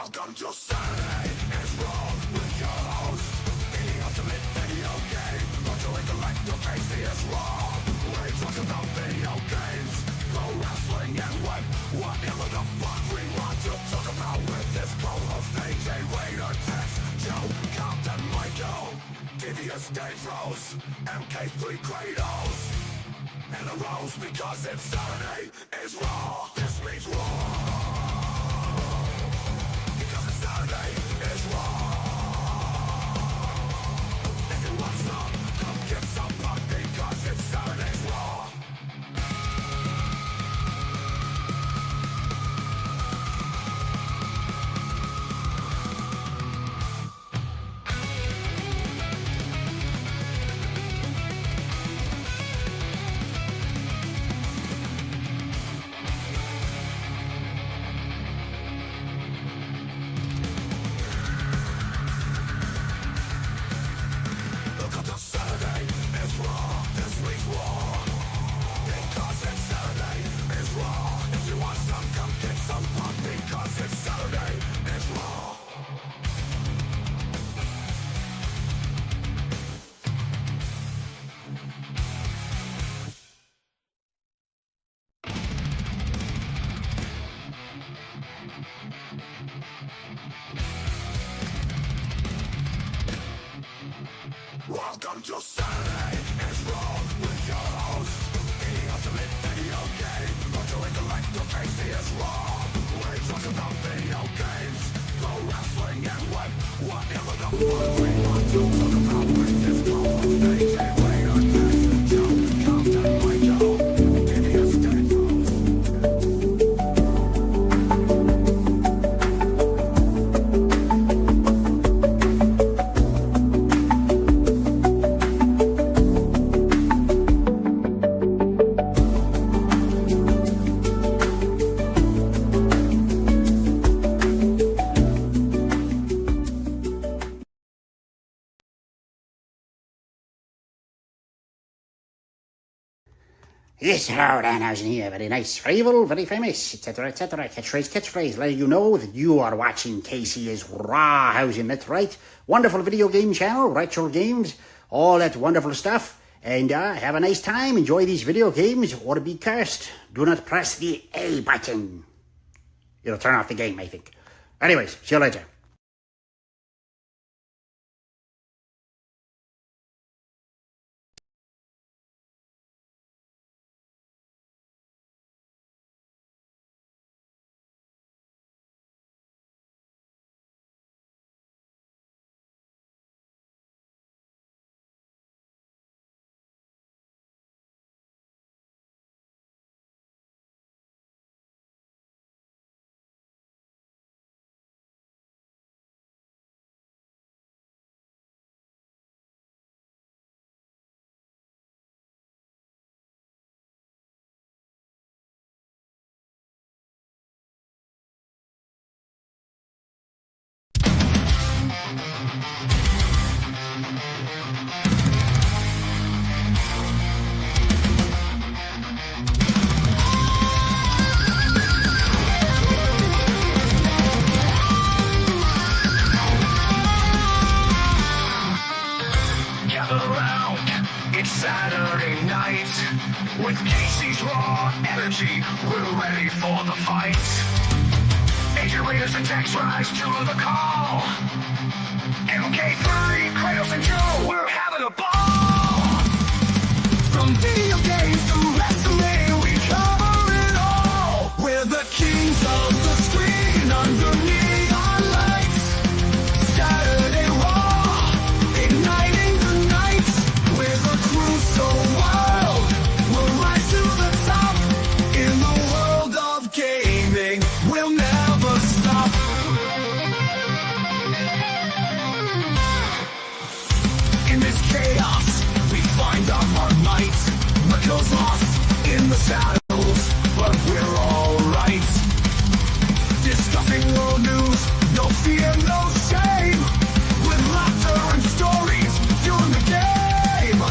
Welcome to Saturday is Wrong with your host, the ultimate video game. Virtual intellectual Casey is wrong. We talk about video games, pro wrestling and whatever the fuck we want to talk about with this co-host AJ Raider, Tex, Joe, Compton, Michael, Devious Dave Rose, MK3 Kratos, and the Rose because it's Saturday is Raw. This means Raw. Saturday is Raw. If you want some, come get some pop because it's Saturday's Raw. Welcome to Saturday is Wrong with your host, the ultimate video game. Virtual intellectual Casey is wrong. We talk about video games, pro wrestling and whatever the fuck we want to talk about with this co-host AJ Raider, Tex, Joe, Compton, Michael, Devious Dave Rose. Yes, hello, Danhausen here. Very nice, rival, very famous, etc., etc. Catchphrase, letting you know that you are watching Casey is Rawhausen. That's right. Wonderful video game channel, retro games, all that wonderful stuff. And have a nice time. Enjoy these video games or be cursed. Do not press the A button. It'll turn off the game, I think. Anyways, see you later. Saturday night with Casey's Raw energy. We're ready for the fight. Agent Raiders and Tex rise to the call. MK3, Kratos and Joe, we're having a ball. From video games to wrestling, we cover it all. We're the kings of the screen under neon lights. Saturday Raw, igniting the nights. We're the crew so wild, we'll rise to the top. In the world of gaming, we'll never stop. In this chaos, we find our might. Michael's lost in the shadows, but we're alright. Discussing world news, no fear, no shame. With laughter and stories, fueling the game.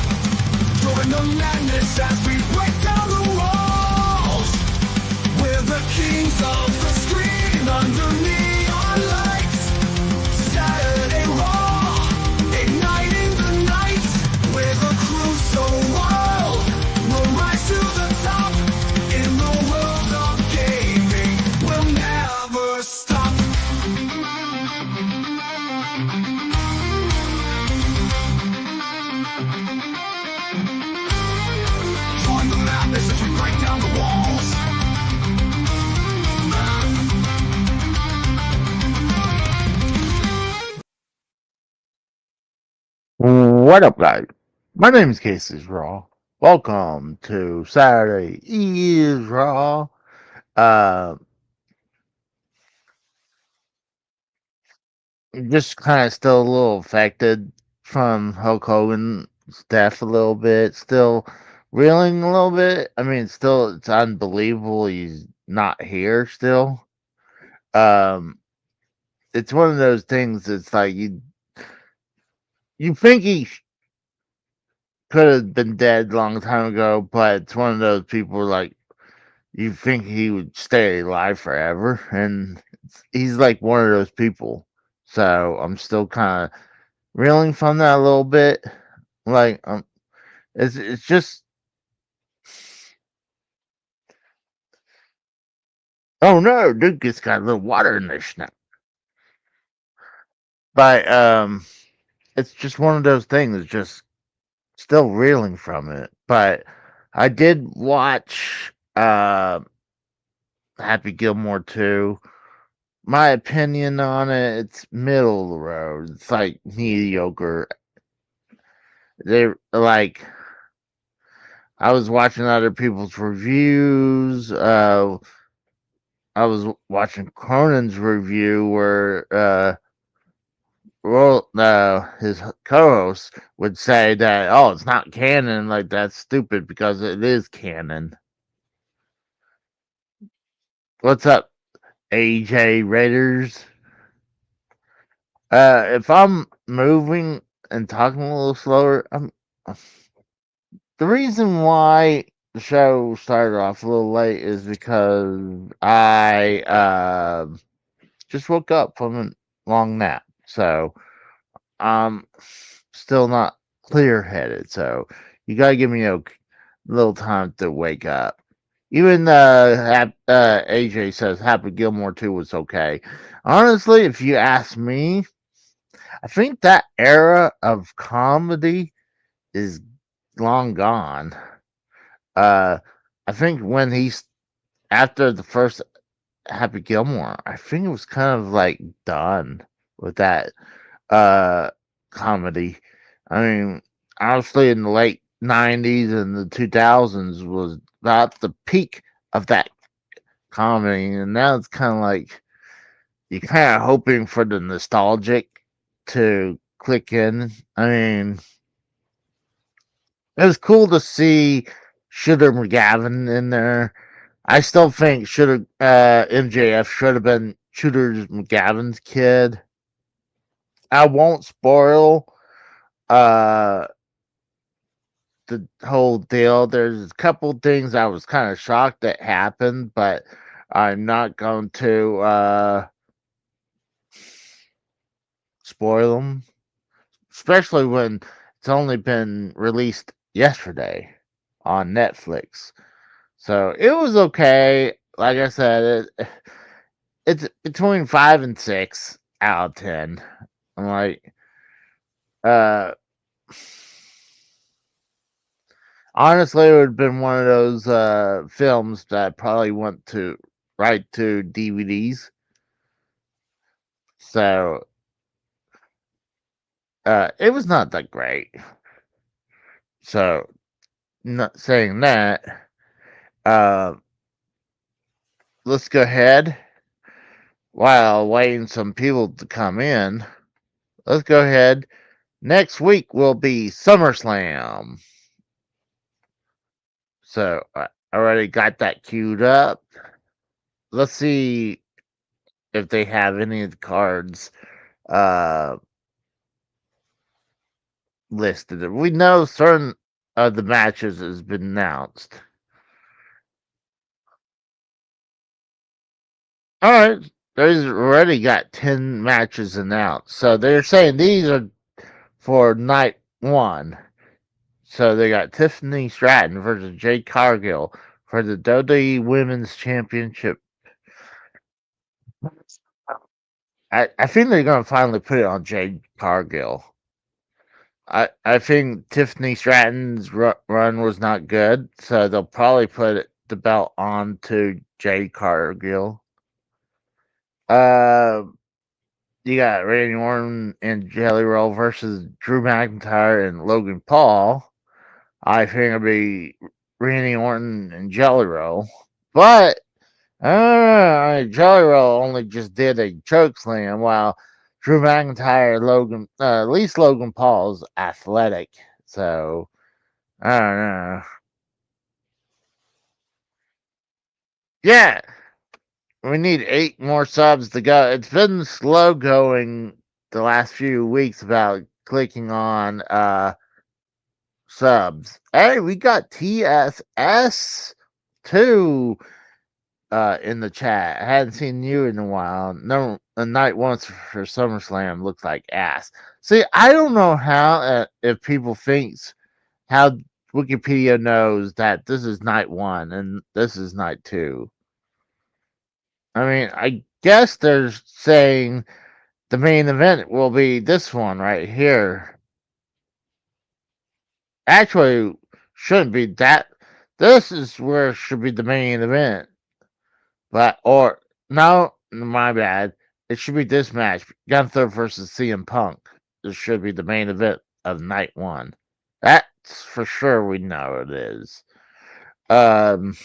Throwing the madness as we break down the walls. We're the kings of the screen under neon lights. What up, guys? My name is Casey's Raw. Welcome to Saturday is Raw. Uh, just kind of still a little affected from Hulk Hogan's death a little bit. Still reeling a little bit. I mean, still, it's unbelievable he's not here still. Um, it's one of those things that's like you think he could have been dead a long time ago, but it's one of those people like you think he would stay alive forever, and he's like one of those people. So I'm still kind of reeling from that a little bit. Like, it's just, oh no, dude, just got a little water in this now. But it's just one of those things. Just still reeling from it. But I did watch Happy Gilmore 2. My opinion on it, it's middle of the road. It's like mediocre. They're like, I was watching other people's reviews. I was watching Cronin's review where his co-host would say that, oh, it's not canon. Like, that's stupid because it is canon. What's up, AJ Raiders? If I'm moving and talking a little slower, the reason why the show started off a little late is because I just woke up from a long nap. So I'm still not clear headed. So you gotta give me a little time to wake up. Even AJ says Happy Gilmore 2 was okay. Honestly, if you ask me, I think that era of comedy is long gone. Uh, I think when he's after the first Happy Gilmore, I think it was kind of like done with that uh comedy. I mean, honestly, in the late '90s and the 2000s was about the peak of that comedy, and now it's kind of like you're kind of hoping for the nostalgic to click in. I mean, it was cool to see Shooter McGavin in there. I still think should have MJF should have been Shooter McGavin's kid. I won't spoil uh the whole deal. There's a couple things I was kind of shocked that happened, but I'm not going to spoil them, especially when it's only been released yesterday on Netflix. So it was okay. Like I said, it's between 5 and 6 out of 10. I'm like, uh, honestly, it would have been one of those films that I probably went to right to DVDs. So it was not that great. So, not saying that, uh, let's go ahead while waiting some people to come in. Let's go ahead. Next week will be SummerSlam. So I already got that queued up. Let's see if they have any of the cards uh, listed. We know certain of the matches has been announced. All right, there's already got 10 matches announced. So they're saying these are for night one. So they got Tiffany Stratton versus Jade Cargill for the WWE Women's Championship. I think they're going to finally put it on Jade Cargill. I think Tiffany Stratton's run was not good, so they'll probably put the belt on to Jade Cargill. Uh, you got Randy Orton and Jelly Roll versus Drew McIntyre and Logan Paul. I think it'll be Randy Orton and Jelly Roll. But Jelly Roll only just did a choke slam while Drew McIntyre, at least Logan Paul's athletic. So I don't know. Yeah, we need 8 more subs to go. It's been slow going the last few weeks about clicking on subs. Hey, we got TSS2 in the chat. I hadn't seen you in a while. No, a night once for SummerSlam looks like ass. See, I don't know how if people thinks how Wikipedia knows that this is night 1 and this is night 2. I mean, I guess they're saying the main event will be this one right here. Actually, shouldn't be that. This is where it should be the main event. But, or, no, my bad. It should be this match Gunther versus CM Punk. This should be the main event of night 1. That's for sure we know it is. I don't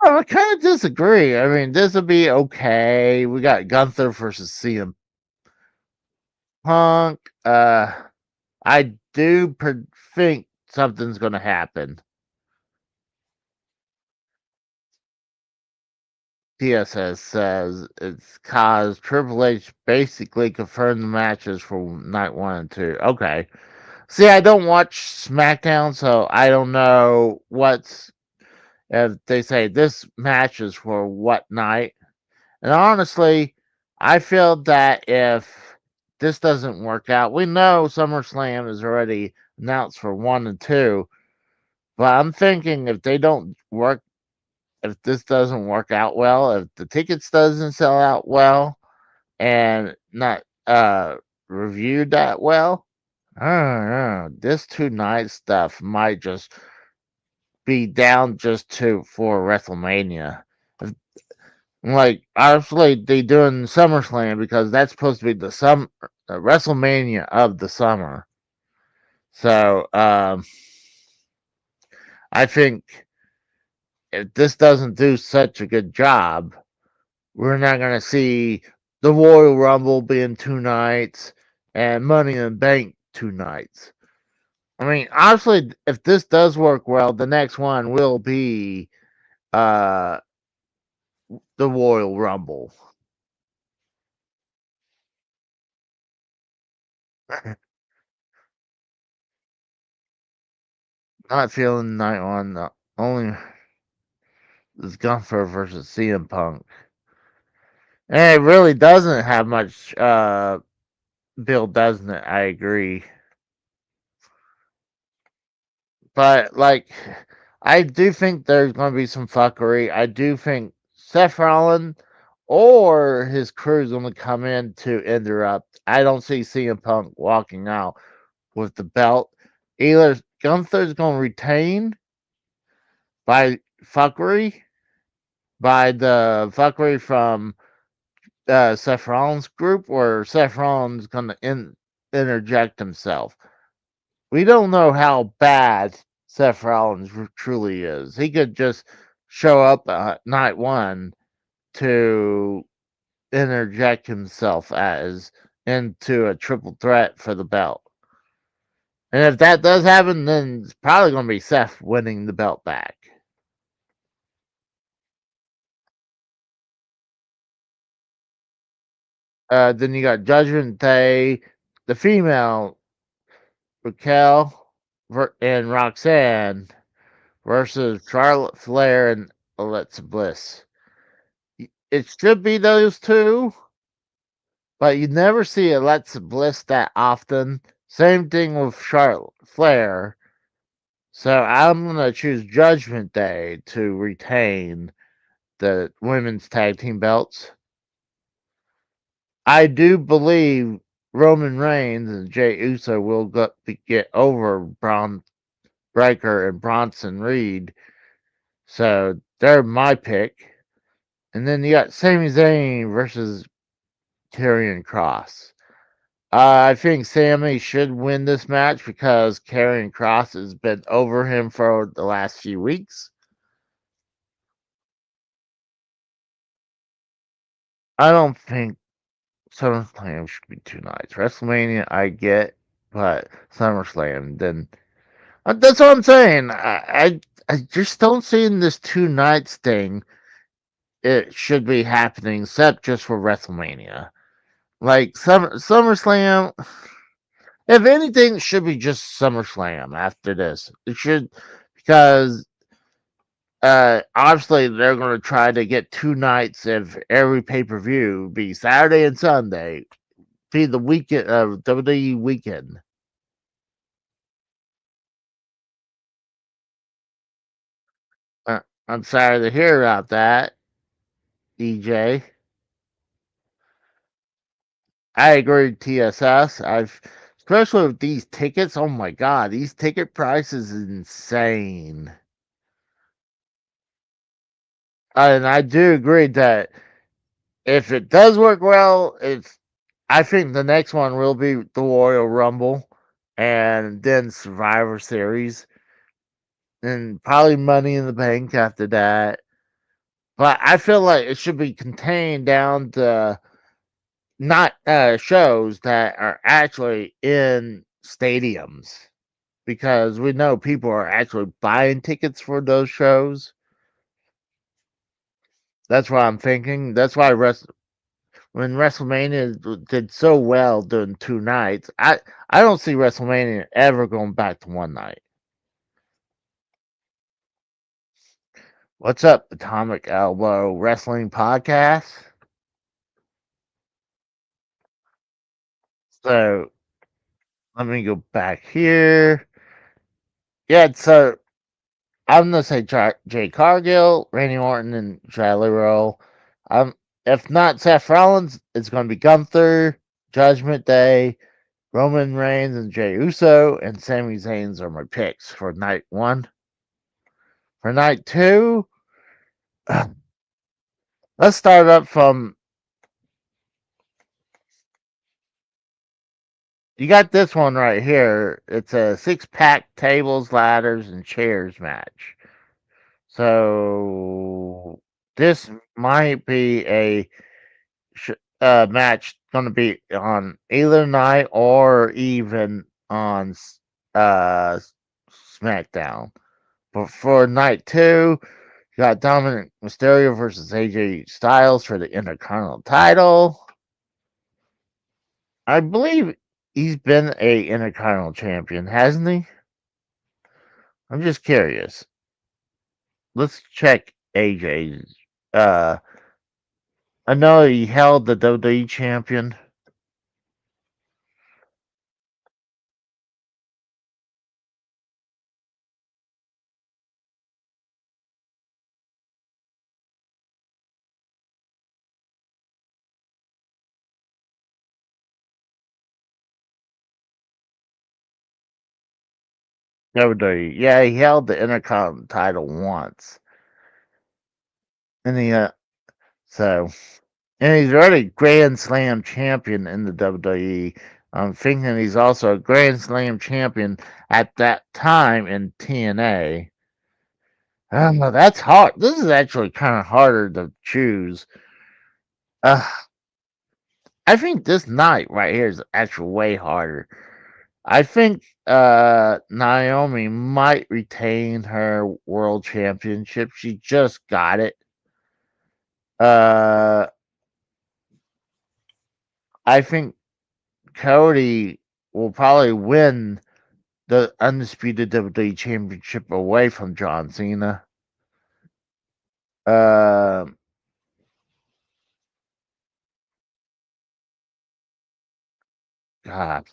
know. I kind of disagree. I mean, this will be okay. We got Gunther versus CM Punk. I do think something's going to happen. TSS says it's cause Triple H basically confirmed the matches for night 1 and 2. Okay. See, I don't watch SmackDown, so I don't know what's if they say this match is for what night. And honestly, I feel that if this doesn't work out, we know SummerSlam is already announced for 1 and 2. But I'm thinking if they don't work, if this doesn't work out well, if the tickets doesn't sell out well, and not reviewed that well, I don't know. This 2 night stuff might just be down just to for WrestleMania. Like obviously they doing SummerSlam because that's supposed to be the WrestleMania of the summer. So I think if this doesn't do such a good job, we're not gonna see the Royal Rumble being 2 nights and Money in the Bank 2 nights. I mean, obviously, if this does work well, the next one will be uh the Royal Rumble. Not feeling night 1. Only is Gunther versus CM Punk. And it really doesn't have much build, doesn't it? I agree. But like I do think there's gonna be some fuckery. I do think Seth Rollins or his crew's gonna come in to interrupt. I don't see CM Punk walking out with the belt. Either Gunther's gonna retain by fuckery, by the fuckery from Seth Rollins' group, or Seth Rollins going to interject himself. We don't know how bad Seth Rollins truly is. He could just show up night 1 to interject himself as into a triple threat for the belt. And if that does happen, then it's probably going to be Seth winning the belt back. Then you got Judgment Day, the female Raquel and Roxanne versus Charlotte Flair and Alexa Bliss. It should be those 2, but you never see Alexa Bliss that often. Same thing with Charlotte Flair. So I'm going to choose Judgment Day to retain the women's tag team belts. I do believe Roman Reigns and Jey Uso will get over Braun Breaker and Bronson Reed. So they're my pick. And then you got Sami Zayn versus Karrion Kross. I think Sammy should win this match because Karrion Kross has been over him for the last few weeks. I don't think SummerSlam should be 2 nights. WrestleMania, I get, but SummerSlam, then that's what I'm saying. I just don't see in this 2 nights thing it should be happening, except just for WrestleMania. Like SummerSlam, if anything, it should be just SummerSlam after this. It should, because obviously they're going to try to get 2 nights of every pay per view, be Saturday and Sunday, be the weekend WWE weekend. I'm sorry to hear about that, EJ. I agree with TSS. Especially with these tickets. Oh my god, these ticket prices is insane. And I do agree that if it does work well, I think the next one will be the Royal Rumble and then Survivor Series and probably Money in the Bank after that. But I feel like it should be contained down to not shows that are actually in stadiums because we know people are actually buying tickets for those shows. That's what I'm thinking. That's why when WrestleMania did so well doing 2 nights, I don't see WrestleMania ever going back to 1 night. What's up, Atomic Elbow Wrestling Podcast? So let me go back here. Yeah, so I'm gonna say Jay Cargill, Randy Orton, and Charlie Roll. If not Seth Rollins, it's gonna be Gunther, Judgment Day, Roman Reigns, and Jey Uso, and Sami Zayn are my picks for night 1. For night 2, let's start up from. You got this one right here. It's a 6-pack tables, ladders, and chairs match. So this might be a match going to be on either night or even on uh, SmackDown. But for night 2, you got Dominic Mysterio versus AJ Styles for the Intercontinental title. I believe he's been a Intercontinental champion, hasn't he? I'm just curious. Let's check AJ's. I know he held the WWE champion. WWE. Yeah, he held the Intercontinental title once. And so and he's already Grand Slam champion in the WWE. I'm thinking he's also a Grand Slam champion at that time in TNA. That's hard. This is actually kind of harder to choose. Uh, I think this night right here is actually way harder. I think Naomi might retain her world championship. She just got it. Uh, I think Cody will probably win the undisputed WWE championship away from John Cena. Uh, God,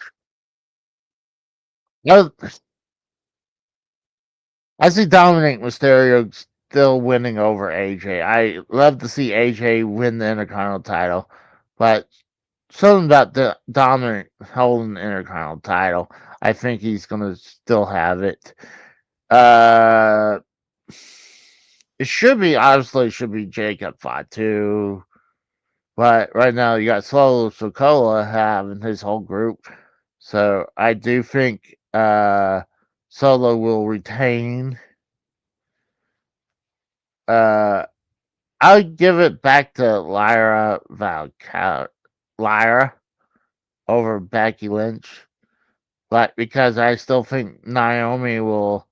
no, I see Dominic Mysterio still winning over AJ. I love to see AJ win the Intercontinental title, but something about the Dominic holding the Intercontinental title, I think he's gonna still have it. Uh, it should be obviously should be Jacob Fatu. But right now you got Solo Sokola having his whole group. So I do think Solo will retain. I'll give it back to Lyra over Becky Lynch. But because I still think Naomi will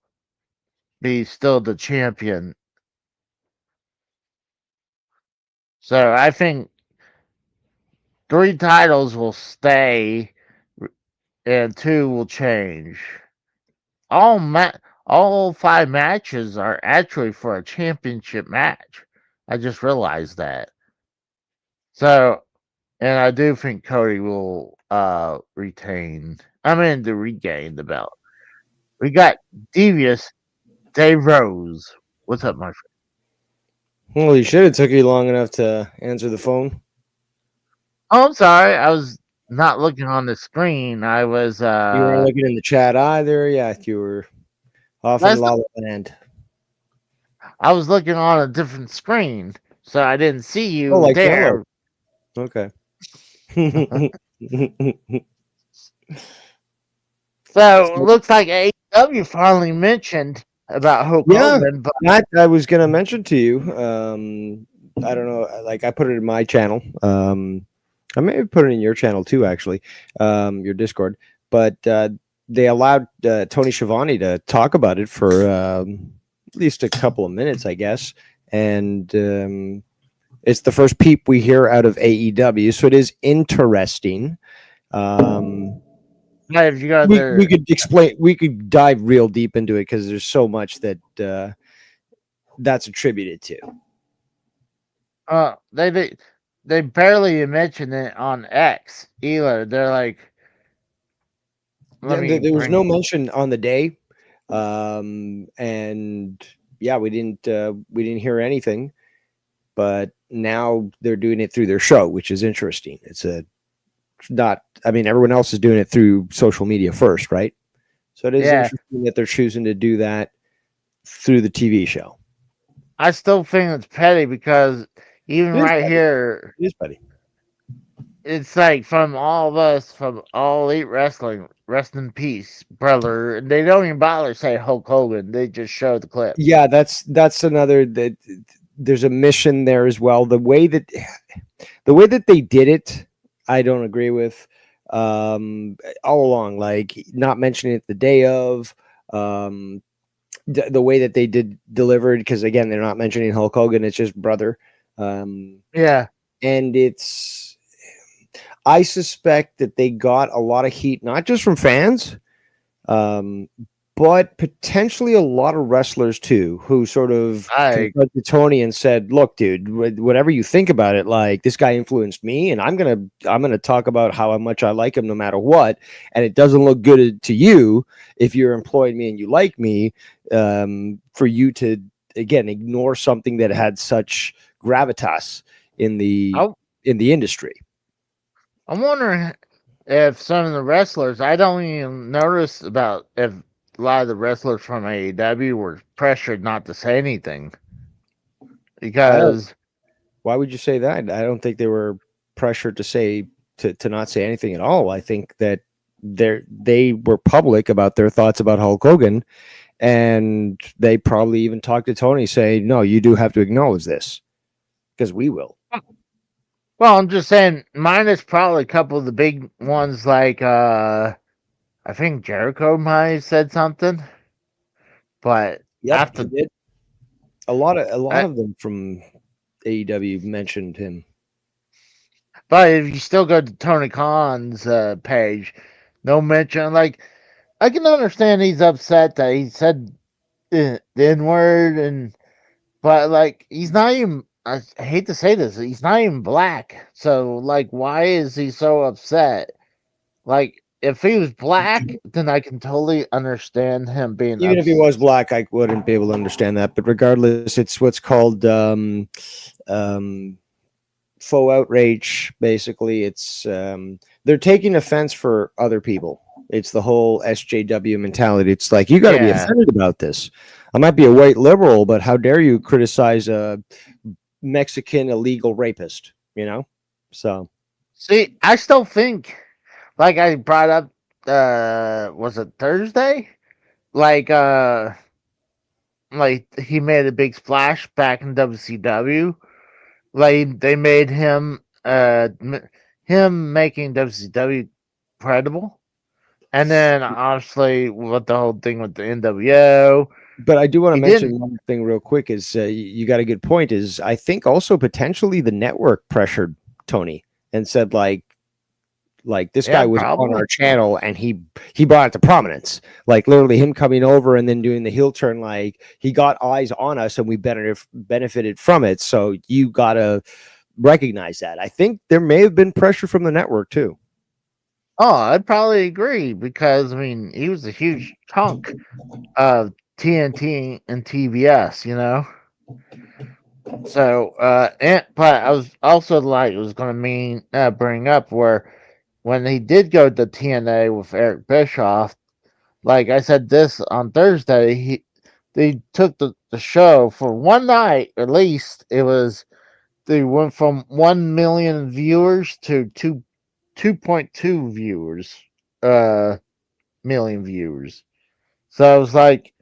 be still the champion. So I think 3 titles will stay and 2 will change. All 5 matches are actually for a championship match. I just realized that. So, and I do think Cody will regain the belt. We got Devious Dave Rose. What's up, my friend? Well, you should have took you long enough to answer the phone. Oh, I'm sorry. I was not looking on the screen. I was You weren't looking in the chat either. Yeah, you were off in La La Land. I was looking on a different screen, so I didn't see you like there. Yellow. Okay. So it looks like AEW finally mentioned about Hulk Hogan, but that I was going to mention to you. I don't know. Like I put it in my channel. I may have put it in your channel too, actually, your Discord. But they allowed Tony Schiavone to talk about it for at least a couple of minutes, I guess. And it's the first peep we hear out of AEW, so it is interesting. If you got we could explain. We could dive real deep into it because there's so much that that's attributed to. They barely mentioned it on X either. They're like, there was no mention on the day, and yeah, we didn't hear anything. But now they're doing it through their show, which is interesting. It's everyone else is doing it through social media first, right? So it is interesting that they're choosing to do that through the TV show. I still think it's petty because even right here, it is petty. It's like from all of us, from All Elite Wrestling, rest in peace, brother. They don't even bother to say Hulk Hogan. They just show the clip. Yeah, that's another that there's a mission there as well. The way that they did it, I don't agree with. All along, like not mentioning it the day of, the way that they delivered, because again, they're not mentioning Hulk Hogan. It's just brother. Yeah, and I suspect that they got a lot of heat, not just from fans, but potentially a lot of wrestlers too, who sort of confronted Tony and said, "Look, dude, whatever you think about it, like this guy influenced me, and I'm gonna talk about how much I like him no matter what. And it doesn't look good to you if you're employing me and you like me, for you to again ignore something that had such gravitas in the industry." I'm wondering if some of the wrestlers, I don't even notice about if a lot of the wrestlers from AEW were pressured not to say anything. Because why would you say that? I don't think they were pressured to not say anything at all. I think that they were public about their thoughts about Hulk Hogan, and they probably even talked to Tony, saying, "No, you do have to acknowledge this because we will." Well, I'm just saying, mine is probably a couple of the big ones, like I think Jericho might have said something, but after a lot of them from AEW mentioned him. But if you still go to Tony Khan's page, no mention. Like, I can understand he's upset that he said the N-word, but like he's not even. I hate to say this, he's not even black. So, like, why is he so upset? Like, if he was black, then I can totally understand him being even if he was black, I wouldn't be able to understand that. But regardless, it's what's called faux outrage. Basically, it's they're taking offense for other people. It's the whole SJW mentality. It's like, you got to be offended about this. I might be a white liberal, but how dare you criticize a Mexican illegal rapist, you know? So, see, I still think, like I brought up, was it Thursday? Like, like he made a big splash back in WCW. Like they made him, him making WCW credible, and then obviously with the whole thing with the NWO. but I do want to He mention didn't. one thing real quick. Is you got a good point? Is I think also potentially the network pressured Tony and said like this guy Yeah, was on probably. our channel and he brought it to prominence, like literally him coming over and then doing the heel turn, like he got eyes on us and we benefited from it, so you gotta recognize that. I think there may have been pressure from the network too. Oh, I'd probably agree because I mean he was a huge chunk of TNT and TBS, you know. So, but I was also like was going to bring up where when he did go to TNA with Eric Bischoff, like I said this on Thursday, they took the show for one night at least. It was they went from 1 million viewers to 2.2 viewers, million viewers. So I was like,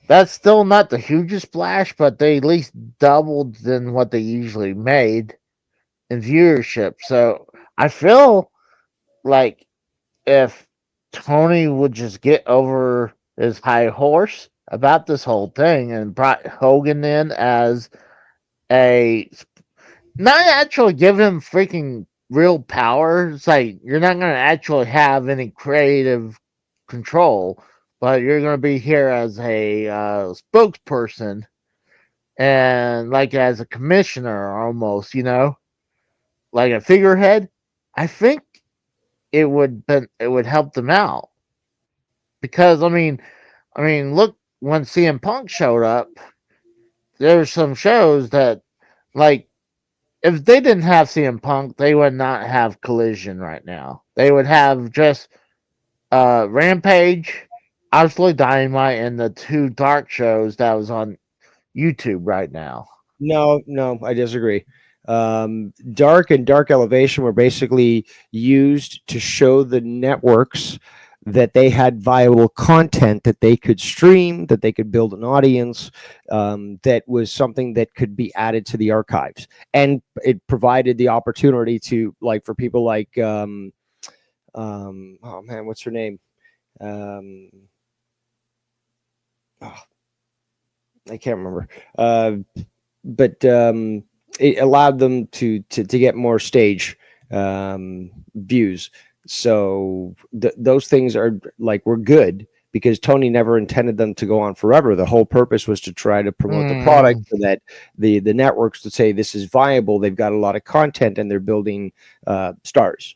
that's still not the hugest splash, but they at least doubled than what they usually made in viewership. So I feel like if Tony would just get over his high horse about this whole thing and brought Hogan in as a not actually give him freaking real power. It's like you're not going to actually have any creative control, but you're going to be here as a spokesperson and like as a commissioner almost, you know, like a figurehead. I think it would help them out because I mean, look when CM Punk showed up, there's some shows that like if they didn't have CM Punk, they would not have Collision right now. They would have just Rampage, obviously Dynamite, and the two dark shows that was on YouTube right now. No, I disagree. Dark and Dark Elevation were basically used to show the networks that they had viable content that they could stream, that they could build an audience, that was something that could be added to the archives. And it provided the opportunity to, like, for people like, oh man, what's her name? Oh, I can't remember. But it allowed them to get more stage views. So those things are like were good because Tony never intended them to go on forever. The whole purpose was to try to promote the product so that the networks would say this is viable. They've got a lot of content and they're building stars.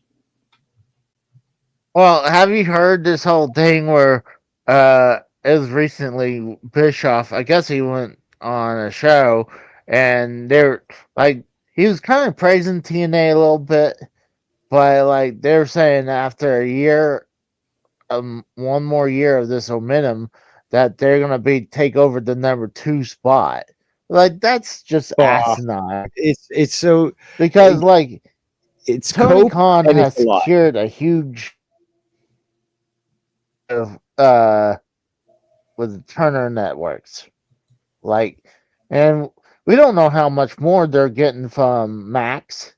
Well, have you heard this whole thing where it was recently Bischoff? I guess he went on a show and they're like he was kind of praising TNA a little bit, but like they're saying after a year, one more year of this momentum, that they're gonna be take over the number 2 spot. Like that's just asinine. It's so Because like it's Tony Cope Khan and has it's a lot. secured a huge of with Turner Networks. Like, and we don't know how much more they're getting from Max.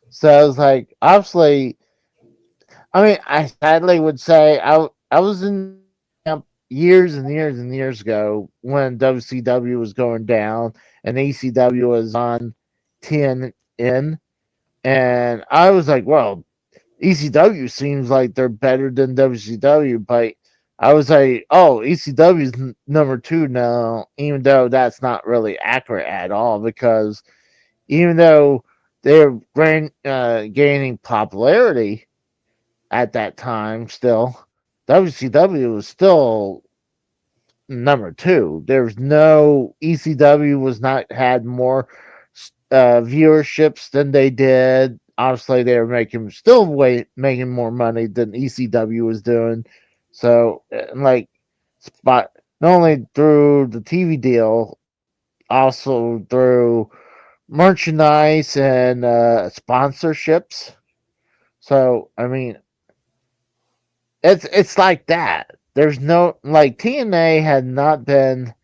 So it's like, obviously, I mean, I sadly would say I was in years and years and years ago when WCW was going down and ECW was on TNN, and I was like, well, ECW seems like they're better than WCW, but I was like, oh, ECW is number 2 now, even though that's not really accurate at all because even though they're gaining popularity at that time, still WCW was still number 2. There's no ECW was not had more viewerships than they did. Obviously, they were making more money than ECW was doing. So, like, not only through the TV deal, also through merchandise and sponsorships. So I mean, it's like that. There's no like TNA had not been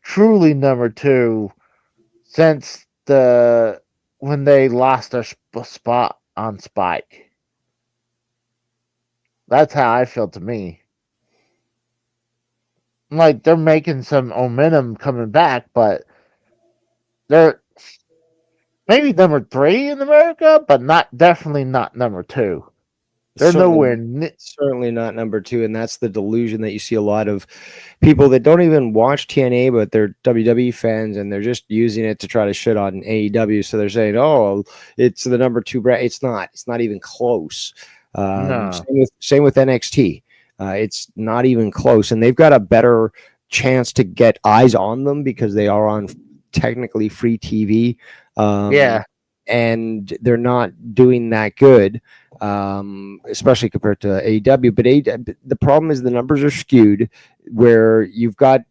truly number two since the when they lost their spot on Spike. That's how I feel to me. Like they're making some momentum coming back, but they're maybe number three in America, but definitely not number two. They're certainly not number two, and that's the delusion that you see a lot of people that don't even watch TNA, but they're WWE fans, and they're just using it to try to shit on AEW. So they're saying, "Oh, it's the number two brand." It's not. It's not even close. No. Same with NXT. It's not even close, and they've got a better chance to get eyes on them because they are on technically free TV. Yeah, and they're not doing that good, especially compared to AEW. But the problem is the numbers are skewed, where you've got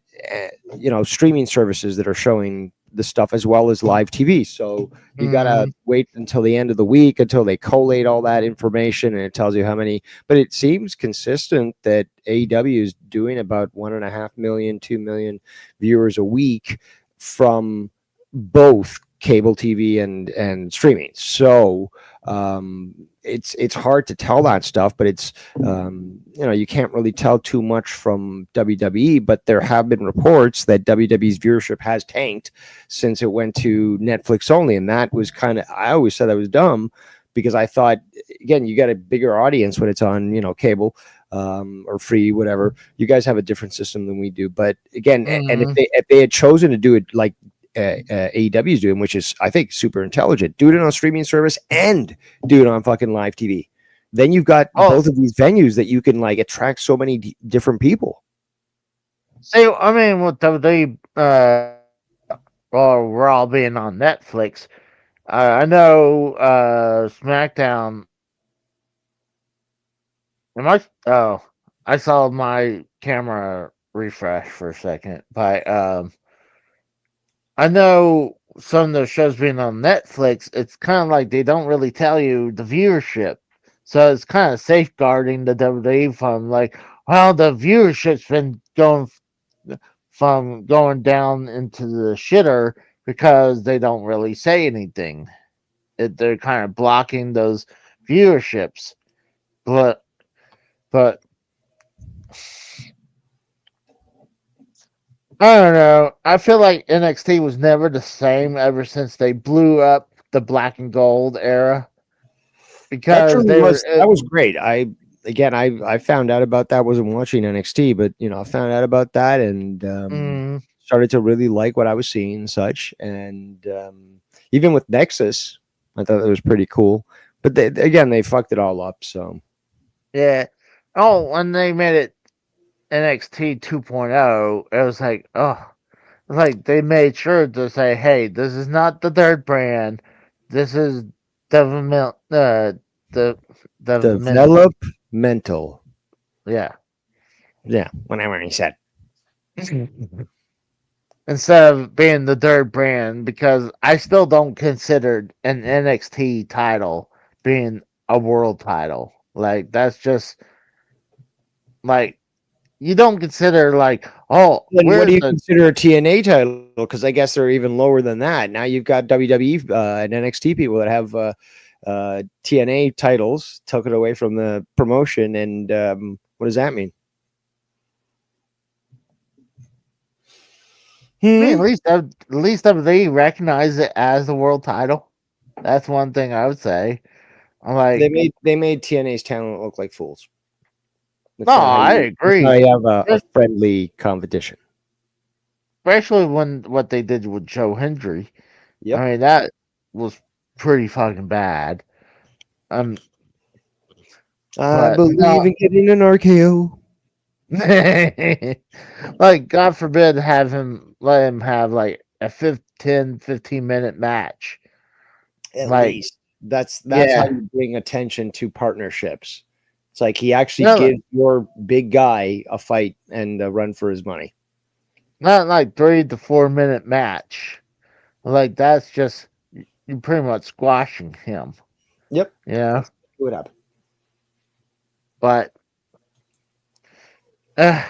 streaming services that are showing the stuff as well as live TV. So you gotta wait until the end of the week until they collate all that information and it tells you how many. But it seems consistent that AEW is doing about 1.5 million, 2 million viewers a week from both cable TV and streaming. So it's hard to tell that stuff, but it's you can't really tell too much from WWE. But there have been reports that WWE's viewership has tanked since it went to Netflix only, and that was I always said that was dumb because I thought, again, you got a bigger audience when it's on cable or free, whatever. You guys have a different system than we do, but again, and if they had chosen to do it like AEW is doing, which is I think super intelligent, do it on a streaming service and do it on fucking live TV. Then you've got both of these venues that you can like attract so many different people. See, I mean, with WWE, we're all being on Netflix. I know SmackDown. I saw my camera refresh for a second, but I know some of the shows being on Netflix, it's kind of like they don't really tell you the viewership. So it's kind of safeguarding the WWE from like, well, the viewership's been going down into the shitter because they don't really say anything. They're kind of blocking those viewerships. But I don't know. I feel like NXT was never the same ever since they blew up the black and gold era. Because that was great. I found out about that. I wasn't watching NXT, but I found out about that and started to really like what I was seeing and such. And even with Nexus, I thought it was pretty cool. But they fucked it all up. So yeah. Oh, when they made it NXT 2.0, it was like they made sure to say, hey, this is not the third brand. This is developmental. Yeah. Yeah, whatever he said. Instead of being the third brand, because I still don't consider an NXT title being a world title. Like, that's just like, you don't consider like, oh, then what do you consider a TNA title? Because I guess they're even lower than that. Now you've got WWE and NXT people that have TNA titles, took it away from the promotion, and what does that mean? I mean, at least they recognize it as the world title. That's one thing I would say. I'm like, they made TNA's talent look like fools. I agree. I have a friendly competition, especially when what they did with Joe Hendry. Yep. I mean, that was pretty fucking bad. I believe in getting an RKO. Like, God forbid, let him have like a 15-minute match. At least that's how you bring attention to partnerships. It's like he actually gives your big guy a fight and a run for his money. Not like 3 to 4 minute match. Like that's just you pretty much squashing him. Yep. Yeah. What happened? But uh,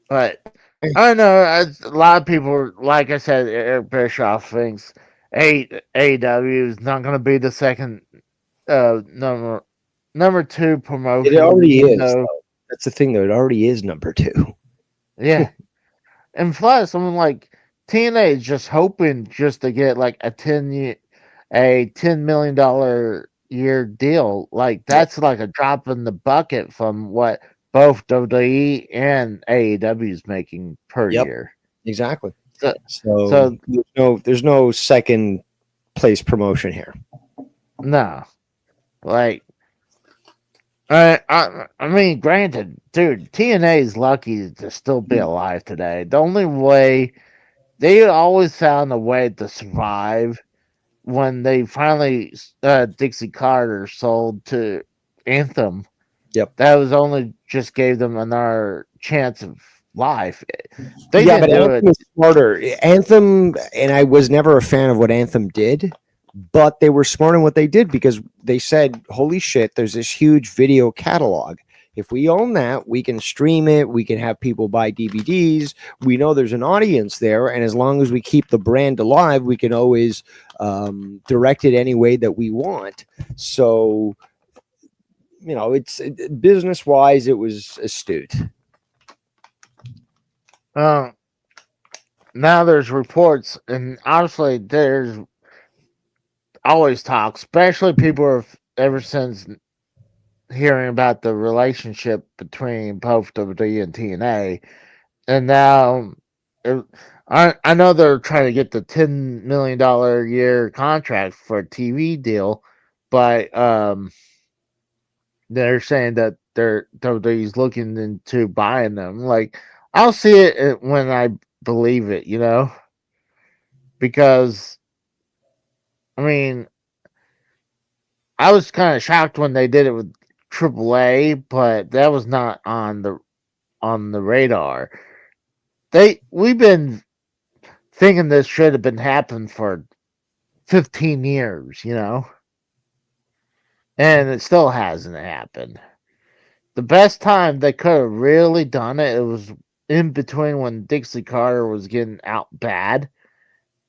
but I don't know. A lot of people, like I said, Eric Bischoff thinks AEW is not going to be the second number two promotion. It already Even is. though, That's the thing, though. It already is number 2. yeah, and plus, I'm like TNA is just hoping just to get like a $10 million year deal. Like that's like a drop in the bucket from what both WWE and AEW is making per Yep. year. Exactly. So, So there's no second place promotion here. no, like I mean, granted, dude, TNA is lucky to still be alive today. The only way they always found a way to survive when they finally Dixie Carter sold to Anthem. Yep. That was only just gave them another chance of life. They yeah, didn't but do Anthem it. is smarter. Anthem, and I was never a fan of what Anthem did, but they were smart in what they did because they said, "Holy shit, there's this huge video catalog. If we own that, we can stream it. We can have people buy DVDs. We know there's an audience there, and as long as we keep the brand alive, we can always direct it any way that we want." So, it's business wise, it was astute. Now there's reports, and honestly, there's always talk, especially people have ever since hearing about the relationship between both WWE and TNA, and now I know they're trying to get the $10 million a year contract for a TV deal, but they're saying that WWE's looking into buying them. Like I'll see it when I believe it, because I mean I was kind of shocked when they did it with AAA, but that was not on the radar. We've been thinking this should have been happening for 15 years, and it still hasn't happened. The best time they could have really done it, it was in between when Dixie Carter was getting out bad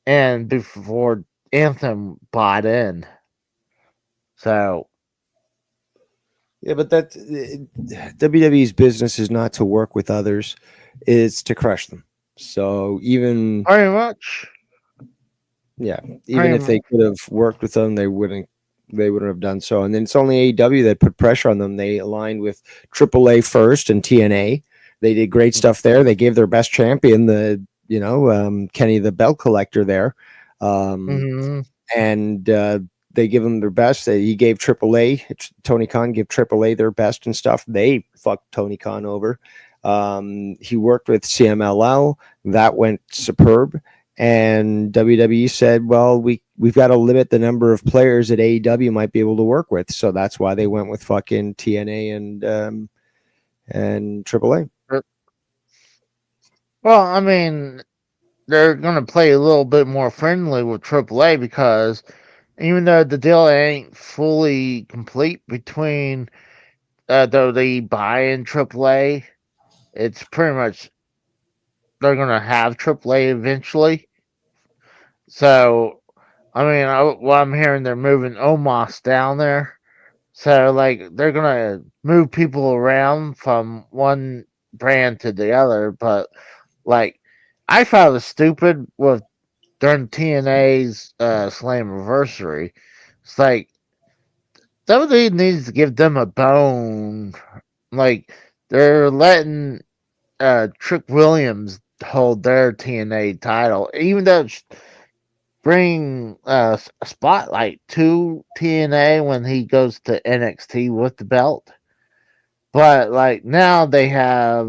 and before Anthem bought in. So yeah, but that WWE's business is not to work with others; it's to crush them. So even very much, even if they could have worked with them, they wouldn't have done so. And then it's only AEW that put pressure on them. They aligned with AAA first and TNA. They did great stuff there. They gave their best champion Kenny the belt collector there, and they give him their best. He gave AAA, Tony Khan gave AAA their best and stuff. They fucked Tony Khan over. He worked with CMLL. That went superb. And WWE said, well, we've got to limit the number of players that AEW might be able to work with. So that's why they went with fucking TNA and AAA. Well, I mean, they're going to play a little bit more friendly with AAA because even though the deal ain't fully complete between the buy and AAA, it's pretty much they're going to have AAA eventually. So, I mean, what I'm hearing, they're moving Omos down there. So, like, they're going to move people around from one brand to the other. But, like, I thought it was stupid during TNA's Slammiversary. It's like, WWE needs to give them a bone. Like, they're letting Trick Williams hold their TNA title, even though it's bring a spotlight to TNA when he goes to NXT with the belt. But like now they have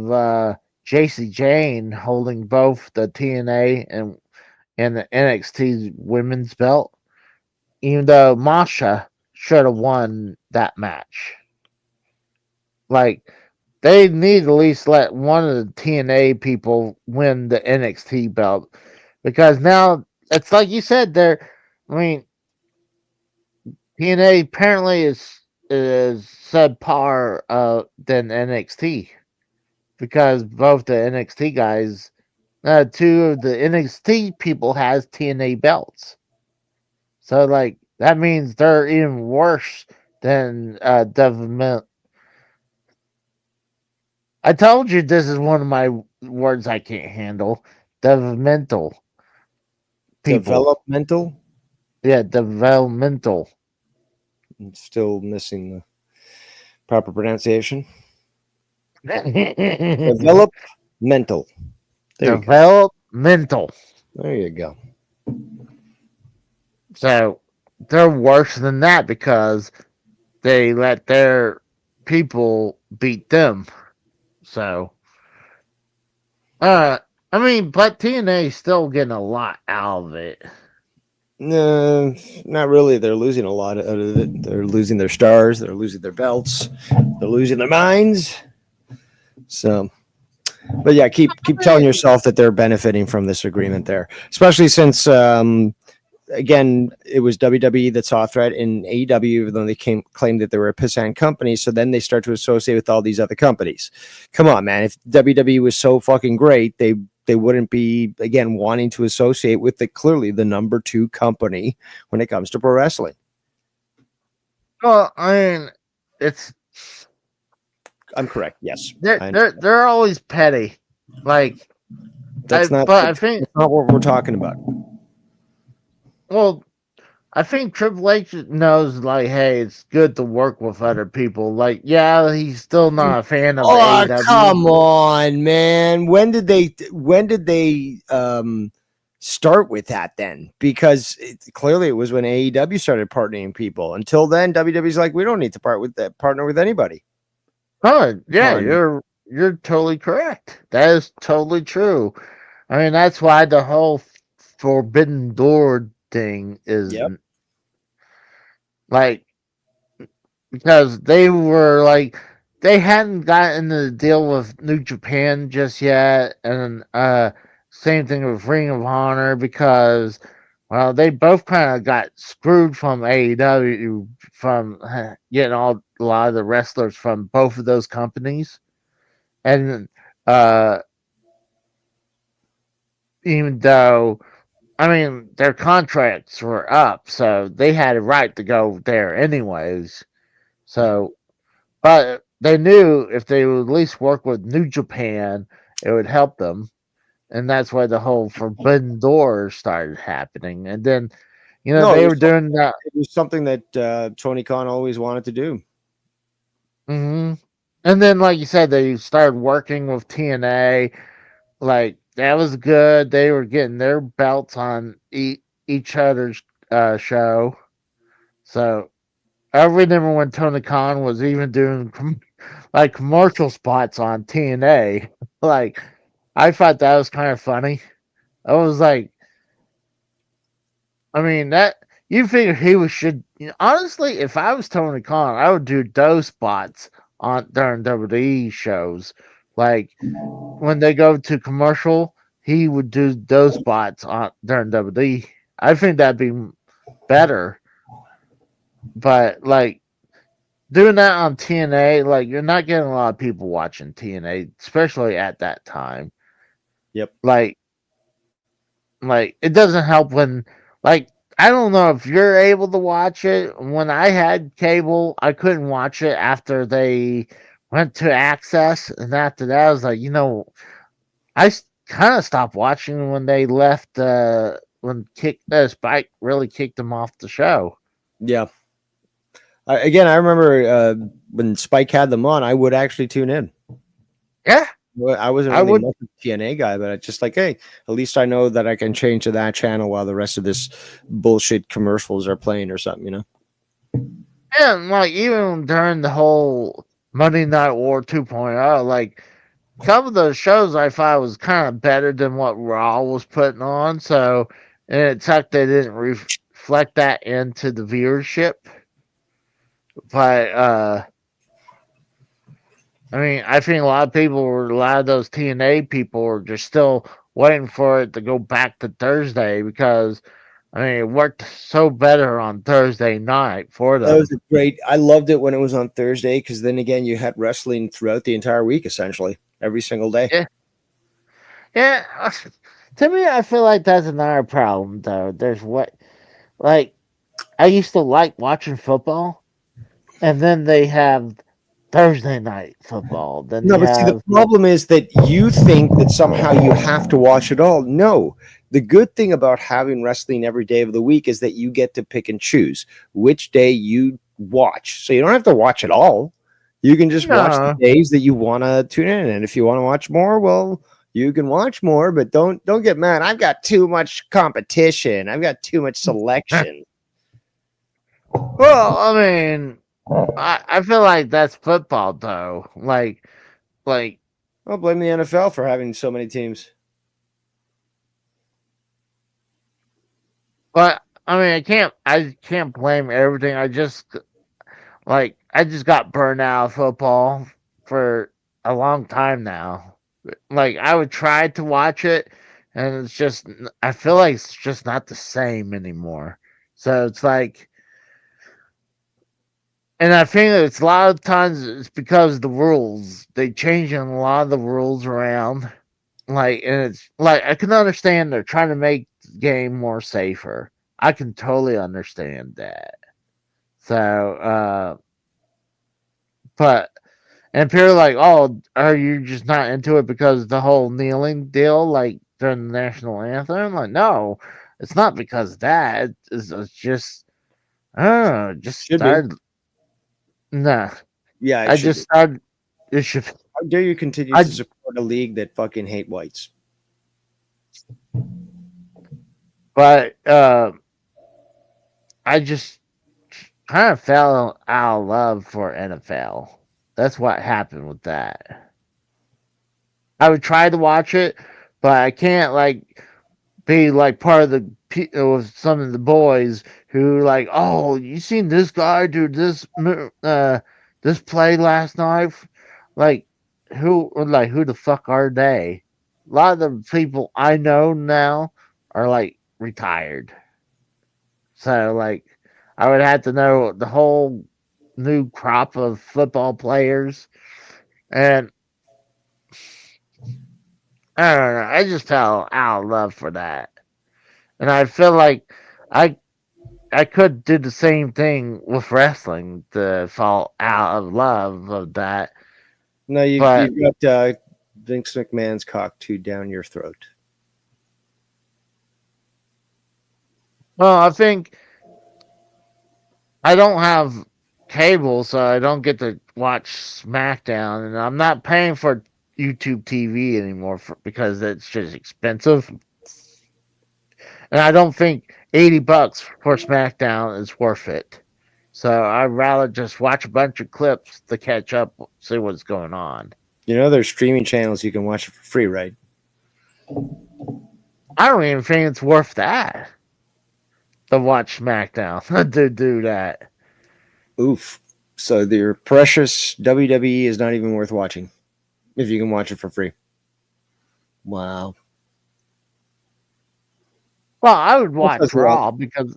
JC Jane holding both the TNA and the NXT women's belt, even though Masha should have won that match. Like they need to at least let one of the TNA people win the NXT belt because now it's like you said there. I mean, TNA apparently is subpar than NXT because both the NXT guys, two of the NXT people has TNA belts. So like that means they're even worse than development. I told you this is one of my words I can't handle. Developmental people. Developmental. Yeah, developmental. I'm still missing the proper pronunciation. Developmental. Developmental. There you go. So they're worse than that because they let their people beat them. So, I mean, but TNA is still getting a lot out of it. No, not really. They're losing a lot out of it. They're losing their stars. They're losing their belts. They're losing their minds. So, but yeah, keep telling yourself that they're benefiting from this agreement there, especially since again, it was WWE that saw a threat in AEW, even though they claimed that they were a pissant company. So then they start to associate with all these other companies. Come on, man. If WWE was so fucking great, they wouldn't be, again, wanting to associate with clearly the number 2 company when it comes to pro wrestling. Well, I mean, I'm correct. Yes. They're always petty. Like, I think that's not what we're talking about. Well, I think Triple H knows, like, hey, it's good to work with other people. Like, yeah, he's still not a fan of AEW. Come on, man. When did they start with that then? Because clearly it was when AEW started partnering people. Until then, WWE's like, we don't need to partner with anybody. Oh, yeah, you're totally correct. That is totally true. I mean, that's why the whole Forbidden Door thing is like, because they were like, they hadn't gotten the deal with New Japan just yet, and same thing with Ring of Honor, because well, they both kind of got screwed from AEW from getting a lot of the wrestlers from both of those companies, and even though, I mean, their contracts were up, so they had a right to go there anyways. So, but they knew if they would at least work with New Japan, it would help them. And that's why the whole Forbidden Door started happening. And then, they were doing that. It was something that Tony Khan always wanted to do. Mm-hmm. And then, like you said, they started working with TNA. Like, that was good. They were getting their belts on each other's show. So, I remember when Tony Khan was even doing like commercial spots on TNA. Like, I thought that was kind of funny. I was like, I mean, that you figure should honestly, if I was Tony Khan, I would do those spots during WWE shows. Like when they go to commercial, he would do those spots during WWE. I think that'd be better. But like doing that on TNA, like you're not getting a lot of people watching TNA, especially at that time. Yep. Like it doesn't help when, like, I don't know if you're able to watch it. When I had cable, I couldn't watch it after they went to Access, and after that, I was like, I kind of stopped watching when they left. When Spike really kicked them off the show. Yeah. Again, I remember when Spike had them on, I would actually tune in. Yeah. I wasn't really much of a TNA guy, but it's just like, hey, at least I know that I can change to that channel while the rest of this bullshit commercials are playing or something, Yeah, like even during the whole Monday Night War 2.0, like some of those shows I thought was kind of better than what Raw was putting on. So, and it sucked they didn't reflect that into the viewership. But I mean, I think a lot of those TNA people are just still waiting for it to go back to Thursday because I mean it worked so better on Thursday night for That them. was a great. I loved it when it was on Thursday because then again, you had wrestling throughout the entire week, essentially every single day. Yeah, yeah. To me, I feel like that's another problem though. There's what like I used to like watching football, and then they have Thursday night football. Then No, you but see, the have problem is that you think that somehow you have to watch it all. No, the good thing about having wrestling every day of the week is that you get to pick and choose which day you watch. So you don't have to watch it all. You can just watch the no. days that you want to tune in, and if you want to watch more, well, you can watch more. But don't get mad. I've got too much competition. I've got too much selection. Well, I mean, I feel like that's football though. Like I'll blame the NFL for having so many teams. but I mean I can't blame everything. I just got burned out of football for a long time now. Like I would try to watch it and it's just I feel like it's just not the same anymore. So it's like and I think it's a lot of times it's because of the rules. They changing a lot of the rules around. Like and it's like I can understand they're trying to make the game more safer. I can totally understand that. So but and people are like, oh, are you just not into it because the whole kneeling deal, like during the national anthem? I'm like, no, it's not because of that. It's just, I don't know, just Should be. started. Nah, Yeah, it I should just be. started. It should. How dare you continue I to support a league that fucking hate whites? but I just kind of fell out of love for NFL. That's what happened with that. I would try to watch it, but I can't like be like part of the with some of the boys who like, oh, you seen this guy do this play last night? Like who the fuck are they? A lot of the people I know now are like retired. So like I would have to know the whole new crop of football players and I don't know. I just fell out of love for that. And I feel like I I could do the same thing with wrestling to fall out of love of that. No, But you've got Vince McMahon's cock too down your throat. well, I think I don't have cable, so I don't get to watch SmackDown, and I'm not paying for YouTube TV anymore because it's just expensive. And I don't think $80 for SmackDown is worth it. So I'd rather just watch a bunch of clips to catch up, see what's going on. You know, there's streaming channels you can watch it for free, right? I don't even think it's worth that to watch SmackDown to do that. Oof. So your precious WWE is not even worth watching if you can watch it for free. Wow. Well, I would That watch says a lot. Raw because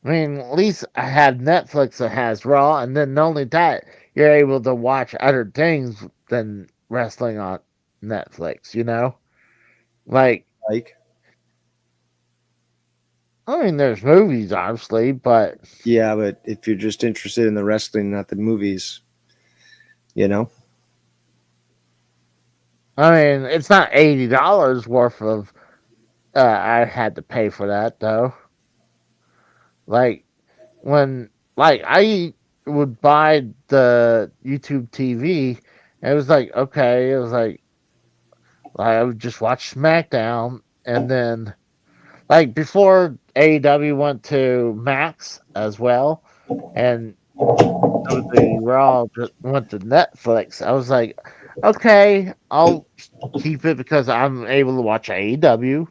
I mean, at least I have Netflix that has Raw, and then not only that, you're able to watch other things than wrestling on Netflix. You know, like Like, I mean, there's movies obviously, but yeah, but if you're just interested in the wrestling, not the movies, you know, I mean, it's not $80 worth of. I had to pay for that though. Like when, like I would buy the YouTube TV, and it was like okay, it was like I would just watch SmackDown, and then like before AEW went to Max as well, and the Raw went to Netflix. I was like, okay, I'll keep it because I'm able to watch AEW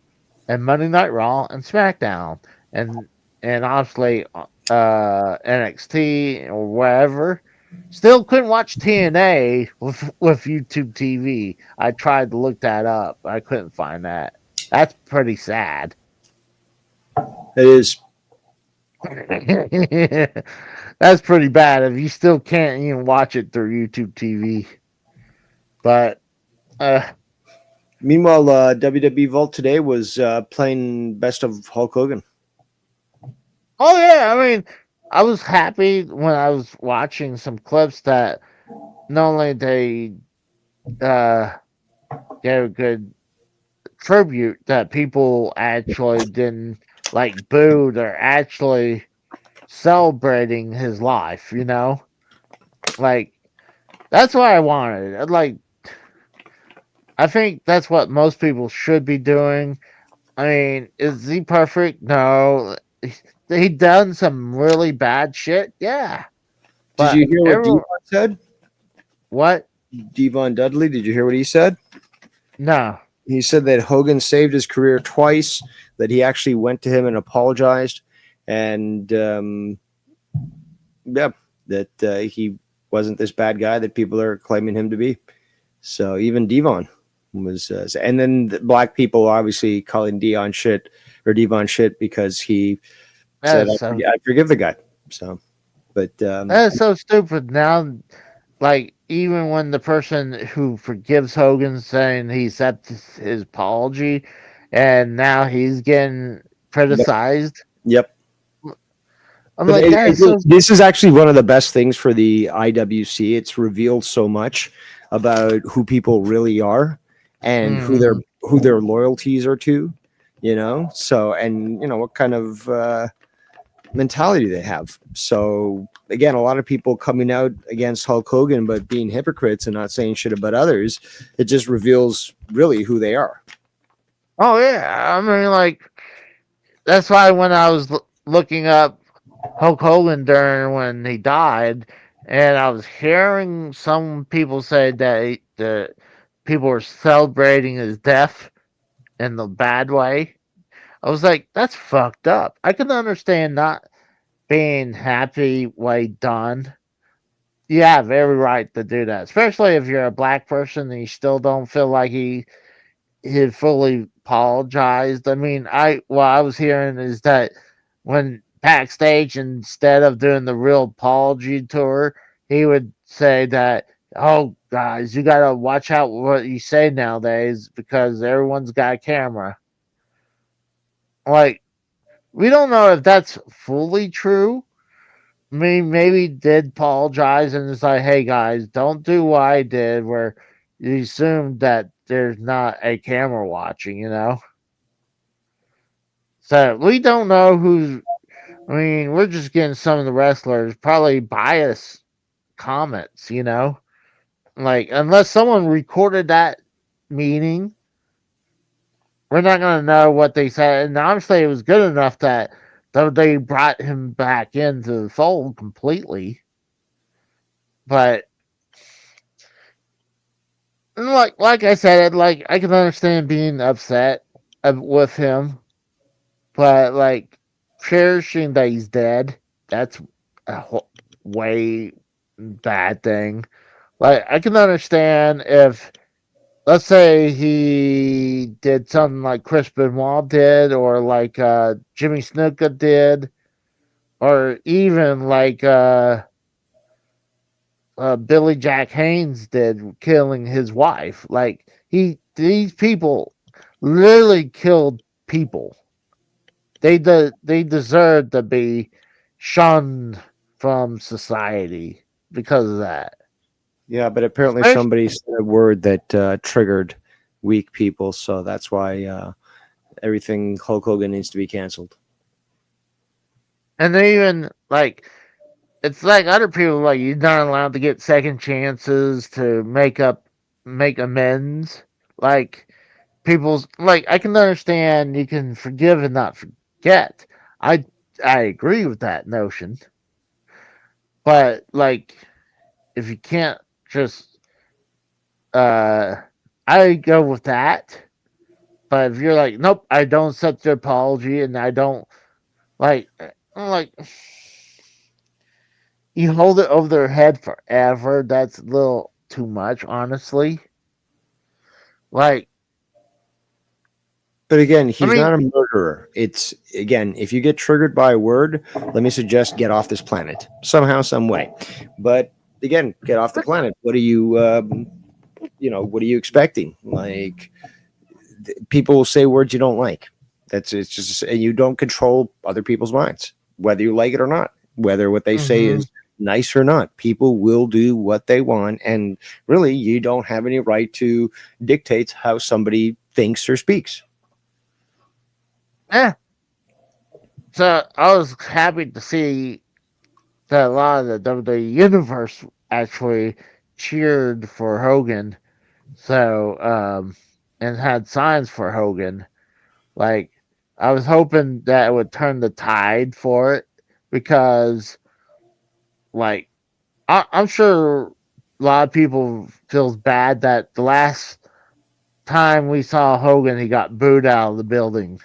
and Monday Night Raw and SmackDown, and obviously NXT or wherever. Still couldn't watch TNA with YouTube TV. I tried to look that up. I couldn't find that. That's pretty sad. It is. That's pretty bad if you still can't even watch it through YouTube TV. But Meanwhile, WWE Vault today was playing Best of Hulk Hogan. oh yeah, I mean, I was happy when I was watching some clips that not only they gave a good tribute that people actually didn't like boo, they're actually celebrating his life, you know? Like that's what I wanted. Like I think that's what most people should be doing. I mean, is he perfect? No. He done some really bad shit, yeah. Did But you hear what everyone, Devon said? what? Devon Dudley. Did you hear what he said? No. He said that Hogan saved his career twice. That he actually went to him and apologized, and yeah, that he wasn't this bad guy that people are claiming him to be. So even Devon was, and then the black people obviously calling Devon shit because he said, I forgive the guy. So, but That is so stupid. Now, like, even when the person who forgives Hogan saying he accepts his apology, and now he's getting criticized. Yep. I'm like, this is actually one of the best things for the IWC. It's revealed so much about who people really are and who their loyalties are to, you know. So, and you know what kind of mentality they have. So again, a lot of people coming out against Hulk Hogan but being hypocrites and not saying shit about others, it just reveals really who they are. Oh yeah, I mean, like that's why when I was looking up Hulk Hogan during when he died, and I was hearing some people say that the people were celebrating his death in the bad way. I was like, that's fucked up. I can understand not being happy what he done. You have every right to do that, especially if you're a black person and you still don't feel like he fully apologized. I mean, what I was hearing is that when backstage, instead of doing the real apology tour, he would say that, "Oh, guys, you gotta watch out what you say nowadays because everyone's got a camera." Like, we don't know if that's fully true. I mean, maybe did apologize and it's like, "Hey, guys, don't do what I did," where you assume that there's not a camera watching, you know? So we don't know who's. I mean, we're just getting some of the wrestlers probably biased comments, you know? Like, unless someone recorded that meeting, we're not going to know what they said. And obviously, it was good enough that they brought him back into the fold completely. But like I said, like I can understand being upset with him, but like cherishing that he's dead, that's a way bad thing. Like I can understand if, let's say, he did something like Chris Benoit did, or like Jimmy Snuka did, or even like Billy Jack Haynes did, killing his wife. Like these people literally killed people. They deserve to be shunned from society because of that. Yeah, but apparently somebody said a word that triggered weak people, so that's why everything Hulk Hogan needs to be canceled. And they even like, it's like other people, like you're not allowed to get second chances to make amends. Like people's, like I can understand you can forgive and not forget. I I agree with that notion. But like if you can't just I go with that. But if you're like, nope, I don't accept the apology and I don't like, I'm like, you hold it over their head forever. That's a little too much, honestly. Like, But again, he's not a murderer. It's, again, if you get triggered by a word, let me suggest get off this planet somehow, some way. But again, get off the planet. What are you, what are you expecting? Like, people will say words you don't like. It's just, and you don't control other people's minds, whether you like it or not, whether what they say is nice or not. People will do what they want, and really, you don't have any right to dictate how somebody thinks or speaks. Yeah. So I was happy to see that a lot of the WWE universe actually cheered for Hogan. So, and had signs for Hogan. Like, I was hoping that it would turn the tide for it, because, like, I'm sure a lot of people feels bad that the last time we saw Hogan, he got booed out of the building.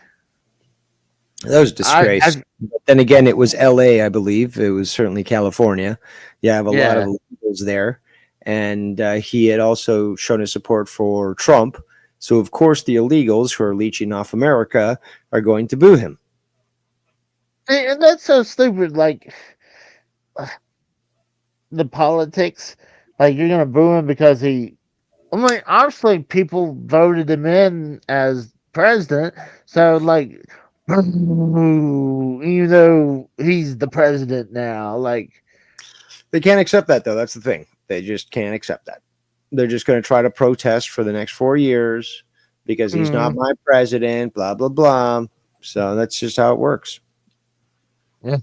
That was disgrace. But then again, it was L.A., I believe. It was certainly California. You have a lot of illegals there. And he had also shown his support for Trump. So, of course, the illegals who are leeching off America are going to boo him. And that's so stupid. Like, the politics. Like, you're going to boo him because he... I mean, obviously, people voted him in as president. So, like... You know, he's the president now. Like, they can't accept that, though. That's the thing. They just can't accept that. They're just going to try to protest for the next 4 years because he's not my president, blah, blah, blah. So that's just how it works. Yeah.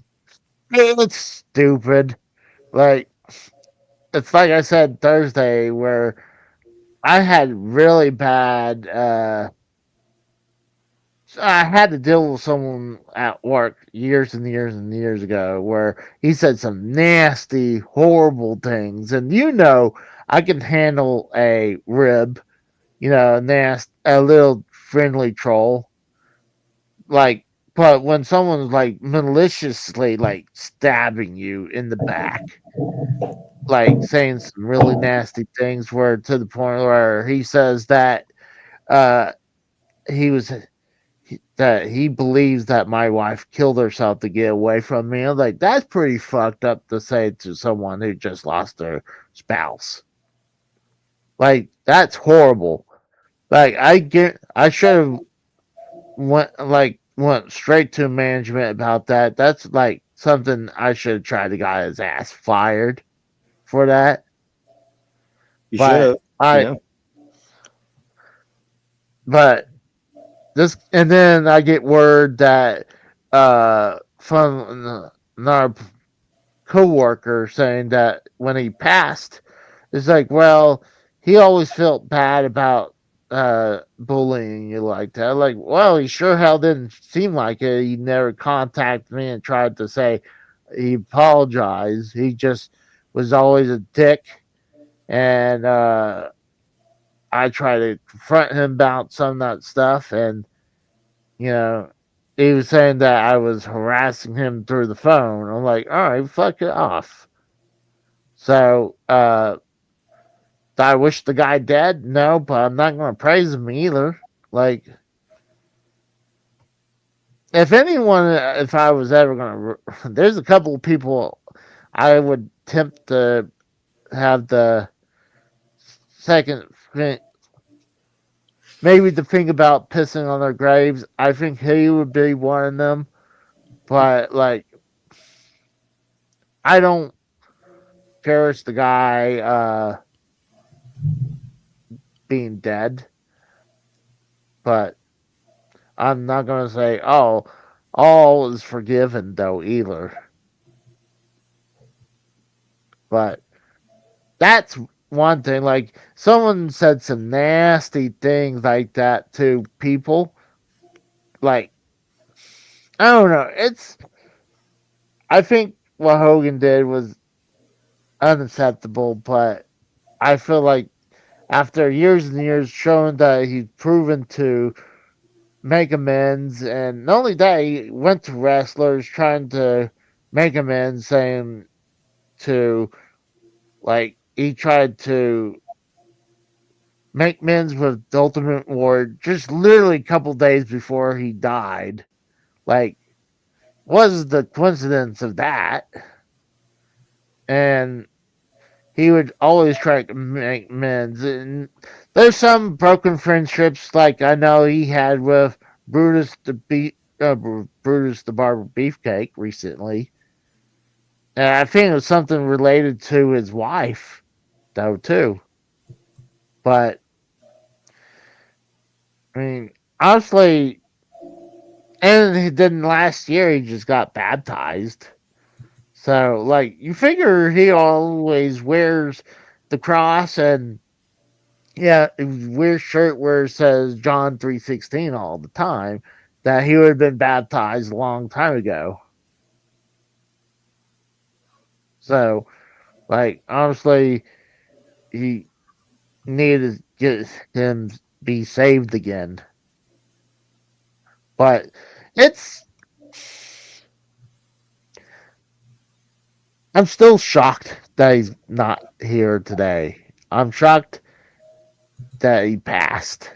It's stupid. Like, it's like I said Thursday, where I had really bad I had to deal with someone at work years and years and years ago where he said some nasty, horrible things. And I can handle a rib, a little friendly troll. Like, but when someone's like maliciously like stabbing you in the back, like saying some really nasty things, where to the point where he says that he was that he believes that my wife killed herself to get away from me. I'm like, that's pretty fucked up to say to someone who just lost their spouse. Like, that's horrible. Like, I should have went straight to management about that. That's like something I should have tried to get his ass fired for that. You should have. But and then I get word that from our co-worker saying that when he passed, it's like, well, he always felt bad about bullying you like that. Like, well, he sure hell didn't seem like it. He never contacted me and tried to say he apologized. He just was always a dick, and I try to confront him about some of that stuff, and he was saying that I was harassing him through the phone. I'm like, all right, fuck it off. So, I wish the guy dead? No, but I'm not going to praise him either. Like, if I was ever going to, there's a couple of people I would tempt to have the second, maybe to think about pissing on their graves. I think he would be one of them. But, like, I don't cherish the guy being dead. But I'm not going to say, oh, all is forgiven, though, either. But that's one thing. Like, someone said some nasty things like that to people. Like, I don't know. I think what Hogan did was unacceptable, but I feel like after years and years showing that he's proven to make amends, and not only that, he went to wrestlers trying to make amends, saying to, like, he tried to make amends with the Ultimate Warrior just literally a couple days before he died. Like, was the coincidence of that? And he would always try to make amends. And there's some broken friendships, like I know he had with Brutus Brutus the Barber Beefcake recently. And I think it was something related to his wife, though, too. But I mean, honestly, and then last year he just got baptized. So, like, you figure he always wears the cross and yeah, weird shirt where it says John 3:16 all the time. That he would have been baptized a long time ago. So, like, honestly, he needed to get him be saved again. But it's, I'm still shocked that he's not here today. I'm shocked that he passed.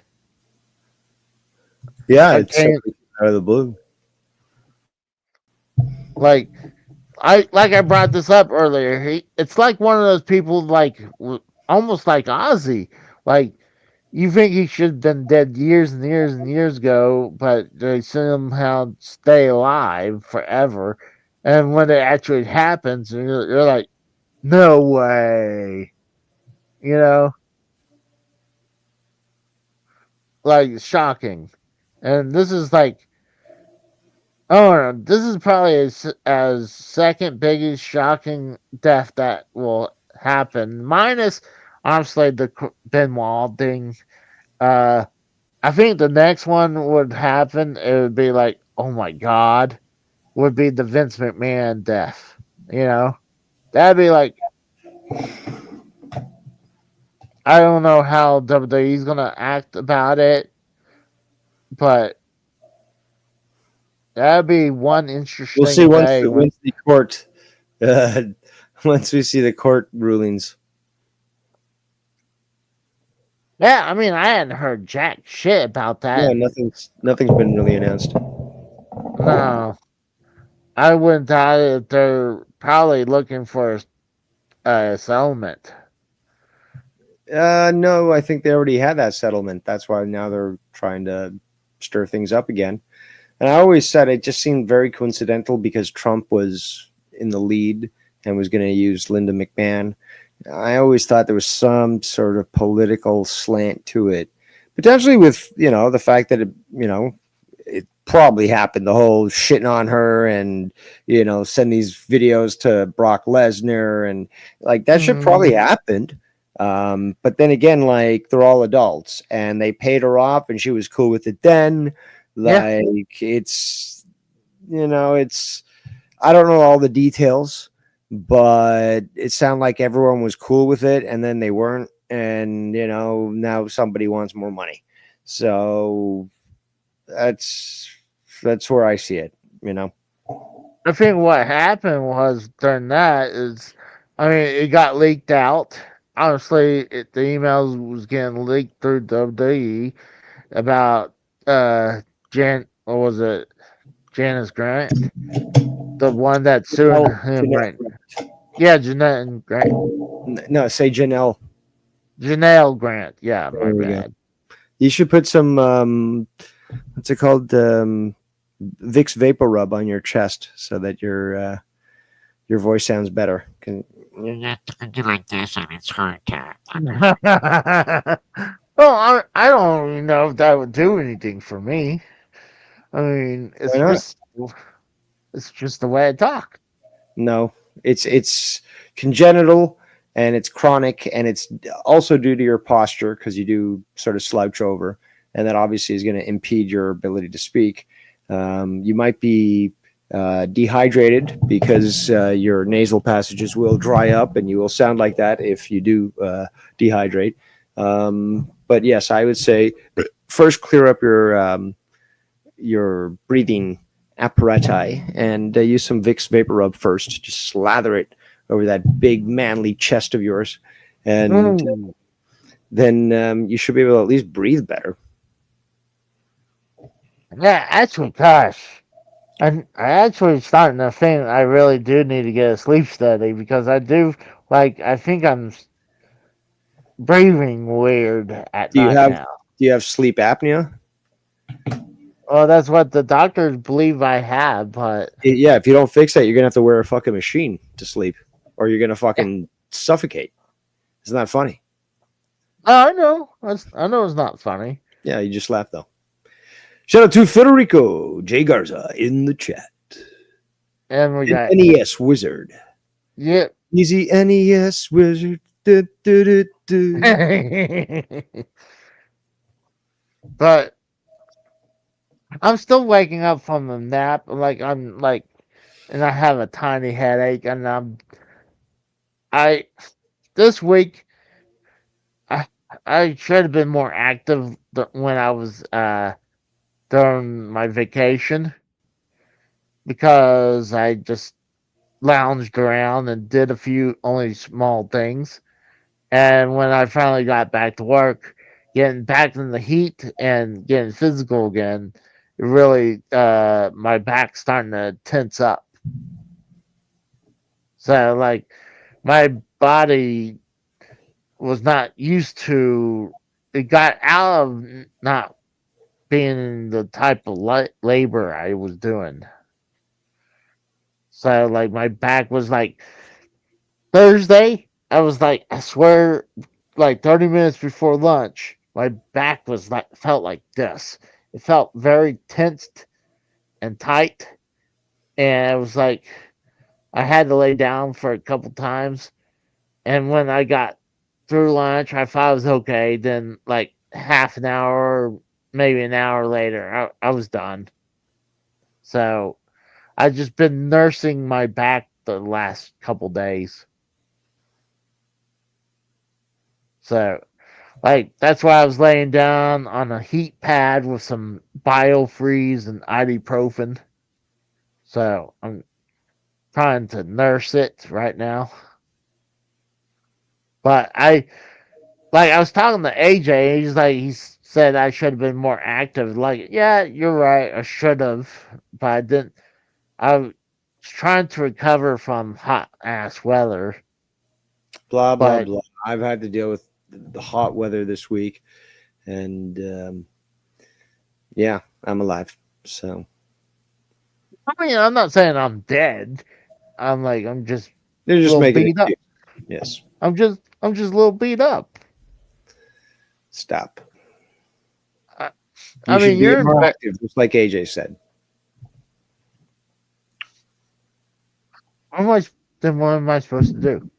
Yeah, it's out of the blue. Like I brought this up earlier. It's like one of those people, like almost like Ozzy. Like, you think he should have been dead years and years and years ago, but they somehow stay alive forever. And when it actually happens, you're like, no way. You know, like, shocking. And this is like, oh no, this is probably as second biggest shocking death that will happen, minus honestly the Benoit thing. I think the next one would happen. It would be like, oh my god, would be the Vince McMahon death. You know, that'd be like, I don't know how WWE's gonna act about it, but that'd be one interesting. We'll see once the court, once we see the court rulings. Yeah, I mean, I hadn't heard jack shit about that. Yeah, nothing's been really announced. No, I wouldn't doubt it. They're probably looking for a settlement. No, I think they already had that settlement. That's why now they're trying to stir things up again. And I always said it just seemed very coincidental because Trump was in the lead and was going to use Linda McMahon. I always thought there was some sort of political slant to it, potentially with, the fact that it probably happened, the whole shitting on her and, send these videos to Brock Lesnar and like that shit probably happened. But then again, like, they're all adults and they paid her off and she was cool with it then. Like, it's, I don't know all the details, but it sounded like everyone was cool with it and then they weren't. And, now somebody wants more money. So that's where I see it, I think what happened was during that is, I mean, it got leaked out. Honestly, the emails was getting leaked through WWE about what was it? Janice Grant, the one that's suing him right now. Yeah, Jeanette and Grant. No, say Janelle. Janelle Grant. Yeah, my bad. You should put some what's it called? Vicks Vapor Rub on your chest so that your voice sounds better. You're not talking like this on its hard time. Well, I don't even know if that would do anything for me. I mean, it's just the way I talk. No, it's congenital and it's chronic and it's also due to your posture because you do sort of slouch over, and that obviously is going to impede your ability to speak. You might be dehydrated because your nasal passages will dry up and you will sound like that if you do dehydrate. But yes, I would say first clear up your breathing apparatus and use some Vicks Vapor Rub first. Just slather it over that big manly chest of yours, and then you should be able to at least breathe better. Yeah, actually, gosh. I actually starting to think I really do need to get a sleep study because I do, I think I'm breathing weird at Do you night have now. sleep apnea? Well, that's what the doctors believe I have, but Yeah, if you don't fix that, you're gonna have to wear a fucking machine to sleep, or you're gonna fucking suffocate. Isn't that funny? I know. I know it's not funny. Yeah, you just laughed though. Shout out to Federico J. Garza in the chat. And we got NES Wizard. yeah. Easy NES Wizard. Du, du, du, du. But I'm still waking up from the nap. And I have a tiny headache, and I this week I should have been more active when I was during my vacation because I just lounged around and did a few only small things. And when I finally got back to work, getting back in the heat and getting physical again, it really my back's starting to tense up. So my body was not used to it got out of not being the type of labor I was doing. So my back was Thursday, I was I swear 30 minutes before lunch, my back was felt like this. It felt very tensed and tight, and it was I had to lay down for a couple times. And when I got through lunch, I thought it was okay. Then half an hour, maybe an hour later, I was done. So I've just been nursing my back the last couple days. So, that's why I was laying down on a heat pad with some Biofreeze and ibuprofen. So, I'm trying to nurse it right now. But I was talking to AJ, he said I should have been more active. Yeah, you're right, I should have, but I didn't. I was trying to recover from hot ass weather. Blah blah blah. I've had to deal with the hot weather this week, and yeah, I'm alive. So I mean, I'm not saying I'm dead. I'm just they're just making beat up. Yes, I'm just a little beat up. Stop. I mean, you're more active, just like AJ said. Then what am I supposed to do?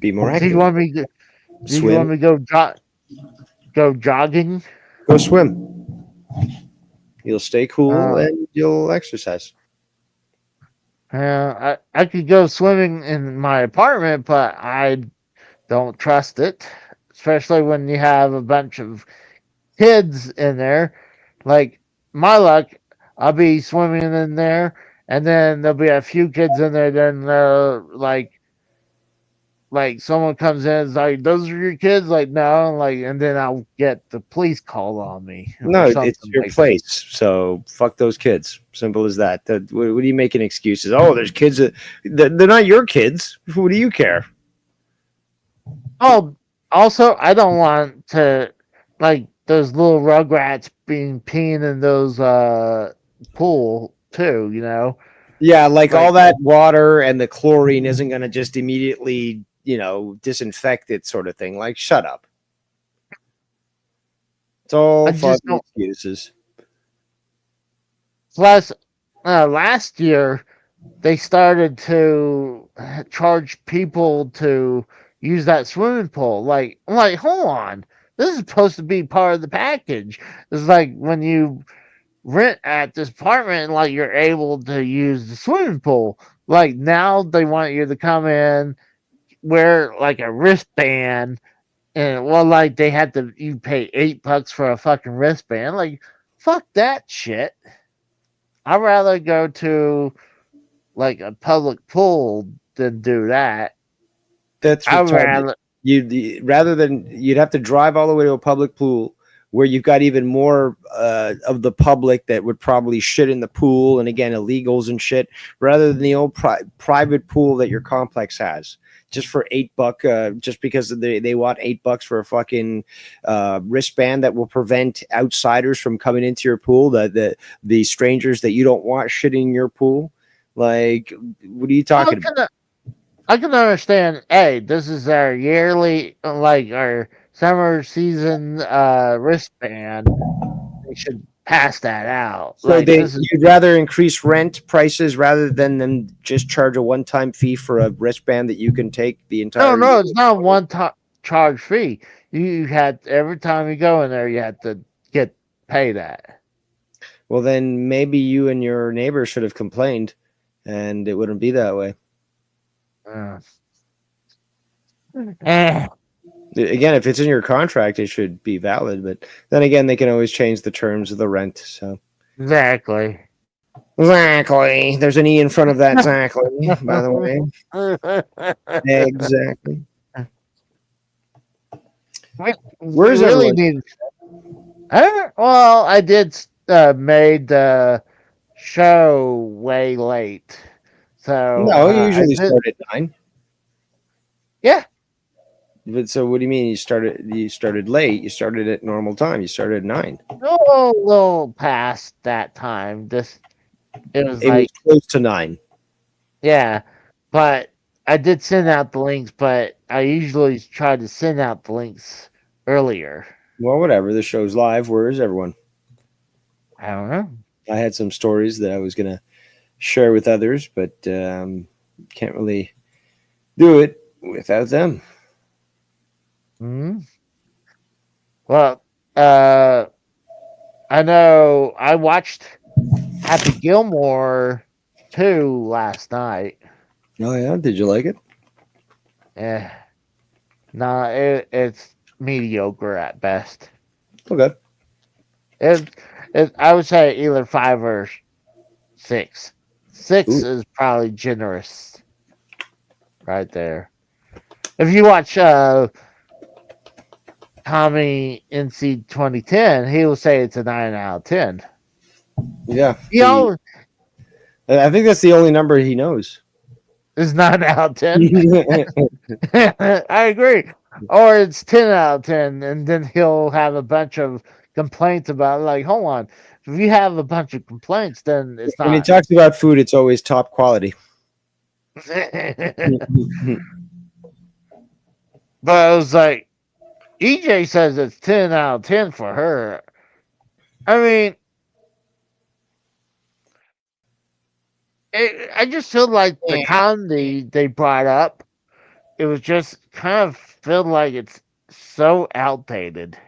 Be more active. Do you want me to go jogging? Go swim. You'll stay cool and you'll exercise. I could go swimming in my apartment, but I don't trust it, especially when you have a bunch of kids in there. My luck, I'll be swimming in there, and then there'll be a few kids in there. Then someone comes in and is like, "Those are your kids?" No, and then I'll get the police called on me. No, it's your place, so fuck those kids. Simple as that. What are you making excuses? Oh, there's kids they're not your kids. Who do you care? Oh, also, I don't want to those little rugrats being peeing in those pool too. Yeah, all that water and the chlorine isn't going to just immediately disinfect it, sort of thing. Shut up. It's all fucking excuses. Plus, last year they started to charge people to use that swimming pool. Hold on, this is supposed to be part of the package. It's when you rent at this apartment, you're able to use the swimming pool. Now they want you to come in, wear a wristband, and they had to you pay $8 for a fucking wristband. Fuck that shit. I'd rather go to a public pool than do that. That's retarded. rather than you'd have to drive all the way to a public pool where you've got even more of the public that would probably shit in the pool, and again illegals and shit, rather than the old private pool that your complex has, just for $8, just because they want $8 for a fucking wristband that will prevent outsiders from coming into your pool, the strangers that you don't want shitting in your pool. Like, what are you talking about? I can understand. Hey, this is our yearly, like our summer season wristband. They should pass that out. So you'd rather increase rent prices rather than them just charge a one-time fee for a wristband that you can take the entire. No, it's not one charge fee. You had every time you go in there, you had to pay that. Well, then maybe you and your neighbor should have complained, and it wouldn't be that way. Again, if it's in your contract, it should be valid. But then again, they can always change the terms of the rent. So exactly. There's an E in front of that. Exactly. By the way, exactly. Where's really need? Well, I did made the show way late. So no, you usually start at 9. Yeah. But so what do you mean you started late? You started at normal time. You started at 9. A little past that time. It was close to 9. Yeah. But I did send out the links, but I usually try to send out the links earlier. Well, whatever. The show's live. Where is everyone? I don't know. I had some stories that I was gonna share with others, but can't really do it without them. Mm-hmm. Well, I know I watched Happy Gilmore 2 last night. Oh yeah, did you like it? Yeah, no, it's mediocre at best. Okay. I would say either 5 or 6. 6 Ooh. is probably generous, right there. If you watch Tommy NC 2010, he will say it's a 9 out of 10. Yeah. I think that's the only number he knows. It's 9 out of 10. I agree. Or it's 10 out of 10, and then he'll have a bunch of complaints about it. Like, hold on. If you have a bunch of complaints, then it's not. When he talks about food, it's always top quality. But I was like, EJ says it's 10 out of 10 for her. I mean, I just feel like the comedy they brought up, it was just kind of feel like it's so outdated.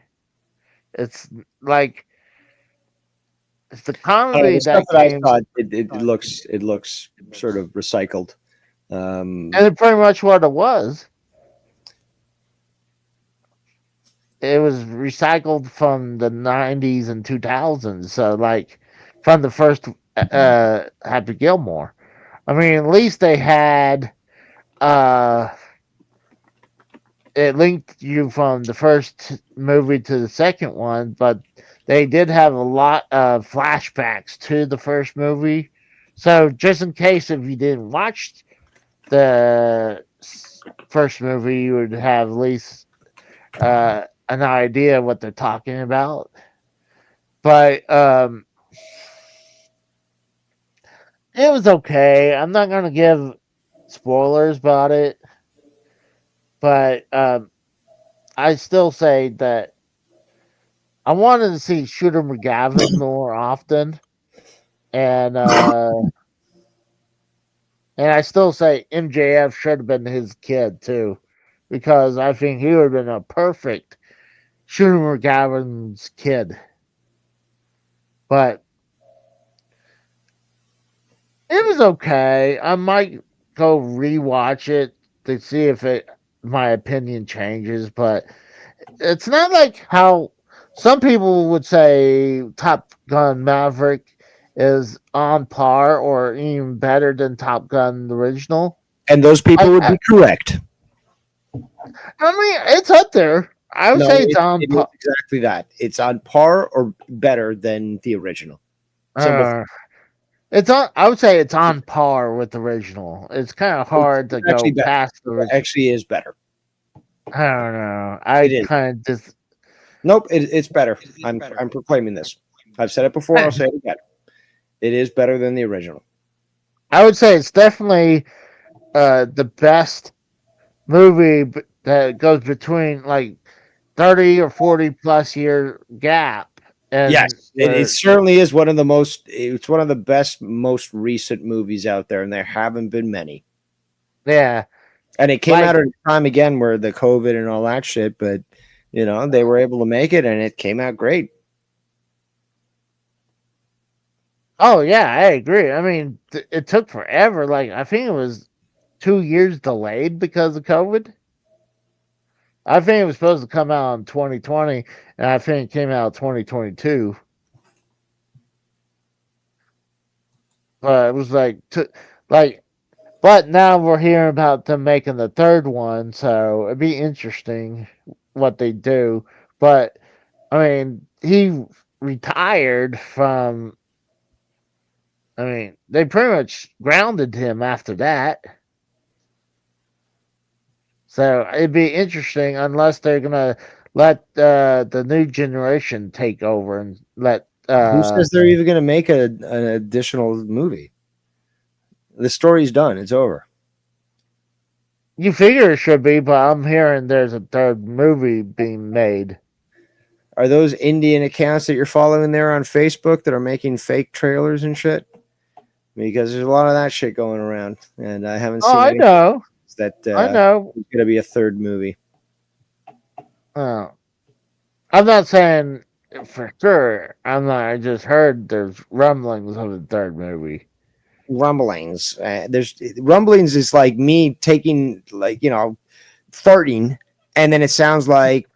It's like it's the comedy that I thought it looks sort of recycled. And it's pretty much what it was. It was recycled from the 90s and 2000s. So, like, from the first Happy Gilmore. I mean, at least they had it linked you from the first movie to the second one, but they did have a lot of flashbacks to the first movie. So, just in case if you didn't watch the first movie, you would have at least an idea what they're talking about. But it was okay. I'm not going to give spoilers about it. But I still say that I wanted to see Shooter McGavin more often. And I still say MJF should have been his kid, too. Because I think he would have been a perfect Shooter McGavin's kid. But it was okay. I might go rewatch it to see if my opinion changes. But it's not like how some people would say Top Gun Maverick is on par or even better than Top Gun the original. And those people would be correct. I mean, it's up there. I would No, say it's on it is par. exactly that. It's on par or better than the original. Simple. It's on. I would say it's on par with the original. It's kind of hard to It's actually go better. past the It original. actually is better. I don't know. It I is. kind of just. Nope, it's better. I'm proclaiming this. I've said it before. I'll say it again. It is better than the original. I would say it's definitely the best movie that goes between like 30 or 40 plus year gap. And Yes, it certainly is one of the most. It's one of the best, most recent movies out there, and there haven't been many. Yeah, And it came like, out at a time again where the COVID and all that shit, but they were able to make it, and it came out great. oh yeah, I agree. I mean, it took forever. Like I think it was 2 years delayed because of COVID. I think it was supposed to come out in 2020, and I think it came out 2022. But it was but now we're hearing about them making the third one, so it'd be interesting what they do. But I mean, he retired from. I mean, they pretty much grounded him after that. So it'd be interesting unless they're gonna let the new generation take over and let. Who says they're even going to make an additional movie? The story's done. It's over. You figure it should be, but I'm hearing there's a third movie being made. Are those Indian accounts that you're following there on Facebook that are making fake trailers and shit? Because there's a lot of that shit going around, and I haven't seen. I know. That I know. It's going to be a third movie. I'm not saying for sure. I just heard there's rumblings of a third movie. Rumblings. There's rumblings is like me taking farting, and then it sounds like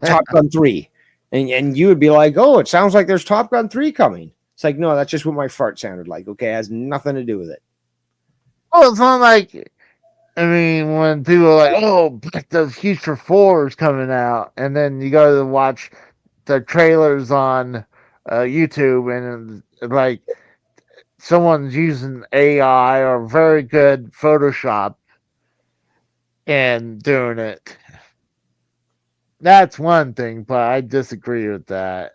Top Gun 3, and you would be like, oh, it sounds like there's Top Gun 3 coming. It's like, no, that's just what my fart sounded like. Okay, it has nothing to do with it. Well, it's not like. I mean, when people are like, "Oh, Back to the Future 4 is coming out," and then you go to watch the trailers on YouTube, and like someone's using AI or very good Photoshop and doing it. That's one thing, but I disagree with that.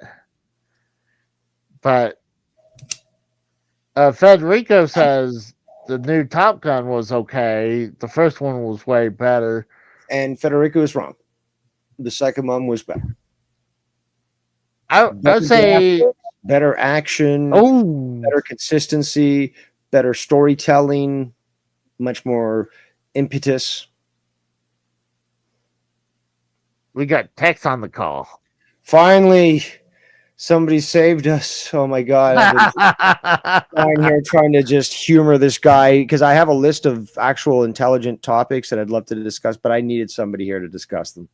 But Federico says the new Top Gun was okay. The first one was way better. And Federico is wrong. The second one was better. I would say better action, better consistency, better storytelling, much more impetus. We got Tex on the call. Finally, somebody saved us. Oh my God. I'm here trying to just humor this guy because I have a list of actual intelligent topics that I'd love to discuss, but I needed somebody here to discuss them.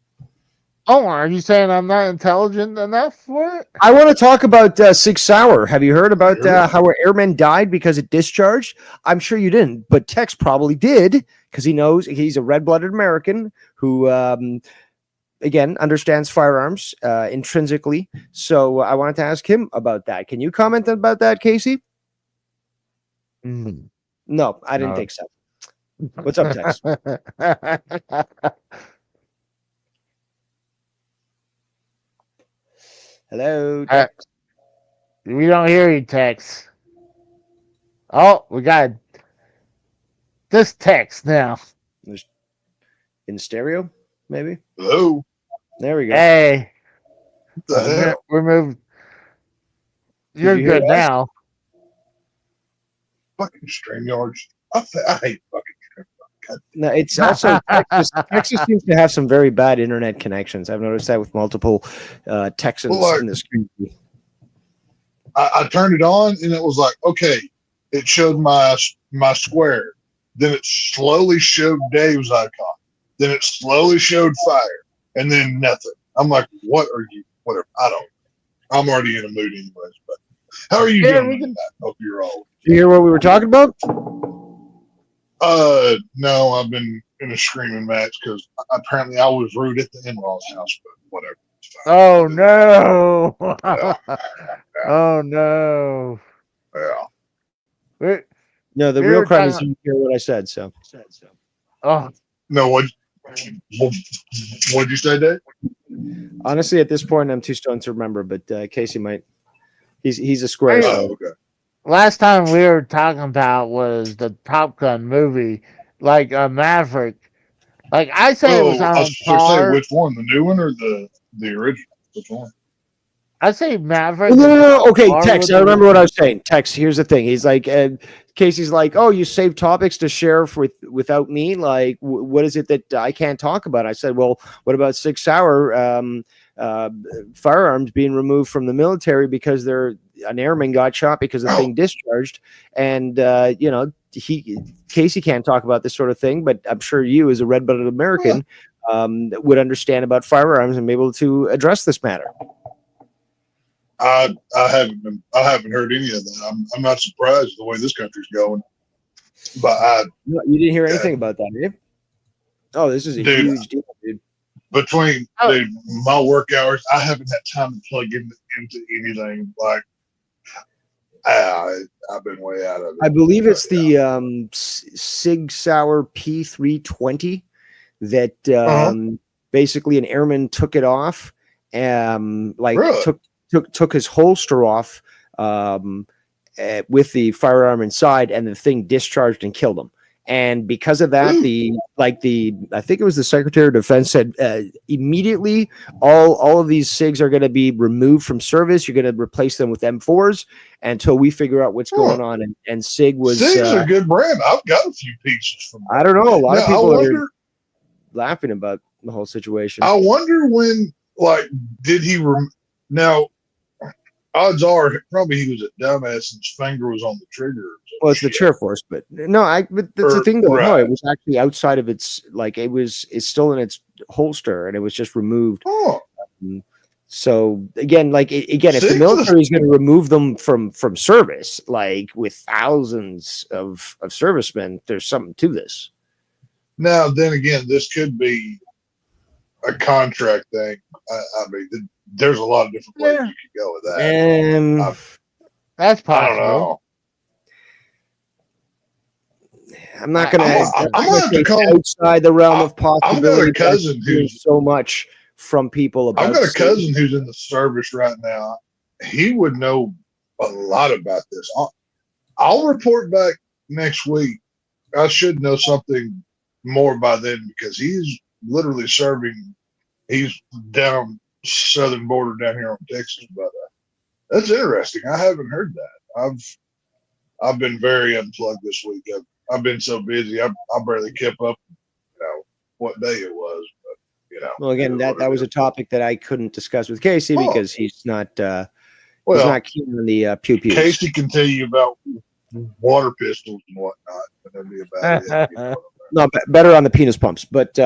Oh, are you saying I'm not intelligent enough for it? I want to talk about Sig Sauer. Have you heard about how our airman died because it discharged? I'm sure you didn't, but Tex probably did because he knows he's a red-blooded American who, again, understands firearms intrinsically. So I wanted to ask him about that. Can you comment about that, Casey? No, I didn't think so. What's up, Tex? Hello, Tex. We don't hear you, Tex. Oh, we got this Tex now. In stereo, maybe? Hello. There we go. Hey. What the hell? We're moved. You're good now. Fucking StreamYards. I hate fucking StreamYards. No, it's also Texas seems to have some very bad internet connections. I've noticed that with multiple Texans in this community. I turned it on and it was like, okay, it showed my square. Then it slowly showed Dave's icon. Then it slowly showed fire. And then nothing. I'm like, what are you? Whatever. I don't. I'm already in a mood anyways. But how are you doing that? Hope you're all. Did you hear what we were talking about? No, I've been in a screaming match because apparently I was rude at the in-laws' house, but whatever. Oh no! Yeah. Oh no! Yeah. No, the We real were crime is talking- you hear what I said. So, Oh, No, what'd you say, Dave? honestly, at this point, I'm too stoned to remember. But Casey might. He's a square. Hey. Oh, So okay. last time we were talking about was the Top Gun movie, like Maverick. Like I say, it was I on was gonna say par. which one, the new one or the original? Which one? I say Maverick. no. Okay, par Tex. with I the- remember what I was saying. Tex. Here's the thing. He's like, Casey's like, oh, you save topics to share without me. Like, what is it that I can't talk about? I said, well, what about 6 Hour firearms being removed from the military because an airman got shot because the thing discharged, and Casey can't talk about this sort of thing, but I'm sure you, as a red-blooded American, would understand about firearms and be able to address this matter. I haven't heard any of that. I'm not surprised the way this country's going, but No, you didn't hear anything about that, did you? Oh, this is a Dude. huge deal, dude. between my work hours, I haven't had time to plug into anything. Like I've been way out of it. I believe it's the Sig Sauer P320 that basically an airman took it off, Really? took his holster off with the firearm inside, and the thing discharged and killed him. And because of that, I think it was the Secretary of Defense said immediately all of these SIGs are going to be removed from service. You're going to replace them with M4s until we figure out what's going on. And SIG was SIG's a good brand. I've got a few pieces from. I don't know. A lot of Now, people are laughing about the whole situation. I wonder when, did he? Now, odds are probably he was a dumbass and his finger was on the trigger. Well, it's the chair force, but no, but that's the thing though. No, Right. it was actually outside of its, it's still in its holster and it was just removed. Oh, So again, if the military is going to remove them from service, with thousands of servicemen, there's something to this. now then again, this could be a contract thing. I mean, there's a lot of different ways you could go with that. That's I possible. don't know. I'm not going I'm to call outside the realm of possibility. I've got a cousin who's so much from people about. I've got a cousin who's in the service right now. He would know a lot about this. I'll report back next week. I should know something more by then because he's literally serving. He's down southern border down here on Texas, but that's interesting. I haven't heard that. I've been very unplugged this week. I've been so busy. I barely kept up, what day it was. But Well, again, that was a topic that I couldn't discuss with Casey because he's not he's not keen on the pew pews. Casey can tell you about water pistols and whatnot, but that'd be about it. No, better on the penis pumps, but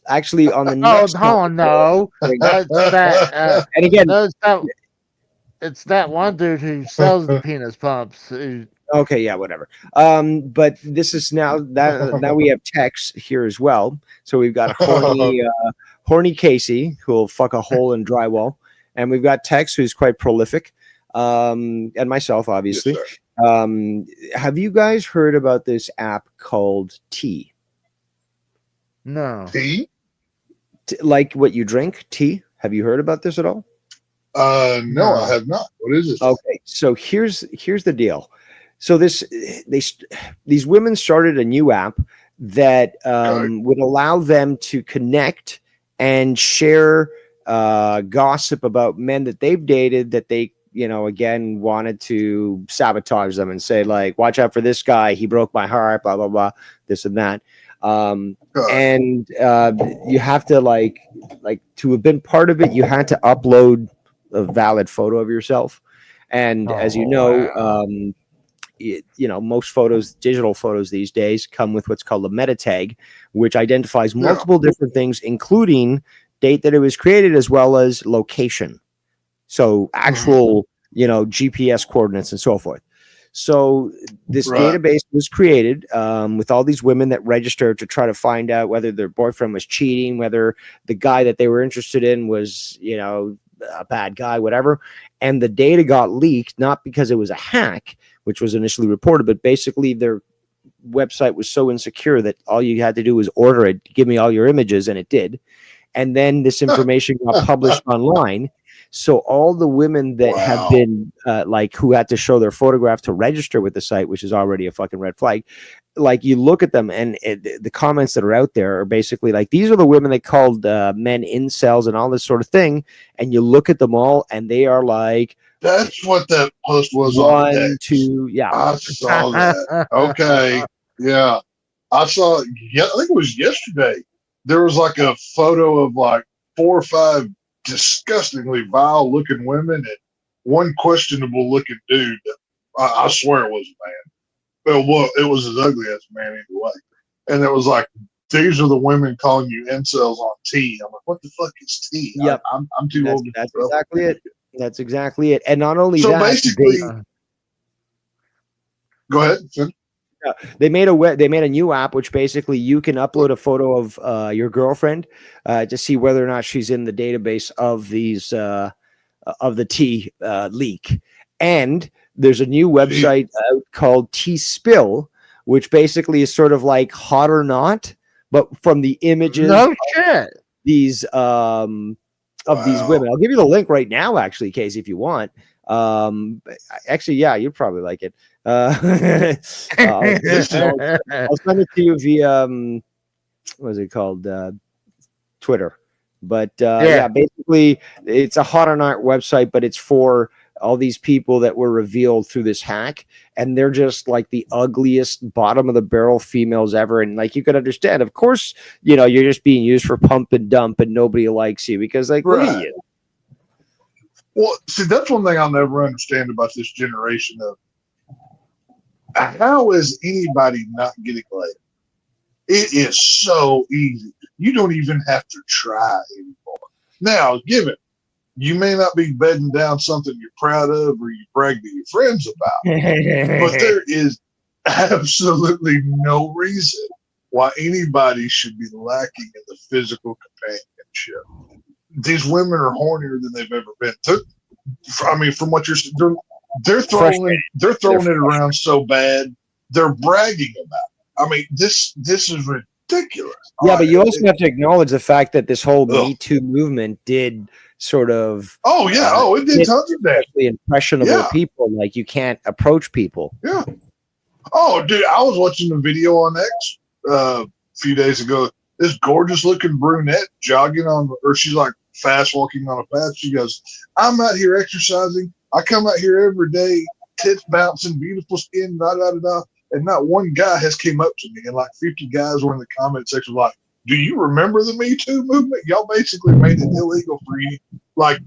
actually on the next. No. That's that, and again, it's that one dude who sells the penis pumps. Okay, yeah, whatever. But this is now we have Tex here as well. So we've got horny Casey who will fuck a hole in drywall, and we've got Tex who's quite prolific, and myself obviously. Yes, have you guys heard about this app called Tea? No. Tea? Like what you drink, tea? Have you heard about this at all? No, I have not. What is this? Okay, so here's the deal. So these women started a new app that would allow them to connect and share gossip about men that they've dated that they, again, wanted to sabotage them and say, watch out for this guy. He broke my heart, blah, blah, blah, this and that. And you have to to have been part of it, you had to upload a valid photo of yourself. And as you know, most photos, digital photos these days, come with what's called a meta tag, which identifies multiple different things, including date that it was created as well as location. So actual, GPS coordinates and so forth. So this database was created with all these women that registered to try to find out whether their boyfriend was cheating, whether the guy that they were interested in was, you know, a bad guy, whatever. And the data got leaked, not because it was a hack, which was initially reported, but basically their website was so insecure that all you had to do was order it, give me all your images, and it did. And then this information got published online. So all the women that have been like who had to show their photograph to register with the site, which is already a fucking red flag, like you look at them and the comments that are out there are basically like, these are the women they called men incels and all this sort of thing. And you look at them all and they are like, that's what that post was one, on. Two, yeah. I saw that. Okay. Yeah. I saw, yeah, I think it was yesterday. There was like a photo of like 4 or 5 disgustingly vile looking women and one questionable looking dude that I swear it was a man. Well, it was as ugly as a man either way. And it was like, these are the women calling you incels on T. I'm like, what the fuck is T? Yep. I'm too old. That's exactly it. That's exactly it. And not only so that, basically, go ahead. They made a new app which basically you can upload a photo of your girlfriend to see whether or not she's in the database of these of the T leak. And there's a new website out called T-Spill, which basically is sort of like Hot or Not, but from the images of these these women. I'll give you the link right now, actually, Casey, if you want. Actually, yeah, you'd probably like it. I'll send it to you via what is it called? Twitter. But yeah, basically it's a Hot or Not website, but it's for all these people that were revealed through this hack, and they're just like the ugliest bottom of the barrel females ever. And like, you could understand, of course, you know, you're just being used for pump and dump and nobody likes you because like, what are you? Well, see, that's one thing I'll never understand about this generation of how is anybody not getting laid? It is so easy. You don't even have to try anymore. Now, given you may not be bedding down something you're proud of or you brag to your friends about, but there is absolutely no reason why anybody should be lacking in the physical companionship. These women are hornier than they've ever been. I mean, from what you're saying, they're throwing it around so bad, they're bragging about it. I mean, this is ridiculous. Yeah, but you also have to acknowledge the fact that this whole Me Too movement did sort of it did tons of that. Impressionable people, like you can't approach people. Yeah. Oh, dude, I was watching a video on X a few days ago. This gorgeous looking brunette jogging or she's like fast walking on a path. She goes, "I'm out here exercising. I come out here every day, tits bouncing, beautiful skin, da da da da." And not one guy has came up to me, and like 50 guys were in the comment section like, "Do you remember the Me Too movement? Y'all basically made it illegal for you. Like,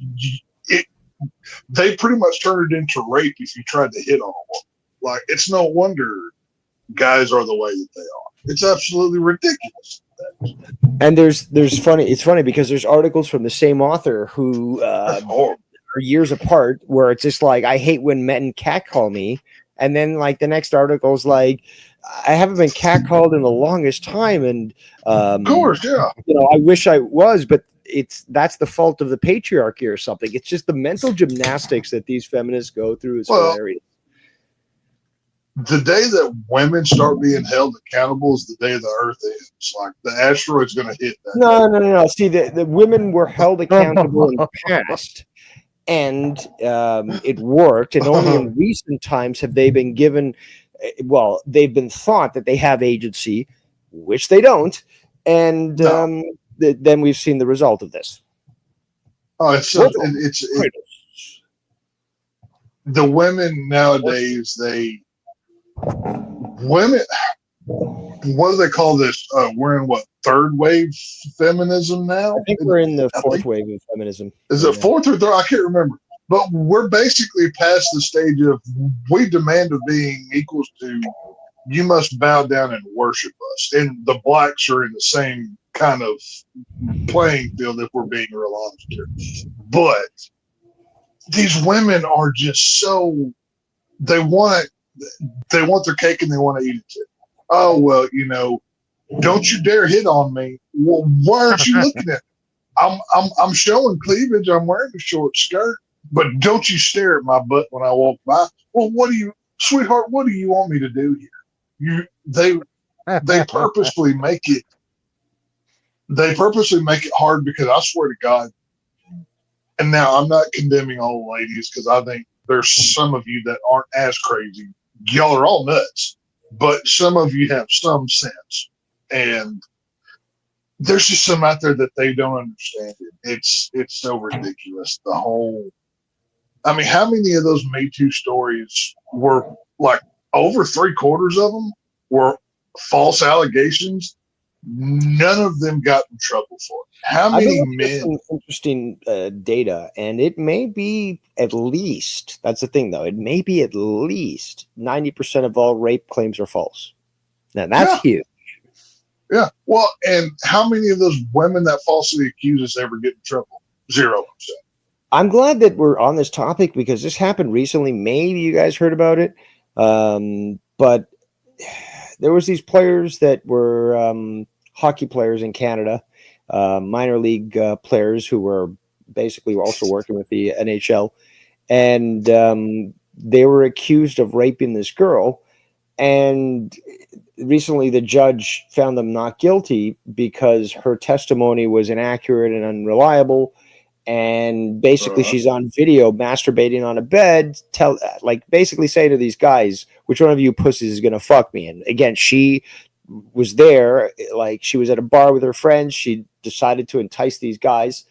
they pretty much turned it into rape if you tried to hit on a woman. Like, it's no wonder guys are the way that they are. It's absolutely ridiculous." And there's funny. It's funny because there's articles from the same author who are years apart, where it's just like, I hate when men catcall me, and then like the next article is like, I haven't been catcalled in the longest time, and of course, yeah, you know, I wish I was, but that's the fault of the patriarchy or something. It's just the mental gymnastics that these feminists go through is hilarious. The day that women start being held accountable is the day the earth ends. Like, the asteroid's going to hit that. No. See, the women were held accountable in the past, and it worked. And only in recent times have they been given, well, they've been thought that they have agency, which they don't. And then we've seen the result of this. Oh, it's the women nowadays, women, what do they call this? We're in what, third wave feminism now? I think we're in the fourth wave of feminism. Is it fourth or third? I can't remember. But we're basically past the stage of we demand of being equals to you must bow down and worship us. And the blacks are in the same kind of playing field, if we're being real honest here. But these women are just so, they want they want their cake and they want to eat it too. Oh, well, don't you dare hit on me. Well, why aren't you looking at me? I'm showing cleavage. I'm wearing a short skirt, but don't you stare at my butt when I walk by. Well, sweetheart, what do you want me to do here? They purposely make it hard, because I swear to God, and now I'm not condemning all the ladies, because I think there's some of you that aren't as crazy. Y'all are all nuts, but some of you have some sense. And there's just some out there that they don't understand it. It's so ridiculous. I mean, how many of those Me Too stories were, like, over 3/4 of them were false allegations? None of them got in trouble for it. How many men? Some interesting data, and it may be at least, that's the thing though, it may be at least 90% of all rape claims are false. Now that's huge. Yeah. Well, and how many of those women that falsely accuse us ever get in trouble? 0%. I'm glad that we're on this topic, because this happened recently. Maybe you guys heard about it. But there was these players that were hockey players in Canada, minor league players who were basically also working with the NHL. And they were accused of raping this girl. And recently the judge found them not guilty because her testimony was inaccurate and unreliable. And basically she's on video masturbating on a bed, basically saying to these guys, which one of you pussies is going to fuck me? And again, she was there, like she was at a bar with her friends. She decided to entice these guys,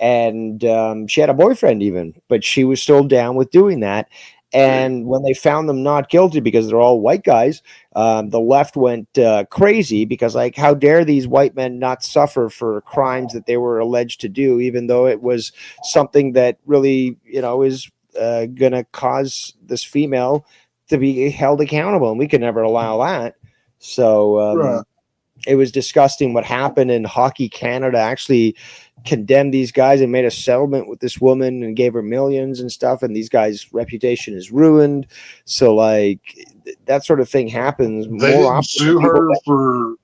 and she had a boyfriend even, but she was still down with doing that. And when they found them not guilty, because they're all white guys, the left went crazy, because, like, how dare these white men not suffer for crimes that they were alleged to do, even though it was something that really, is going to cause this female to be held accountable, and we could never allow that. So it was disgusting what happened. And Hockey Canada actually condemned these guys and made a settlement with this woman and gave her millions and stuff, and these guys' reputation is ruined. So, like, that sort of thing happens. They didn't sue her for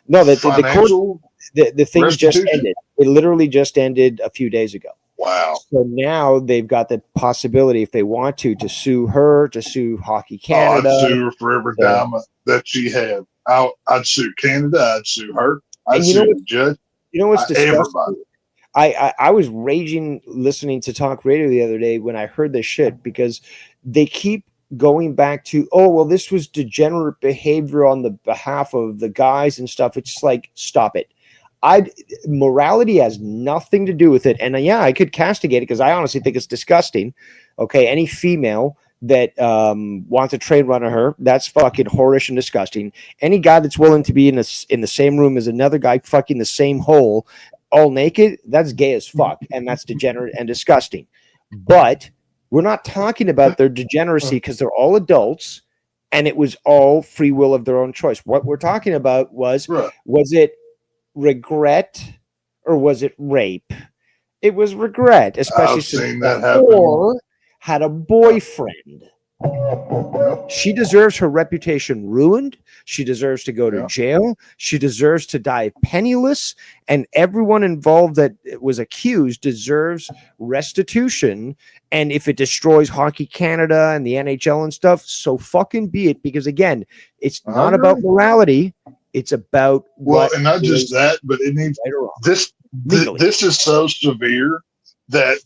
the thing just ended. It literally just ended a few days ago. Wow. So now they've got the possibility, if they want to sue her, to sue Hockey Canada. I'd sue her for every dime that she had. I'd sue Canada. I'd sue her. I'd sue the judge. You know what's disgusting? Everybody. I was raging listening to talk radio the other day when I heard this shit, because they keep going back to, oh, well, this was degenerate behavior on the behalf of the guys and stuff. It's just like, stop it. Morality has nothing to do with it. And I could castigate it, because I honestly think it's disgusting. Okay, any female that wants a trade run of her, that's fucking whorish and disgusting. Any guy that's willing to be in the same room as another guy fucking the same hole, all naked, that's gay as fuck, and that's degenerate and disgusting. But we're not talking about their degeneracy, because they're all adults and it was all free will of their own choice. What we're talking about was it regret or was it rape? It was regret, especially since or had a boyfriend. She deserves her reputation ruined. She deserves to go to jail. She deserves to die penniless. And everyone involved that was accused deserves restitution. And if it destroys Hockey Canada and the NHL and stuff, so fucking be it. Because again, it's not about morality. It's about and not just that, but it needs this is so severe that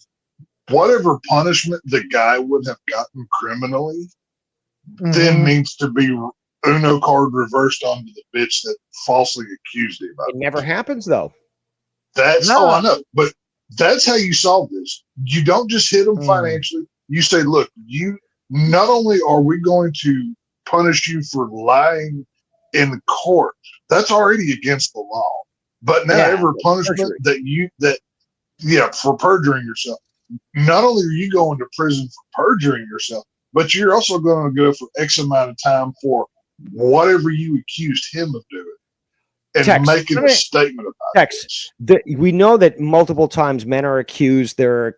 whatever punishment the guy would have gotten criminally then needs to be Uno card reversed onto the bitch that falsely accused him. It never happens, though. I know, but that's how you solve this. You don't just hit them financially. You say, look, not only are we going to punish you for lying in court, that's already against the law. But now every punishment for perjuring yourself. Not only are you going to prison for perjuring yourself, but you're also going to go for X amount of time for whatever you accused him of doing, and making a statement about it. We know that multiple times men are accused. They're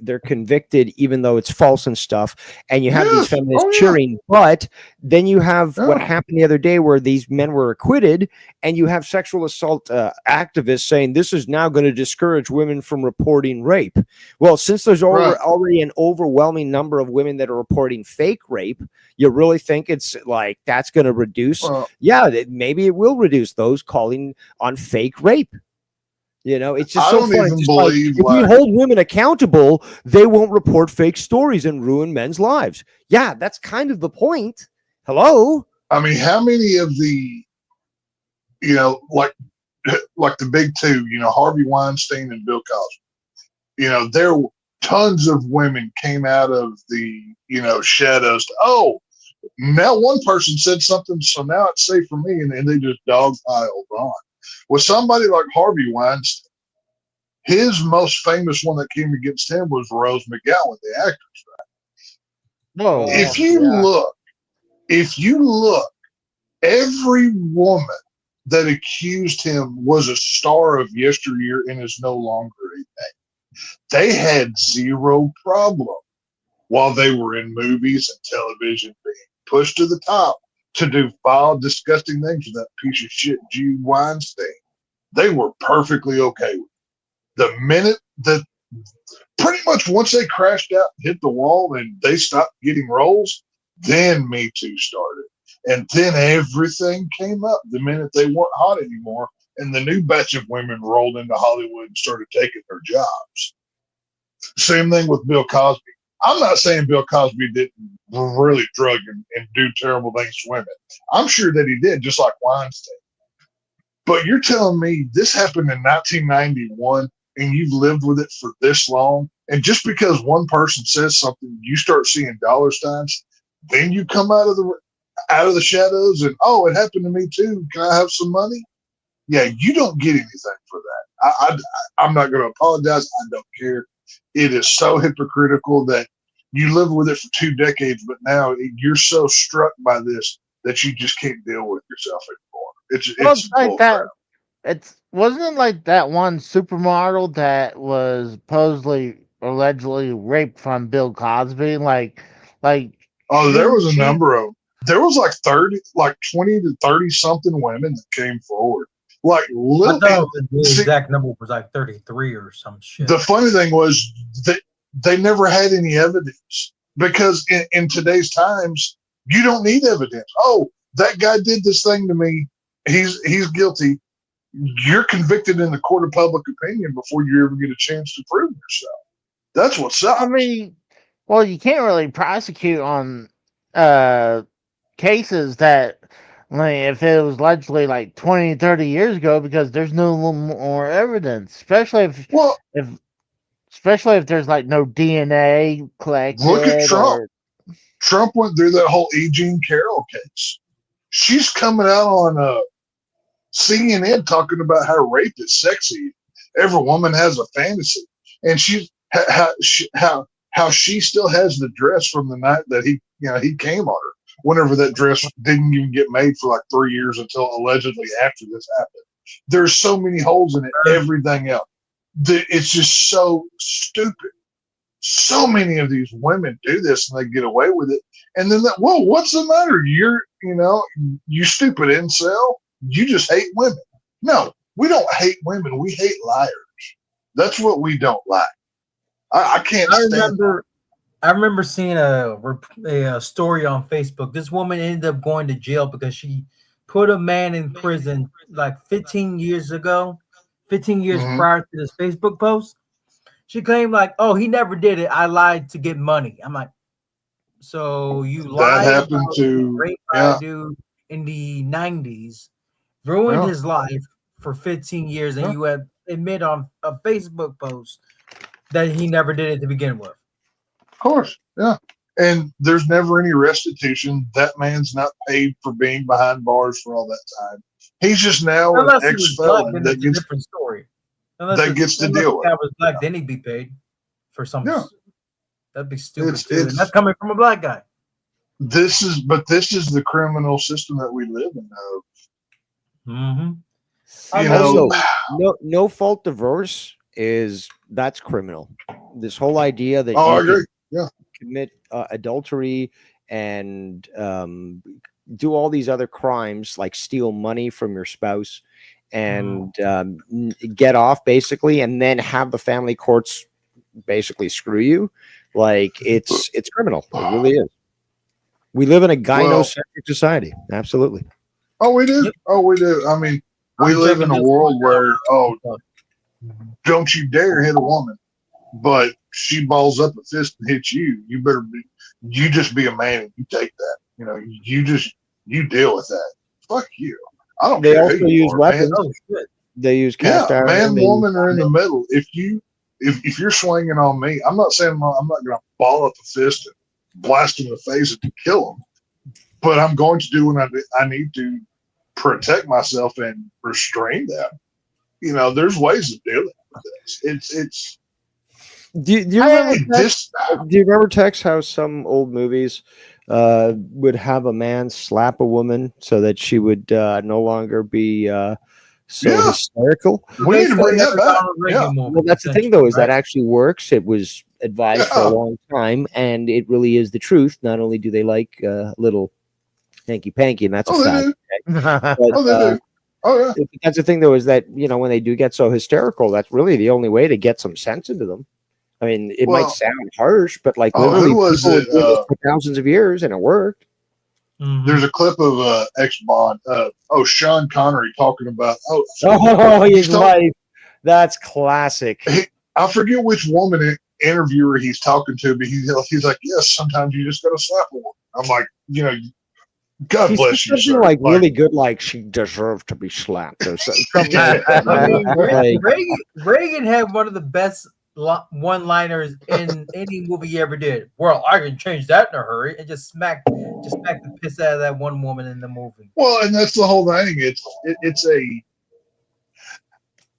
they're convicted even though it's false and stuff, and you have these Yes. feminists Oh, yeah. cheering. But then you have what Yeah. happened the other day where these men were acquitted, and you have sexual assault activists saying this is now going to discourage women from reporting rape. Well, since there's Right. already an overwhelming number of women that are reporting fake rape, you really think it's like that's going to reduce? Well, Yeah, maybe it will reduce those calling on fake rape. You know, it's just I so don't funny. even Just like, believe, if we like, hold women accountable, they won't report fake stories and ruin men's lives. Yeah, that's kind of the point. Hello? I mean, how many of the, like the big two, Harvey Weinstein and Bill Cosby, there tons of women came out of the, shadows. Now one person said something, so now it's safe for me, and they just dogpiled on. With somebody like Harvey Weinstein, his most famous one that came against him was Rose McGowan, the actress. No. If you look, every woman that accused him was a star of yesteryear and is no longer a thing. They had zero problem while they were in movies and television being pushed to the top to do foul, disgusting things with that piece of shit G. Weinstein. They were perfectly okay with it. The minute that pretty much once they crashed out and hit the wall and they stopped getting roles, then Me Too started. And then everything came up the minute they weren't hot anymore. And the new batch of women rolled into Hollywood and started taking their jobs. Same thing with Bill Cosby. I'm not saying Bill Cosby didn't really drug and do terrible things to women. I'm sure that he did, just like Weinstein. But you're telling me this happened in 1991 and you've lived with it for this long, and just because one person says something, you start seeing dollar signs, then you come out of the shadows and, oh, it happened to me too. Can I have some money? Yeah, you don't get anything for that. I'm not going to apologize. I don't care. It is so hypocritical that you live with it for 2 decades, but now you're so struck by this that you just can't deal with yourself anymore. It's like that. crap. Wasn't it like that one supermodel that was allegedly raped from Bill Cosby? Oh, there was a number of. There was like 20 to 30 something women that came forward. Like, I thought the exact number was like 33 or some shit. The funny thing was that they never had any evidence, because in today's times, you don't need evidence. Oh, that guy did this thing to me. He's guilty. You're convicted in the court of public opinion before you ever get a chance to prove yourself. That's what's up. I mean, well, you can't really prosecute on cases that, like, if it was allegedly like 20, 30 years ago, because there's no more evidence, especially if there's like no DNA collected. Look at Trump. Trump went through that whole E. Jean Carroll case. She's coming out on CNN talking about how rape is sexy. Every woman has a fantasy, and how she still has the dress from the night that he came on her. Whenever that dress didn't even get made for like 3 years until allegedly after this happened. There's so many holes in it. Everything else, it's just so stupid. So many of these women do this and they get away with it. And then whoa, what's the matter? You stupid incel. You just hate women. No, we don't hate women. We hate liars. That's what we don't like. I can't stand it. I remember seeing a story on Facebook. This woman ended up going to jail because she put a man in prison like 15 years ago, 15 years prior to this Facebook post. She claimed like, oh, he never did it. I lied to get money. I'm like, so you lied? That happened to rape a dude in the 90s, ruined his life for 15 years, and you admit on a Facebook post that he never did it to begin with. Of course, yeah. And there's never any restitution. That man's not paid for being behind bars for all that time. He's just now an ex-felon that gets a different story. That gets to deal with. If I was black, then he'd be paid for something. Yeah. That'd be stupid too. And that's coming from a black guy. This is the criminal system that we live in. Also, no fault divorce that's criminal. This whole idea that I you agree. can Yeah. commit adultery and do all these other crimes like steal money from your spouse and get off basically, and then have the family courts basically screw you. Like it's criminal. It really is. We live in a gynocentric society. Absolutely. Oh, we do. Oh, we do. I mean, we live in a world where, don't you dare hit a woman. But she balls up a fist and hits you. You just be a man and you take that. You know, you deal with that. Fuck you. I don't care. They also use weapons. They use cast iron. Man, woman are in the middle. If you're swinging on me, I'm not saying I'm not going to ball up a fist and blast him in the face and kill him. But I'm going to do what I need to protect myself and restrain them. You know, there's ways of dealing with this. It's. Do you remember, Tex, how some old movies would have a man slap a woman so that she would no longer be hysterical? We need to bring that back. Yeah. Well, that's the thing, though, is that actually works. It was advised for a long time, and it really is the truth. Not only do they like little hanky-panky, and that's a fact. But, that's the thing, though, is that, you know, when they do get so hysterical, that's really the only way to get some sense into them. I mean, it might sound harsh, but like literally for thousands of years, and it worked. There's a clip of ex-Bond, Sean Connery talking about his wife. That's classic. I forget which woman interviewer he's talking to, but he's like, yes, sometimes you just got to slap a woman. I'm like, you know, God bless you, sir. Like really good, like she deserved to be slapped or something. Reagan had one of the best one-liners in any movie he ever did. Well, I can change that in a hurry, and just smack the piss out of that one woman in the movie. Well, and that's the whole thing.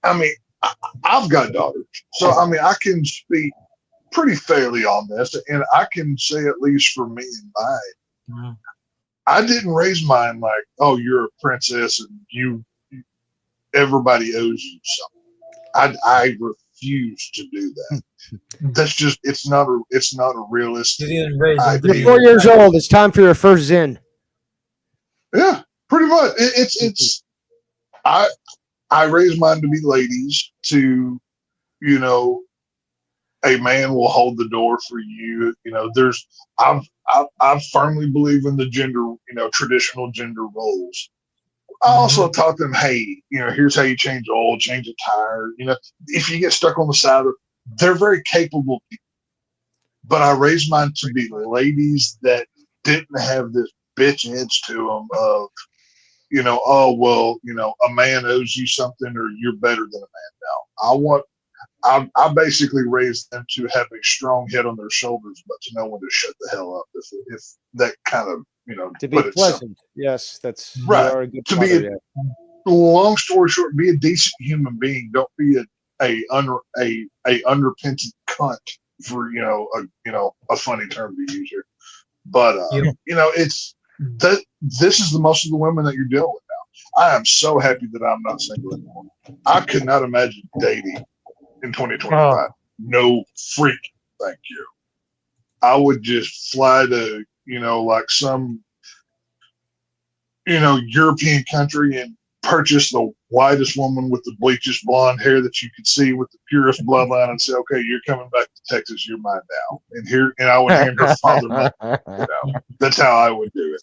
I mean, I've got daughters, so I mean, I can speak pretty fairly on this, and I can say at least for me and mine, I didn't raise mine like, oh, you're a princess and everybody owes you something. I refuse to do that. That's just it's not a realistic. You're 4 years old. It's time for your first Zin. Yeah, pretty much. It's I raise mine to be ladies. To, you know, a man will hold the door for you. You know, I firmly believe in the gender, you know, traditional gender roles. I also taught them, hey, you know, here's how you change oil, change a tire. You know, if you get stuck on the side of, they're very capable people. But I raised mine to be ladies that didn't have this bitch edge to them of, you know, oh, well, you know, a man owes you something or you're better than a man now. I basically raised them to have a strong head on their shoulders, but to know when to shut the hell up. If that kind of, you know, to be pleasant. Yes, that's right. To be long story short, be a decent human being. Don't be a unrepentant cunt, for a funny term to use here. But you know, it's that this is the most of the women that you're dealing with now. I am so happy that I'm not single anymore. I could not imagine dating in 2025. No freak, thank you. I would just fly to, you know, like some, you know, European country and purchase the whitest woman with the bleachest blonde hair that you could see with the purest bloodline and say, okay, you're coming back to Texas, you're mine now. And I would hand her father money. You know, that's how I would do it.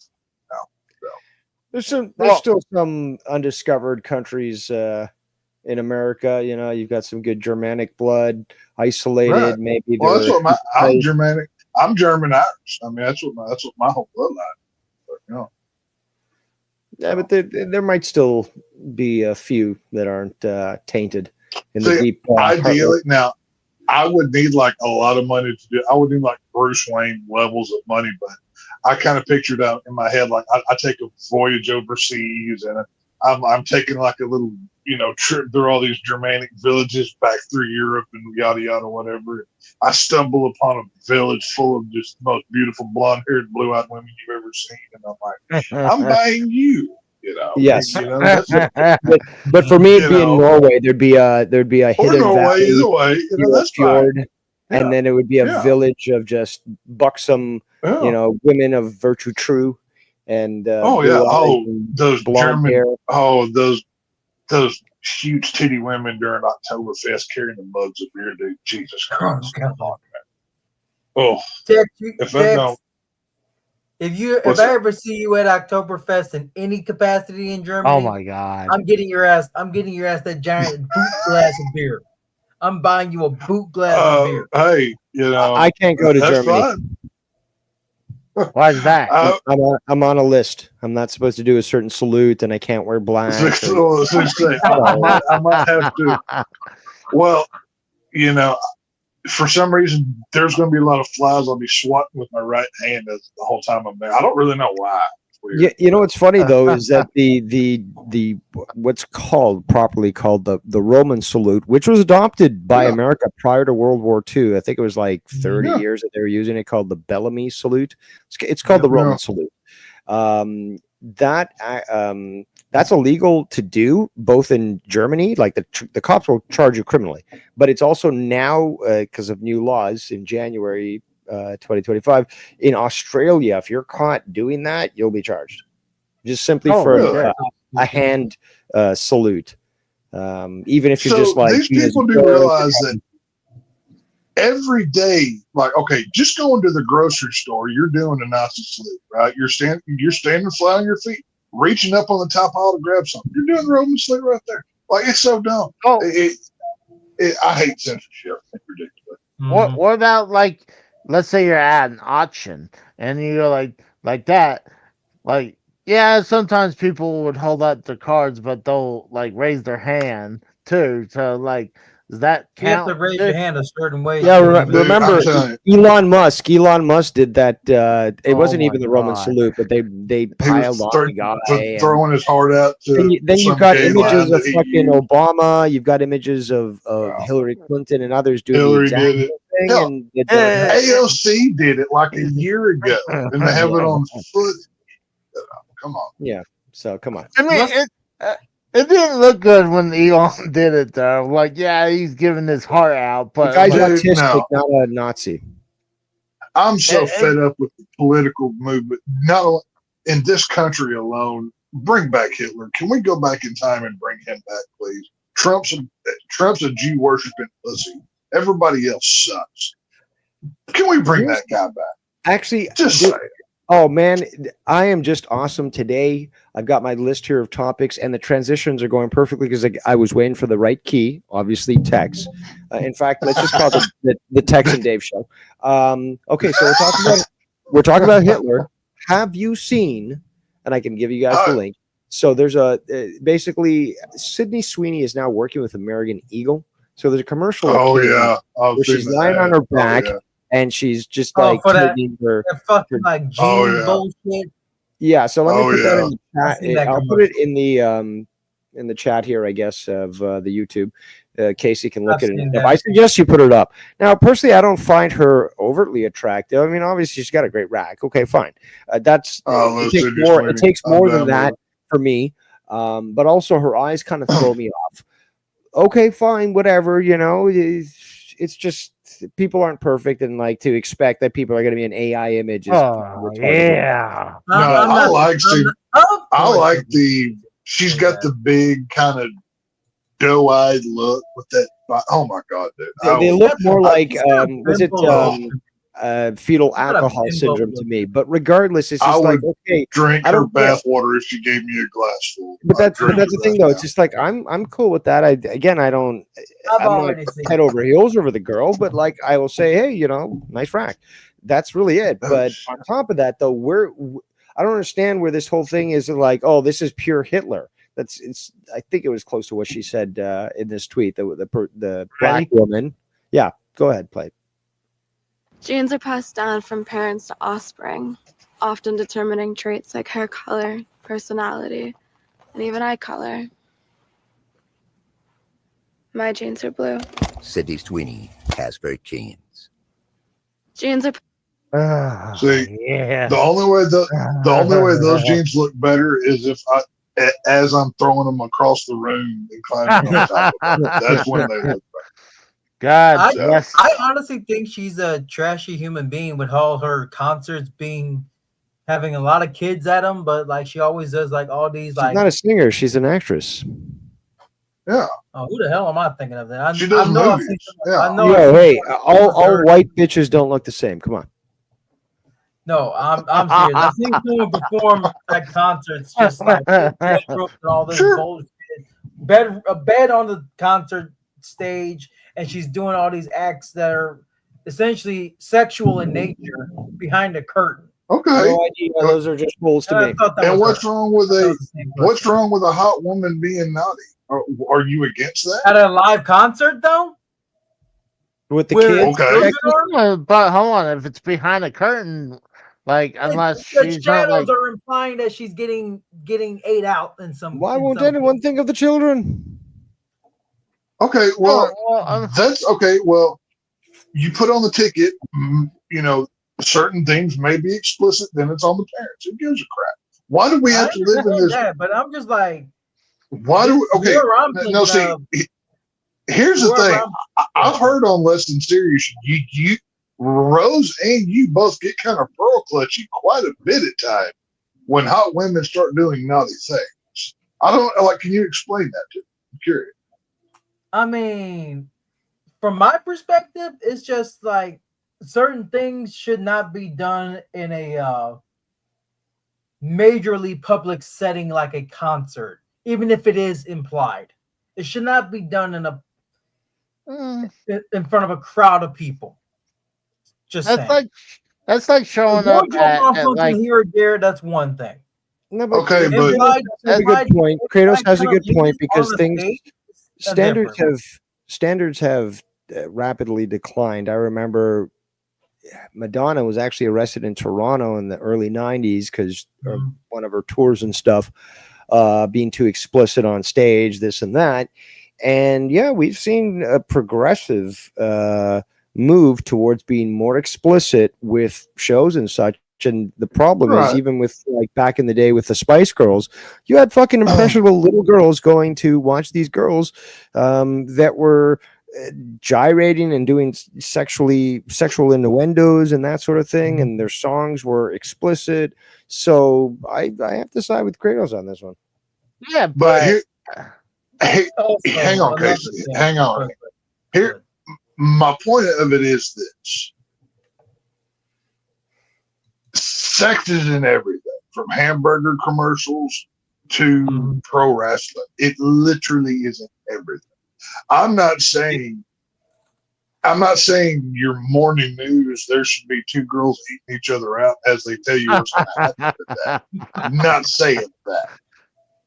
There's still some undiscovered countries in America. You know, you've got some good Germanic blood, isolated. Right. Maybe. Well, that's what I'm Germanic. I'm German Irish. I mean, that's what my whole bloodline. But, you know. Yeah, but there might still be a few that aren't tainted in the deep. Ideally, now I would need like a lot of money to do. I would need like Bruce Wayne levels of money, but I kind of pictured out in my head like I take a voyage overseas and I'm taking like a little, you know, trip through all these Germanic villages back through Europe and yada yada whatever. I stumble upon a village full of just the most beautiful blonde-haired, blue-eyed women you've ever seen, and I'm like, I'm buying you. You know, yes. You know, but for me, it'd be in Norway. There'd be a hidden Norway, valley, either way. You know, that's fjord. and then it would be a Yeah. village of just buxom, Yeah. women of virtue true, and Oh blue yeah. eyes Oh, and those blonde German. hair. Oh, those huge titty women during Oktoberfest carrying the mugs of beer, dude. Jesus Christ. Oh, Tex, if I don't, if what's I that? ever see you at Oktoberfest in any capacity in Germany, Oh my god. I'm getting your ass that giant boot glass of beer. I'm buying you a boot glass of beer. Hey, I can't go to that's Germany. fine. Why is that? I'm on a list. I'm not supposed to do a certain salute, and I can't wear black. I might have to. Well, for some reason, there's going to be a lot of flies I'll be swatting with my right hand the whole time I'm there. I don't really know why. It's weird. Yeah, you know what's funny though is that the what's properly called the Roman salute, which was adopted by America prior to World War II. I think it was like 30 years that they were using it, called the Bellamy salute. It's called the Roman salute. That's illegal to do both in Germany, like the cops will charge you criminally, but it's also now because of new laws in January 2025 in Australia. If you're caught doing that, you'll be charged just simply for a hand salute. Even if you're just like, these people do realize that every day, like, okay, just going to the grocery store, you're doing a Nazi salute, right? You're standing flat on your feet, reaching up on the top aisle to grab something. You're doing the Roman salute right there. Like, it's so dumb. Oh. I hate censorship. It's ridiculous. What about, like, let's say you're at an auction and you're like that, like, yeah, sometimes people would hold up their cards, but they'll like raise their hand too. So like, does that count? You have to raise your hand a certain way. Yeah, remember Elon Musk. Elon Musk did that. It wasn't even the Roman salute, but they piled on the guy, throwing his heart out. Then you've got images of fucking Obama. You've got images of Hillary Clinton and others doing Hillary the exact did it. thing. Hell, And AOC did it like a year ago, and they have it on foot. Come on. Yeah. So come on. I mean, it didn't look good when Elon did it, though. Like, yeah, he's giving his heart out, but the guy's autistic, not a Nazi. I'm so fed up with the political movement. Not only in this country alone. Bring back Hitler. Can we go back in time and bring him back, please? Trump's a Jew worshiping pussy. Everybody else sucks. Can we bring that guy back? Actually, just say it. Oh man, I am just awesome today. I've got my list here of topics, and the transitions are going perfectly because I was waiting for the right key. Obviously, Tex. In fact, let's just call it the Tex and Dave show. Okay, so we're talking about Hitler. Have you seen? And I can give you guys the link. So there's basically Sydney Sweeney is now working with American Eagle. So there's a commercial. Where she's lying on her back. Oh, yeah. And she's just like taking her fucking like genie bullshit. Yeah, so let me put that in the chat. I'll put it in the chat here, I guess, of the YouTube. Casey can look at it. I suggest you put it up. Now, personally, I don't find her overtly attractive. I mean, obviously, she's got a great rack. Okay, fine. It takes more than that for me. But also, her eyes kind of throw me off. Okay, fine, whatever. It's just people aren't perfect, and like to expect that people are going to be an AI image. Yeah. No, I like she's got the big kind of doe-eyed look with that. Oh my God, dude. They look more like, was it fetal alcohol syndrome to me? But regardless, it's just like, okay, drink her bathwater if she gave me a glass full. But that's the thing, though. It's just like I'm cool with that. I'm not head over heels over the girl, but like I will say, hey, nice rack. That's really it. But on top of that, though, I don't understand where this whole thing is like, oh, this is pure Hitler. I think it was close to what she said in this tweet. The black woman. Yeah, go ahead, play. Genes are passed down from parents to offspring, often determining traits like hair color, personality, and even eye color. My genes are blue. Sydney Sweeney has great genes. Genes are. The only way those genes look better is if as I'm throwing them across the room and climbing on top of them. That's when they look better. God bless. I honestly think she's a trashy human being with all her concerts having a lot of kids at them, but like she always does like all these She's not a singer, she's an actress. Yeah. Oh, who the hell am I thinking of then? She does movies. I know. Yo, hey, all white bitches don't look the same. Come on. No, I'm serious. I've seen someone perform at concerts just like and all this bullshit. A bed on the concert stage, and she's doing all these acts that are essentially sexual in nature behind a curtain. Okay. No idea. Those are just rules to me. And what's wrong with a hot woman being naughty? Are you against that? At a live concert, though? With the kids? Okay. But hold on. If it's behind a curtain, like, unless the she's not channels like. are implying that she's getting ate out in some. Why won't anyone think of the children? Okay, well, that's okay. Well, you put on the ticket, you know, certain things may be explicit, then it's on the parents. Who gives a crap? Why do we have to live in this? But I'm just like, why do we, okay? No, see, here's the thing. I've heard on Less Than Serious, you Rose and you both get kind of pearl clutchy quite a bit at times when hot women start doing naughty things. I don't like. Can you explain that to me? I'm curious. I mean, from my perspective, it's just like certain things should not be done in a majorly public setting like a concert, even if it is implied. It should not be done in front of a crowd of people. Just that's like showing up at like here or there. That's one thing. No, but okay, but that's a good point. Kratos has a good point because standards have rapidly declined. I remember Madonna was actually arrested in Toronto in the early 90s because of one of her tours and stuff, being too explicit on stage, this and that. And yeah, we've seen a progressive move towards being more explicit with shows and such. And the problem is, even with like back in the day with the Spice Girls, you had fucking impressionable little girls going to watch these girls that were gyrating and doing sexual innuendos and that sort of thing, and their songs were explicit. So I have to side with Kratos on this one. Yeah, but hang on, Casey. Hang on. Here, my point of it is this. Sex is in everything, from hamburger commercials to pro wrestling. It literally is in everything. I'm not saying your morning news there should be two girls eating each other out as they tell you what's going to happen with that. I'm not saying that.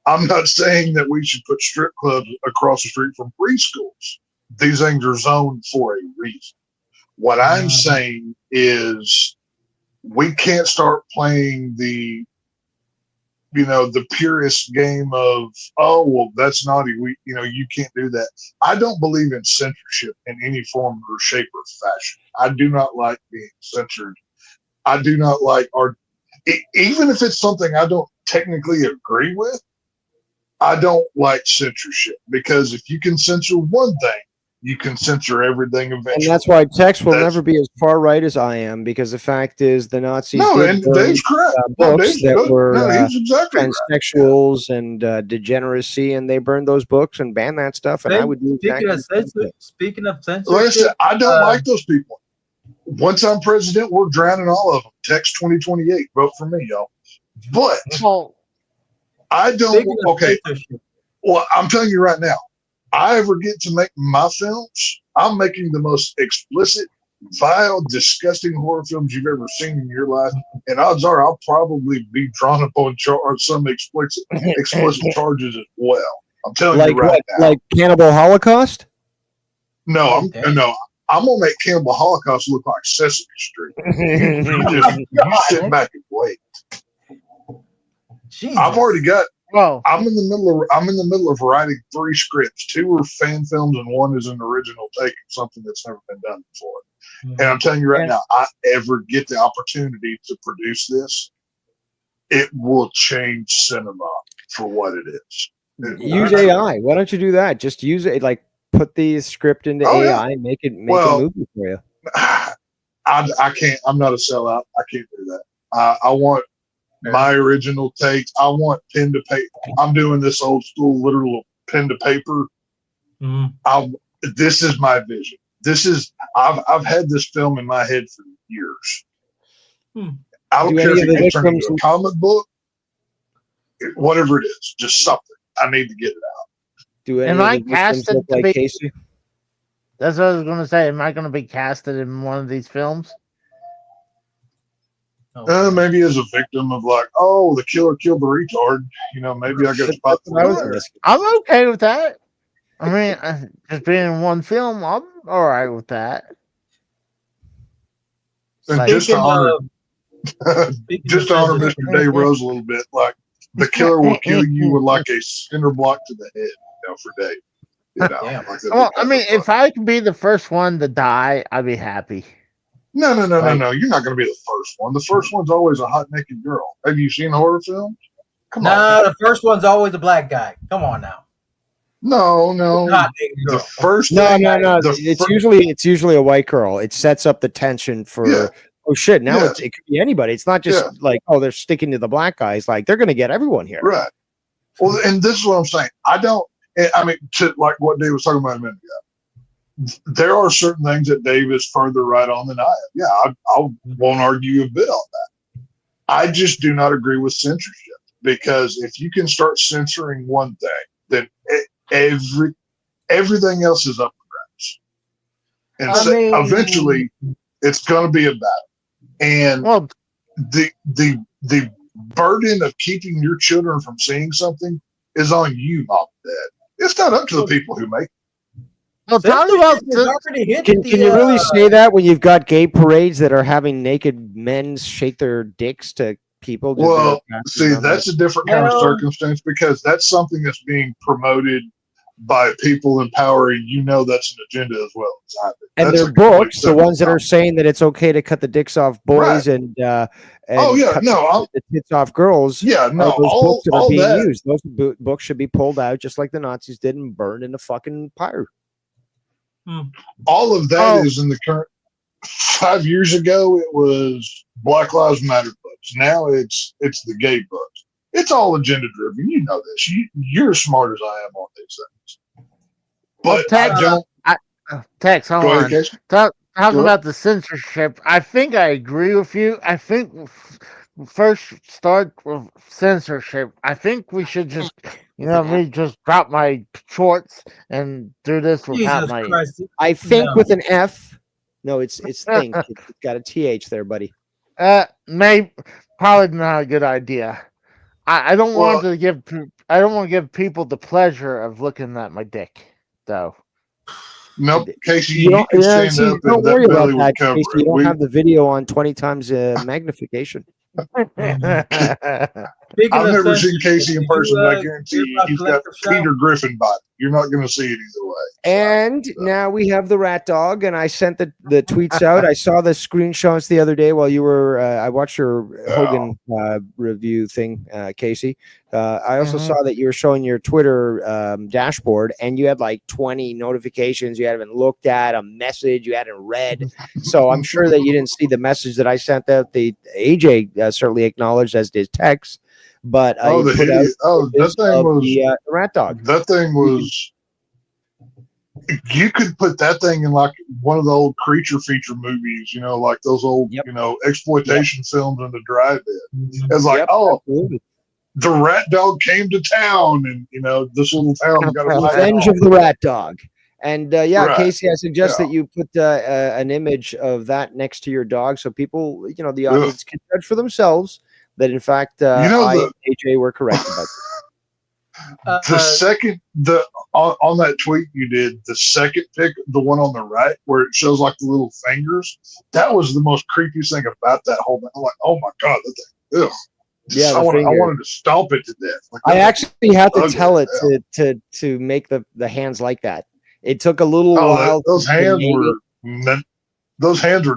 I'm not saying that we should put strip clubs across the street from preschools. These things are zoned for a reason. What I'm saying is we can't start playing the purist game of, oh, well, that's naughty. You can't do that. I don't believe in censorship in any form or shape or fashion. I do not like being censored. I do not like even if it's something I don't technically agree with, I don't like censorship, because if you can censor one thing, you can censor everything eventually. And that's why Tex will never be as far right as I am, because the fact is the Nazis did burn, Dave's correct. books that were exactly transsexuals and degeneracy, and they burned those books and banned that stuff. And I would do Speaking of censorship, like I said, I don't like those people. Once I'm president, we're drowning all of them. Text 2028, vote for me, y'all. But I don't. Okay, well, I'm telling you right now. I ever get to make my films, I'm making the most explicit, vile, disgusting horror films you've ever seen in your life. And odds are I'll probably be drawn up on some explicit charges as well. I'm telling you right now. Like Cannibal Holocaust? No, I'm gonna make Cannibal Holocaust look like Sesame Street. you sit back and wait. Jesus. I've already got. Well, I'm in the middle of writing 3 scripts. 2 are fan films and 1 is an original take of something that's never been done before. And I'm telling you right now, I ever get the opportunity to produce this, it will change cinema for what it is. Use AI. Why don't you do that? Just use it, like put the script into AI and make a movie for you. I can't. I'm not a sellout. I can't do that. I want my original takes. I want pen to paper. I'm doing this old school, literal pen to paper. This is my vision. I've had this film in my head for years. I don't care if it gets turned into a comic book, whatever it is, just something. I need to get it out. Am I casted to be Casey? That's what I was going to say. Am I going to be casted in one of these films? Maybe as a victim of like, oh, the killer killed the retard. You know, maybe I got to spot the I'm okay with that. I mean, just being in one film, I'm all right with that. And just to honor Mr. Dave Rose a little bit, like the killer will kill you with like a cinder block to the head, for Dave. Well, I mean, if I could be the first one to die, I'd be happy. No. You're not going to be the first one. The first one's always a hot naked girl. Have you seen horror films? Come on. No, the first one's always a black guy. Come on now. No. The first no. It's usually a white girl. It sets up the tension for oh shit. Now it could be anybody. It's not just like, oh, they're sticking to the black guys. Like they're going to get everyone here. Right. Well, and this is what I'm saying. I mean, to like what Dave was talking about a minute ago. There are certain things that Dave is further right on than I am. Yeah, I won't argue a bit on that. I just do not agree with censorship, because if you can start censoring one thing, then everything else is up for grabs. And eventually, it's going to be a battle. And the burden of keeping your children from seeing something is on you, mom and dad. It's not up to the people who make it. Well, talk about can you really say that when you've got gay parades that are having naked men shake their dicks to people? Well, see, that's a different kind of circumstance, because that's something that's being promoted by people in power, and that's an agenda as well. And their books, the ones that are saying that it's okay to cut the dicks off boys and cut the tits off girls. Yeah, no, those books that are being used. Those books should be pulled out, just like the Nazis did, and burned in the fucking fire. All of that is in the current. 5 years ago, it was Black Lives Matter books. Now it's the gay books. It's all agenda driven. You know this. You're as smart as I am on these things. But Tex, hold on. Talk about the censorship. I think I agree with you. I think first start with censorship. I think we should just, me just drop my shorts and do this without my. I think with an F. No, it's think. It's got a TH there, buddy. Probably not a good idea. I don't want to give people the pleasure of looking at my dick, though. Nope, Casey, you can stand up and don't worry about that, Casey. You don't have the video on 20 times magnification. I've never seen Casey in person, but I guarantee you he's got Peter Griffin body. You're not going to see it either way. And now we have the rat dog, and I sent the tweets out. I saw the screenshots the other day while you were. I watched your Hogan review thing, Casey. I also saw that you were showing your Twitter dashboard, and you had like 20 notifications you hadn't looked at, a message you hadn't read. So I'm sure that you didn't see the message that I sent out. The AJ certainly acknowledged, as did Tex. But that thing was the rat dog. That thing was. You could put that thing in like one of the old creature feature movies, like those old, exploitation films in the drive-in. It's like, the rat dog came to town, and this little town got a Revenge of the Rat Dog. And Casey, I suggest that you put an image of that next to your dog, so people, the audience can judge for themselves that in fact, AJ were correct about this. The second on that tweet you did, the second pic, the one on the right where it shows like the little fingers, that was the most creepiest thing about that whole thing. I'm like, oh my god, that thing, ugh. Yeah, I wanted to stomp it to death. Like, I actually had to tell it to make the hands like that. It took a little while. Those hands were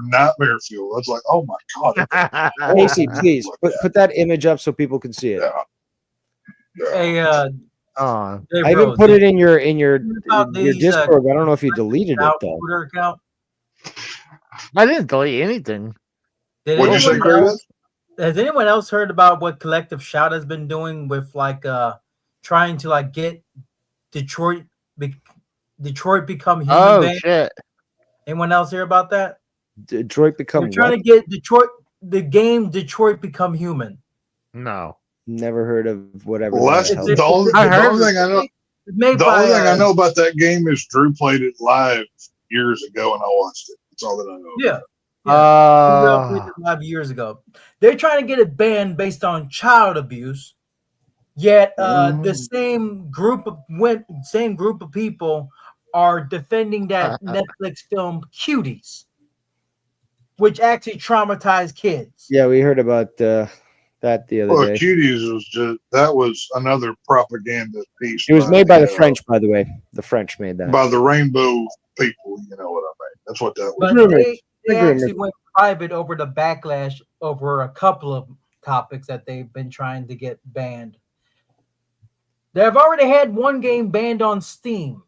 nightmare fuel. That's like, oh my god. Casey, please put that image up so people can see it. Hey, I even put it in your Discord. I don't know if you deleted it though. Twitter account. I didn't delete anything. Has anyone else heard about what Collective Shout has been doing with like trying to like get Detroit become human? Oh shit! Anyone else hear about that? Detroit become. We're trying to get the game Detroit Become Human. No, never heard of whatever. Well, that's the only thing I know. The only thing I know about that game is Drew played it live years ago, and I watched it. That's all that I know. Yeah. Played it live years ago. They're trying to get it banned based on child abuse. Yet the same group of people are defending that Netflix film Cuties, which actually traumatized kids. Yeah, we heard about that the other day. Cuties was another propaganda piece. It was made by the French, by the way. The French made that. By the Rainbow people, you know what I mean. That's what that was. But they actually went private over the backlash over a couple of topics that they've been trying to get banned. They've already had one game banned on Steam.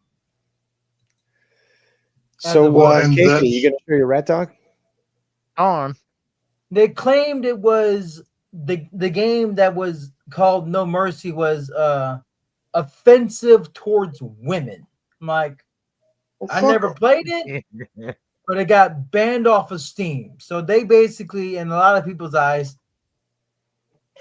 So, Casey, you gonna show your Rat Dog? On. They claimed it was the game that was called No Mercy was offensive towards women. I'm like, I never played it, but it got banned off of Steam. So they basically, in a lot of people's eyes,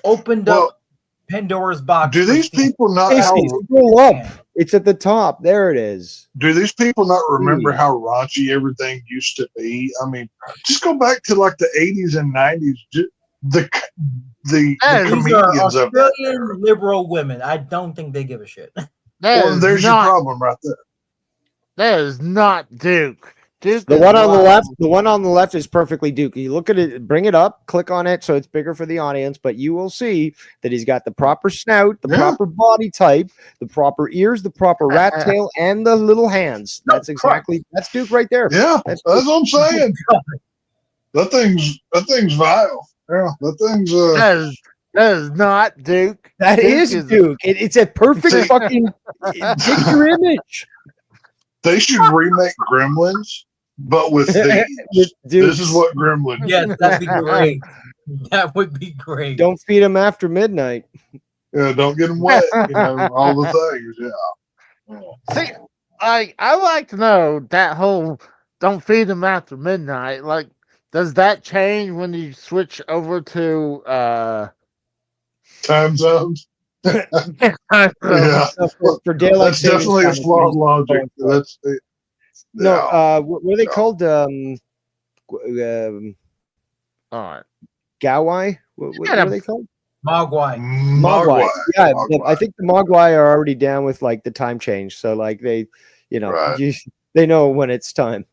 opened up Pandora's box. Do these people not scroll up? It's at the top. There it is. Do these people not remember how raunchy everything used to be? I mean, just go back to like the 80s and 90s. The comedians of Australian liberal women. I don't think they give a shit. Well, there's your problem right there. That is not Duke. The one on the left, the one on the left is perfectly Duke. You look at it, bring it up, click on it so it's bigger for the audience, but you will see that he's got the proper snout, the proper body type, the proper ears, the proper rat tail, and the little hands. That's that's Duke right there. Yeah, that's what I'm saying. That thing's vile. Yeah, that thing's that is not Duke. That is Duke. It's a perfect fucking picture image. They should remake Gremlins, but with these. This is what Gremlins. Yes, that'd be great. That would be great. Don't feed them after midnight. Yeah, don't get them wet. You know, all the things. Yeah. See, I like to know that whole "don't feed them after midnight." Like, does that change when you switch over to time zones? Yeah, for daylight that's definitely a flawed logic. That's what are they called? all right, Gawai. What are they called? Mogwai. Yeah, I think the Mogwai are already down with like the time change. So like they, they know when it's time.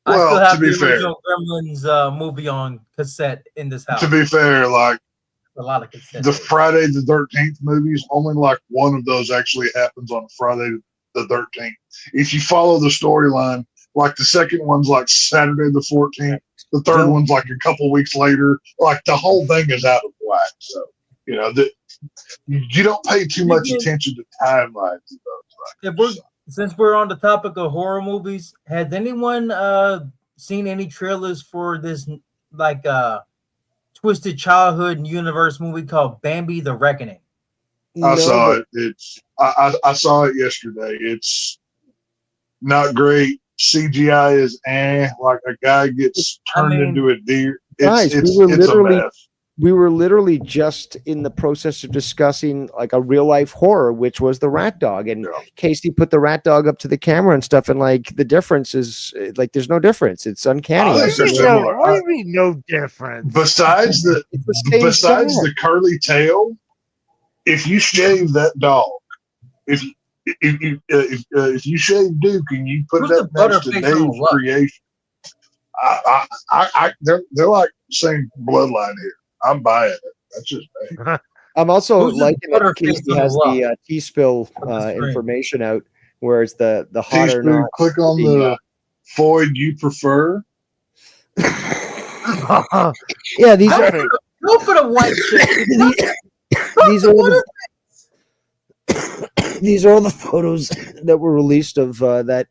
I still have the original Gremlins movie on cassette in this house. To be fair, like a lot of cassette. The Friday the 13th movies, only like one of those actually happens on Friday the 13th. If you follow the storyline, like the second one's like Saturday the 14th, the third one's like a couple weeks later. Like the whole thing is out of whack. So you don't pay too much attention to timelines. Since we're on the topic of horror movies, has anyone seen any trailers for this like Twisted Childhood and Universe movie called Bambi: The Reckoning? I saw it. I saw it yesterday. It's not great. CGI is like a guy gets turned into a deer. It's a mess. We were literally just in the process of discussing like a real life horror, which was the Rat Dog, and Casey put the Rat Dog up to the camera and stuff, and like the difference is like there's no difference. It's uncanny. What do you mean no difference? Besides the curly tail, if you shave that dog, if you shave Duke and you put that next to Dave's creation, they're like same bloodline here. I'm buying it. That's just me. I'm also liking that Casey has the T-spill information out, where it's the hot or not. Click on the Foyd you prefer. Yeah, these are. Go for the white shit. These are These are all the photos that were released of that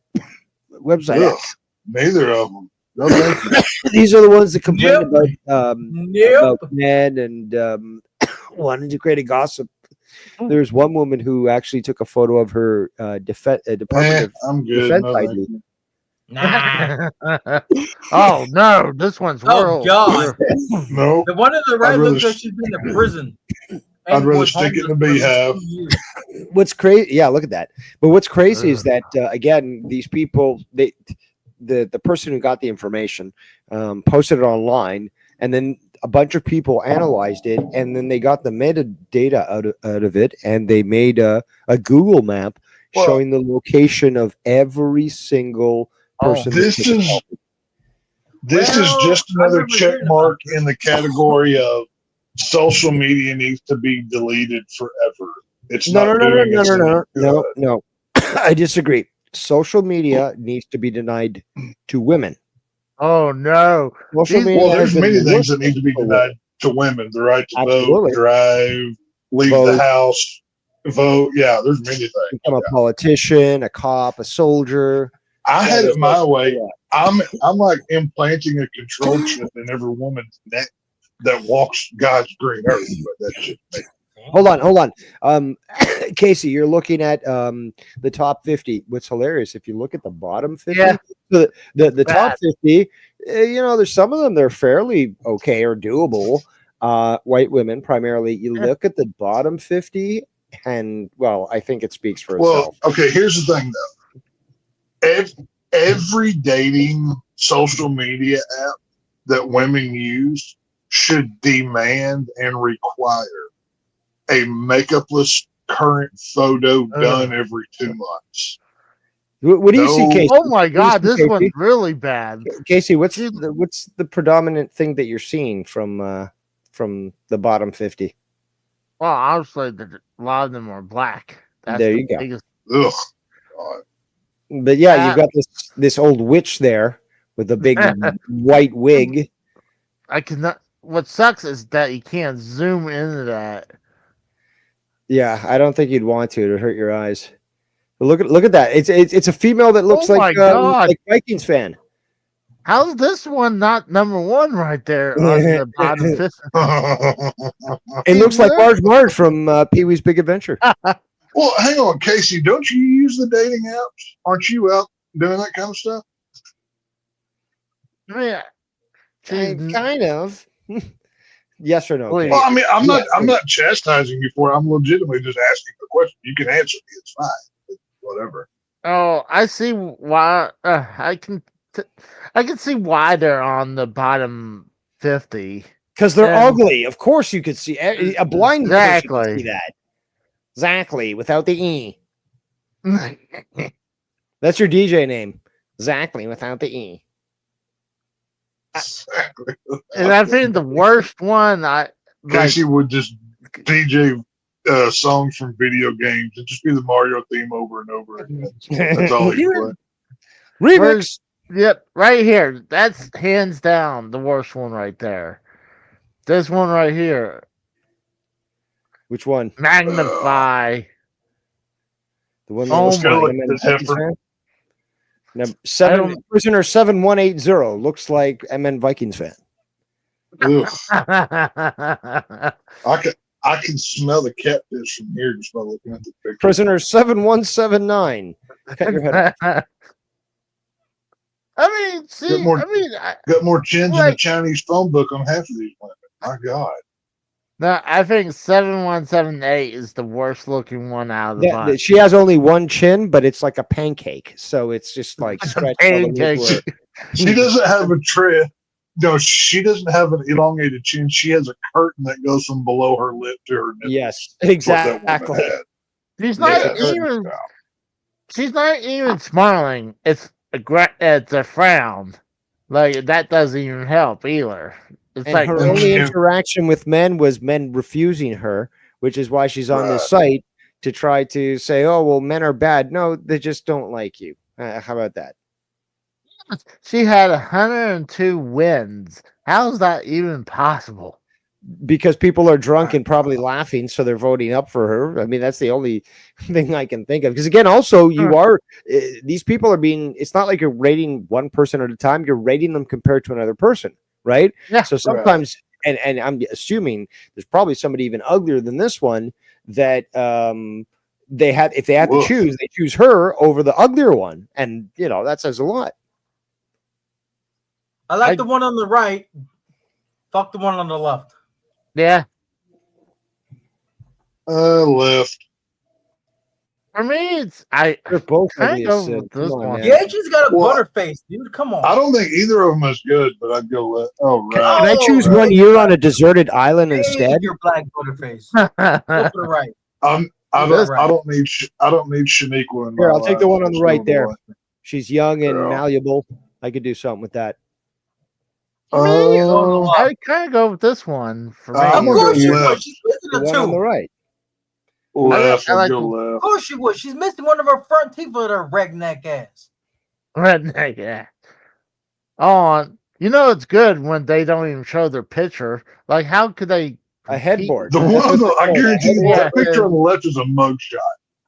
website. Ugh, neither of them. No, thank you. These are the ones that complain Yep. about men and wanted to create a gossip. There's one woman who actually took a photo of her Department of I'm good. Defense No, thank ID. you. Nah. Oh no, this one's Oh world. God. No, The one on the I'd right rather looks like s- she's been to prison. I'd and rather was stick it in homeless the for beehive. 2 years. What's crazy? Yeah, look at that. But what's crazy is that again, these people, the person who got the information posted it online, and then a bunch of people analyzed it, and then they got the metadata out of it, and they made a Google map Well, showing the location of every single person. that This took a is selfie. this is Well, just I another remember check hearing mark about in the category of social media needs to be deleted forever. It's No, not no, no, no, doing no, us no, any no, no, good. no. I disagree. Social media needs to be denied to women. Oh no. Social These- media Well, has there's been many the things worst that need to be for women. denied to women: the right to Absolutely. vote, drive, leave Vote. the house, vote. Yeah, there's many things. Become a politician, a cop, a soldier. I had there's it my no- way. yeah. I'm like implanting a control chip in every woman's neck that walks God's green earth. But that shit makes Hold on. Casey, you're looking at the top 50. What's hilarious, if you look at the bottom 50, Yeah. the top Bad. 50, there's some of them they're fairly okay or doable. White women primarily. You look at the bottom 50, and well, I think it speaks for well, itself. okay, here's the thing though. Every dating social media app that women use should demand and require a makeupless current photo done every 2 months. What do you see, No. Casey? Oh my What do you god, see, this Casey? one's really bad. Casey, what's She- the predominant thing that you're seeing from the bottom 50? Well, obviously a lot of them are black. That's There the you go. biggest. Ugh. God. But yeah, you've got this old witch there with a big white wig. I cannot. What sucks is that you can't zoom into that. Yeah, I don't think you'd want to hurt your eyes. But look at that. It's a female that looks Oh my God. like Vikings fan. How's this one not number one right there on the bottom fifth? It looks like Marge from Pee Wee's Big Adventure. Well, hang on, Casey. Don't you use the dating apps? Aren't you out doing that kind of stuff? Yeah. Kind of. Yes or no? Wait. Casey? Well, I mean, I'm Yes. not chastising you for it. I'm legitimately just asking the question. You can answer me. It's fine. Whatever. Oh, I see why. I can see why they're on the bottom 50. Because they're And- ugly. Of course, you could see a blind person Exactly. could see that. Exactly, without the e. That's your DJ name. Exactly, without the e. Exactly. And I think the worst one, Casey would just DJ songs from video games and just be the Mario theme over and over again. That's all he play. Remix. Yep, right here. That's hands down the worst one right there. This one right here, Which one? Magnify. The one Oh looks my- like MN the Vikings heifer. fan? Now, don't- prisoner 7180 looks like MN Vikings fan. Ugh. I can smell the catfish from here just by looking at the picture. Prisoner 7179. Cut your head off. I mean, see, Get more- I Got more chins in the Like- Chinese phone book on half of these women. My God. no, I think 7178 is the worst looking one out of the bunch. She has only one chin, but it's like a pancake. So it's just like stretched Pancake. underneath her. She doesn't have a tray. No, she doesn't have an elongated chin. She has a curtain that goes from below her lip to her nipple. Yes, That's what that woman exactly. had. She's Yeah, not that's- even. She's not even smiling. It's a frown. Like that doesn't even help either. It's And like her and only she- interaction with men was men refusing her, which is why she's on this site to try to say, "Oh, well, men are bad." No, they just don't like you. How about that? she had 102 wins. How's that even possible? because people are drunk and probably laughing, so they're voting up for her. I mean, that's the only thing I can think of. Because again, also you are these people are being. It's not like you're rating one person at a time. You're rating them compared to another person, right? Yeah. So sometimes, and I'm assuming there's probably somebody even uglier than this one that they have. If they have to choose, they choose her over the uglier one, and you know that says a lot. I like the one on the right. Fuck the one on the left. Yeah. Left. For me, They're both kind of of this one. Yeah, she's got a butterface, dude. Come on. I don't think either of them is good, but I'd go left. Oh, right. Can I choose one year on a deserted island instead? Your black butterface. Go for the right. I don't need Shaniqua in my Here, I'll take the one on the right there. Boy. She's young and malleable. I could do something with that. I kind of go with this one. For me. I'm Of course gonna she go would. left. She's missing The a one on the tooth. right. Left. I like I'd go the- left. Of course she would. She's missing one of her front teeth with her redneck ass. Redneck, yeah. Oh, you know it's good when they don't even show their picture. Like, how could they? A headboard. The one on the, I guarantee you, Yeah, that picture on the left is a mugshot.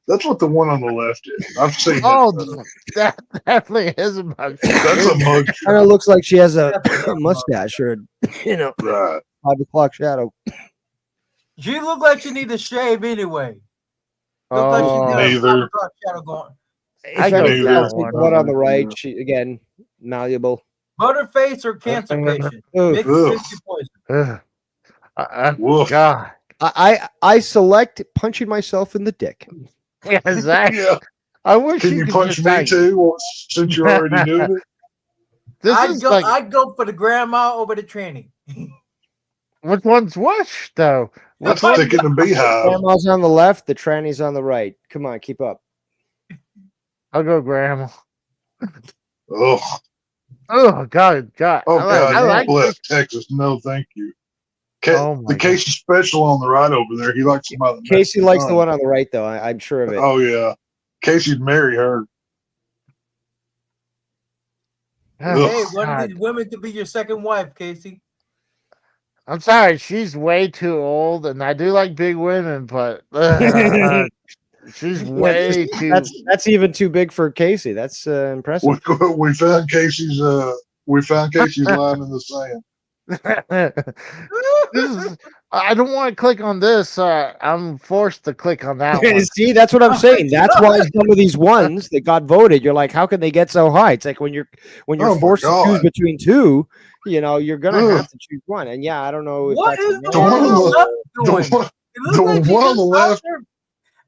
That's what the one on the left is. I've seen Oh, it. that definitely is a mug. That's a mugshot. Kind of looks like she has a mustache or, Right. 5 o'clock shadow. She look like she need to shave anyway. Look Oh, like she's got a neither. 5 o'clock shadow going. If I go anything, with I'll that take one. the one on the right. She again malleable. Butterface or cancer patient. Ugh. Mix Ugh. your poison. Woof. God. I select punching myself in the dick. Yeah, exactly. Yeah. I wish Can you could punch just me like- too? Well, since you're already doing it. This I'd is go, like I'd go for the grandma over the tranny. which one's which though? That's sticking the beehive. Grandma's on the left, the tranny's on the right. Come on, keep up. I'll go grandma. Oh, Oh God. oh God! I like you this. left Texas. No, thank you. Oh, my The Casey special on the right over there. He likes him by the Casey Mexican likes the tongue. one on the right, though. I'm sure of it. Oh yeah, Casey'd marry her. Oh, Hey, one God. of these women could be your second wife, Casey. I'm sorry, she's way too old, and I do like big women, but she's way too. That's even too big for Casey. That's impressive. We found Casey's. We found Casey's line in the sand. I don't want to click on this. I'm forced to click on that one. See, that's what I'm saying. That's why some of these ones that got voted, you're like, how can they get so high? It's like when you're Oh my forced to God. choose between two, you're gonna Ugh. have to choose one. And yeah, I don't know if What that's is the The one one on the on left the doing? one- It looks the like she one on just the found left- her-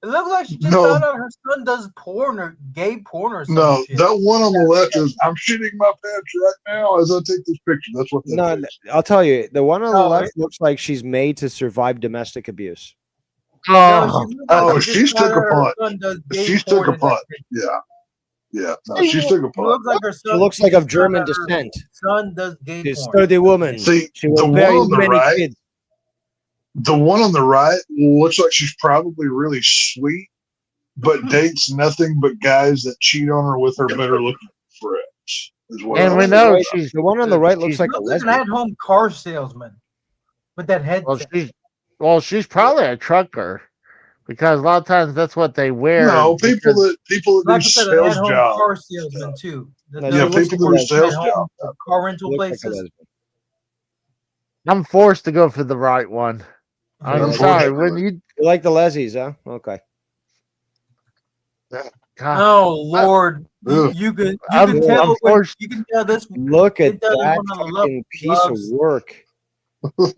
It looks like she just No. found out her son does porn or gay porn or something. No, shit. that one on the left is. I'm shitting my pants right now as I take this picture. That's what that no. is. I'll tell you, the one on the Oh, left right. looks like she's made to survive domestic abuse. No, Oh, she looks Oh, like she she's just found took a out her punch. son does gay She's porn took a in that punch. picture. Yeah. No, she's took a She punch. looks like her She son. looks she like just of German found out her descent. Son does gay She's a porn. sturdy woman. See, She the will one bear you on the many right, kids. the one on the right looks like she's probably really sweet, but dates nothing but guys that cheat on her with her better looking friends. Is what and I we think. know she's The one on the right looks she's- like She a looks like an lesbian. at-home car salesman with that headset. she's probably a trucker because a lot of times that's what they wear. No, people that do Like I said, an sales at-home jobs. car salesman too. No, Yeah, she looks people like that a do sales at-home jobs. car rental Looks like a places. lesbian. I'm forced to go for the right one. I'm Unfortunately. sorry when you. You like the lessies, huh? Okay. God, Oh Lord, Ugh. you can I'm tell when, forced- you can tell this Look at It doesn't that one on the left fucking piece of loves- work. one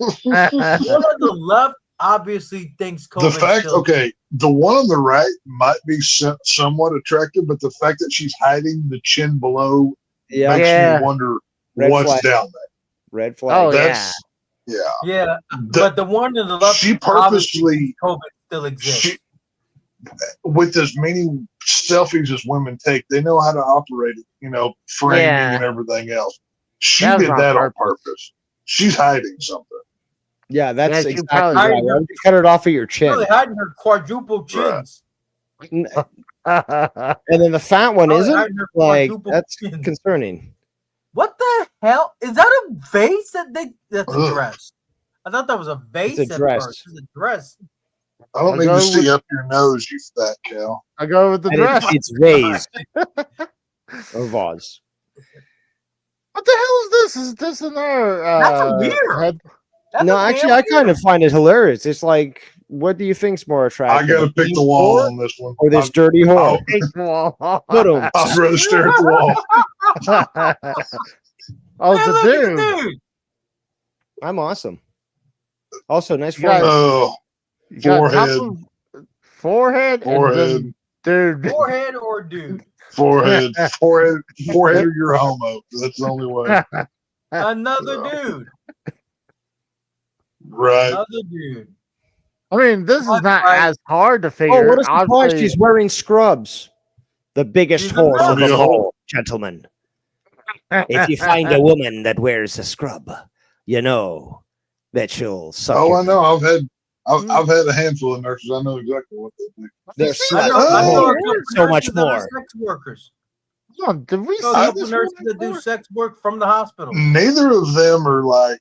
on the left obviously thinks The COVID. fact, okay, the one on the right might be somewhat attractive, but the fact that she's hiding the chin below Yeah, makes Yeah. me wonder Red what's flag. down there. red flag. Oh, That's yeah. Yeah, The- but the one on the left she obviously purposely thinks COVID still exists. she with as many selfies as women take, they know how to operate it, framing Yeah. and everything else. She That was did on that on purpose. purpose. She's hiding something. Yeah, that's Yeah, she exactly probably- right. Why don't you cut it off of your chin? Really hiding her quadruple chins. And then the fat one Probably isn't hiding her like quadruple that's chins. concerning. What the hell is that? A vase that's a Ugh. dress? I thought that was a vase It's a at dress. first. It's a dress. I don't I'll need go to see with- up your nose, you fat cow. I go with the And dress. it's vase or vase. What the hell is this? Is this another That's weird. head? That's No, a actually, damn I kind weird. of find it hilarious. It's like, what do you think's more I attractive? gotta a pick the pink wall whore on this one. or this dirty whore? Put 'em. I'd rather stare at the wall. Oh, Man, the look at dude. the dude. I'm awesome. Also, nice You got- forehead. Oh, You got top forehead. of- forehead, Forehead. and then, dude. Forehead or dude? Forehead. Or you're a homo. That's the only way. Another dude. Right. Another dude. I mean, this is not Right. as hard to Oh, figure. what a surprise! Obviously- She's wearing scrubs. The biggest She's a horse of them model. all, gentlemen. If you find a woman that wears a scrub, you know that she'll suck. Oh, your I know. I've had a handful of nurses. I know exactly what they think. They're I sluts. know a Oh, couple so much nurses that are more. Sex workers. Hold on, did we I know a see couple this nurses one that do before? sex work from the hospital. Neither of them are like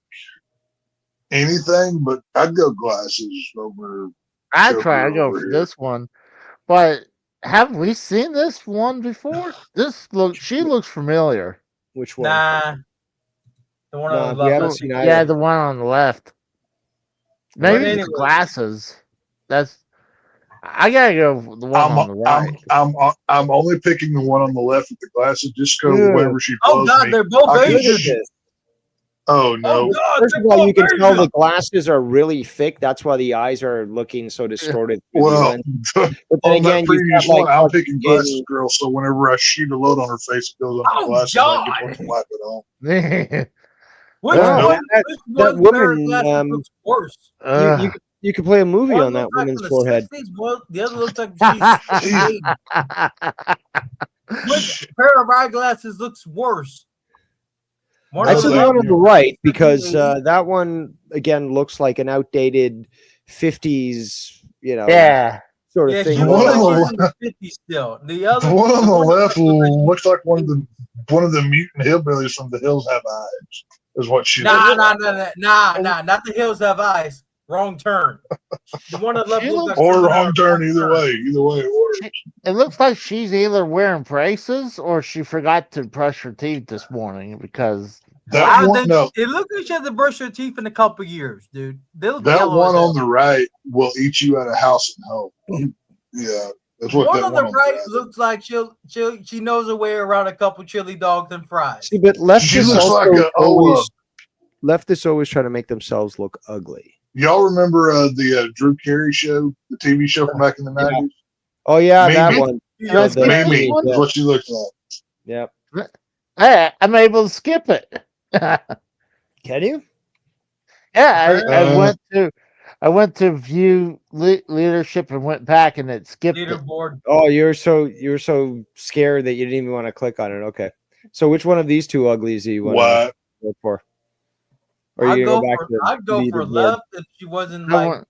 anything, but I'd go glasses over. I'd try to go over for here. this one, but have we seen this one before? She looks familiar. Which one? Nah. The one Nah, on the we left. haven't seen either. Yeah, the one on the left. Maybe it's anyway. the glasses. I gotta go with the one on the right. I'm only picking the one on the left with the glasses just because Yeah. wherever she Oh blows God, me. they're both I could Asian. sh- Oh no! Oh God, First they're of all, you both can tell Asian. the glasses are really thick. That's why the eyes are looking so distorted. through the Well, lens. But then on again, that you've previous got like one, I'm fucking- picking glasses girl. So whenever I shoot a load on her face, it goes on Oh, the glasses. God. I get one to wipe it off. Which Wow, one? that- Which that one pair of woman, glasses looks worse? you could play a movie One on that looks like woman's from the forehead. 60s, one- the other looks like she's 58. Which pair of eyeglasses looks worse? One I'd of say the the left- one on the right because 58. that one again looks like an outdated 50s, yeah. sort of Yeah, thing. she The looks one like on she's in the 50s still. The other The one on the left looks like looks like one of the mutant hillbillies from The Hills Have Eyes. Is what she Nah, looks like. not the hills have eyes. Wrong turn. The one on the left She looks like Or something wrong out- turn. Either way it works. It looks like she's either wearing braces or she forgot to brush her teeth this morning because That one, no, It looks like she has to brush her teeth in a couple years, dude. They look that yellow one as hell. on the right will eat you out of house and home. Yeah, that's what One that on the one right looks like she knows her way around a couple chili dogs and fries. See, but She leftists looks like also a Ola. always try to make themselves look ugly. Y'all remember the Drew Carey show, the TV show from back in the 90s? Oh yeah, that Mimi. one. Yeah, the- Mimi yeah. is what she looks like. Yep. hey, I'm able to skip it. Can you? Yeah, Uh, I went to view leadership and went back and it skipped it. leaderboard. Oh, you're so scared that you didn't even want to click on it. Okay. So which one of these two uglies do you want What? to go for? Or I'd you go go back for to I'd go for leaderboard? left if she wasn't I like went-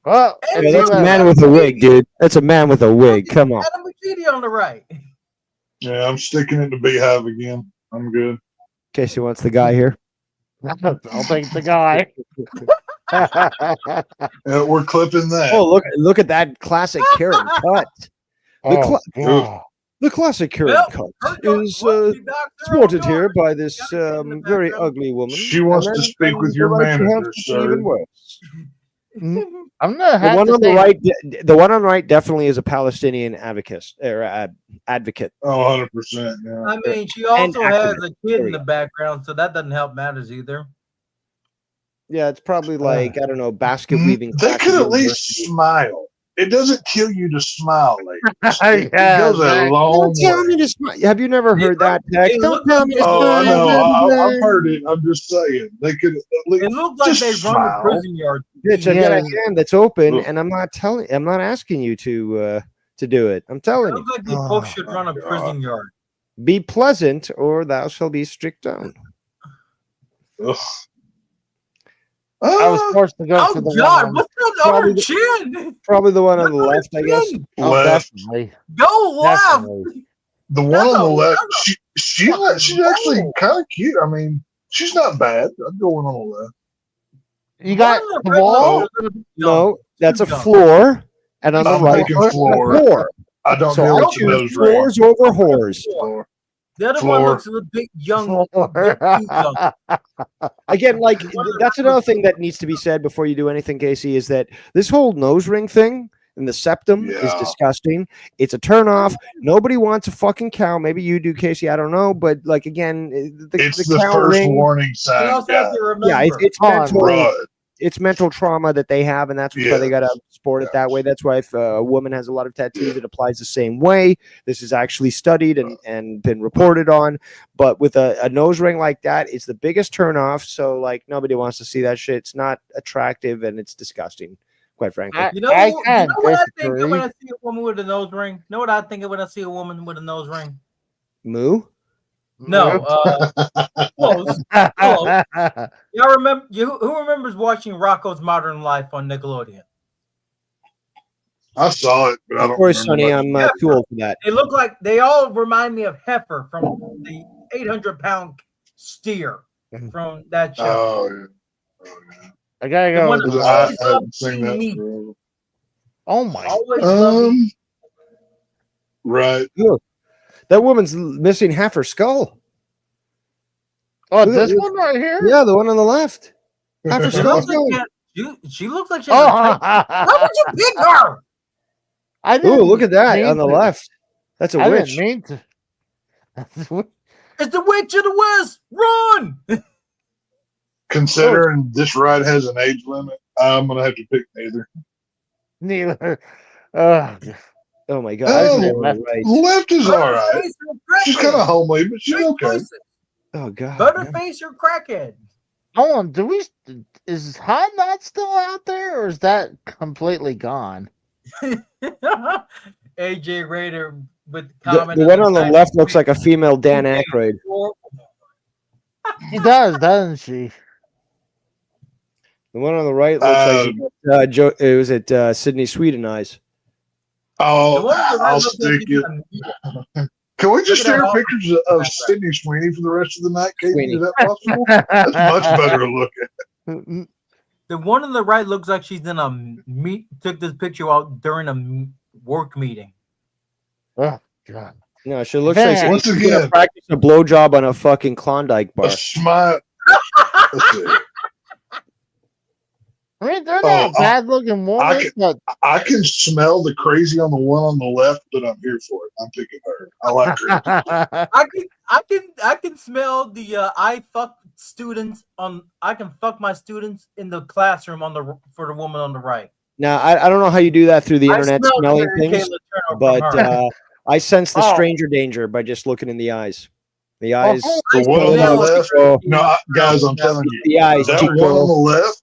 Well, Hey, Yeah, that's a look, man with a wig, dude. That's a man with a wig. Come on. Adam McGeady on the right. Yeah, I'm sticking it to Beehive again. I'm good. Casey wants the guy here. I'll take the guy. Yeah, we're clipping that. Oh, look at that classic Karen cut. Oh, The classic Karen Well, cut Her is doctor, doctor, supported oh, here God. by this Gotta get in the very background. ugly woman. She wants And to then- speak with and your the right to have manager, something even sir. worse. I'm gonna The have one to on the say, right, the one on the right, definitely is a Palestinian advocate or advocate. Oh, 100%. Yeah. I mean, she also has activist. a There kid we in the go. background, so that doesn't help matters either. Yeah, it's probably like I don't know, basket weaving. They classes could at at least university. smile. It doesn't kill you to smile, ladies. It Yeah, goes a exactly. long Don't tell way. me to smile. Have you never heard that It text? Don't looked tell like me they- to Oh, I smile. know. I've heard it. I'm just saying. They could at least. It looked like Just they run smile. a prison yard. Bitch, I got a Yeah. hand that's open, Ugh. and I'm not asking you to do it. I'm It telling you. looks like they Oh, both should run a my God. prison yard. Be pleasant, or thou shalt be strict down. Ugh. I was forced to go Oh for the God, one. what's that Probably other the- chin? Probably the one on the Look at left, I her guess. chin. Oh, Left. definitely. Go left. Definitely. The one That's on the a- left, that's she's actually kind of cute. I mean, She's not bad. I'd go one on the left. You got One of the the wall. red looks No, that's a Too young. floor, and on the I'm right, taking floor. floor. I don't So deal I with the choose nose ring. floors over whores. Floor. The other Floor. one looks a little bit young. A bit too young. Again, like that's another thing that needs to be said before you do anything, Casey, is that this whole nose ring thing and the septum is Yeah. disgusting. It's a turnoff. Nobody wants a fucking cow. Maybe you do, Casey. I don't know, but like again, It's the the cow first ring. warning You sign, also have guys. to remember. Yeah, it's Come on, mental. Right. It's mental trauma that they have, and that's why they got to sport it that way. That's why if a woman has a lot of tattoos, it applies the same way. This is actually studied and been reported on. But with a nose ring like that, it's the biggest turnoff. So like nobody wants to see that shit. It's not attractive and it's disgusting, quite frankly. You know what I think of when I see a woman with a nose ring? You know what I think of when I see a woman with a nose ring? Moo? No, close. Close. Y'all remember? Who remembers watching Rocco's Modern Life on Nickelodeon? I saw it, but I don't Of course, remember Sonny, much. I'm too old for that. They look like they all remind me of Heifer from the 800-pound steer from that show. Oh, yeah. I gotta The go. one with that the- always I loved haven't seen seeing that me. forever. Oh my! Always loved me. Right. Look, that woman's missing half her skull. Oh, Look at this one right here. Yeah, the one on the left. Half her She skull's looks like gone. she looks like she has a tight. Why would you pick her? I Ooh, didn't look at that mean on the to. left. That's a I witch. didn't mean to. It's the Witch of the West. Run! Considering this ride has an age limit, I'm gonna have to pick neither. Neither. Oh my god! Oh, Right. left is all right. Butterface or She's crackhead? kind of homely, but she's Great okay. choices. Oh god! Butterface or crackhead? Hold on. Do we? Is Hot Knot still out there, or is that completely gone? AJ Raider with the The comment. one on the left looks like a female Dan Aykroyd. She does, doesn't she? The one on the right looks like Joe. It was at Sydney Sweden eyes. Oh, The one on the right I'll looks like stick he's it. Can we just Look at stare that at pictures of Sydney Sweeney for the rest of the night, Katie? Is that possible? That's much better to look at. The one on the right looks like she's in a took this picture out during a work meeting. Oh God! No, she looks like Once she's again, gonna practice a blowjob on a fucking Klondike bar. a smile. Let's see. I mean, they're not bad looking women, but I can smell the crazy on the one on the left, but I'm here for it. I'm picking her. I like her. I can smell the I fuck students on. I can fuck my students in the classroom for the woman on the right. Now, I don't know how you do that through the I internet smell smelling Kayla things, Turner from but her. I sense the Oh. stranger danger by just looking in the eyes. The eyes. The one on the smell left. Chico. No, guys, I'm telling you, The eyes. that Chico. one on the left.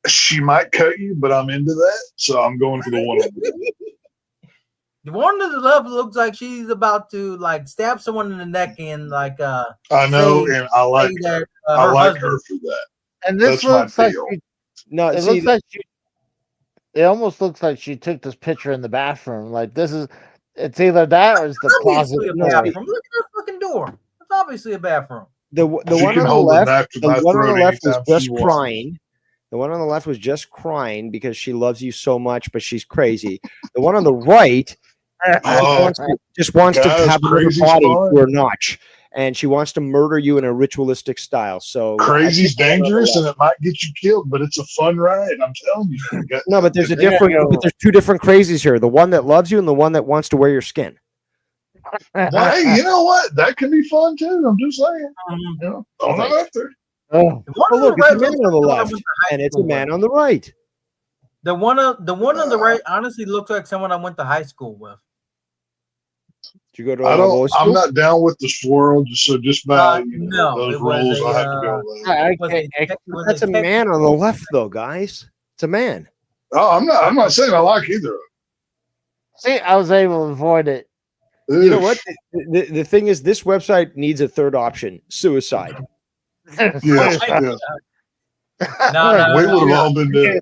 She might cut you, but I'm into that, so I'm going for the one on the left. The one to the left looks like she's about to like stab someone in the neck and like I know, say- and I like say that, I her like husband- her for that. and this That's my looks like deal. she, No, it see, looks like she. It almost looks like she took this picture in the bathroom. Like this is, it's either that or it's the closet. Obviously a door. bathroom. Look at that fucking door. It's obviously a bathroom. the She one can on the hold a left, knife to the my one on throat the left was anytime she just wants. crying. The one on the left was just crying because she loves you so much, but she's crazy. The one on the right Oh, just wants to guys, have another crazy's body fun. to her notch, and she wants to murder you in a ritualistic style. So Crazy's I think the one on the dangerous and left. it might get you killed, but it's a fun ride. I'm telling you. You got- No, but there's a They gotta different. go- But there's two different crazies here: the one that loves you and the one that wants to wear your skin. Well, hey, you know what? That can be fun too. I'm just saying. You know, throw it out there. Oh, The one Oh, on look, the it's a right man looks on the like someone I left, went to high and it's a school man with. on the right. The one on the right honestly looks like someone I went to high school with. Did you go to? I a don't. voice I'm school? not down with the swirl. So just by No, those it was rules, a, I have to go with. I Was can't- it- was That's it a tech- man on the left, though, guys. It's a man. Oh, I'm not. I'm not saying I like either. see, I was able to avoid it. You know what? The thing is, this website needs a third option: suicide. Yes, yes. No, We would have all been dead.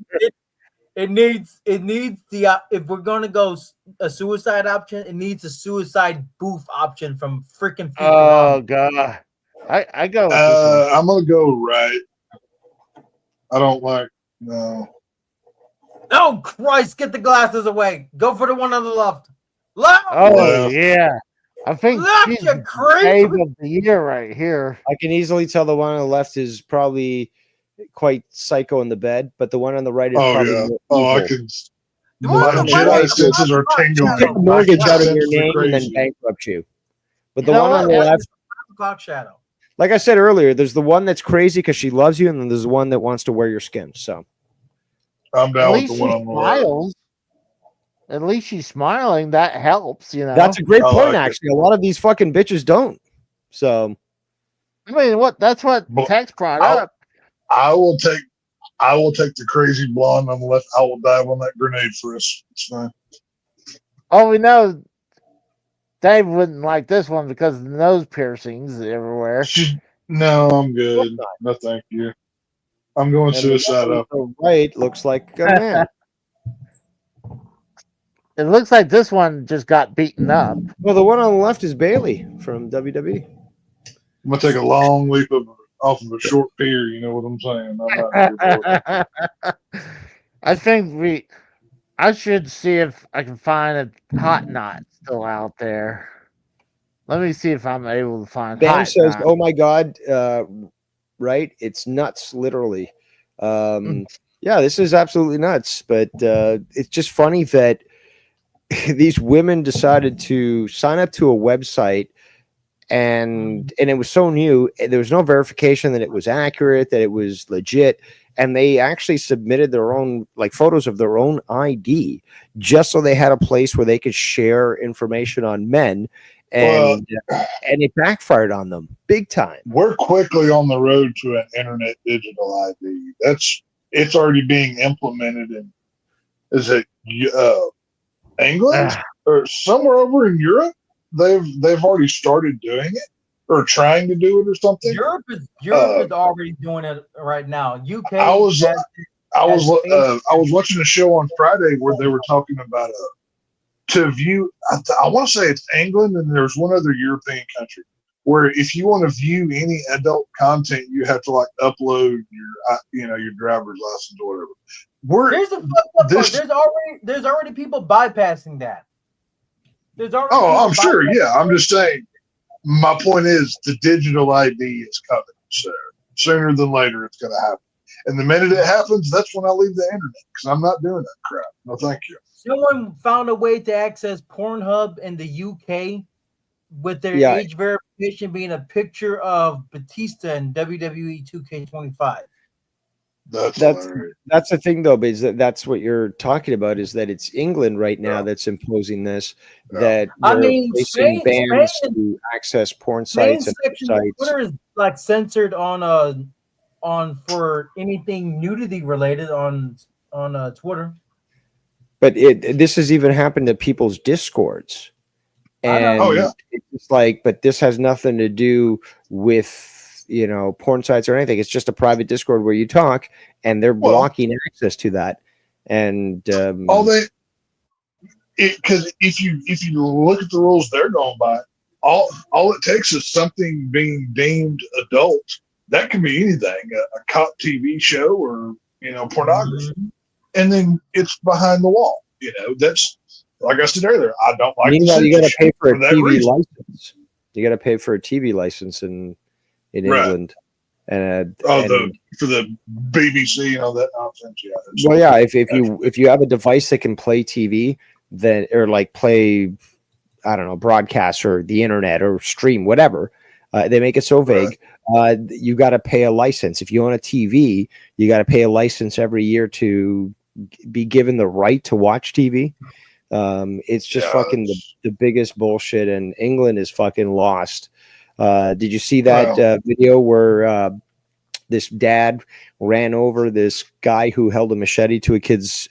It needs the if we're gonna go a suicide option, it needs a suicide booth option from freaking Futurama. Oh God! I go with this one. I'm gonna go right. I don't like no. Oh Christ! Get the glasses away. Go for the one on the left. Left. Oh yeah, I think Left, she's you the creep. babe of the year right here. I can easily tell the one on the left is probably quite psycho in the bed, but the one on the right is probably yeah. more I evil. can. The one on My the right Jedi is senses are tingling. Take the My mortgage out of senses your are name and then crazy. bankrupt you. But the You know one on what? the left, Clock shadow. like I said earlier, there's the one that's crazy because she loves you, and then there's the one that wants to wear your skin. So I'm At down with least the she one on the left. smiles. At least she's smiling. That helps, you know. that's a great I point, like it. actually. A lot of these fucking bitches don't. So I mean, that's what But Tex brought I'll- up. I will take the crazy blonde on the left. I will dive on that grenade for us. It's fine. Oh, we know Dave wouldn't like this one because of the nose piercings everywhere. No, I'm good. No, thank you. I'm going and the suicide one up. on the right looks like a man. It looks like this one just got beaten up. Well, the one on the left is Bailey from WWE. I'm gonna take a long leap off of a short pier. You know what I'm saying? I'm not here for it. I think I should see if I can find a hot knot still out there. Let me see if I'm able to find Bam hot says, knot. "Oh my god, right? It's nuts, literally." Yeah, this is absolutely nuts. But it's just funny that these women decided to sign up to a website, and it was so new. There was no verification that it was accurate, that it was legit, and they actually submitted their own photos of their own ID just so they had a place where they could share information on men. And it backfired on them big time. We're quickly on the road to an internet digital ID. It's already being implemented in. Is it England or somewhere over in Europe? They've already started doing it or trying to do it or something. Europe is already doing it right now. UK. I was watching a show on Friday where they were talking about to view. I want to say it's England, and there's one other European country where if you want to view any adult content, you have to upload your driver's license or whatever. Here's the fucked up part. There's already people bypassing that. I'm sure. Yeah, I'm just saying. My point is the digital ID is coming, so sooner than later it's going to happen. And the minute it happens, that's when I leave the internet because I'm not doing that crap. No, thank you. Someone found a way to access Pornhub in the UK with their age verification being a picture of Batista in WWE 2K25. That's the thing, though, because that's what you're talking about, is that it's England right now that's imposing this. That placing bans to access porn sites and sites. Twitter is censored on for anything nudity related on Twitter. But this has even happened to people's Discords, and it's but this has nothing to do with porn sites or anything. It's just a private Discord where you talk, and they're blocking access to that. And because if you look at the rules they're going by, all it takes is something being deemed adult. That can be anything, a cop TV show or pornography, and then it's behind the wall. That's like I said earlier. I don't like. Meanwhile, you got to pay for a TV reason. license. You got to pay for a TV license in England, and for the BBC and all that nonsense. Yeah. Well, yeah. If you have a device that can play TV, then or play, I don't know, broadcast or the internet or stream whatever, they make it so vague. You got to pay a license. If you own a TV, you got to pay a license every year to be given the right to watch TV. It's just fucking the biggest bullshit, and England is fucking lost. Did you see that video where this dad ran over this guy who held a machete to a kid's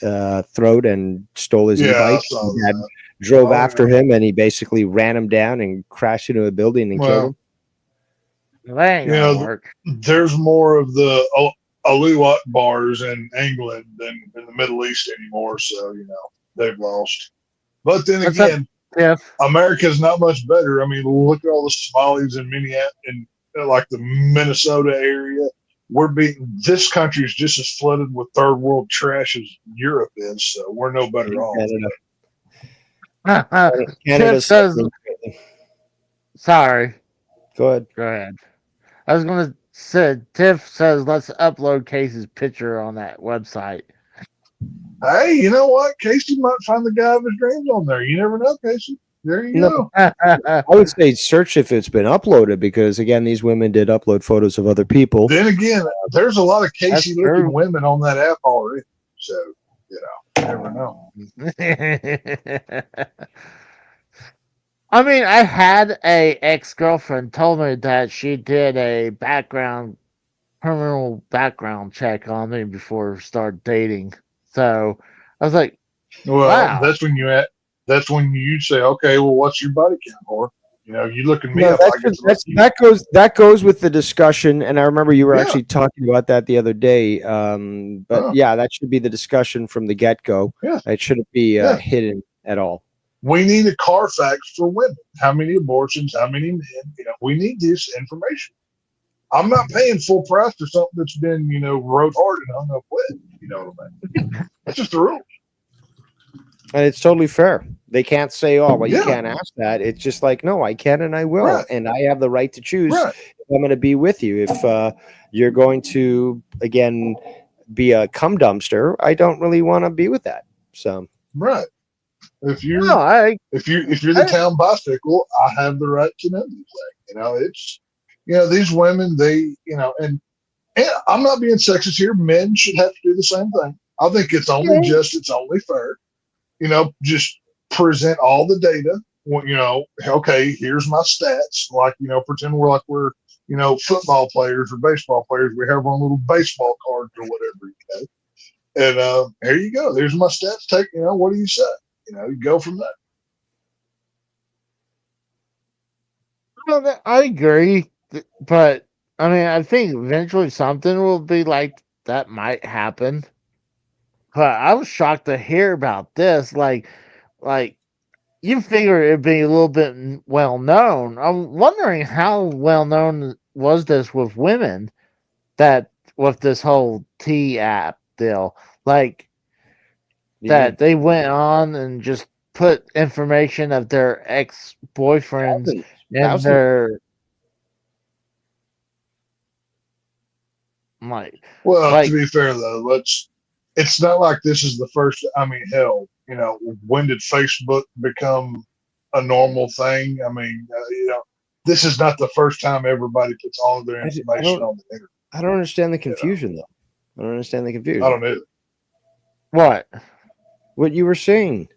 throat and stole his e-bike? Dad drove after him, and he basically ran him down and crashed into a building and killed him. There's more of the Aluwat bars in England than in the Middle East anymore, so they've lost. But then again, America's not much better. I mean, look at all the Somalis in like the Minnesota area. This country is just as flooded with third world trash as Europe is, so we're no better off. Tiff says, sorry. Go Go ahead. I was going to say, Tiff says, let's upload Casey's picture on that website. Hey, you know what? Casey might find the guy of his dreams on there. You never know, Casey. There you go. I would say search if it's been uploaded, because again, these women did upload photos of other people. Then again, there's a lot of Casey looking women on that app already. So, you never know. I mean, I had a ex-girlfriend told me that she did a criminal background check on me before we started dating. So I was like, well, wow. That's when you say, okay, well, what's your body count for? You looking me No, up. that goes with the discussion, and I remember you were actually talking about that the other day. But yeah, that should be the discussion from the get-go. Yeah. It shouldn't be hidden at all. We need a Carfax for women. How many abortions? How many men? We need this information. I'm not paying full price for something that's been, rode hard and hung up with. You know what I mean? That's just the rule. And it's totally fair. They can't say, oh, well, you can't ask that. It's just like, no, I can and I will. Right. And I have the right to choose if I'm going to be with you. If you're going to, again, be a cum dumpster, I don't really want to be with that. So right. If you're the town bicycle, I have the right to know anything. It's these women, they and I'm not being sexist here. Men should have to do the same thing. I think it's only just, it's only fair. Just present all the data. Okay, here's my stats. Like, pretend we're football players or baseball players. We have our little baseball cards or whatever. And here you go. There's my stats. Take, what do you say? You go from there. Well, I agree, but I mean, I think eventually something will be like that might happen. But I was shocked to hear about this. Like you figure it'd be a little bit well known. I'm wondering how well known was this with women, that with this whole T app deal, that they went on and just put information of their ex-boyfriends in their Well, to be fair though, it's not like this is the first. I mean, hell, when did Facebook become a normal thing? I mean, this is not the first time everybody puts all of their information on the internet. I don't understand the confusion though. I don't understand the confusion. I don't either. What you were saying?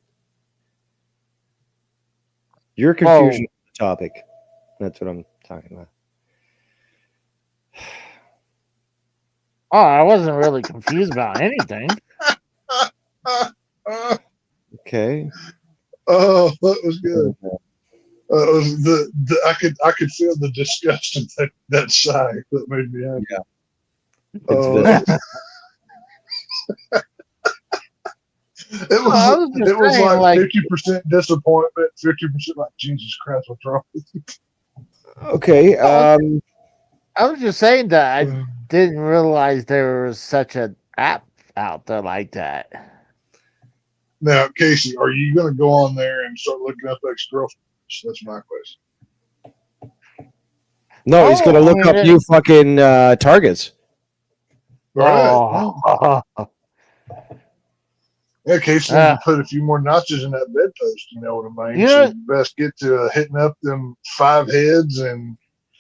Your confusion on the topic. That's what I'm talking about. Oh, I wasn't really confused about anything. Okay. Oh, that was good. I could feel the disgust in that sigh that made me happy. Yeah. It was like 50% disappointment, 50% like, Jesus Christ, what's wrong with you? Okay. I was just saying that I didn't realize there was such an app out there like that. Now, Casey, are you going to go on there and start looking up ex-girlfriends? That's my question. No, he's going to look up new fucking targets. Right. Yeah, Casey, you put a few more notches in that bedpost. You know what I mean? Yeah. So you best get to hitting up them 5 heads and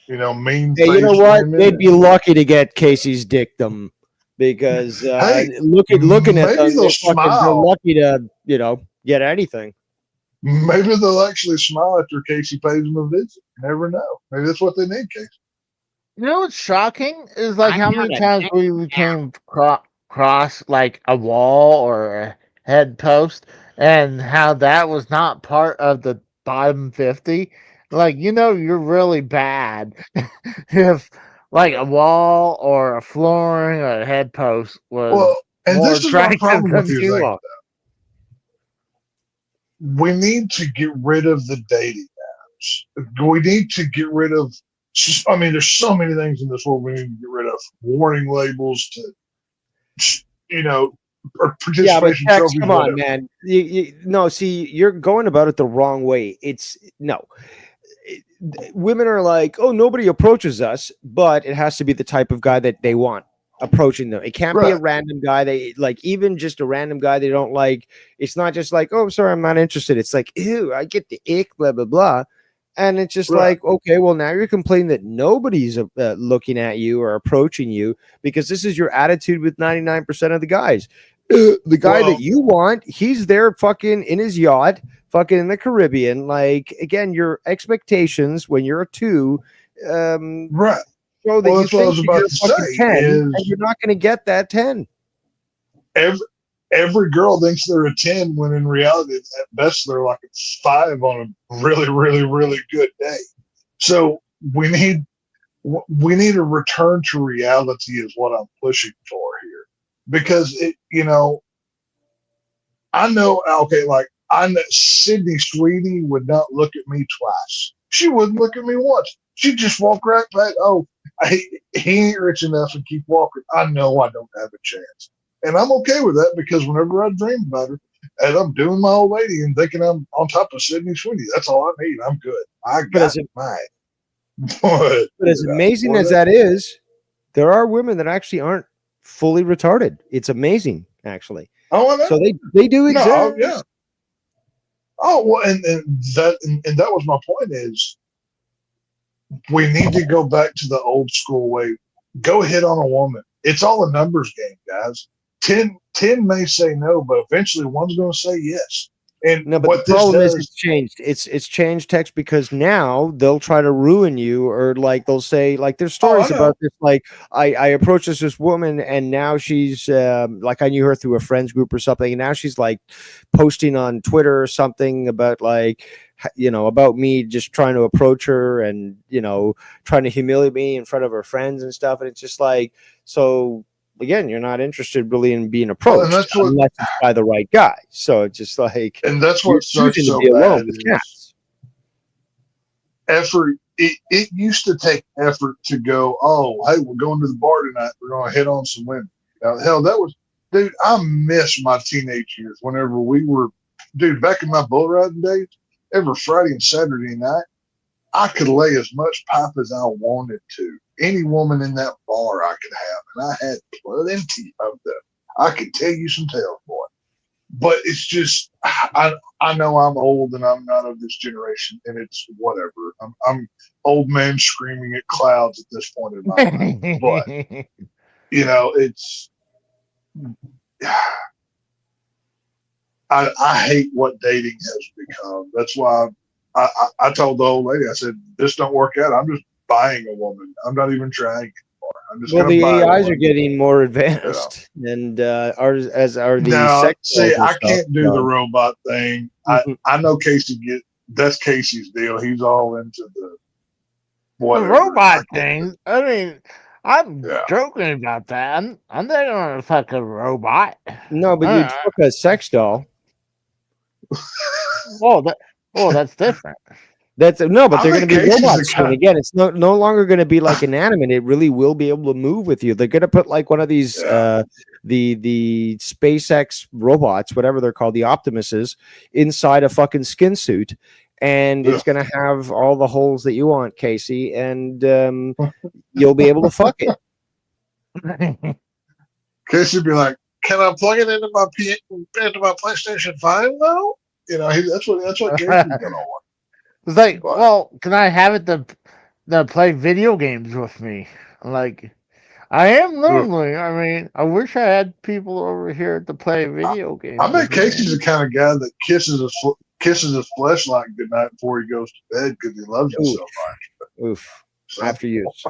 mean. Hey, you know what? They'd be lucky to get Casey's dictum, because looking at them, they're lucky to get anything. Maybe they'll actually smile after Casey pays them a visit. You never know. Maybe that's what they need, Casey. You know what's shocking is how many times we came across like a wall or a head post, and how that was not part of the bottom 50. You're really bad if a wall or a flooring or a head post was more attractive than you are. We need to get rid of the dating apps. We need to get rid of I mean, there's so many things in this world we need to get rid of. Warning labels to, or participation Tex, trophies. come on, man. No, see, you're going about it the wrong way. Women are like, oh, nobody approaches us, but it has to be the type of guy that they want approaching them. It can't be a random guy. They like, even just a random guy they don't like. It's not just like, oh, sorry, I'm not interested. It's like, ew, I get the ick, blah blah blah. And it's just like, okay, well, now you're complaining that nobody's looking at you or approaching you because this is your attitude with 99% of the guys. The guy that you want, he's there fucking in his yacht, fucking in the Caribbean. Like, again, your expectations when you're a 2, right? So that you think you're fucking 10, and you're not going to get that 10. Every girl thinks they're a 10 when in reality, at best, they're like a 5 on a really, really, really good day. So we need a return to reality is what I'm pushing for here. Because I know, Sydney Sweeney would not look at me twice. She wouldn't look at me once. She'd just walk right back. Oh, he ain't rich enough and keep walking. I know I don't have a chance. And I'm okay with that because whenever I dream about her, and I'm doing my old lady and thinking I'm on top of Sydney Sweeney, that's all I need. I'm good. I got mine. But as amazing as that is, there are women that actually aren't fully retarded. It's amazing, actually. Oh, I know. So they do exist. No, yeah. Oh, well, and that was my point is we need to go back to the old school way. Go hit on a woman. It's all a numbers game, guys. 10 may say no, but eventually one's going to say yes. And no, but the problem is it's changed. It's changed, Tex, because now they'll try to ruin you, or like they'll say, like there's stories about this. Like I approached this woman, and now she's like I knew her through a friends group or something, and now she's like posting on Twitter or something about like about me just trying to approach her and trying to humiliate me in front of her friends and stuff, and it's just like so. Again, you're not interested really in being approached unless it's by the right guy. So it's just like, and that's what starts so bad. Effort. It used to take effort to go. Oh, hey, we're going to the bar tonight. We're going to hit on some women. Hell, that was, dude. I miss my teenage years. Whenever we were, dude, back in my bull riding days, every Friday and Saturday night, I could lay as much pipe as I wanted to. Any woman in that bar I could have, and I had plenty of them. I could tell you some tales, boy. But it's just, I know I'm old and I'm not of this generation, and it's whatever. I'm old man screaming at clouds at this point in my life. But, it's, I hate what dating has become. That's why I told the old lady, I said, this don't work out. I'm just buying a woman. I'm not even trying anymore. I'm just the AIs are getting more advanced, and as are the sex. See, I can't do the robot thing. I know Casey that's Casey's deal. He's all into the robot thing. I mean, I'm joking about that. I'm not gonna fuck a robot. No, but you'd fuck a sex doll. That's different. But they're going to be robots. And again, it's no longer going to be like inanimate. It really will be able to move with you. They're going to put like one of these the SpaceX robots, whatever they're called, the Optimuses, inside a fucking skin suit, and it's going to have all the holes that you want, Casey, and you'll be able to fuck it. Casey would be like, "Can I plug it into my PlayStation 5 though?" That's what Casey's going to want. It's like, well, can I have it to play video games with me? Like, I am lonely. I mean, I wish I had people over here to play video games. I bet Casey's the kind of guy that kisses his fleshlight goodnight before he goes to bed because he loves it so much. Oof. After use.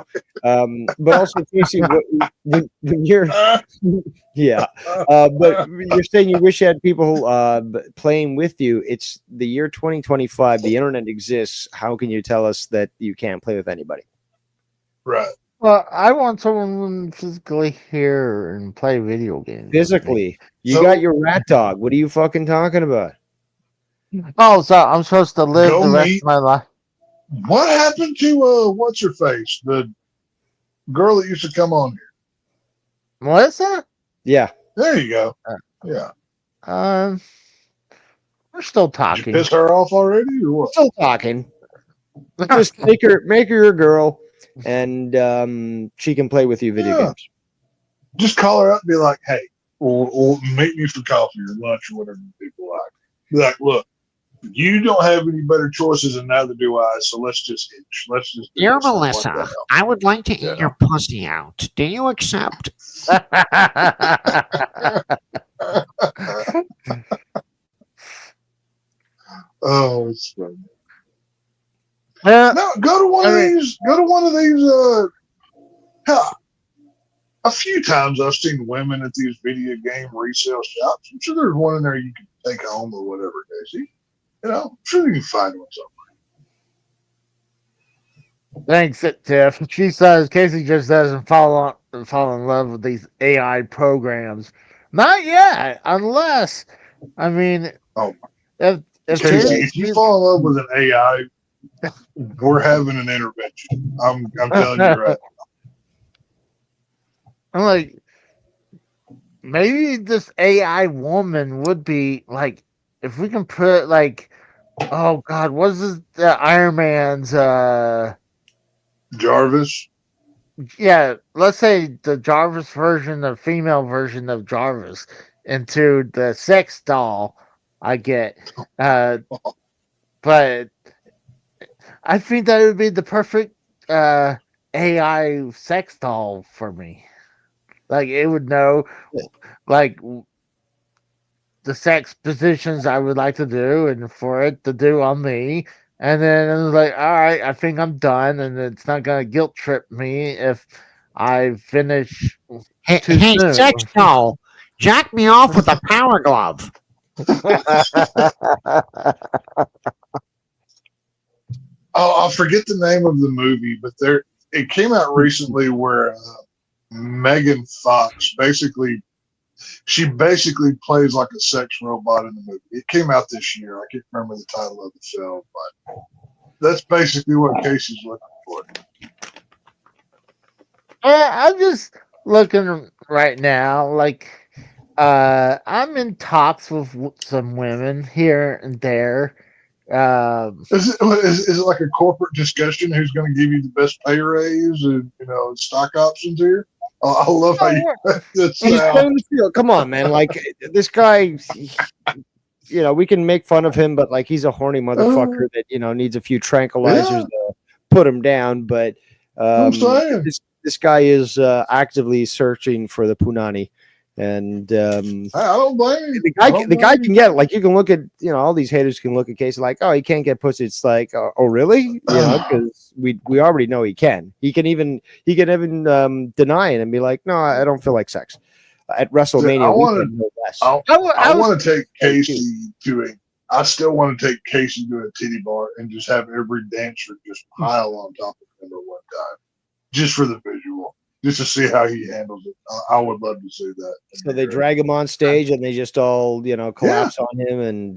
But also, Casey, when you're but you're saying you wish you had people playing with you. It's the year 2025. The internet exists. How can you tell us that you can't play with anybody? Right. Well, I want someone physically here and play video games. Physically, you got your rat dog. What are you fucking talking about? Oh, so I'm supposed to live the rest of my life. What happened to what's her face? The girl that used to come on here. Melissa? Yeah. There you go. Yeah. We're still Did you talking. piss her off already or what? Still talking. Just make her a girl, and she can play with you video games. Just call her up and be like, hey, or meet me for coffee or lunch or whatever people like. Be like, look, you don't have any better choices and neither do I, so let's just hitch. Let's just do Dear this and work Melissa, that out. I would like to eat your pussy out. Do you accept? Oh, it's funny. No, go to one of these. Go to one of these. Hell, a few times I've seen women at these video game resale shops. I'm sure there's one in there you can take home or whatever, Casey. You know, I'm sure you can find one somewhere. Thanks, Tiff. She says Casey just doesn't fall in love with these AI programs. Not yet, unless, I mean, if Casey, if you fall in love with an AI, we're having an intervention. I'm telling you right. I'm like, maybe this AI woman would be like, if we can put like, oh God, what's this? Iron Man's Jarvis. Yeah, let's say the Jarvis version, the female version of Jarvis, into the sex doll. I get, but I think that would be the perfect AI sex doll for me. Like it would know, like the sex positions I would like to do, and for it to do on me. And then it was like, all right, I think I'm done, and it's not gonna guilt trip me if I finish. Hey, soon. sex doll, jack me off with a power glove. Oh, I forget the name of the movie, but it came out recently where Megan Fox she basically plays like a sex robot in the movie. It came out this year. I can't remember the title of the film, but that's basically what Casey's looking for. I'm just looking right now. Like, I'm in talks with some women here and there. Is it like a corporate discussion? Who's going to give you the best pay raise and stock options here? I love how you. Come on, man! Like this guy, we can make fun of him, but like he's a horny motherfucker that needs a few tranquilizers to put him down. But this guy is actively searching for the punani. And I don't blame you. The guy can get it. Like you can look at all these haters can look at Casey like, oh, he can't get pussy. It's like, oh really? Because we already know he can. He can even deny it and be like, no, I don't feel like sex. At WrestleMania, I want to take Casey I still want to take Casey to a titty bar and just have every dancer just pile on top of him at one time, just for the visual. Just to see how he handles it. I would love to see that. So they drag him on stage and they just all, collapse on him and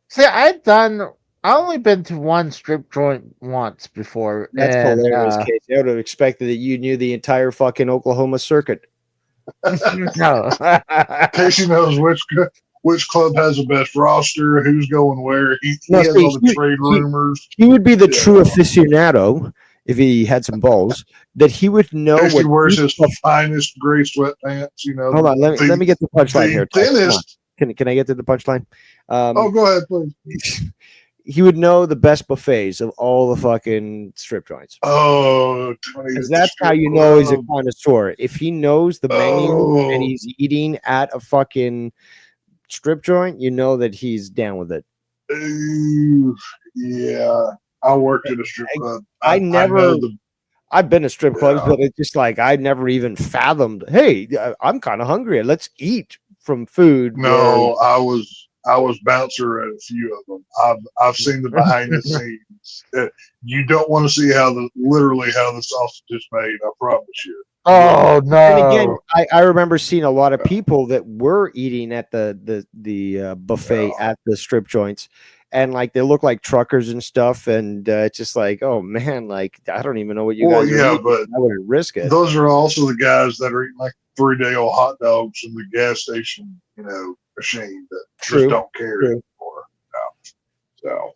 See, I've only been to one strip joint once before. That's hilarious, Casey. I would have expected that you knew the entire fucking Oklahoma circuit. No. Casey knows which club has the best roster, who's going where. He has all the trade rumors. He would be the true aficionado if he had some balls. That he would know Casey wears his finest gray sweatpants. Hold on, let me get the punchline here. Thinnest. Can I get to the punchline? Go ahead, please. He would know the best buffets of all the fucking strip joints. Oh, because that's how you know he's a connoisseur. If he knows the menu and he's eating at a fucking strip joint, you know that he's down with it. Yeah, I worked at a strip club. I've been to strip clubs, but it's just like I never even fathomed. Hey, I'm kind of hungry. Let's eat from food. No, I was bouncer at a few of them. I've seen the behind the scenes. You don't want to see how the sausage is made. I promise you. Oh no! And again, I remember seeing a lot of people that were eating at the buffet at the strip joints, and like they look like truckers and stuff, and it's just like, oh man, like I don't even know what you Well, guys are yeah, eating. but I wouldn't risk it. those are also the guys that are eating like 3-day-old hot dogs from the gas station, machine that True. just don't care True. anymore. So,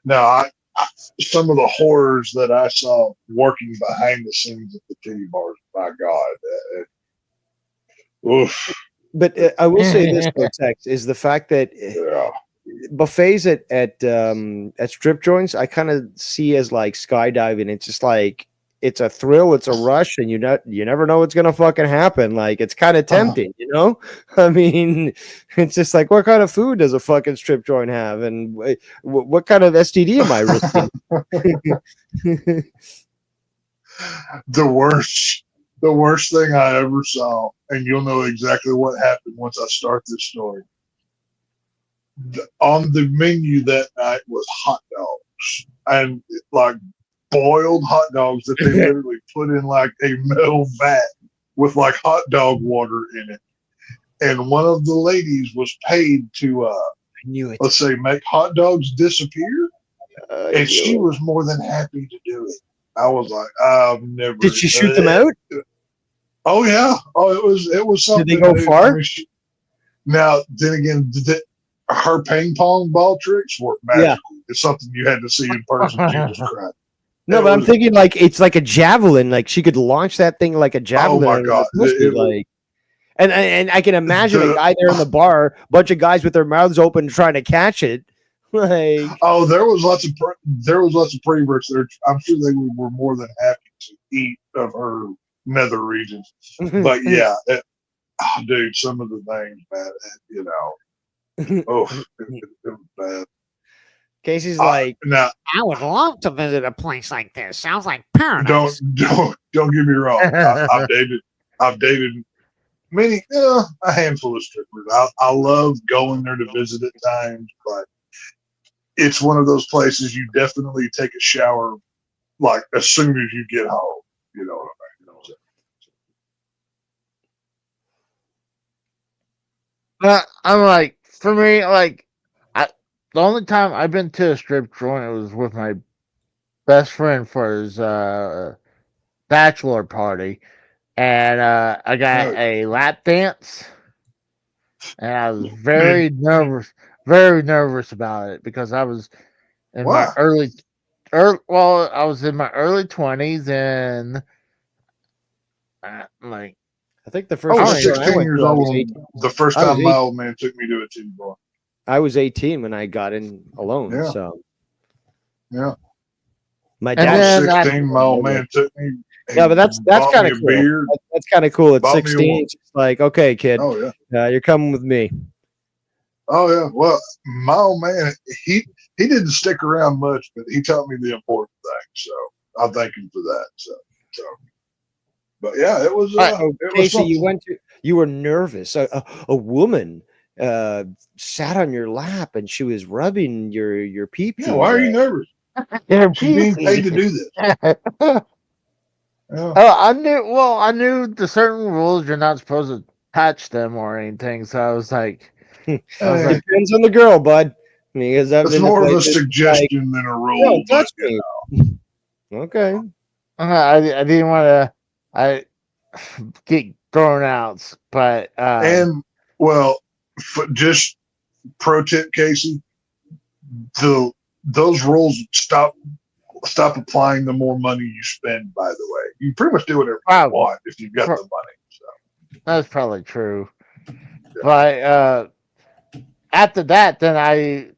no, some of the horrors that I saw working behind the scenes at the titty bars, my God. Oof. But I will say this though, Tex, is the fact that Yeah. buffets at strip joints, I kind of see as like skydiving. It's just like it's a thrill, it's a rush, and you never know what's gonna fucking happen. Like it's kind of tempting, you know. I mean, it's just like what kind of food does a fucking strip joint have, and what kind of STD am I risking? The worst thing I ever saw, and you'll know exactly what happened once I start this story. On the menu that night was hot dogs, and like boiled hot dogs that they literally put in like a metal vat with like hot dog water in it. And one of the ladies was paid to let's say make hot dogs disappear, and she was more than happy to do it. I was like, I've never. Did she shoot them out? Oh yeah. Oh, it was something. Did they go far? I mean, now then again, her ping pong ball tricks were magical. Yeah. It's something you had to see in person. Jesus Christ. No, but I'm thinking like it's like a javelin. Like she could launch that thing like a javelin. Oh my God! Like, and I can imagine a guy there in the bar, bunch of guys with their mouths open trying to catch it. Like, oh, there was lots of preverts there. I'm sure they were more than happy to eat of her nether regions. But yeah, dude, some of the things, man, it was bad. Casey's like, now, I would love to visit a place like this. Sounds like paradise. Don't get me wrong. I've dated many, a handful of strippers. I love going there to visit at times, but it's one of those places you definitely take a shower like as soon as you get home. You know what I mean? I'm like, for me, like, the only time I've been to a strip joint was with my best friend for his bachelor party, and I got a lap dance, and I was very nervous about it because I was in my early I was in my early 20s, and like, I think the first I was 16 years old. The first time my old man took me to a titty bar. I was 18 when I got in alone. Yeah. So yeah, my dad was 16. My old man took me. Yeah, but that's kind of cool. That's kind of cool. At 16, it's just like, okay, kid, you're coming with me. Oh yeah. Well, my old man, he didn't stick around much, but he taught me the important things. So I thank him for that. So. But yeah, it was. Casey, you were nervous. A woman sat on your lap and she was rubbing your pee-pee. Yeah, why are you nervous? She's being paid to do this. Yeah. I knew the certain rules. You're not supposed to touch them or anything. So I was like, depends on the girl, bud. Because it's more of a suggestion than a rule. Touch me. Okay. I didn't want to. I get thrown out, but and well, just pro tip, Casey. Those rules stop applying the more money you spend. By the way, you pretty much do whatever you want if you've got the money. So that's probably true. Yeah. But after that, then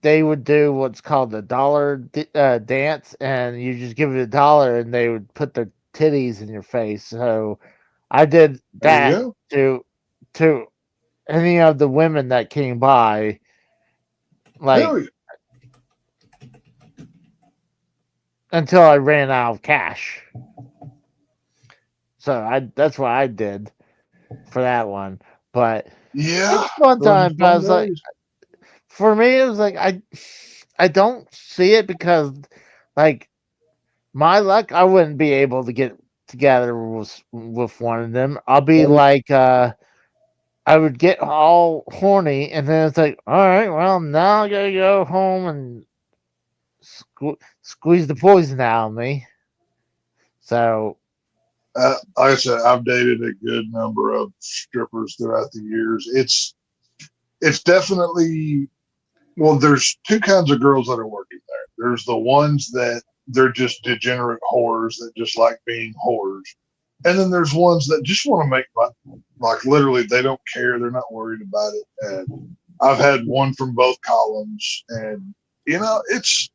they would do what's called the dollar dance, and you just give it $1, and they would put their titties in your face. So I did that to any of the women that came by, like until I ran out of cash. So that's what I did for that one. But one time I was like, for me it was like I don't see it because like my luck, I wouldn't be able to get together with one of them, I'll be like, I would get all horny, and then it's like, all right, well, now I gotta go home and squeeze the poison out of me. So, like I said, I've dated a good number of strippers throughout the years. It's definitely, well, there's two kinds of girls that are working there. There's the ones that they're just degenerate whores that just like being whores. And then there's ones that just want to make money. Like literally, they don't care. They're not worried about it. And I've had one from both columns. And, you know, it's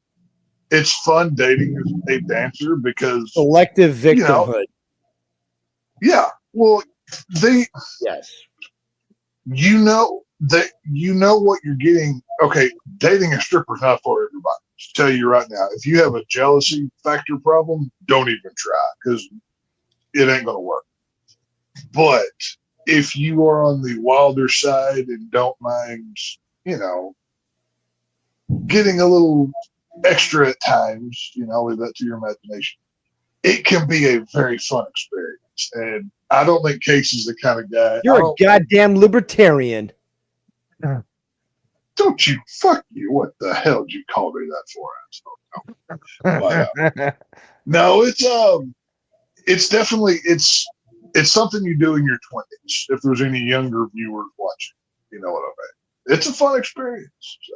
fun dating a dancer because selective victimhood. Yeah. Well, yes. You know what you're getting. Okay, dating a stripper is not for everybody. Just tell you right now, if you have a jealousy factor problem, don't even try because it ain't gonna work. But if you are on the wilder side and don't mind, you know, getting a little extra at times, you know, leave that to your imagination. It can be a very fun experience, and I don't think Casey's the kind of guy. You're a goddamn libertarian. Don't you? Fuck you. What the hell did you call me that for? No, it's definitely, it's something you do in your 20s. If there's any younger viewers watching, you know what I mean. It's a fun experience. So.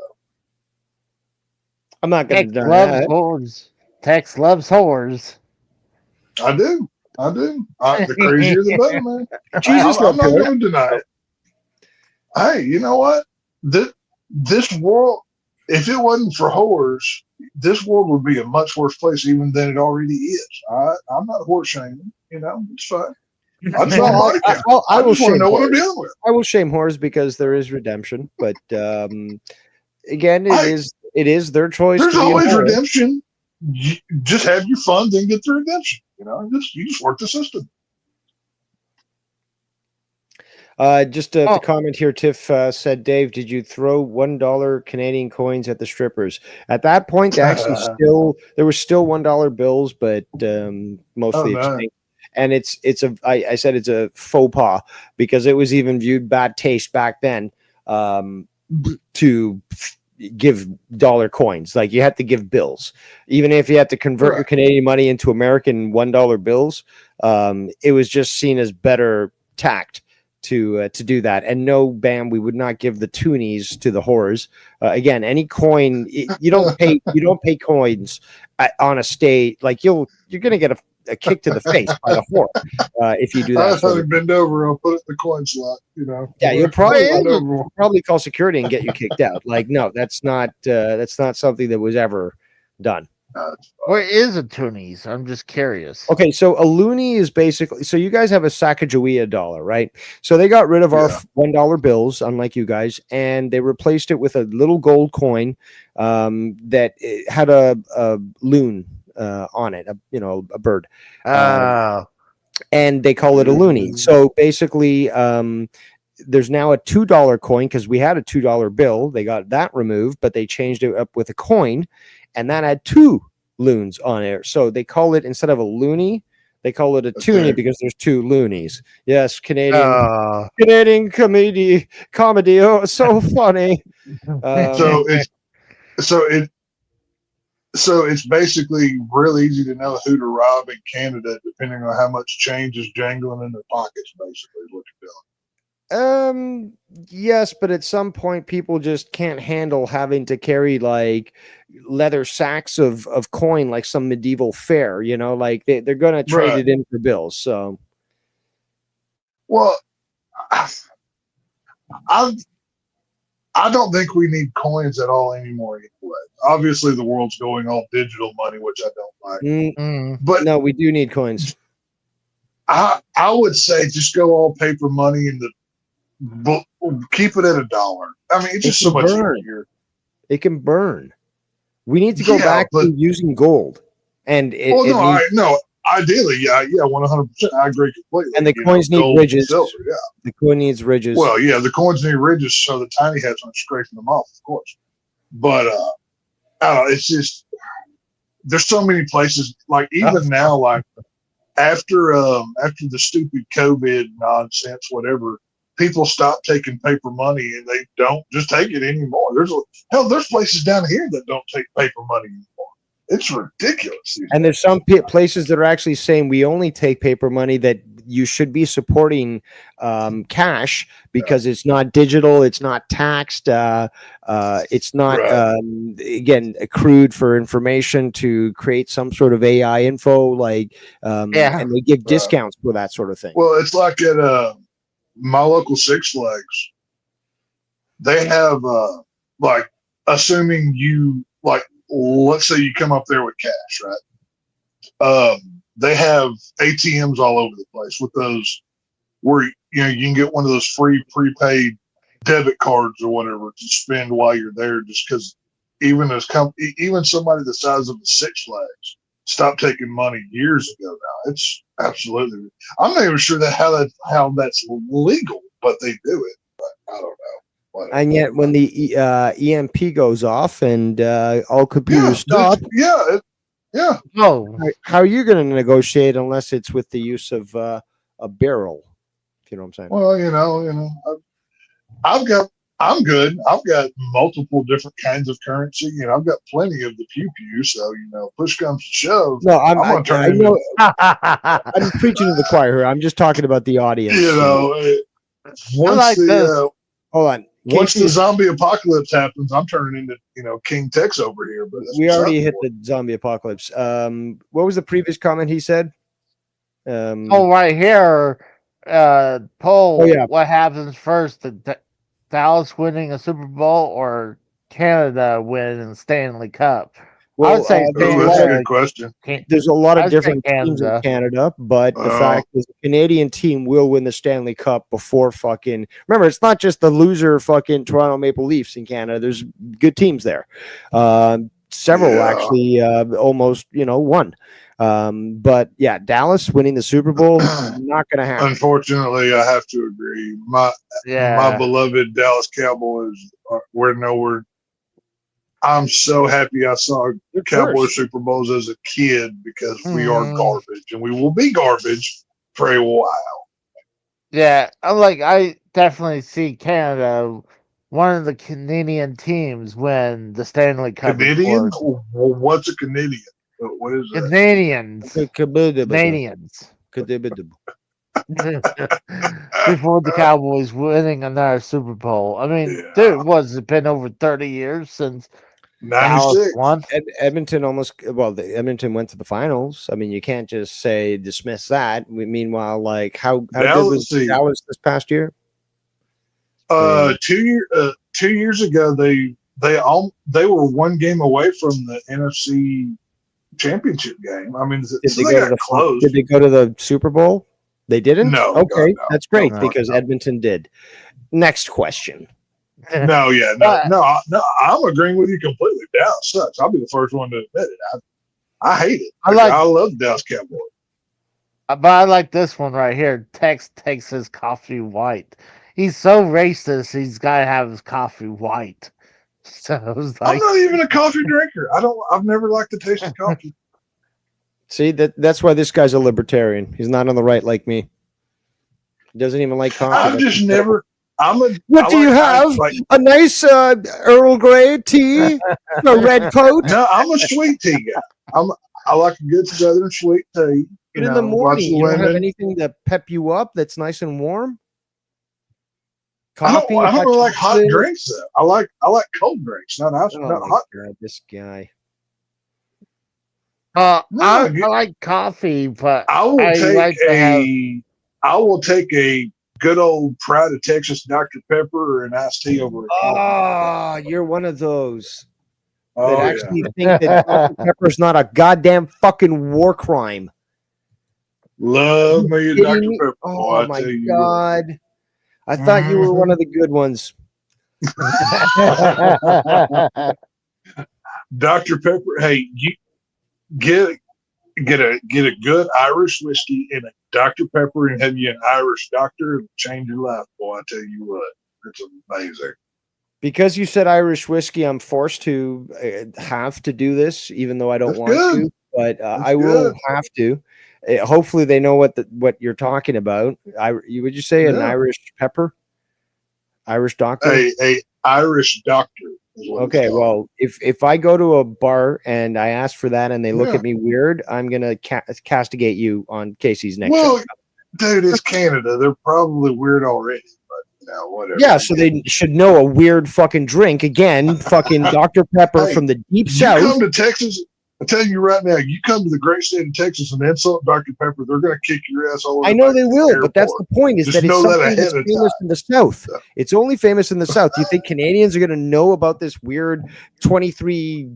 I'm not going to deny that. Whores. Tex loves whores. I do. The crazier the better, man. Jesus, I'm not going to deny it. Hey, you know what? This world, if it wasn't for whores, this world would be a much worse place even than it already is. I'm not horse shaming. You know, it's fine. I just want to know what I'm dealing with. I will shame whores because there is redemption, but again, it is their choice. There's always redemption. You just have your fun, then get the redemption. You know, you just work the system. To comment here, Tiff said, Dave, did you throw $1 Canadian coins at the strippers? At that point, there were still $1 bills, but mostly extinct. And I said it's a faux pas because it was even viewed bad taste back then to give dollar coins. Like you had to give bills, even if you had to convert your Canadian money into American $1 bills. It was just seen as better tact to do that. And no, Bam, we would not give the toonies to the whores. Again, any coin, you don't pay coins on a state. Like you're gonna get a kick to the face by the whore if you do that. I thought I'd bend over, I'll put it in the coin slot, you know. Yeah, you'll probably call security and get you kicked out. Like, no, that's not something that was ever done. What is a toonies? I'm just curious. Okay, so a loonie is basically, so you guys have a Sacagawea dollar, right? So they got rid of our $1 bills, unlike you guys, and they replaced it with a little gold coin that had a loon on it, a bird. And they call it a loonie. So basically, there's now a $2 coin because we had a $2 bill. They got that removed, but they changed it up with a coin, and that had 2 loons on it. So they call it, instead of a loonie, they call it a toonie because there's 2 loonies. Yes, Canadian comedy. Oh, it's so funny. So it's basically real easy to know who to rob in Canada, depending on how much change is jangling in their pockets. Basically, is what you're doing. Yes, but at some point people just can't handle having to carry like leather sacks of coin like some medieval fair, like they're going to trade it in for bills. So, well, I don't think we need coins at all anymore anyway. Obviously the world's going all digital money, which I don't like. But no, we do need coins. I would say just go all paper money and keep it at $1. I mean, it's just so much easier. It can burn. We need to go back to using gold. And ideally, 100%. I agree completely. And the coins need ridges. The coin needs ridges. Well, yeah, the coins need ridges so the tiny hats aren't scraping them off, of course. But I don't know, it's just there's so many places. Like even now, like after the stupid COVID nonsense, whatever, people stop taking paper money and they don't just take it anymore. There's places down here that don't take paper money anymore. It's ridiculous. And there's some places that are actually saying we only take paper money, that you should be supporting cash because it's not digital, it's not taxed, it's not again accrued for information to create some sort of AI info, like and they give discounts for that sort of thing. Well, it's like at my local Six Flags, they have like, assuming you like, let's say you come up there with cash, right? They have ATMs all over the place with those where you can get one of those free prepaid debit cards or whatever to spend while you're there. Just because even somebody the size of the Six Flags stopped taking money years ago now. It's absolutely. I'm not even sure how that's legal, but they do it. But I don't know. Whatever. And yet, when the EMP goes off and all computers stop, how are you going to negotiate unless it's with the use of a barrel? If you know what I'm saying. Well, I'm good. I've got multiple different kinds of currency, and I've got plenty of the pew pew. So push comes to shove. No, I'm preaching to the choir here. I'm just talking about the audience. Once hold on. Once the zombie apocalypse happens, I'm turning into King Tex over here. But we already hit the zombie apocalypse. What was the previous comment he said? Right here, poll. Oh, yeah. What happens first? Dallas winning a Super Bowl or Canada winning the Stanley Cup? Well, I would say that's a good question. There's a lot of different teams in Canada, but the fact is the Canadian team will win the Stanley Cup before fucking. Remember, it's not just the loser fucking Toronto Maple Leafs in Canada. There's good teams there. Several actually almost won. But yeah, Dallas winning the Super Bowl not going to happen. Unfortunately, I have to agree. My beloved Dallas Cowboys we're nowhere. I'm so happy I saw Cowboy Super Bowls as a kid because we are garbage and we will be garbage for a while. Yeah, I definitely see Canada, one of the Canadian teams, win the Stanley Cup. Canadian? What's a Canadian? What is that? Canadians. Before the Cowboys winning another Super Bowl. I mean, dude, it's been over 30 years since 96 won. Edmonton Edmonton went to the finals. I mean, you can't just dismiss that. Meanwhile, how good was Dallas this past year? 2 years ago, they were one game away from the NFC Championship game. I mean, did they go to the Super Bowl? They didn't? No. Okay, no, that's great because Edmonton did. Next question. No. I'm agreeing with you completely. Dallas sucks. I'll be the first one to admit it. I hate it. I love the Dallas Cowboys. But I like this one right here. Tex takes his coffee white. He's so racist. He's got to have his coffee white. So I'm not even a coffee drinker. I've never liked the taste of coffee. See, that's why this guy's a libertarian. He's not on the right like me. He doesn't even like coffee. I've just never. What do you have? A nice Earl Grey tea? A red coat? No, I'm a sweet tea guy. I like a good southern sweet tea. But in the morning, you don't have anything to pep you up that's nice and warm? Coffee? I don't really like hot drinks though. I like cold drinks, not hot. God, this guy. I like coffee, but I will take a good old Pride of Texas Dr. Pepper or an iced tea over. You're one of those that actually think that Dr. Pepper is not a goddamn fucking war crime. Love me a Dr. Pepper. Oh my God. I thought you were one of the good ones. Dr. Pepper, hey, you get a good Irish whiskey and a Dr. Pepper and have you an Irish doctor and change your life, boy. I tell you what, it's amazing. Because you said Irish whiskey, I'm forced to have to do this, even though I don't want to. But I will have to. hopefully they know what you're talking about. Would you say an Irish pepper? Irish doctor? A Irish doctor. Okay, well, if I go to a bar and I ask for that and they look at me weird, I'm gonna castigate you on Casey's next show. Dude, it's Canada. They're probably weird already, but whatever. Yeah, so they should know a weird fucking drink again. Fucking Dr. Pepper from the deep south. You come to Texas. I tell you right now, you come to the great state of Texas and insult Dr. Pepper, they're going to kick your ass all over. I know they will, but that's the point. Is that it's something that's famous in the South. Yeah. It's only famous in the South. Do you think Canadians are going to know about this weird 23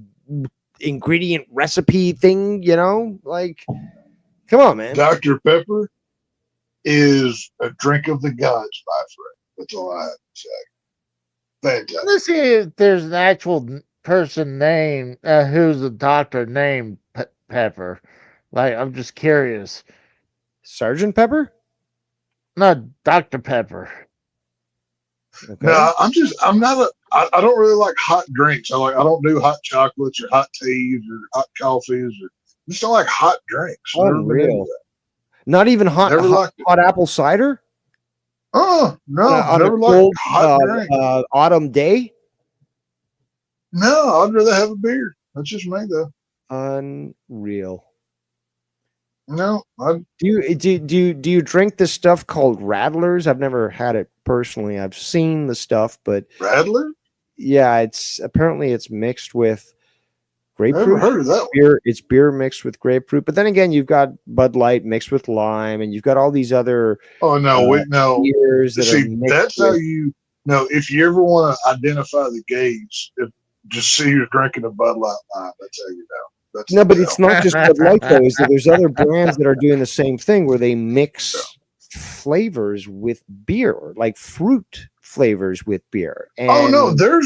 ingredient recipe thing? You know, like, come on, man. Dr. Pepper is a drink of the gods, my friend. That's all I have to say. Fantastic. Let's see if there's an actual person named who's a doctor named Pepper. Like, I'm just curious. Sergeant Pepper? No, Dr. Pepper. Okay. No, I don't really like hot drinks. I don't do hot chocolates or hot teas or hot coffees or just don't like hot drinks. Unreal. Not even hot apple cider? Oh, no. Never liked hot drink. Autumn day? No, I'd rather have a beer. That's just me, though. Unreal. No, do you drink this stuff called Radlers? I've never had it personally. I've seen the stuff, but Radler? Yeah, it's mixed with grapefruit. Never heard of that beer. It's beer mixed with grapefruit, but then again, you've got Bud Light mixed with lime, and you've got all these other. Oh no, beers that see, that's how you know if you ever want to identify the gays. Just see you're drinking a Bud Light lime. That's how you know. No, but it's not just Bud Light though. Is that there's other brands that are doing the same thing where they mix flavors with beer, like fruit flavors with beer. And oh no, there are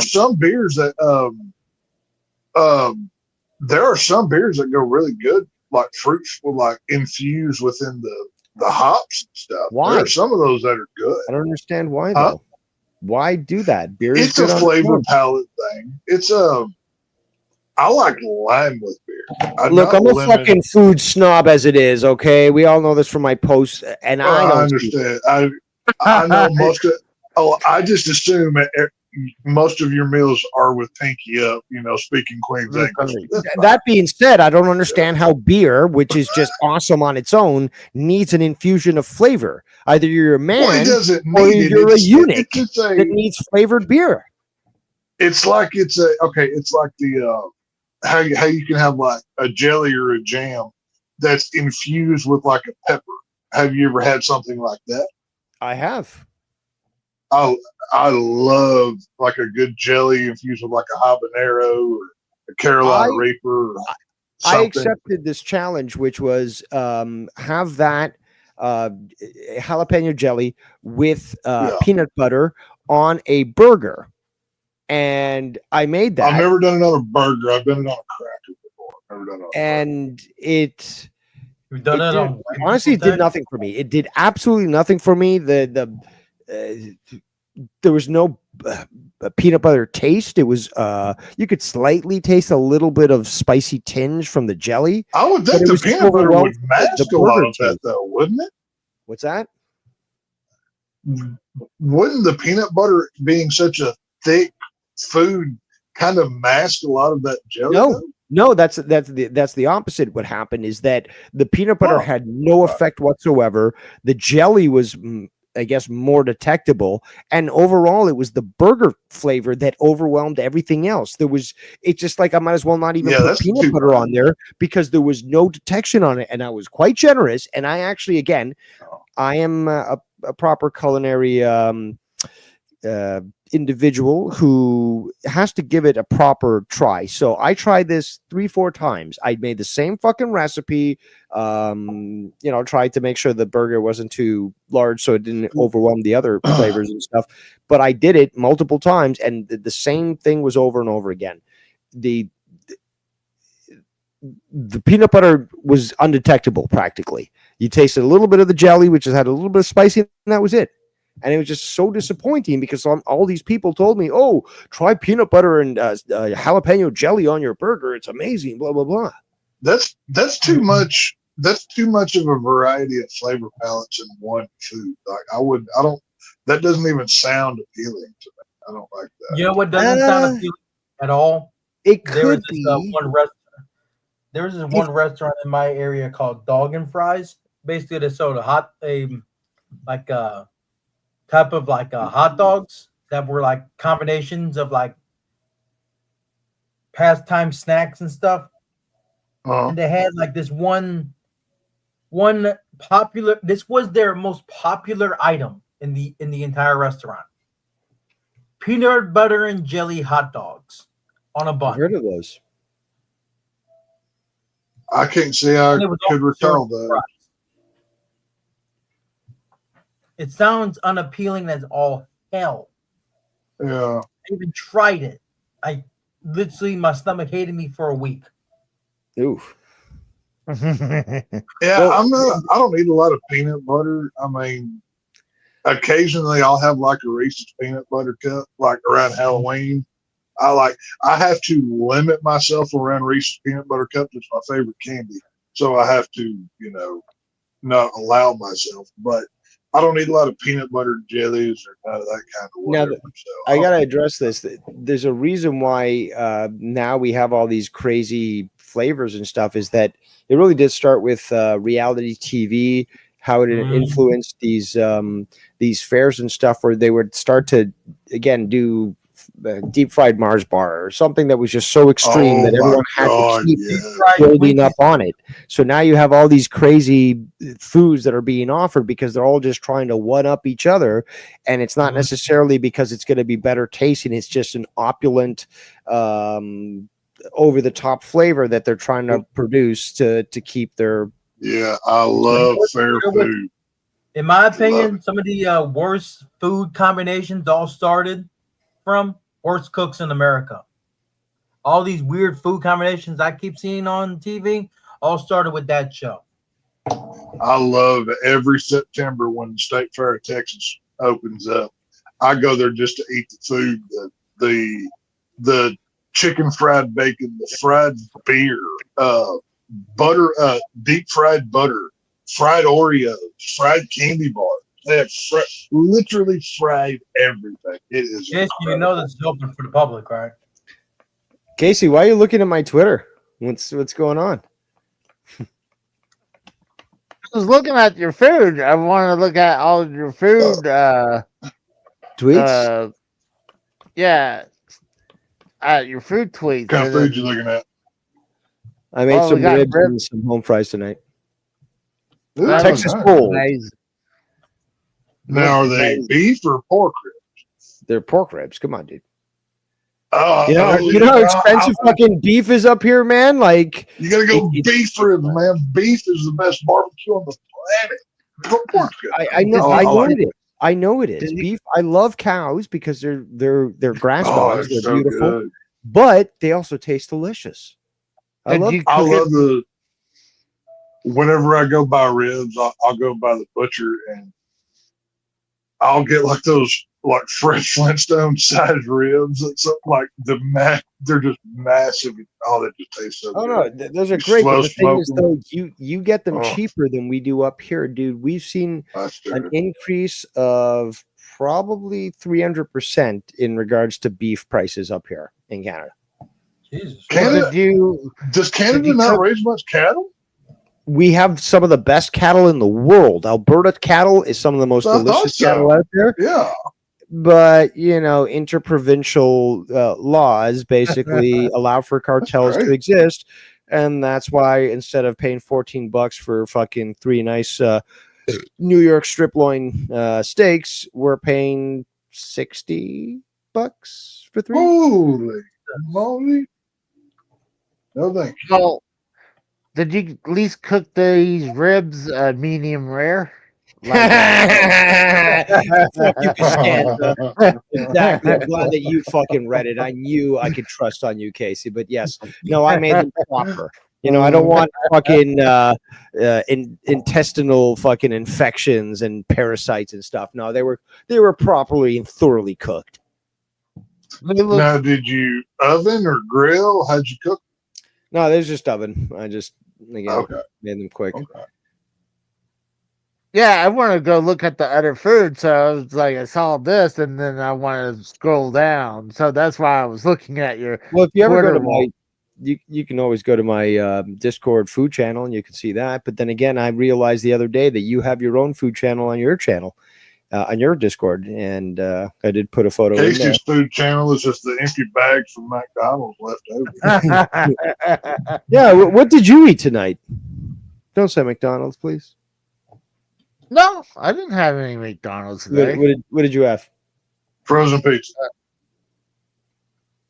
some beers that there are some beers that go really good, like fruits will like infuse within the hops and stuff. Why? There are some of those that are good. I don't understand why though. Why do that? Beer it's a flavor palette thing. It's I like lime with beer. Look, I'm a fucking food snob as it is. Okay, we all know this from my posts, and I don't understand. I know most of. Oh, I just assume most of your meals are with pinky up. You know, speaking Queen's English. That being said, I don't understand how beer, which is just awesome on its own, needs an infusion of flavor. Either you're a man or you're a eunuch that needs flavored beer. It's like it's like the how you can have like a jelly or a jam that's infused with like a pepper. Have you ever had something like that? I have. I love like a good jelly infused with like a habanero or a Carolina Reaper. I accepted this challenge, which was have that jalapeno jelly with peanut butter on a burger. And I made that. I've never done it on a burger. I've done it on a cracker before. Never done it on and it We've done it on honestly, it did nothing for me. It did absolutely nothing for me. There was no peanut butter taste. It was you could slightly taste a little bit of spicy tinge from the jelly. I would think the peanut butter would mask a lot of that, though, wouldn't it? What's that? Wouldn't the peanut butter being such a thick food kind of mask a lot of that jelly? No, that's the opposite. What happened is that the peanut butter had no effect whatsoever. The jelly was, I guess, more detectable, and overall, it was the burger flavor that overwhelmed everything else. It's just like I might as well not even put peanut butter on there because there was no detection on it, and I was quite generous. And I actually, again, I am a proper culinary individual who has to give it a proper try. So I tried this 3-4 times. I made the same fucking recipe, tried to make sure the burger wasn't too large so it didn't overwhelm the other flavors and stuff. But I did it multiple times, and the same thing was over and over again. The peanut butter was undetectable practically. You tasted a little bit of the jelly, which had a little bit of spicy, and that was it. And it was just so disappointing because all these people told me, try peanut butter and jalapeno jelly on your burger. It's amazing, blah, blah, blah. That's too much. That's too much of a variety of flavor palettes in one food. Like I don't. That doesn't even sound appealing to me. I don't like that. You know what doesn't sound appealing at all? It There was could this, be. one restaurant. There was this one restaurant in my area called Dog and Fries. Basically, they sold like a type of like hot dogs that were like combinations of like pastime snacks and stuff. And they had like this one popular. This was their most popular item in the entire restaurant. Peanut butter and jelly hot dogs on a bun. I've heard of those. I can't say I could recall that. It sounds unappealing as all hell. Yeah. I even tried it. I literally, my stomach hated me for a week. Oof. Yeah, I don't eat a lot of peanut butter. I mean, occasionally I'll have like a Reese's peanut butter cup, like around Halloween. I have to limit myself around Reese's peanut butter cups. It's my favorite candy, so I have to, not allow myself. But I don't eat a lot of peanut butter jellies or none of that kind of whatever. I gotta address this. There's a reason why now we have all these crazy flavors and stuff. Is that it really did start with reality TV, how it influenced these fairs and stuff, where they would start to again do deep fried Mars bar or something that was just so extreme that everyone had to keep building up on it. So now you have all these crazy foods that are being offered because they're all just trying to one up each other, and it's not necessarily because it's going to be better tasting. It's just an opulent over the top flavor that they're trying to produce to keep their. Yeah, I love fair food. In my opinion, some of the worst food combinations all started from worst cooks in America. All these weird food combinations I keep seeing on TV all started with that show. I love every September when the State Fair of Texas opens up. I go there just to eat the food, the chicken fried bacon, the fried beer, butter, deep fried butter, fried Oreos, fried candy bars. They have literally fried everything. It is. Yes, you know this is open for the public, right? Casey, why are you looking at my Twitter? What's going on? I was looking at your food. I want to look at all of your food tweets. Yeah, your food tweets. What kind of food you looking at? I made some ribs and some home fries tonight. Ooh, Texas Gold. Now, are they beef or pork ribs? They're pork ribs. Come on, dude. You know how expensive fucking beef is up here, man? Like, you gotta go beef ribs, man. Beef is the best barbecue on the planet. Go pork ribs. I know it is. Beef. I love cows because they're grass dogs. They're so beautiful, good. But they also taste delicious. I love the. Whenever I go buy ribs, I'll go by the butcher and I'll get like those like Fred Flintstone size ribs. It's like they're just massive. Oh, they just taste so good. No, those are great. But the thing is, though, you get them cheaper than we do up here, dude. We've seen an increase of probably 300% in regards to beef prices up here in Canada. Jesus. Does Canada not raise much cattle? We have some of the best cattle in the world. Alberta cattle is some of the most delicious cattle out there. Yeah. But, interprovincial laws basically allow for cartels to exist. And that's why instead of paying $14 for fucking 3 nice New York strip loin steaks, we're paying $60 for 3. Holy moly. No, thank you. Well, did you at least cook these ribs medium rare? Exactly. I'm glad that you fucking read it. I knew I could trust on you, Casey. But yes, no, I made them proper. I don't want fucking intestinal fucking infections and parasites and stuff. No, they were properly and thoroughly cooked. Now, did you oven or grill? How'd you cook? No, there's just oven. I just made them quick. Okay. Yeah, I want to go look at the other food. So I was like, I saw this, and then I want to scroll down. So that's why I was looking at your. Well, if you ever go to wall. you can always go to my Discord food channel, and you can see that. But then again, I realized the other day that you have your own food channel on your channel, on your Discord, and I did put a photo in there. Casey's food channel is just the empty bags from McDonald's left over. Yeah, what did you eat tonight? Don't say McDonald's, please. No, I didn't have any McDonald's today. What did you have? Frozen pizza.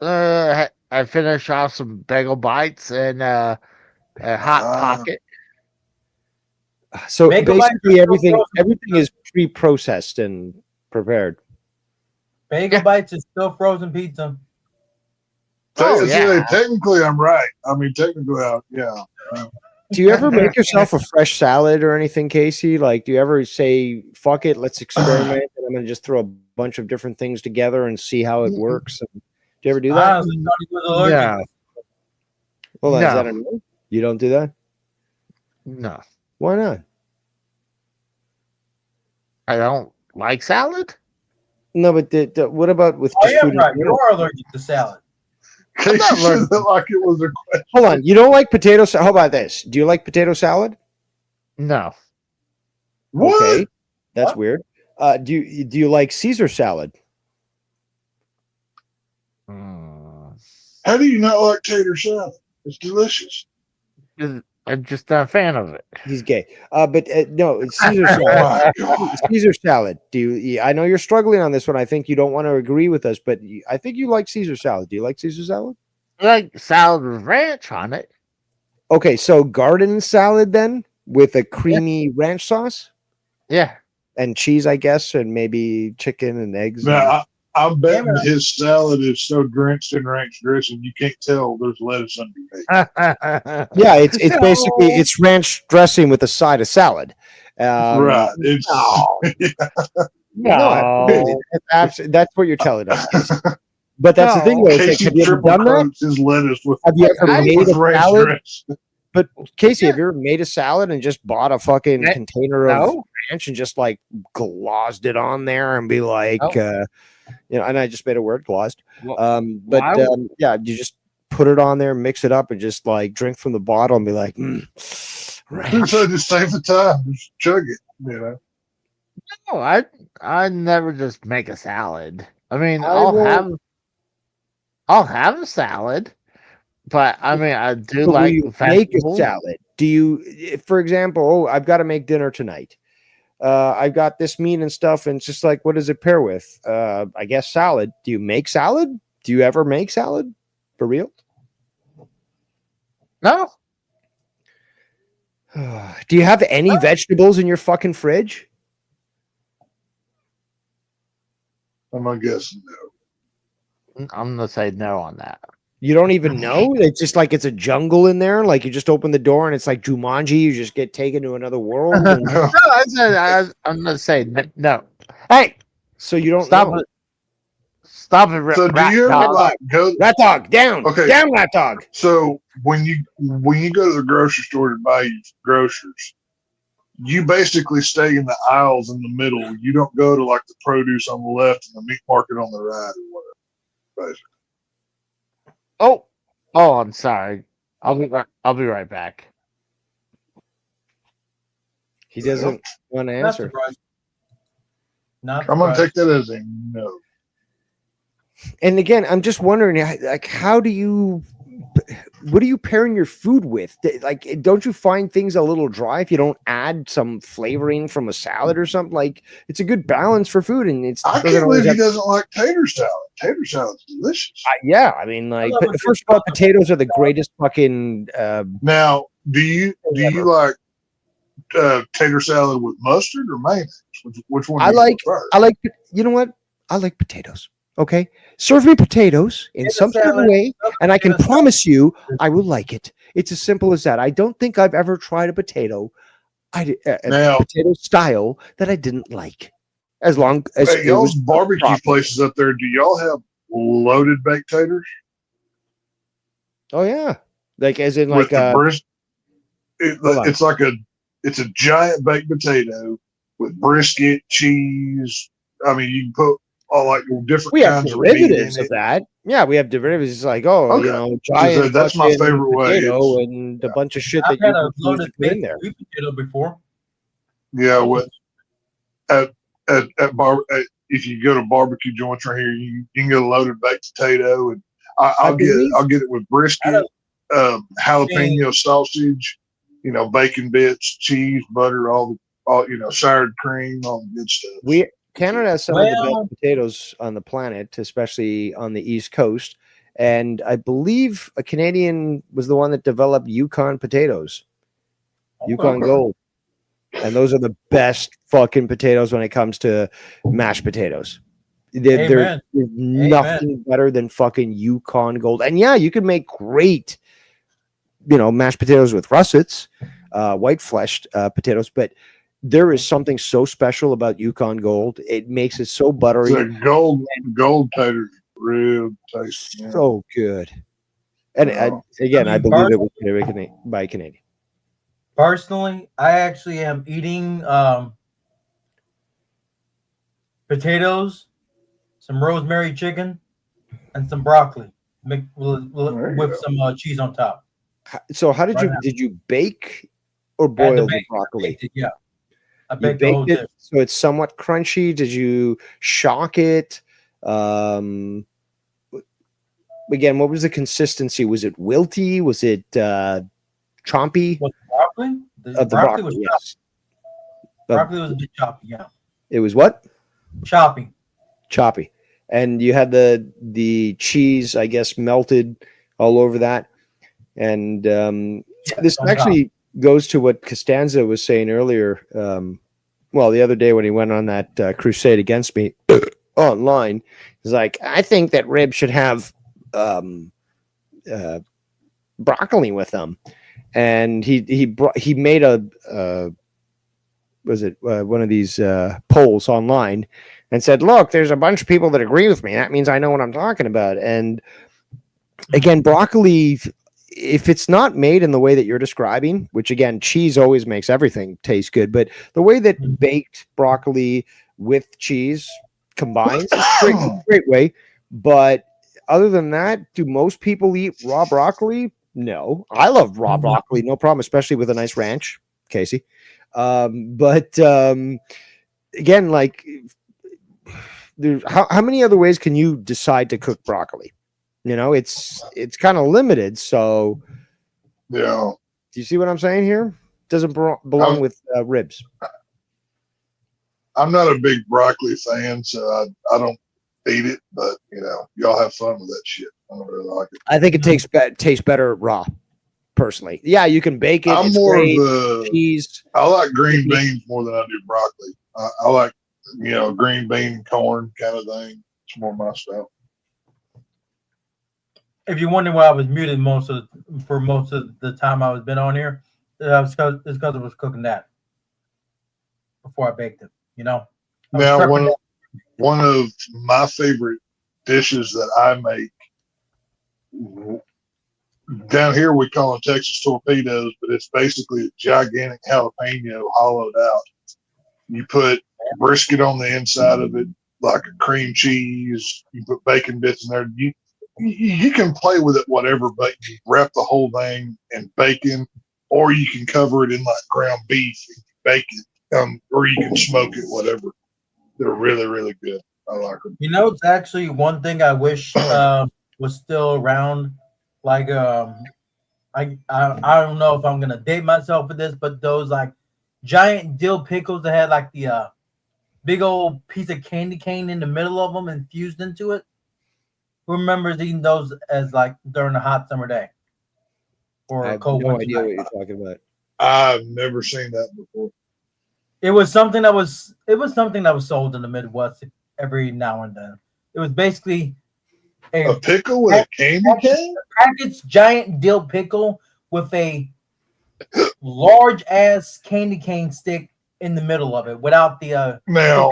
I finished off some bagel bites and a hot pocket. So Bagel basically, bites everything is pre-processed and prepared. Bagel bites is still frozen pizza. Technically, I'm right. I mean, technically, yeah. Do you ever make yourself a fresh salad or anything, Casey? Like, do you ever say, "Fuck it, let's experiment"? And I'm going to just throw a bunch of different things together and see how it works. And, do you ever do that? Yeah. Well, No. is that a no? You don't do that? No, Why not? I don't like salad. No, but what about with Oh, just yeah, food? in right. general? You're allergic to salad. Casey said that like it was a question. Hold on, you don't like potato salad? How about this? Do you like potato salad? No. What? Okay, that's weird. Do you like Caesar salad? How do you not like tater salad? It's delicious. I'm just not a fan of it. He's gay. But no, it's Caesar Oh salad. my God. Caesar salad. Do you? I know you're struggling on this one. I think you don't want to agree with us, but I think you like Caesar salad. Do you like Caesar salad? I like salad with ranch on it. Okay, so garden salad then with a creamy ranch sauce Yeah. and cheese, I guess, and maybe chicken and eggs. Now, I'm betting his salad is so drenched in ranch dressing you can't tell there's lettuce underneath. Yeah, it's basically it's ranch dressing with a side of salad. Right. It's No, that's what you're telling us. Casey. But that's the thing, though. Is like, Casey have you ever triple done that? coats his lettuce with Have you ever made a ranch salad? dressing. But Casey, have you ever made a salad and just bought a fucking container of No. ranch and just like glozed it on there and be like, and I just made a word, glozed. Yeah, you just put it on there, mix it up, and just like drink from the bottle and be like, ranch. So just save the time, just chug it, you know. No, I never just make a salad. I mean, I'll have a salad, but I mean, I do But like will you make a salad. Do you, for example, I've got to make dinner tonight. I've got this meat and stuff, and it's just like, what does it pair with? I guess salad. Do you make salad? Do you ever make salad for real? No. Do you have any vegetables in your fucking fridge? I'm gonna guess no. I'm gonna say no on that. You don't even know? It's just like it's a jungle in there. Like you just open the door and it's like Jumanji. You just get taken to another world. And... No, I'm gonna say no. Hey, so you don't stop know. it. Stop it, So do you ever like go rat dog down? Okay, down, rat dog. So when you go to the grocery store to buy your groceries, you basically stay in the aisles in the middle. You don't go to like the produce on the left and the meat market on the right or whatever. Basically. Oh, I'm sorry. I'll be right back. He doesn't want to answer. I'm gonna take that as a no. And again, I'm just wondering, like, what are you pairing your food with? Like, don't you find things a little dry if you don't add some flavoring from a salad or something? Like, it's a good balance for food, and it's. I can't believe he doesn't like tater salad. Tater salad's delicious. Yeah, I mean, like, first of all, potatoes are the greatest fucking. Now, do you like tater salad with mustard or mayonnaise? Which one? I like. You know what? I like potatoes. Okay, serve me potatoes in some sort of way, and I can promise you I will like it. It's as simple as that. I don't think I've ever tried a potato, potato style that I didn't like. As long as y'all's barbecue places up there, do y'all have loaded baked taters? Oh yeah, Like as in with like the brisket. It's a giant baked potato with brisket, cheese. I mean, you can put all like different we have kinds of meat in derivatives of it. that. Yeah, we have derivatives. It's like, oh, you Okay. know, giant That's my fucking favorite way. potato and a bunch of shit I've that had you a can choose loaded to put in baked there. sweet potato before. Yeah, what if you go to barbecue joints right here, you can get a loaded baked potato, and I'll get it with brisket, jalapeno sausage, bacon bits, cheese, butter, all sour cream, all the good stuff. Canada has some of the best potatoes on the planet, especially on the East Coast. And I believe a Canadian was the one that developed Yukon potatoes, Yukon Gold. And those are the best fucking potatoes when it comes to mashed potatoes. There's nothing better than fucking Yukon Gold. And yeah, you can make great, mashed potatoes with russets, white fleshed potatoes, but there is something so special about Yukon Gold. It makes it so buttery. The gold taters real tasty. So good. And again, I believe it was by Canadian. Personally, I actually am eating potatoes, some rosemary chicken, and some broccoli with some cheese on top. So how did you bake or boil the broccoli? Yeah. I baked it so it's somewhat crunchy. Did you shock it? Again, what was the consistency? Was it wilty? Was it chompy? What, broccoli? The broccoli was yes. Broccoli was a bit choppy, yeah. It was what? Choppy. And you had the cheese, I guess, melted all over that. And this actually goes to what Costanza was saying earlier. The other day when he went on that crusade against me online, he's like, I think that ribs should have broccoli with them. And he made one of these polls online and said, look, there's a bunch of people that agree with me. That means I know what I'm talking about. And again, broccoli, if it's not made in the way that you're describing, which again, cheese always makes everything taste good, but the way that baked broccoli with cheese combines, great way. But other than that, do most people eat raw broccoli? No. I love raw broccoli, no problem, especially with a nice ranch, Casey. But again, like, how many other ways can you decide to cook broccoli? It's kind of limited. So, yeah. Do you see what I'm saying here? Doesn't belong with ribs. I'm not a big broccoli fan, so I don't eat it. But y'all have fun with that shit. I don't really like it. I think it tastes better raw. Personally, yeah, you can bake it. I'm more great. of a cheese. I like green beans more than I do broccoli. I like green bean corn kind of thing. It's more my style. If you're wondering why I was muted for most of the time I was been on here, it's because I was cooking that before I baked it. Now one of my favorite dishes that I make. Down here we call them Texas torpedoes, but it's basically a gigantic jalapeno hollowed out. You put brisket on the inside of it, like a cream cheese. You put bacon bits in there. You can play with it whatever, but you wrap the whole thing in bacon, or you can cover it in like ground beef and bake it, or you can smoke it, whatever. They're really, really good. I like them. It's actually one thing I wish was still around. Like I don't know if I'm gonna date myself for this, but those like giant dill pickles that had like the big old piece of candy cane in the middle of them infused into it. Who remembers eating those as like during a hot summer day or a cold winter idea night? what you're talking about. I've never seen that before. It was something that was sold in the Midwest every now and then. It was basically a pickle with a candy cane? Packaged giant dill pickle with a large ass candy cane stick in the middle of it without the now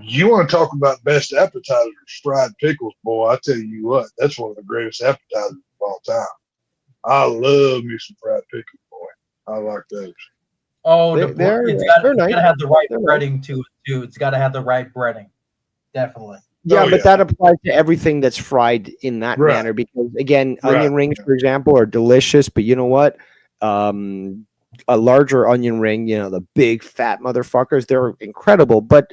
you want to talk about best appetizers, fried pickles, boy. I tell you what, that's one of the greatest appetizers of all time. I love me some fried pickles, boy. I like those. Oh, They're it's got nice. to have the right They're breading to it too. It's got to have the right breading, definitely. Yeah, Oh, but yeah. that applies to everything that's fried in that Right. manner because, again, Right, onion rings, yeah. for example, are delicious. But you know what? A larger onion ring, the big fat motherfuckers, they're incredible. But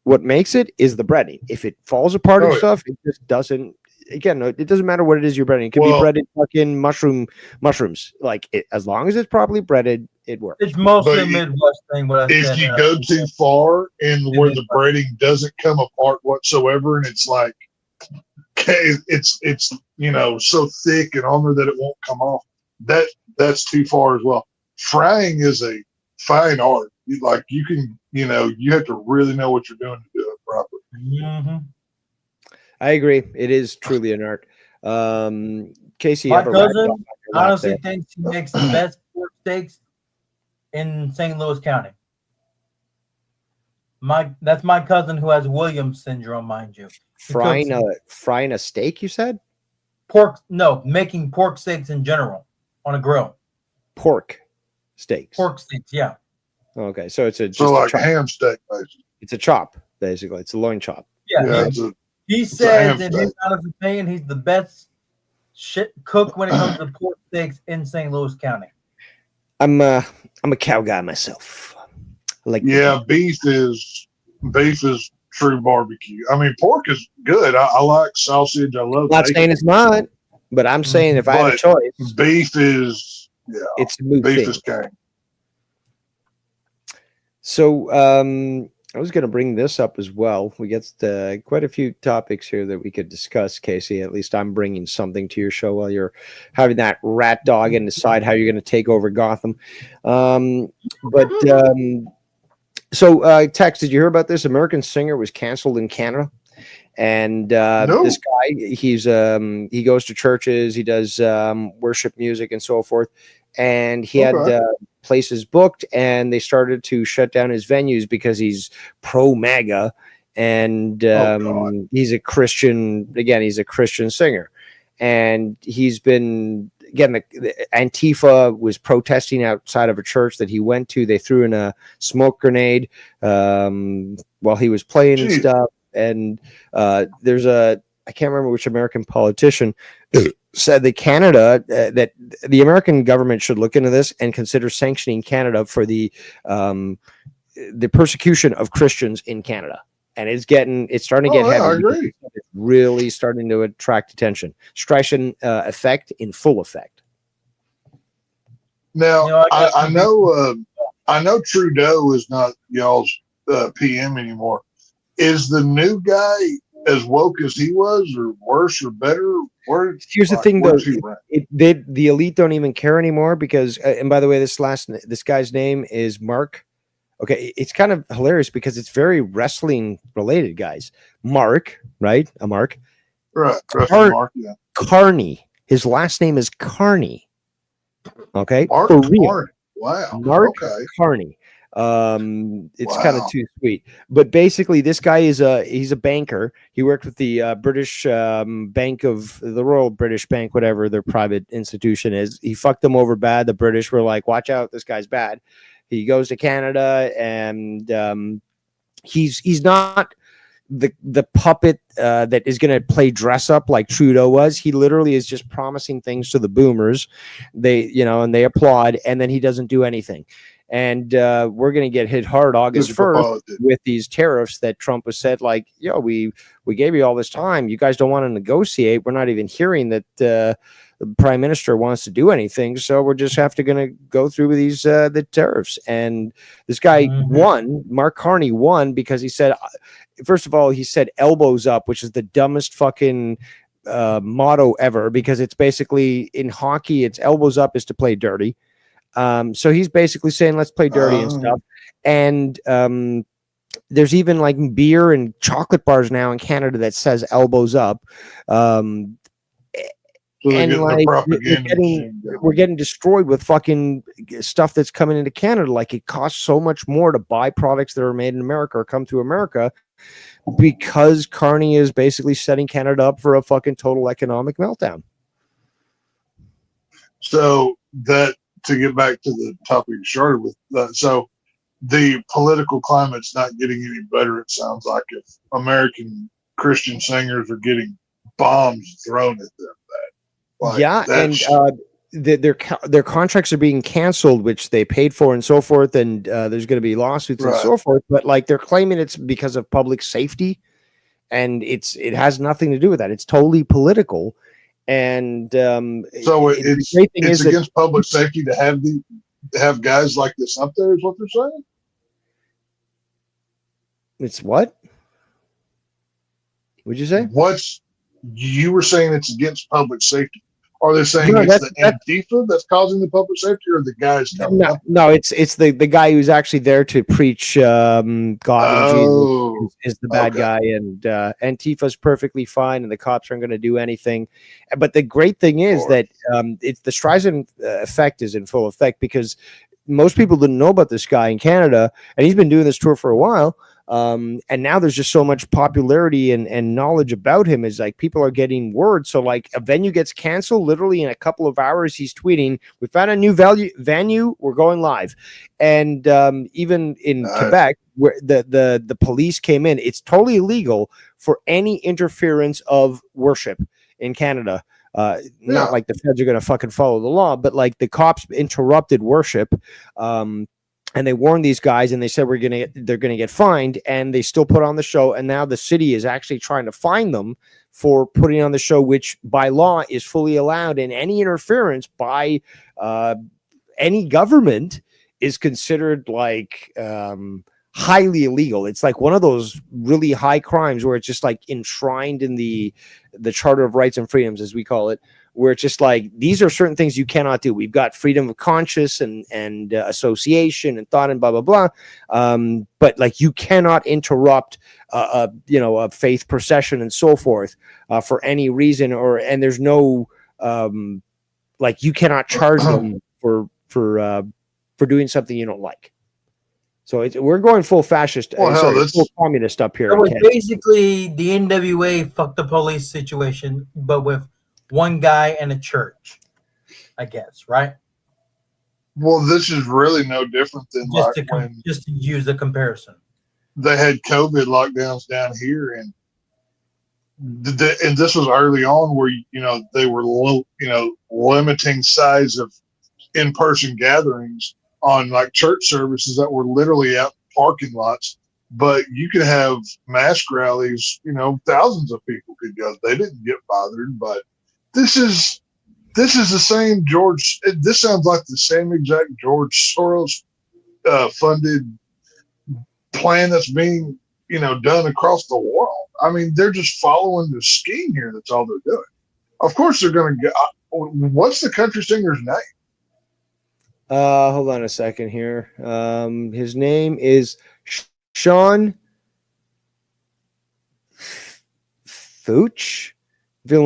what makes it is the breading. If it falls apart and Oh, yeah. stuff, it just doesn't. Again, it doesn't matter what it is you're breading. It could be Well- breaded fucking mushrooms. Like as long as it's properly breaded, it works. It's mostly But a Midwest thing. What I If said. you go too far and where the breading doesn't come apart whatsoever, and it's like it's so thick and on there that it won't come off, that's too far as well. Frying is a fine art. You can you have to really know what you're doing to do it properly. Mm-hmm. I agree. It is truly an art. Casey, you My have a rat cousin dog on your lap honestly there. thinks he makes the best pork steaks in St. Louis County. That's my cousin who has Williams syndrome, mind you. He Frying a steak, you said? Making pork steaks in general on a grill. Pork steaks. Pork steaks, yeah. Okay, so it's just So a like chop. ham steak, basically. It's a chop, basically. It's a loin chop. Yeah. Yeah, He a says, ham in his steak. honest opinion, he's the best cook when it comes to pork steaks in St. Louis County. I'm a cow guy myself. Yeah, beef is true barbecue. I mean, pork is good. I like sausage. I love. I'm not bacon. saying it's not, but I'm saying if I had a But choice, beef is it's a new beef thing. is king. So I was going to bring this up as well. We get quite a few topics here that we could discuss, Casey. At least I'm bringing something to your show while you're having that rat dog and decide how you're going to take over Gotham. So, Tex, did you hear about this? American Singer was canceled in Canada. And No. this guy, he goes to churches, he does worship music and so forth. And he had places booked, and they started to shut down his venues because he's pro MAGA, and he's a Christian. Again, he's a Christian singer, and he's been Antifa was protesting outside of a church that he went to. They threw in a smoke grenade while he was playing and stuff. And there's I can't remember which American politician said that Canada, that the American government should look into this and consider sanctioning Canada for the persecution of Christians in Canada. And it's starting to get heavy. I agree. It's really starting to attract attention. Streichen effect in full effect. Now I know Trudeau is not y'all's PM anymore. Is the new guy as woke as he was, or worse, or better? Here's the thing, though: the elite don't even care anymore because. And by the way, this guy's name is Mark. Okay, it's kind of hilarious because it's very wrestling related, guys. Mark, right? A Mark. Right. Mark, yeah. Carney. His last name is Carney. Okay. Mark For real. Carney. Wow. Mark Okay. Carney. It's kind of too sweet, but basically this guy he's a banker. He worked with the British Bank of the Royal British Bank, whatever their private institution is. He fucked them over bad. The British were like, watch out, this guy's bad. He goes to Canada, and he's not the puppet that is going to play dress up like Trudeau was. He literally is just promising things to the boomers. And they applaud, and then he doesn't do anything. And we're going to get hit hard August 1st with these tariffs that Trump has said, like, we gave you all this time. You guys don't want to negotiate. We're not even hearing that the prime minister wants to do anything. So we're just going to go through with these the tariffs. And this guy won. Mark Carney won because he said, first of all, he said elbows up, which is the dumbest fucking motto ever, because it's basically in hockey, it's elbows up is to play dirty. So he's basically saying, let's play dirty and stuff. And there's even like beer and chocolate bars now in Canada that says elbows up. And like we're getting destroyed with fucking stuff that's coming into Canada. Like it costs so much more to buy products that are made in America or come to America because Carney is basically setting Canada up for a fucking total economic meltdown. So that to get back to the topic you started with, so the political climate's not getting any better. It sounds like if American Christian singers are getting bombs thrown at them, yeah, and their contracts are being canceled, which they paid for, and so forth. And there's going to be lawsuits and so forth. But like they're claiming it's because of public safety, and it has nothing to do with that. It's totally political. And so it's against public safety to have guys like this up there, is what they're saying. It's what? What'd you say? You were saying it's against public safety. Are they saying it's the Antifa that's causing the public safety, or the guys? No, it's the guy who's actually there to preach God and Jesus is the bad guy, and Antifa's perfectly fine, and the cops aren't going to do anything. But the great thing is that it's the Streisand effect is in full effect, because most people didn't know about this guy in Canada, and he's been doing this tour for a while. And now there's just so much popularity and knowledge about him, is like people are getting word. So like a venue gets canceled, literally in a couple of hours, he's tweeting, "We found a new venue, we're going live." And even in Quebec, where the police came in, it's totally illegal for any interference of worship in Canada. Not like the feds are going to fucking follow the law, but like the cops interrupted worship. And they warned these guys, and they said they're gonna get fined, and they still put on the show. And now the city is actually trying to fine them for putting on the show, which by law is fully allowed. And any interference by any government is considered like highly illegal. It's like one of those really high crimes where it's just like enshrined in the Charter of Rights and Freedoms, as we call it, where it's just like, these are certain things you cannot do. We've got freedom of conscience and association and thought and blah, blah, blah. But like, you cannot interrupt a faith procession and so forth for any reason, and there's no, like, you cannot charge them for doing something you don't like. So we're going full fascist, full communist up here. It was basically the NWA fuck the police situation, but with one guy and a church, I guess, right? Well, this is really no different than just to use the comparison. They had COVID lockdowns down here, and this was early on where they were limiting size of in-person gatherings on like church services that were literally out in parking lots. But you could have mask rallies, thousands of people could go. They didn't get bothered, but this is the same George. This sounds like the same exact George Soros funded plan that's being done across the world. I mean, they're just following the scheme here. That's all they're doing. Of course, they're going to get. What's the country singer's name? Hold on a second here. His name is Sean Feucht. Feeling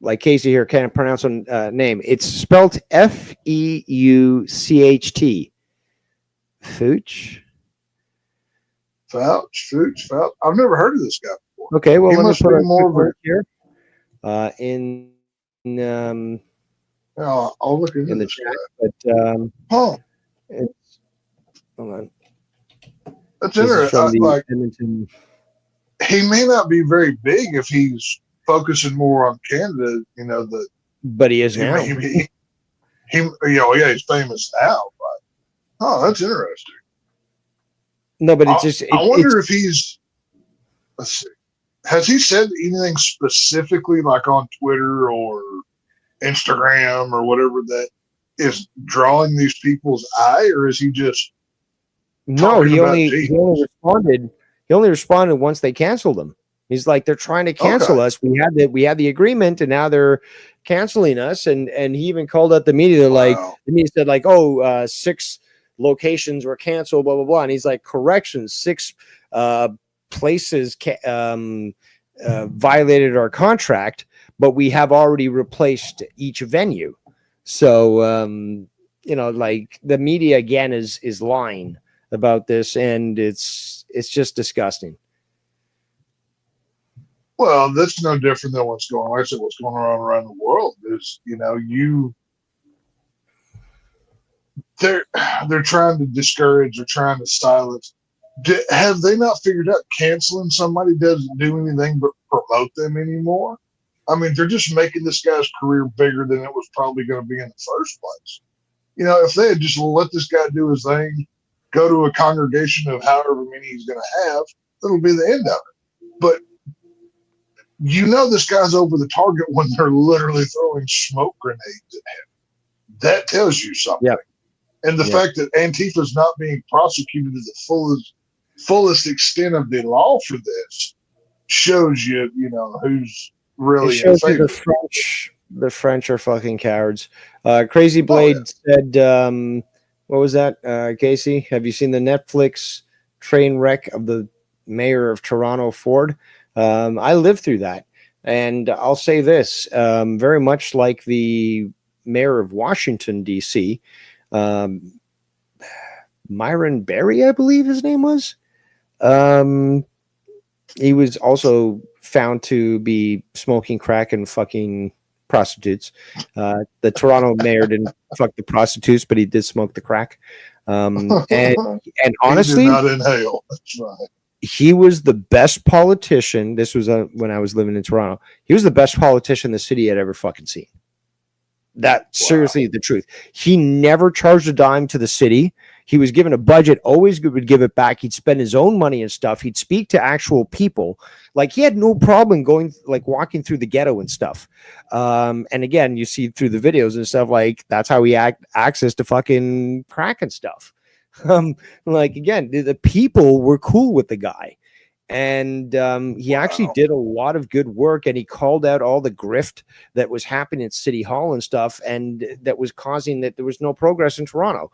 like Casey here can't pronounce a name. It's spelled Feucht. Feucht. Feucht. I've never heard of this guy before. Okay, well, let me put more here. I'll look into the chat. But hold on. That's interesting. He may not be very big if he's focusing more on Canada. But he is now. He's famous now. But that's interesting. No, but it's just. I wonder if he's. Let's see. Has he said anything specifically, like on Twitter or Instagram or whatever, that is drawing these people's eye, or is he just? No, he only responded. He only responded once they canceled him. He's like, they're trying to cancel us. We had the agreement, and now they're canceling us. And he even called out the media. They're like, the media said like, 6 locations were canceled, blah blah blah. And he's like, correction, 6 places violated our contract, but we have already replaced each venue. So like the media again is lying about this, and it's just disgusting. Well, that's no different than what's going on. I said what's going on around the world is, they're trying to discourage, they're trying to silence. Have they not figured out canceling somebody doesn't do anything but promote them anymore? I mean, they're just making this guy's career bigger than it was probably going to be in the first place. If they had just let this guy do his thing, go to a congregation of however many he's going to have, that'll be the end of it. But this guy's over the target when they're literally throwing smoke grenades at him. That tells you something. Yep. And the fact that Antifa's not being prosecuted to the fullest extent of the law for this shows you, who's really in favor. The French are fucking cowards. Crazy Blade said, what was that, Casey? Have you seen the Netflix train wreck of the mayor of Toronto, Ford? I lived through that. And I'll say this, very much like the mayor of Washington, D.C., Myron Berry, I believe his name was. He was also found to be smoking crack and fucking prostitutes. The Toronto mayor didn't fuck the prostitutes, but he did smoke the crack. And honestly, he did not inhale. That's right. He was the best politician. This was when I was living in Toronto. He was the best politician the city had ever fucking seen. Seriously, the truth. He never charged a dime to the city. He was given a budget, always would give it back. He'd spend his own money and stuff. He'd speak to actual people. Like, he had no problem walking through the ghetto and stuff. And again, you see through the videos and stuff, like, that's how he access to fucking crack and stuff. Again, the people were cool with the guy. And he actually did a lot of good work, and he called out all the grift that was happening at City Hall and stuff, and that was causing that there was no progress in Toronto.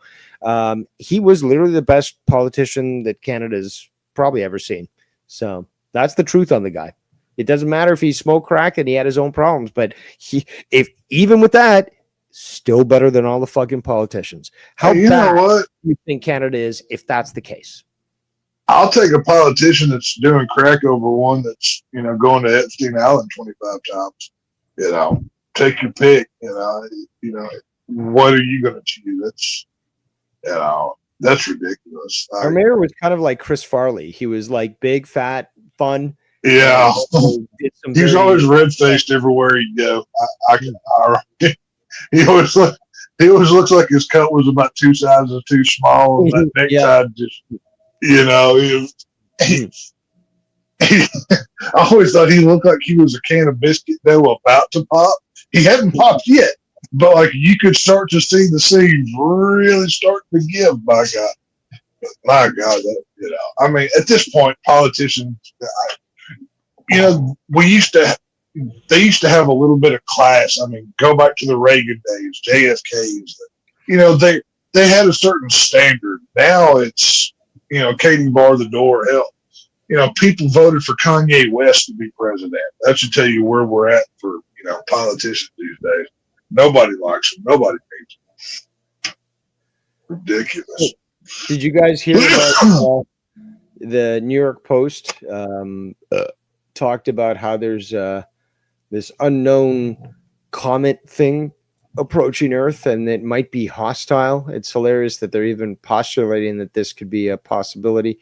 He was literally the best politician that Canada's probably ever seen. So that's the truth on the guy. It doesn't matter if he smoked crack and he had his own problems, but even with that, still better than all the fucking politicians. How bad do you think Canada is if that's the case? I'll take a politician that's doing crack over one that's, going to Epstein Island 25 times. Take your pick. What are you going to choose? That's ridiculous. Our mayor was kind of like Chris Farley. He was like big, fat, fun. Yeah. He's always red-faced everywhere you go. He always looks like his coat was about 2 sizes too small, and that necktie just... I always thought he looked like he was a can of biscuit dough about to pop. He hadn't popped yet, but you could start to see the seeds really starting to give. My God, I mean, at this point, politicians, they used to have a little bit of class. I mean, go back to the Reagan days, JFK's. They had a certain standard. Now it's Katie bar the door. Hell, people voted for Kanye West to be president. That should tell you where we're at for, politicians these days. Nobody likes them. Nobody needs them. Ridiculous. Did you guys hear about the New York Post talked about how there's this unknown comet thing approaching Earth, and it might be hostile. It's hilarious that they're even postulating that this could be a possibility.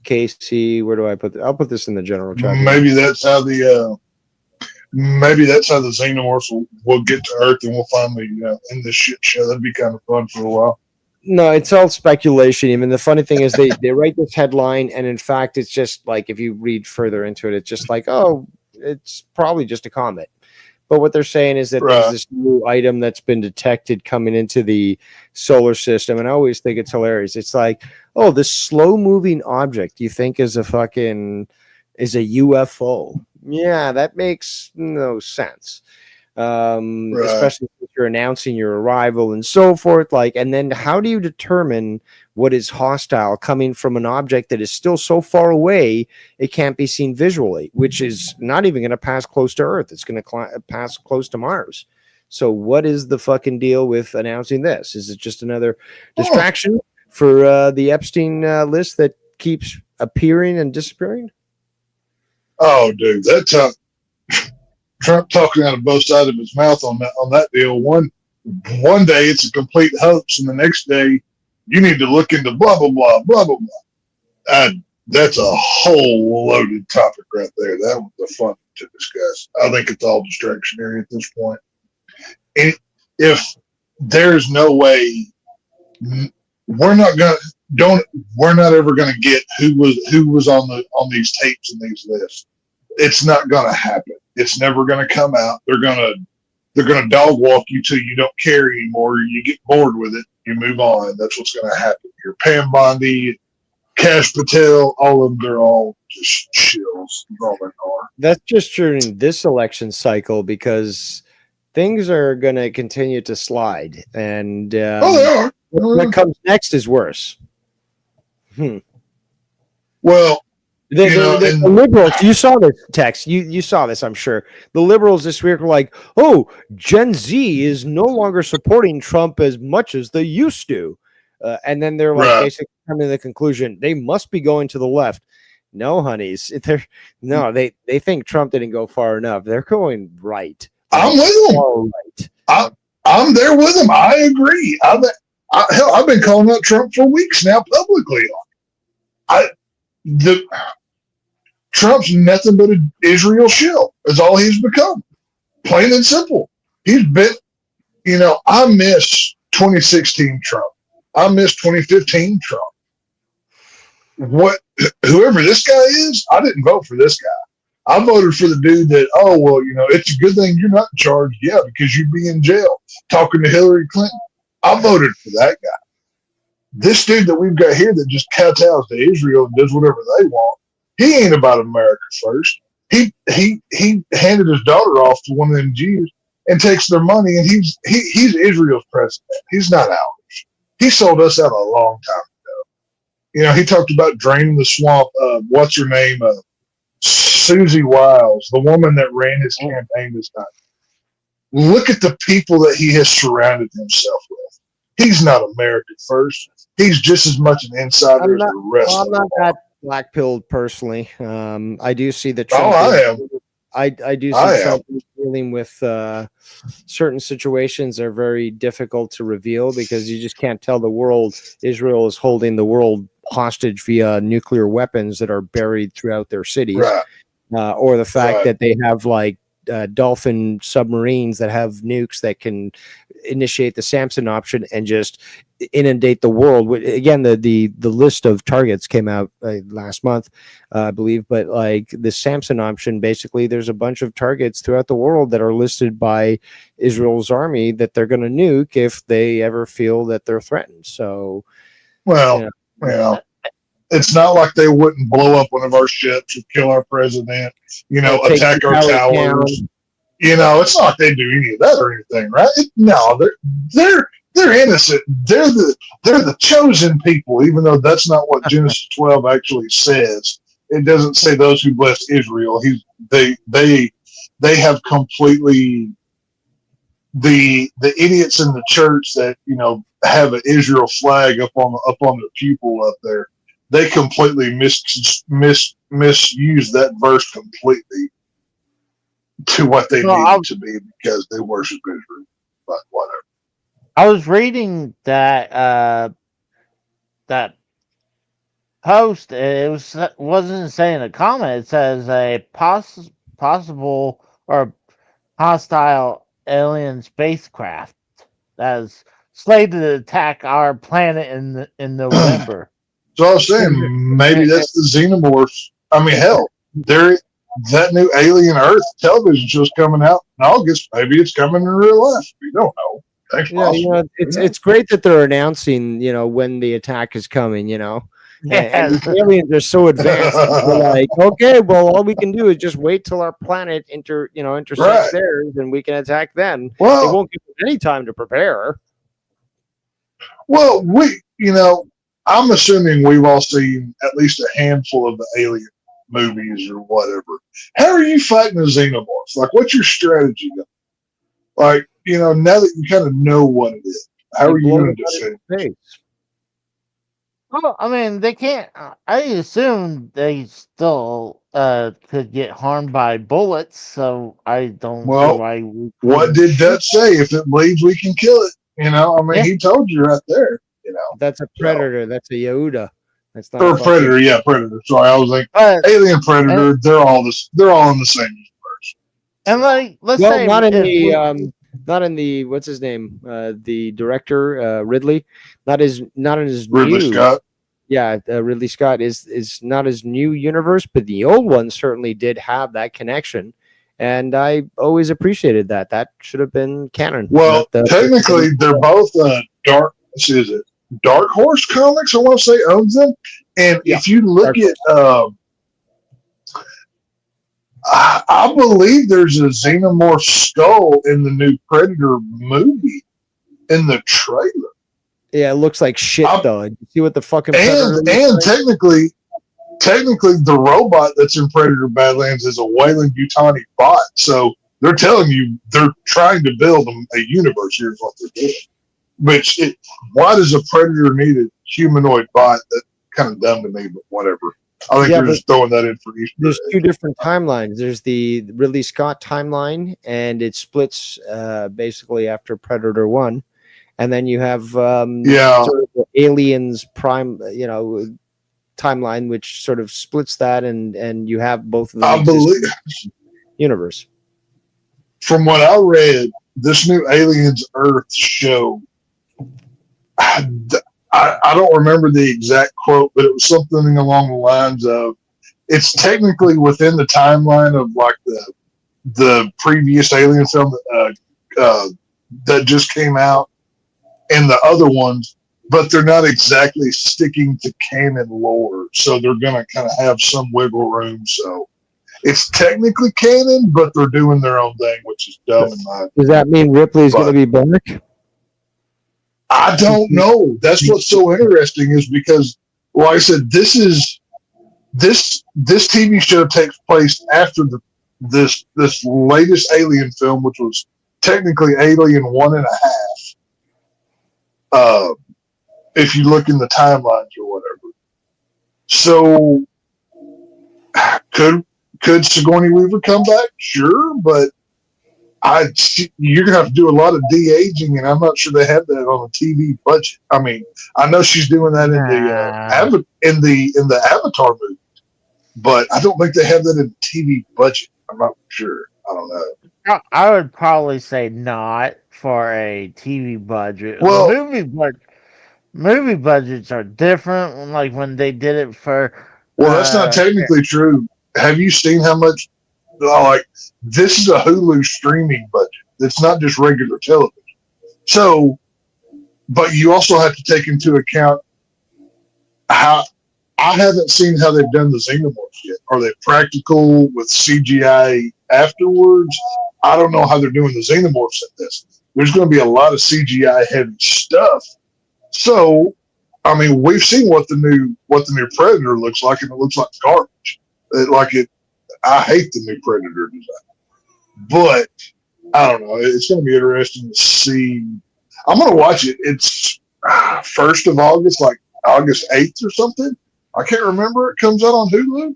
Casey, where do I put this? I'll put this in the general chat. Maybe that's how the xenomorphs will get to Earth, and we'll finally end this shit show. That'd be kind of fun for a while. No, it's all speculation. I mean, the funny thing is they write this headline, and in fact, it's just like, if you read further into it, it's just like, oh, it's probably just a comet. But what they're saying is that there's this new item that's been detected coming into the solar system. And I always think it's hilarious. It's like, oh, this slow moving object you think is a UFO. Yeah, that makes no sense. Especially if you're announcing your arrival and so forth. And then how do you determine what is hostile coming from an object that is still so far away it can't be seen visually, which is not even going to pass close to Earth. It's going to pass close to Mars. So what is the fucking deal with announcing this? Is it just another distraction for the Epstein list that keeps appearing and disappearing? Oh, dude, that's Trump talking out of both sides of his mouth on that deal. One one day it's a complete hoax, and the next day you need to look into blah blah blah blah blah blah. That's a whole loaded topic right there. That was the fun to discuss. I think it's all distractionary at this point. And if there's no way, we're not ever gonna get who was on these tapes and these lists. It's not gonna happen. It's never gonna come out. They're gonna dog walk you till you don't care anymore. You get bored with it. You move on. That's what's gonna happen. Your Pam Bondi, Cash Patel, all of them, they're all just shills. All they are. That's just during this election cycle because things are going to continue to slide, and they are. What comes next is worse. Well, the liberals, you saw this text. You saw this, I'm sure. The liberals this week were like, "Oh, Gen Z is no longer supporting Trump as much as they used to," and then they're like basically coming to the conclusion they must be going to the left. No, honeys, they think Trump didn't go far enough. They're going right. I'm with them. Right. I'm there with them. I agree. I've been calling out Trump for weeks now publicly. Trump's nothing but an Israel shill. Is all he's become. Plain and simple. He's been, I miss 2016 Trump. I miss 2015 Trump. Whoever this guy is, I didn't vote for this guy. I voted for the dude that, it's a good thing you're not in charge. Yeah, because you'd be in jail talking to Hillary Clinton. I voted for that guy. This dude that we've got here that just kowtows to Israel and does whatever they want, he ain't about America first. He handed his daughter off to one of them Jews and takes their money, and he's Israel's president. He's not ours. He sold us out a long time ago. He talked about draining the swamp. What's her name? Susie Wiles, the woman that ran his campaign this time. Look at the people that he has surrounded himself with. He's not American first. He's just as much an insider as the rest of them. I'm not that black-pilled personally. I do see the Trump. I am. I do see Trump dealing with certain situations that are very difficult to reveal because you just can't tell the world Israel is holding the world hostage via nuclear weapons that are buried throughout their cities, or the fact that they have Dolphin submarines that have nukes that can initiate the Samson option and just inundate the world. Again, the list of targets came out last month, I believe, but the Samson option, basically there's a bunch of targets throughout the world that are listed by Israel's army that they're going to nuke if they ever feel that they're threatened. So, it's not like they wouldn't blow up one of our ships or kill our president, attack our towers. It's not like they do any of that or anything, right? No, they're innocent. They're the chosen people, even though that's not what Genesis 12 actually says. It doesn't say those who bless Israel. They have completely the idiots in the church that have an Israel flag up on the pupil up there. They completely misuse that verse completely to what they need to be because they worship Israel. But whatever. I was reading that that post. It wasn't saying a comment. It says a possible or hostile alien spacecraft that is slated to attack our planet in November. So I was saying maybe that's the xenomorphs. I mean, hell, that new Alien Earth television show's coming out in August. Maybe it's coming in real life. We don't know. It's great that they're announcing, when the attack is coming. And the aliens are so advanced. They're like, okay, well, all we can do is just wait till our planet intersects theirs, and we can attack then. Well, it won't give us any time to prepare. Well, I'm assuming we've all seen at least a handful of the Alien movies or whatever. How are you fighting a xenomorph? What's your strategy? Now that you kind of know what it is, how are you going to defend it? Well, I mean, they can't. I assume they still could get harmed by bullets, so I don't see Well, why we what couldn't did shoot. Dutch say? If it bleeds, we can kill it. I mean, Yeah. he told you right there. That's a predator. That's a Yehuda. That's not Or a fucking Predator, yeah, Predator. Sorry, I was like But Alien, Predator. They're all this. They're all in the same universe. and like let's Well, say not in if the we- not in the what's his name? The director Ridley. Not in his Ridley new. Scott. Yeah, Ridley Scott is not his new universe, but the old one certainly did have that connection, and I always appreciated that. That should have been canon. Well, not the- technically, they're both Dark. Is it Dark Horse Comics? I want to say owns them. And Yeah, if you look Dark at, I believe there's a Xenomorph skull in the new Predator movie in the trailer. Yeah, it looks like shit though. You see what the fucking Predator And looks like? technically, the robot that's in Predator Badlands is a Wayland Yutani bot. So they're telling you they're trying to build a universe. Here's what they're doing. Why does a Predator need a humanoid bot? That kind of dumb to me, but whatever. I think they're just throwing that in for Easter. There's two different timelines. There's the Ridley Scott timeline, and it splits basically after Predator 1. And then you have sort of the Aliens Prime, timeline, which sort of splits that, and you have both of them. I believe, universe. from what I read, this new Aliens Earth show, I don't remember the exact quote, but it was something along the lines of, it's technically within the timeline of like the previous Alien film that just came out, and the other ones, but they're not exactly sticking to canon lore, so they're going to kind of have some wiggle room. So it's technically canon, but they're doing their own thing, which is dumb in my opinion. Does that mean Ripley's going to be back? I don't know. That's what's so interesting is because, like I said, this TV show takes place after this latest Alien film, which was technically Alien 1.5. If you look in the timelines or whatever. So could Sigourney Weaver come back? Sure, but you're gonna have to do a lot of de-aging, and I'm not sure they have that on a TV budget. I mean, I know she's doing that in the Avatar movie, but I don't think they have that in the TV budget. I'm not sure. I don't know. I would probably say not for a TV budget. Well, movie budgets are different. Like when they did it for. Well, that's not technically true. Have you seen how much? This is a Hulu streaming budget. It's not just regular television. So, but you also have to take into account how. I haven't seen how they've done the Xenomorphs yet. Are they practical with CGI afterwards? I don't know how they're doing the Xenomorphs at this. There's going to be a lot of CGI heavy stuff. So, I mean, we've seen what the new Predator looks like, and it looks like garbage. I hate the new Predator design, but I don't know. It's going to be interesting to see. I'm going to watch it. It's 1st of August, like August 8th or something. I can't remember. It comes out on Hulu,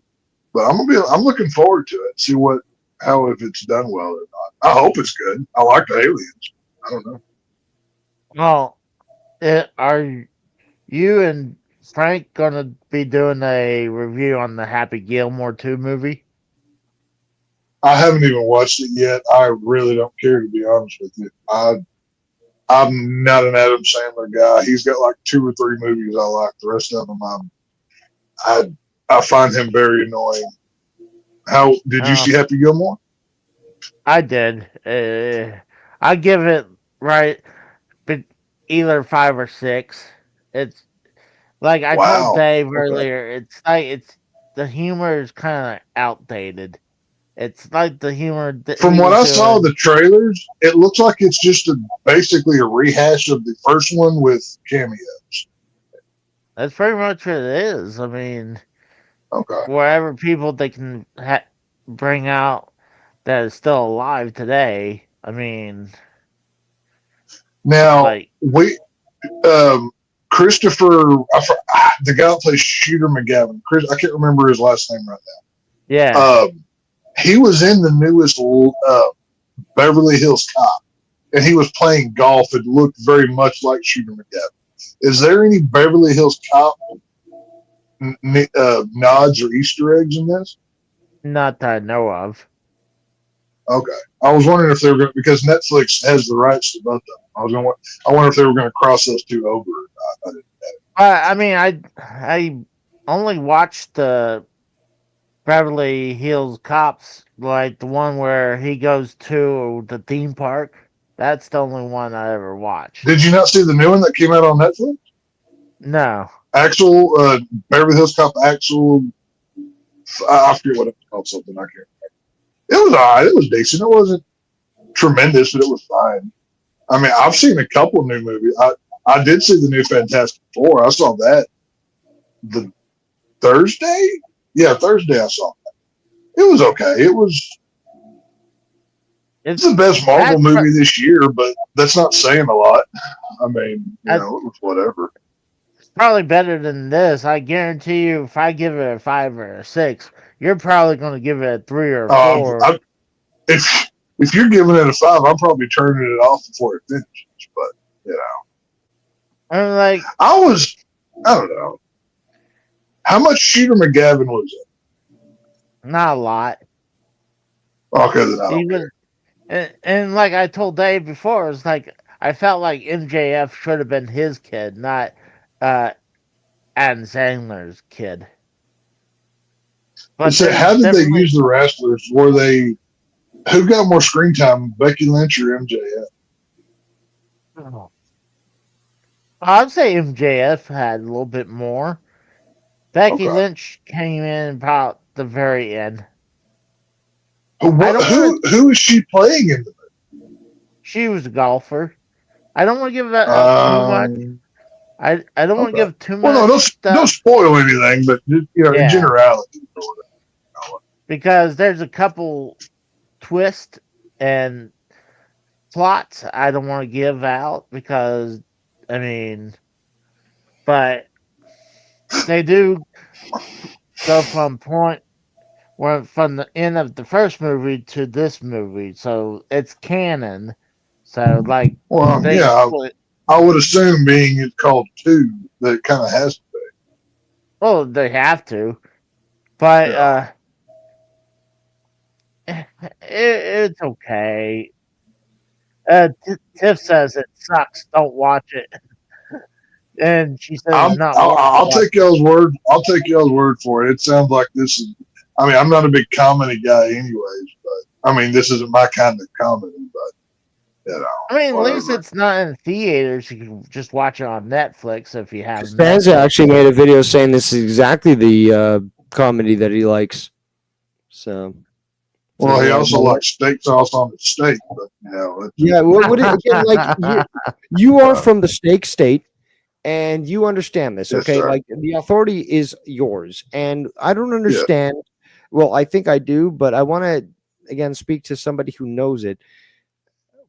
but I'm looking forward to it. See if it's done well or not. I hope it's good. I like the Aliens. I don't know. Well, are you and Frank gonna be doing a review on the Happy Gilmore 2 movie? I haven't even watched it yet. I really don't care, to be honest with you. I'm not an Adam Sandler guy. He's got like 2 or 3 movies I like. The rest of them, I find him very annoying. How did you see Happy Gilmore? I did. I give it but either 5 or 6. It's like I told Dave earlier. It's the humor is kind of outdated. It's like the humor. From what I saw the trailers, it looks like it's just basically a rehash of the first one with cameos. That's pretty much what it is. I mean, okay, wherever people they can bring out that is still alive today. I mean, now Christopher, the guy that plays Shooter McGavin. I can't remember his last name right now. Yeah. He was in the newest Beverly Hills Cop, and he was playing golf and looked very much like Shooter McGavin. Is there any Beverly Hills Cop nods or Easter eggs in this? Not that I know of. Okay, I was wondering if they were going to, because Netflix has the rights to both of them. I wonder if they were going to cross those two over. I didn't know. I mean, I only watched the Beverly Hills Cops, like the one where he goes to the theme park. That's the only one I ever watched. Did you not see the new one that came out on Netflix? No. Actual Beverly Hills Cop. Actual. I forget what it's called. Something I can't remember. It was alright. It was decent. It wasn't tremendous, but it was fine. I mean, I've seen a couple new movies. I did see the new Fantastic Four. I saw that the Thursday. Yeah, Thursday I saw that. It was okay. It's the best Marvel movie this year, but that's not saying a lot. I mean, it was whatever. It's probably better than this. I guarantee you, if I give it a 5 or a 6, you're probably going to give it a 3 or a 4. If you're giving it a 5, I'm probably turning it off before it finishes. But I'm like, I don't know. How much Shooter McGavin was it? Not a lot. Okay, then I don't care. And like I told Dave before, it's like I felt like MJF should have been his kid, not Adam Sandler's kid. But so how did they use the wrestlers? Who got more screen time, Becky Lynch or MJF? Oh. I'd say MJF had a little bit more. Becky Lynch came in about the very end. Who is she playing in the movie? She was a golfer. I don't want to give that too much. I don't want to give too much. Well, no, don't spoil anything, but in generality. Because there's a couple twists and plots I don't want to give out because, I mean, but they do go from the end of the first movie to this movie, so it's canon. So, like, I would assume being it's called 2, that it kind of has to be. Well, they have to, but it's okay. Tiff says it sucks. Don't watch it. And she says, I'll take y'all's word. I'll take y'all's word for it. It sounds like this is. I mean, I'm not a big comedy guy, anyways. But I mean, this isn't my kind of comedy. But I mean, at least it's not in theaters. You can just watch it on Netflix if you have. Costanza actually made a video saying this is exactly the comedy that he likes. So. Well, he also likes steak sauce on his steak, but you are from the steak state, and you understand this, okay? Yes, like the authority is yours, and I don't understand. Yeah. Well, I think I do, but I want to again speak to somebody who knows it.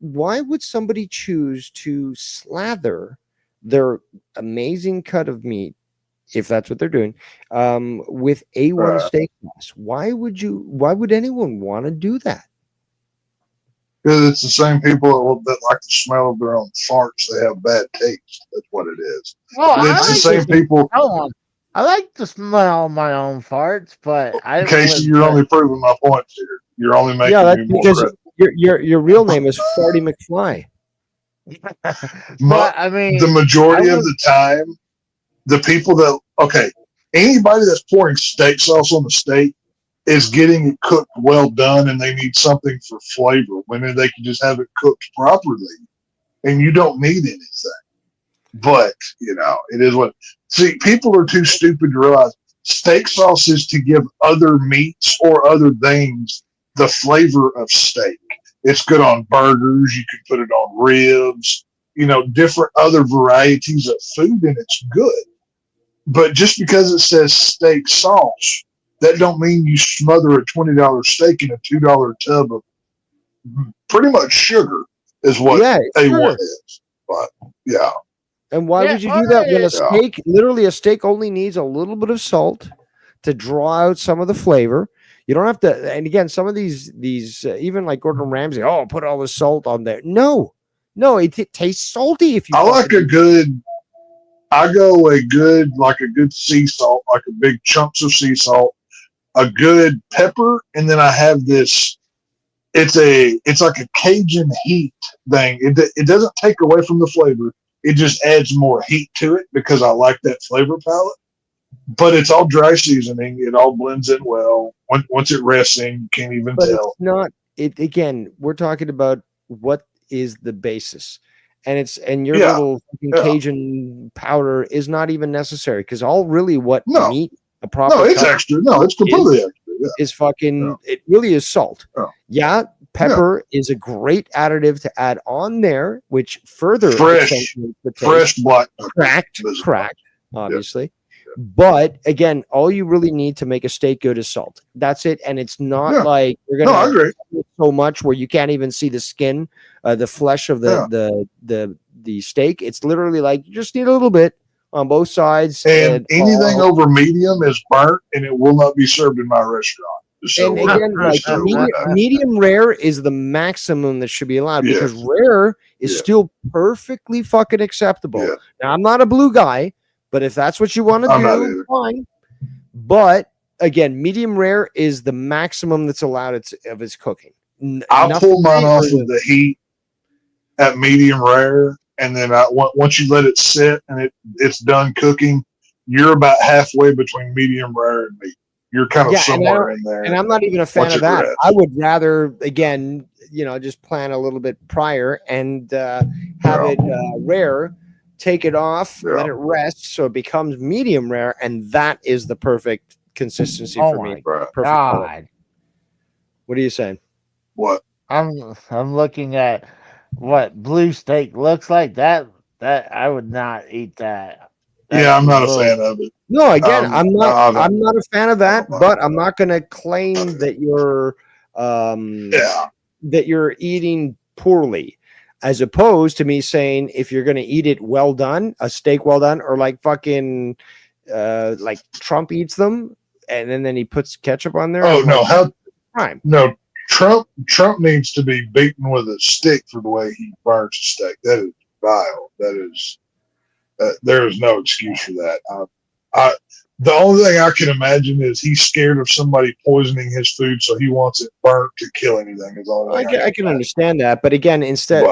Why would somebody choose to slather their amazing cut of meat, if that's what they're doing, with A1 steak sauce? Why would anyone want to do that? Because it's the same people that like the smell of their own farts. They have bad taste. That's what it is. Well, it's the same people. I like to smell my own farts, but Casey, you're only proving my points here. You're only making me more because your real name is Farty McFly. But I mean, the majority of the time, the people anybody that's pouring steak sauce on the steak is getting it cooked well done, and they need something for flavor. When they can just have it cooked properly, and you don't need anything. But it is what. See, people are too stupid to realize steak sauce is to give other meats or other things the flavor of steak. It's good on burgers. You can put it on ribs. Different other varieties of food, and it's good. But just because it says steak sauce, that don't mean you smother a $20 steak in a $2 tub of pretty much sugar is what A1 is. But yeah. And why would you do that when a steak only needs a little bit of salt to draw out some of the flavor? You don't have to. And again, some of these even like Gordon Ramsay, oh, put all the salt on there. No, it tastes salty if you. I like a good. I go a good sea salt, like a big chunks of sea salt, a good pepper, and then I have this. It's like a Cajun heat thing. It doesn't take away from the flavor. It just adds more heat to it because I like that flavor palette. But it's all dry seasoning. It all blends in well. Once it rests in, you can't even tell. It's not. It again. We're talking about what is the basis, and your little Cajun powder is not even necessary because all really what meat a proper. No, it's extra. No, it's completely extra. Yeah. Is fucking. It really is salt. Yeah, pepper is a great additive to add on there, which further fresh black cracked, obviously. But again, all you really need to make a steak good is salt. That's it, and it's not like you're gonna I agree. So much where you can't even see the skin, the flesh of the steak. It's literally like you just need a little bit on both sides. And anything over medium is burnt, and it will not be served in my restaurant. So and again, like medium rare is the maximum that should be allowed because rare is still perfectly fucking acceptable. Yeah. Now, I'm not a blue guy. But if that's what you want to do, fine. But again, medium rare is the maximum that's allowed of its cooking. I'll pull mine off of the heat at medium rare, and then once you let it sit and it's done cooking, you're about halfway between medium rare and meat. You're kind of somewhere in there. And I'm not even a fan of that. I would rather, again, just plan a little bit prior and have it rare. Take it off, let it rest, so it becomes medium rare, and that is the perfect consistency for me. Perfect. God. What are you saying? What? I'm looking at what blue steak looks like. That I would not eat that. I'm not a fan of it. No, again, I'm not a fan of that, but I'm not going to claim that you're that you're eating poorly. As opposed to me saying, if you're going to eat it well done, a steak well done, or like fucking like Trump eats them, and then he puts ketchup on there. Oh no, crime? No, Trump needs to be beaten with a stick for the way he burns a steak. That is vile. That is there is no excuse for that. The only thing I can imagine is he's scared of somebody poisoning his food, so he wants it burnt to kill anything. Is all I can understand that, but again, instead,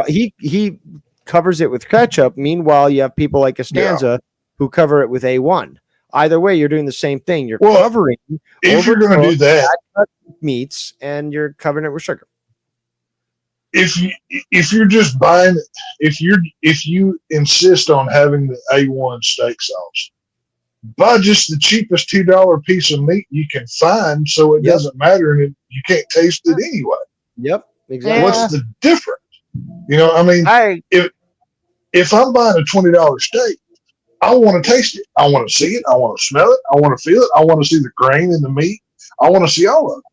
he covers it with ketchup. Meanwhile, you have people like Costanza who cover it with A1. Either way, you're doing the same thing. You're covering. If you're going to do that, meats, and you're covering it with sugar. If you're just buying, if you insist on having the A1 steak sauce, buy just the cheapest $2 piece of meat you can find, so it doesn't matter, and you can't taste it anyway. Yep, exactly. What's the difference? I mean, if I'm buying a $20 steak, I want to taste it. I want to see it. I want to smell it. I want to feel it. I want to see the grain in the meat. I want to see all of it.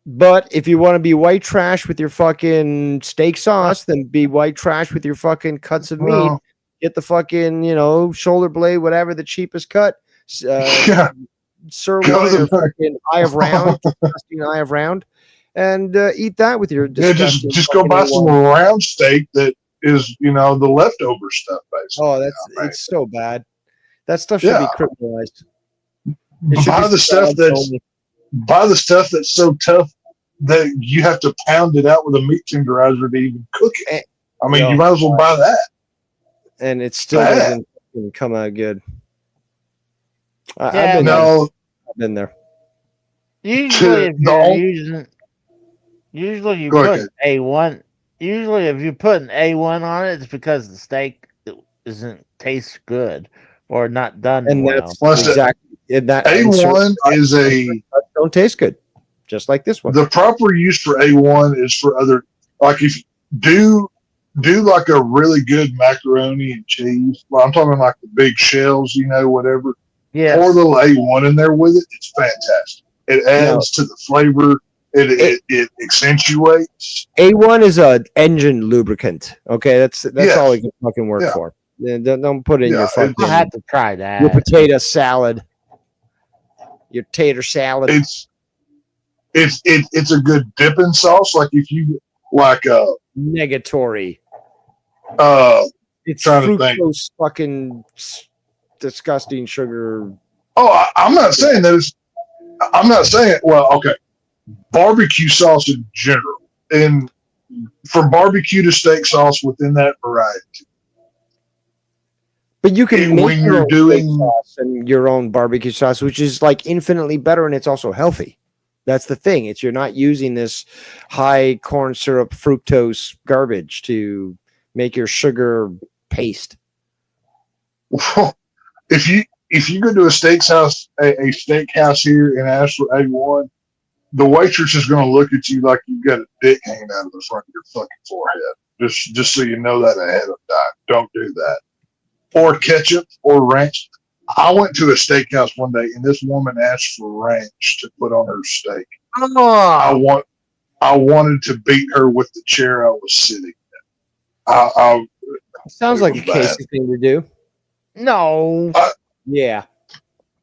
But if you want to be white trash with your fucking steak sauce, then be white trash with your fucking cuts of meat. Get the fucking, shoulder blade, whatever, the cheapest cut. Sirloin or fucking eye of round, and eat that with your. Just go buy some round steak that is, the leftover stuff, basically. Oh, it's so bad. That stuff should be criminalized. Buy the stuff that's so tough that you have to pound it out with a meat tenderizer to even cook it. I mean, you might as well buy that. And it still doesn't come out good. I've been there. Usually, if you're using, you put A1. Usually, if you put an A1 on it, it's because the steak tastes good or not done well. That's exactly that. A1 don't taste good, just like this one. The proper use for A1 is for other, like if you do like a really good macaroni and cheese. Well, I'm talking like the big shells, whatever. Yeah. Pour a little A1 in there with it. It's fantastic. It adds to the flavor. It accentuates. A1 is an engine lubricant. Okay, that's all it can fucking work for. Don't put it in your fucking. I have to try that. Your potato salad. your tater salad. It's a good dipping sauce. Like if you like negatory. It's trying to think. fructose fucking disgusting sugar. Oh, I'm not saying that it's. I'm not saying. Well, okay. Barbecue sauce in general, and from barbecue to steak sauce within that variety. But you can make when your you're own doing steak sauce and your own barbecue sauce, which is like infinitely better, and it's also healthy. That's the thing. It's you're not using this high corn syrup fructose garbage to make your sugar paste. Well, if you go to a steakhouse, a steakhouse here and ask for A1, the waitress is going to look at you like you've got a dick hanging out of the front of your fucking forehead. Just so you know that ahead of time. Don't do that. Or ketchup or ranch. I went to a steakhouse one day and this woman asked for ranch to put on her steak. Oh. I wanted to beat her with the chair I was sitting in. Sounds like a Casey thing to do. No. Yeah.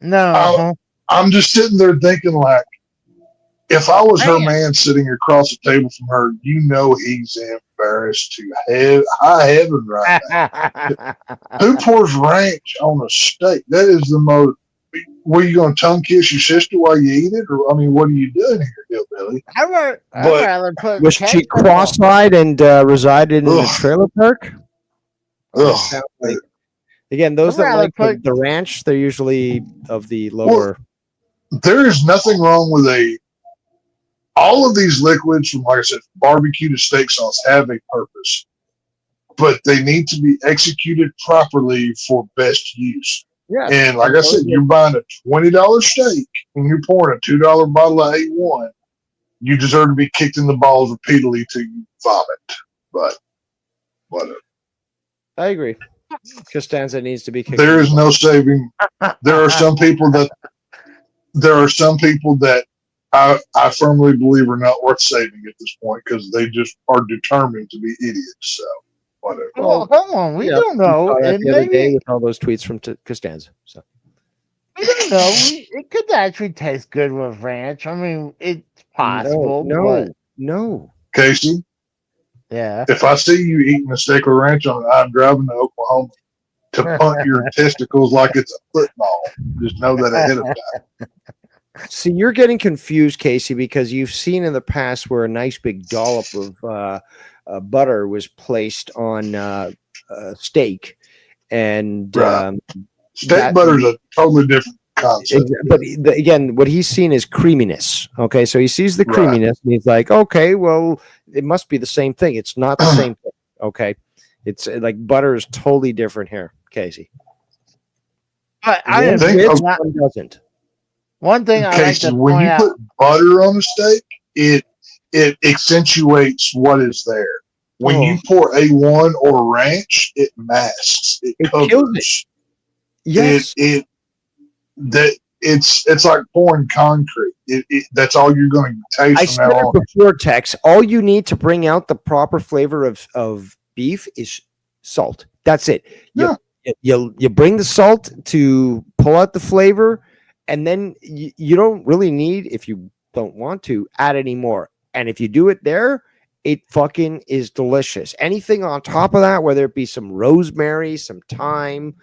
No. I'm just sitting there thinking like, if I was her man sitting across the table from her, you know he's embarrassed to high heaven right now. Who pours ranch on a steak? That is the most. Were you going to tongue kiss your sister while you eat it, or I mean, what are you doing here, Hillbilly? I'd rather put. Was she cross-eyed and resided in the trailer park? Again, those that like the ranch, they're usually of the lower. Well, there is nothing wrong with all of these liquids from, like I said, barbecue to steak sauce have a purpose, but they need to be executed properly for best use. Yeah. And like I said, you're buying a $20 steak and you're pouring a $2 bottle of A1. You deserve to be kicked in the balls repeatedly till you vomit. But whatever. I agree. Costanza needs to be kicked. There is no saving. There are some people that I firmly believe are not worth saving at this point because they just are determined to be idiots. So whatever. Well, hold on, we don't know. And the other day with all those tweets from Costanza. So we don't know. It could actually taste good with ranch. I mean, it's possible. No. Casey. Yeah. If I see you eating a steak with ranch on it, I'm driving to Oklahoma to punt your testicles like it's a football. Just know that ahead of time. See, you're getting confused, Casey, because you've seen in the past where a nice big dollop of butter was placed on steak, and steak butter is a totally different concept. But again, what he's seen is creaminess. Okay, so he sees the creaminess, and he's like, "Okay, well, it must be the same thing." It's not the same thing. Okay, it's like butter is totally different here, Casey. I think one doesn't. One thing I like to when you put butter on a steak, it accentuates what is there. When you pour A1 or ranch, it masks. It covers. Kills it. Yes. It's like pouring concrete. That's all you're going to taste. I said it before, Tex. All you need to bring out the proper flavor of beef is salt. That's it. You bring the salt to pull out the flavor. And then you don't really need, if you don't want to, add any more. And if you do it there, it fucking is delicious. Anything on top of that, whether it be some rosemary, some thyme,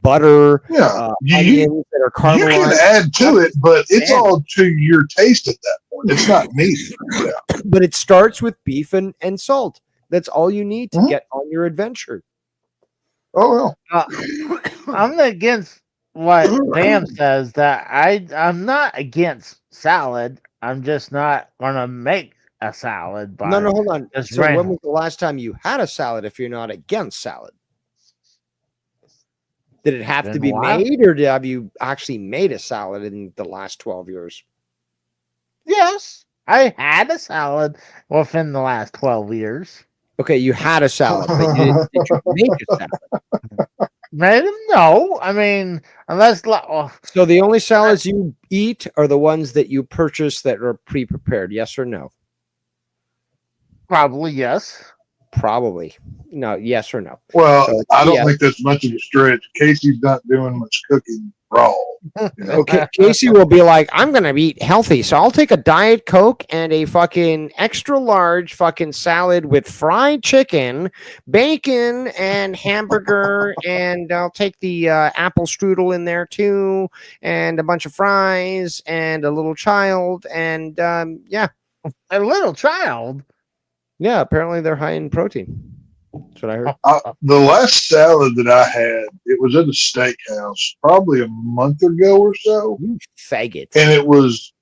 butter, onions that are caramelized. You can add to it, but it's all to your taste at that point. It's not needed. But it starts with beef and salt. That's all you need to get on your adventure. Oh, well. I'm not against what Bam says, that I'm not against salad. I'm just not gonna make a salad. No, hold on. So when was the last time you had a salad if you're not against salad? Did it have to be made, or have you actually made a salad in the last 12 years? Yes, I had a salad within the last 12 years. Okay, you had a salad, but did you make a salad? No, I mean, unless. So the only salads you eat are the ones that you purchase that are pre-prepared. Yes or no? Probably yes. Probably no. Yes or no? Well, I don't think that's much of a stretch. Casey's not doing much cooking wrong. You know? Okay, Casey will be like, I'm gonna eat healthy, so I'll take a Diet Coke and a fucking extra large fucking salad with fried chicken, bacon, and hamburger, and I'll take the apple strudel in there too, and a bunch of fries, and a little child, and yeah, a little child. Yeah, apparently they're high in protein. That's what I heard. The last salad that I had, it was at a steakhouse probably a month ago or so. You faggot. And it wasn't.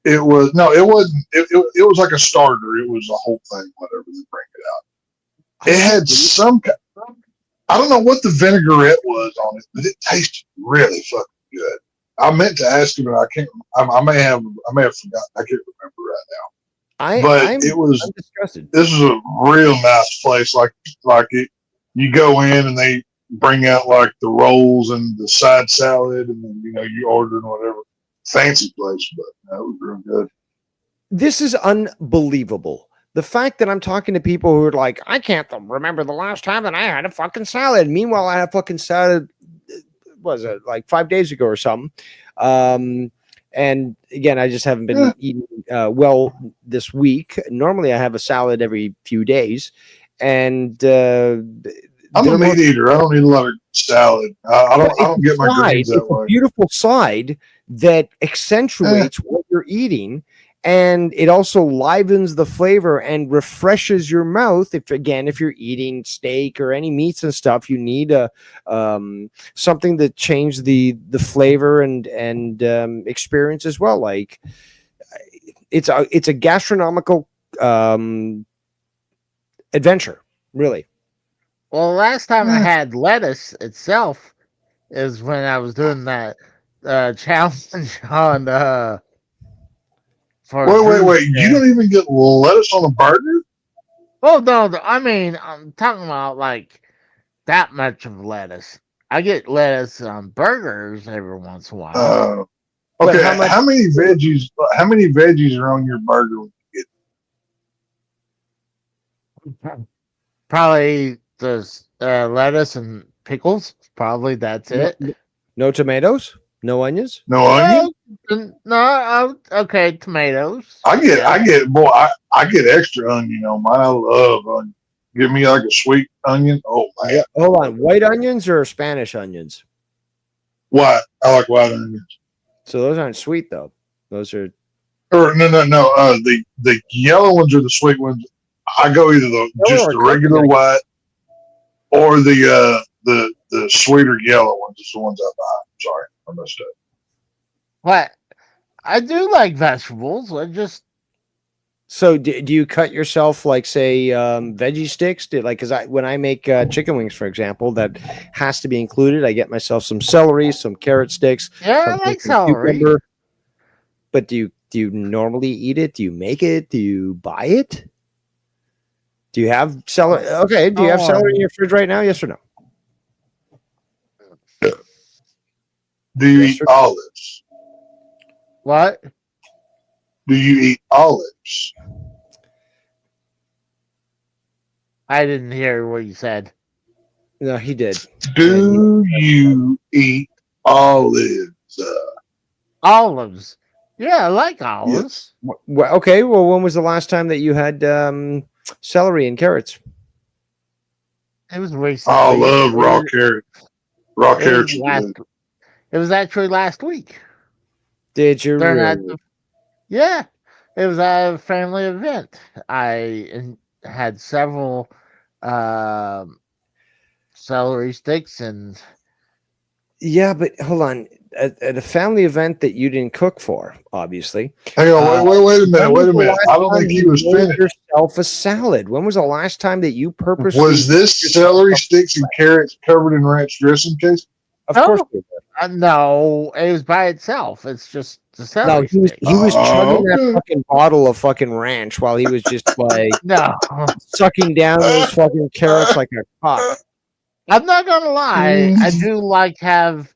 It was like a starter. It was a whole thing, whatever they bring it out. It had some. I don't know what the vinaigrette was on it, but it tasted really fucking good. I meant to ask him, and I can't. I may have forgotten. I can't remember right now. I'm disgusted. This is a real nice place. Like it, you go in and they bring out like the rolls and the side salad, and then you order and whatever. Fancy place, but that was real good. This is unbelievable. The fact that I'm talking to people who are like, I can't remember the last time that I had a fucking salad. Meanwhile, I had a fucking salad. Was it like 5 days ago or something? And again, I just haven't been eating well this week. Normally, I have a salad every few days, and I'm a meat eater. I don't eat a lot of salad. I don't get my greens that way. It's a beautiful side that accentuates what you're eating, and it also livens the flavor and refreshes your mouth. If you're eating steak or any meats and stuff, you need something to change the flavor and experience as well. Like it's a gastronomical adventure, really. Well, last time I had lettuce itself is when I was doing that challenge on Wait! You don't even get lettuce on a burger? Oh no! I mean, I'm talking about like that much of lettuce. I get lettuce on burgers every once in a while. Okay. How many veggies? How many veggies are on your burger when you get? Probably the lettuce and pickles. Probably that's it. No tomatoes. No onions? No onions? No, okay, tomatoes. I get extra onion on mine. I love onion. Give me like a sweet onion. Oh man. Hold on. White onions or Spanish onions? White. I like white onions. So those aren't sweet though. Those are no. The yellow ones are the sweet ones. I go either the regular white or the sweeter yellow ones. It's the ones I buy. Sorry. I messed up. What? I do like vegetables. So do you cut yourself like say veggie sticks? When I make chicken wings, for example, that has to be included. I get myself some celery, some carrot sticks. Yeah, I like celery. Cucumber. But do you normally eat it? Do you make it? Do you buy it? Do you have celery? Okay. Do you have celery in your fridge right now? Yes or no? Do you eat olives? What? Do you eat olives? I didn't hear what you said. No, he did. Do you eat olives? Olives. Yeah, I like olives. Yes. Okay. Well, when was the last time that you had celery and carrots? It was recently. I love raw carrots. Raw carrots. It was actually last week. Did you really? Yeah. It was a family event. I had several celery sticks and. Yeah, but hold on. At a family event that you didn't cook for, obviously. Hang on, wait a minute. I don't think he was finished. Yourself a salad. When was the last time that you purposely was this celery sticks and carrots covered in ranch dressing, Case? Of course. No, it was by itself. It's just the celery. No, he was chugging that fucking bottle of fucking ranch while he was just like sucking down those fucking carrots like a cock. I'm not gonna lie. I do like have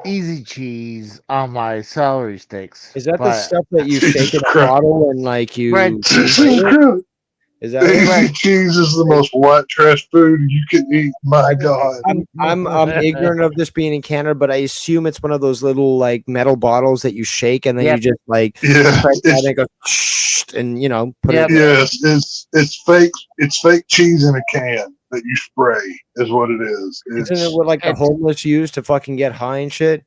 easy cheese on my celery sticks. Is that the stuff that you shake in a bottle and like you? Is that right? Cheese is the most white trash food you can eat. My God. I'm ignorant of this being in Canada, but I assume it's one of those little like metal bottles that you shake and then you just like Yeah, press that and it goes and put it. Yes, it's fake. It's fake cheese in a can that you spray. Is what it is. Isn't it what like the homeless use to fucking get high and shit?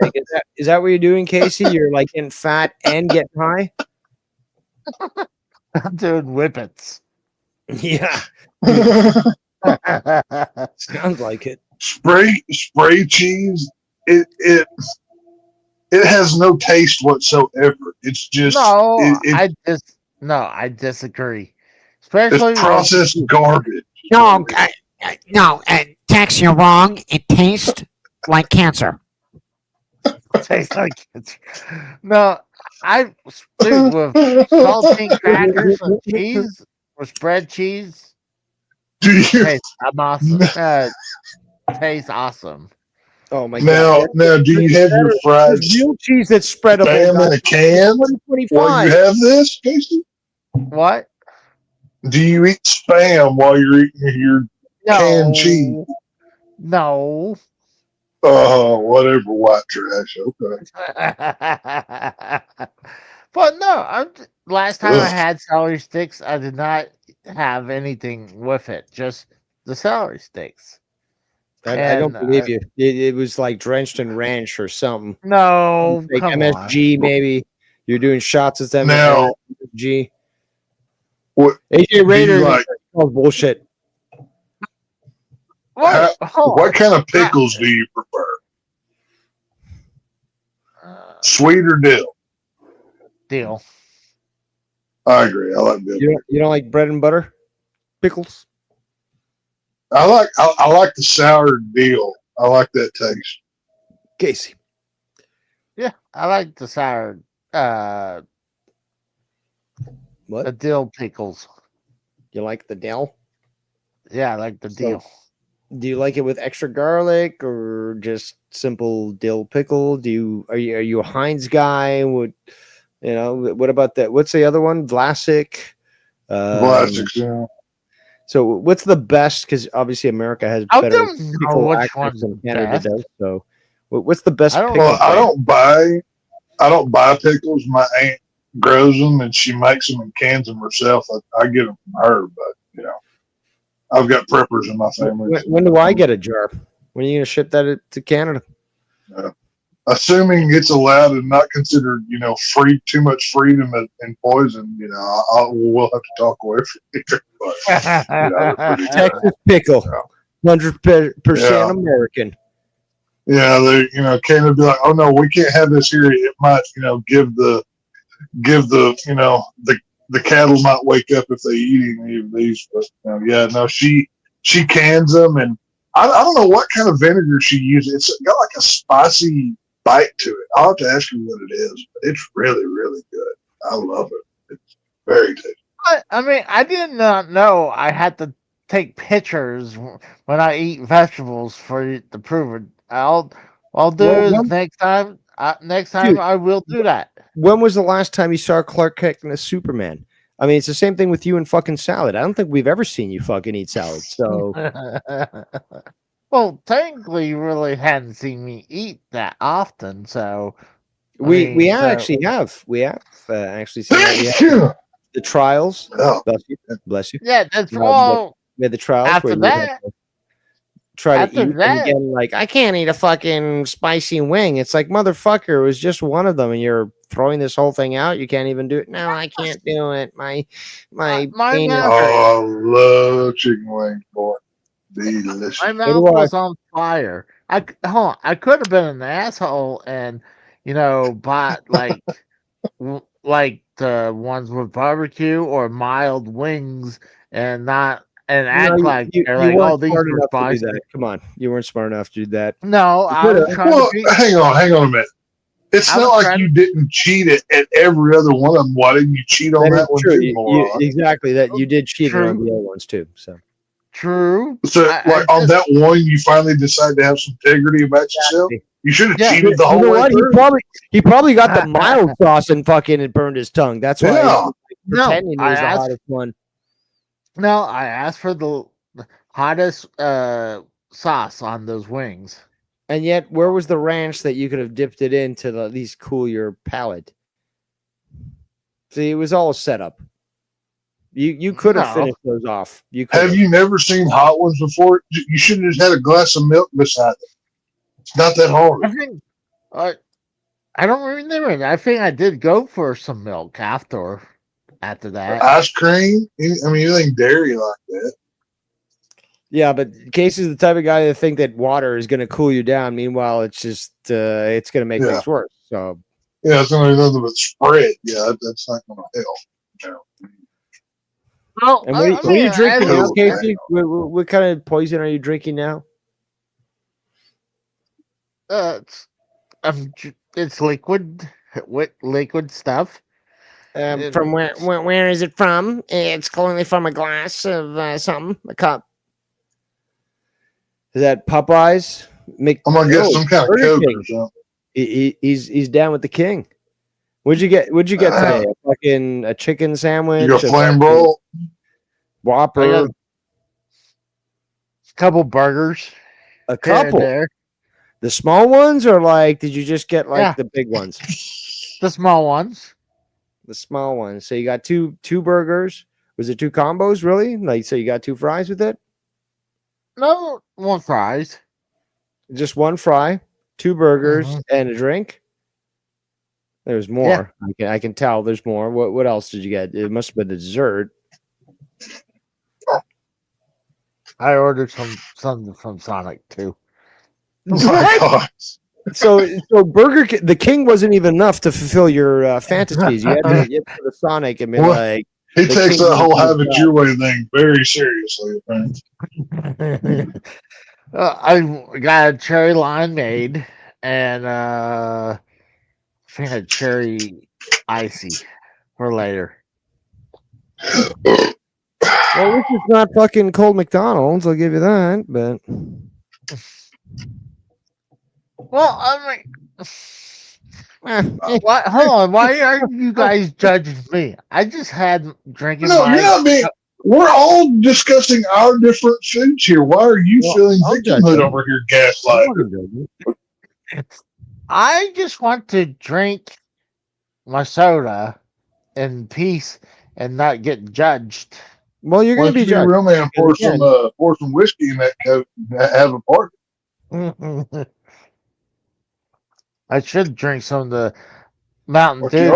Like, is that what you're doing, Casey? You're like getting fat and getting high. I'm doing whippets. Yeah. Sounds like it. Spray cheese. It has no taste whatsoever. It's just I disagree. Especially it's processed garbage. No, Tex, you're wrong. It tastes like cancer. Tastes like cancer. No, dude, with saltine crackers and cheese, with spread cheese, tastes awesome. Tastes awesome. Oh my god! Now, do you have your fried real cheese that's spreadable? Spam in a can? While you have this, Casey? What? Do you eat Spam while you're eating your canned cheese? No. Oh, whatever, white trash. Okay. But no, last time I had celery sticks, I did not have anything with it, just the celery sticks. I don't believe you. It was like drenched in ranch or something. No, like come MSG on. Maybe. You're doing shots at them. Now, MSG. What AJ Raider like? Bullshit. What kind of pickles do you prefer? Sweet or dill? Dill. I agree. I like dill. You don't like bread and butter pickles? I like the sour dill. I like that taste. Casey. Yeah, I like the sour. What? The dill pickles. You like the dill? Yeah, I like the dill. Do you like it with extra garlic or just simple dill pickle? Are you a Heinz guy? What about that? What's the other one? Vlasic. Vlasic, yeah. So what's the best? Because obviously America has better pickle accents than Canada does. So what's the best pickle? Well, I don't buy pickles. My aunt grows them and she makes them and cans them herself. I get them from her, but I've got preppers in my family. When do I get a jar? When are you going to ship that to Canada? Assuming it's allowed and not considered, too much freedom and poison, we'll have to talk away from each other. Texas pickle, 100% American. Yeah, Canada be like, oh no, we can't have this here. It might, give the cattle might wake up if they eat any of these. But she cans them, and I don't know what kind of vinegar she uses. It's got like a spicy bite to it. I'll have to ask you what it is, but it's really, really good. I love it. It's very tasty. I mean, I did not know I had to take pictures when I eat vegetables for to prove it. I'll do it next time. Dude, I will do that. When was the last time you saw Clark Kent as Superman? I mean, it's the same thing with you and fucking salad. I don't think we've ever seen you fucking eat salad. So, well, technically, you really hadn't seen me eat that often. So, we actually have actually seen that. The trials. Oh. Bless you. Yeah, that's all. We had the trials. After that. Try to eat and again, like I can't eat a fucking spicy wing. It's like, motherfucker, it was just one of them, and you're throwing this whole thing out. You can't even do it. No, I can't do it. My I love chicken wings, boy. Delicious. My mouth was on fire. I could have been an asshole and bought like the ones with barbecue or mild wings and not. And act like they're like, oh, these are spicy. Come on, you weren't smart enough to do that. No, I was trying to be. Hang on a minute. It's not like you didn't cheat at every other one of them. Why didn't you cheat on that one too? Exactly, that you did cheat on the other ones too. So true. So, on that one, you finally decided to have some integrity about yourself. You should have cheated the whole way through. He probably got the mild sauce and fucking it burned his tongue. That's why he was pretending he was the hottest one. No, I asked for the hottest sauce on those wings. And yet, where was the ranch that you could have dipped it in to at least cool your palate? See, it was all a setup. You could have finished those off. Have you never seen hot ones before? You should have just had a glass of milk beside it. It's not that hard. I think I don't remember. I think I did go for some milk after that. Ice cream. I mean, anything dairy like that. Yeah, but Casey's the type of guy to think that water is going to cool you down. Meanwhile, it's just it's going to make things worse. So yeah, it's going to be nothing but spread. Yeah, that's not going to help. Well, and what are you drinking now, Casey? What kind of poison are you drinking now? It's liquid stuff. From where is it from? It's clearly from a glass of something, a cup. Is that Popeyes? I'm gonna get some kind of Coke or something. He's down with the king. What'd you get today? A chicken sandwich? You got flame roll? Whopper? A couple burgers. A couple? The small ones, or did you just get the big ones? The small ones. The small ones. So you got two burgers. Was it two combos, really? So you got two fries with it? No, one fries. Just one fry, two burgers, and a drink. There's more. Yeah. I can tell there's more. What else did you get? It must have been a dessert. I ordered something from Sonic too. Oh so the King wasn't even enough to fulfill your fantasies. You had to get to the Sonic and be like. He takes that whole have it your way thing very seriously. I got a cherry limeade and I think a cherry icy for later. Well, this is not fucking cold McDonald's. I'll give you that. But well, I mean. Hold on. Why are you guys judging me? I just had drinking. No, you're not being. We're all discussing our different foods here. Why are you feeling victimhood over here, Gaslight? I just want to drink my soda in peace and not get judged. Well, you're going to be judged. Real man, pour some whiskey in that Coke and have a party. I should drink some of the Mountain Dew.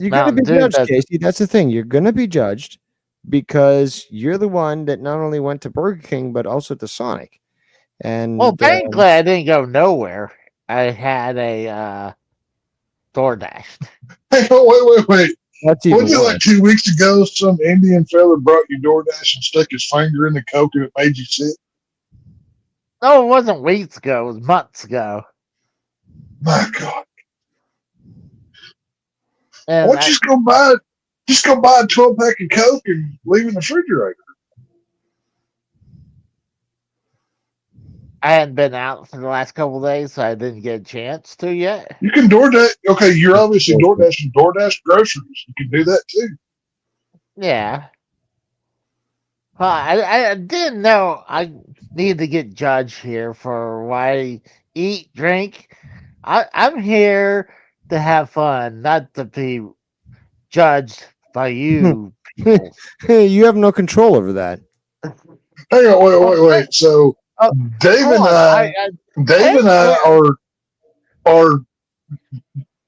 You're going to be judged, Casey. That's the thing. You're going to be judged because you're the one that not only went to Burger King but also to Sonic. And well, thankfully, I didn't go nowhere. I had a DoorDash. Hey, wait. Wasn't it 2 weeks ago? Some Indian fella brought you DoorDash and stuck his finger in the Coke and it made you sick. No, it wasn't weeks ago. It was months ago. My God. And why don't you just go buy a 12-pack of Coke and leave it in the refrigerator? I hadn't been out for the last couple of days, so I didn't get a chance to yet. You can DoorDash. Okay, you're obviously DoorDash groceries. You can do that too. Yeah. I didn't know I need to get judged here for why I eat, drink. I'm here to have fun, not to be judged by you people. You have no control over that. Hang on, wait. So Dave and I are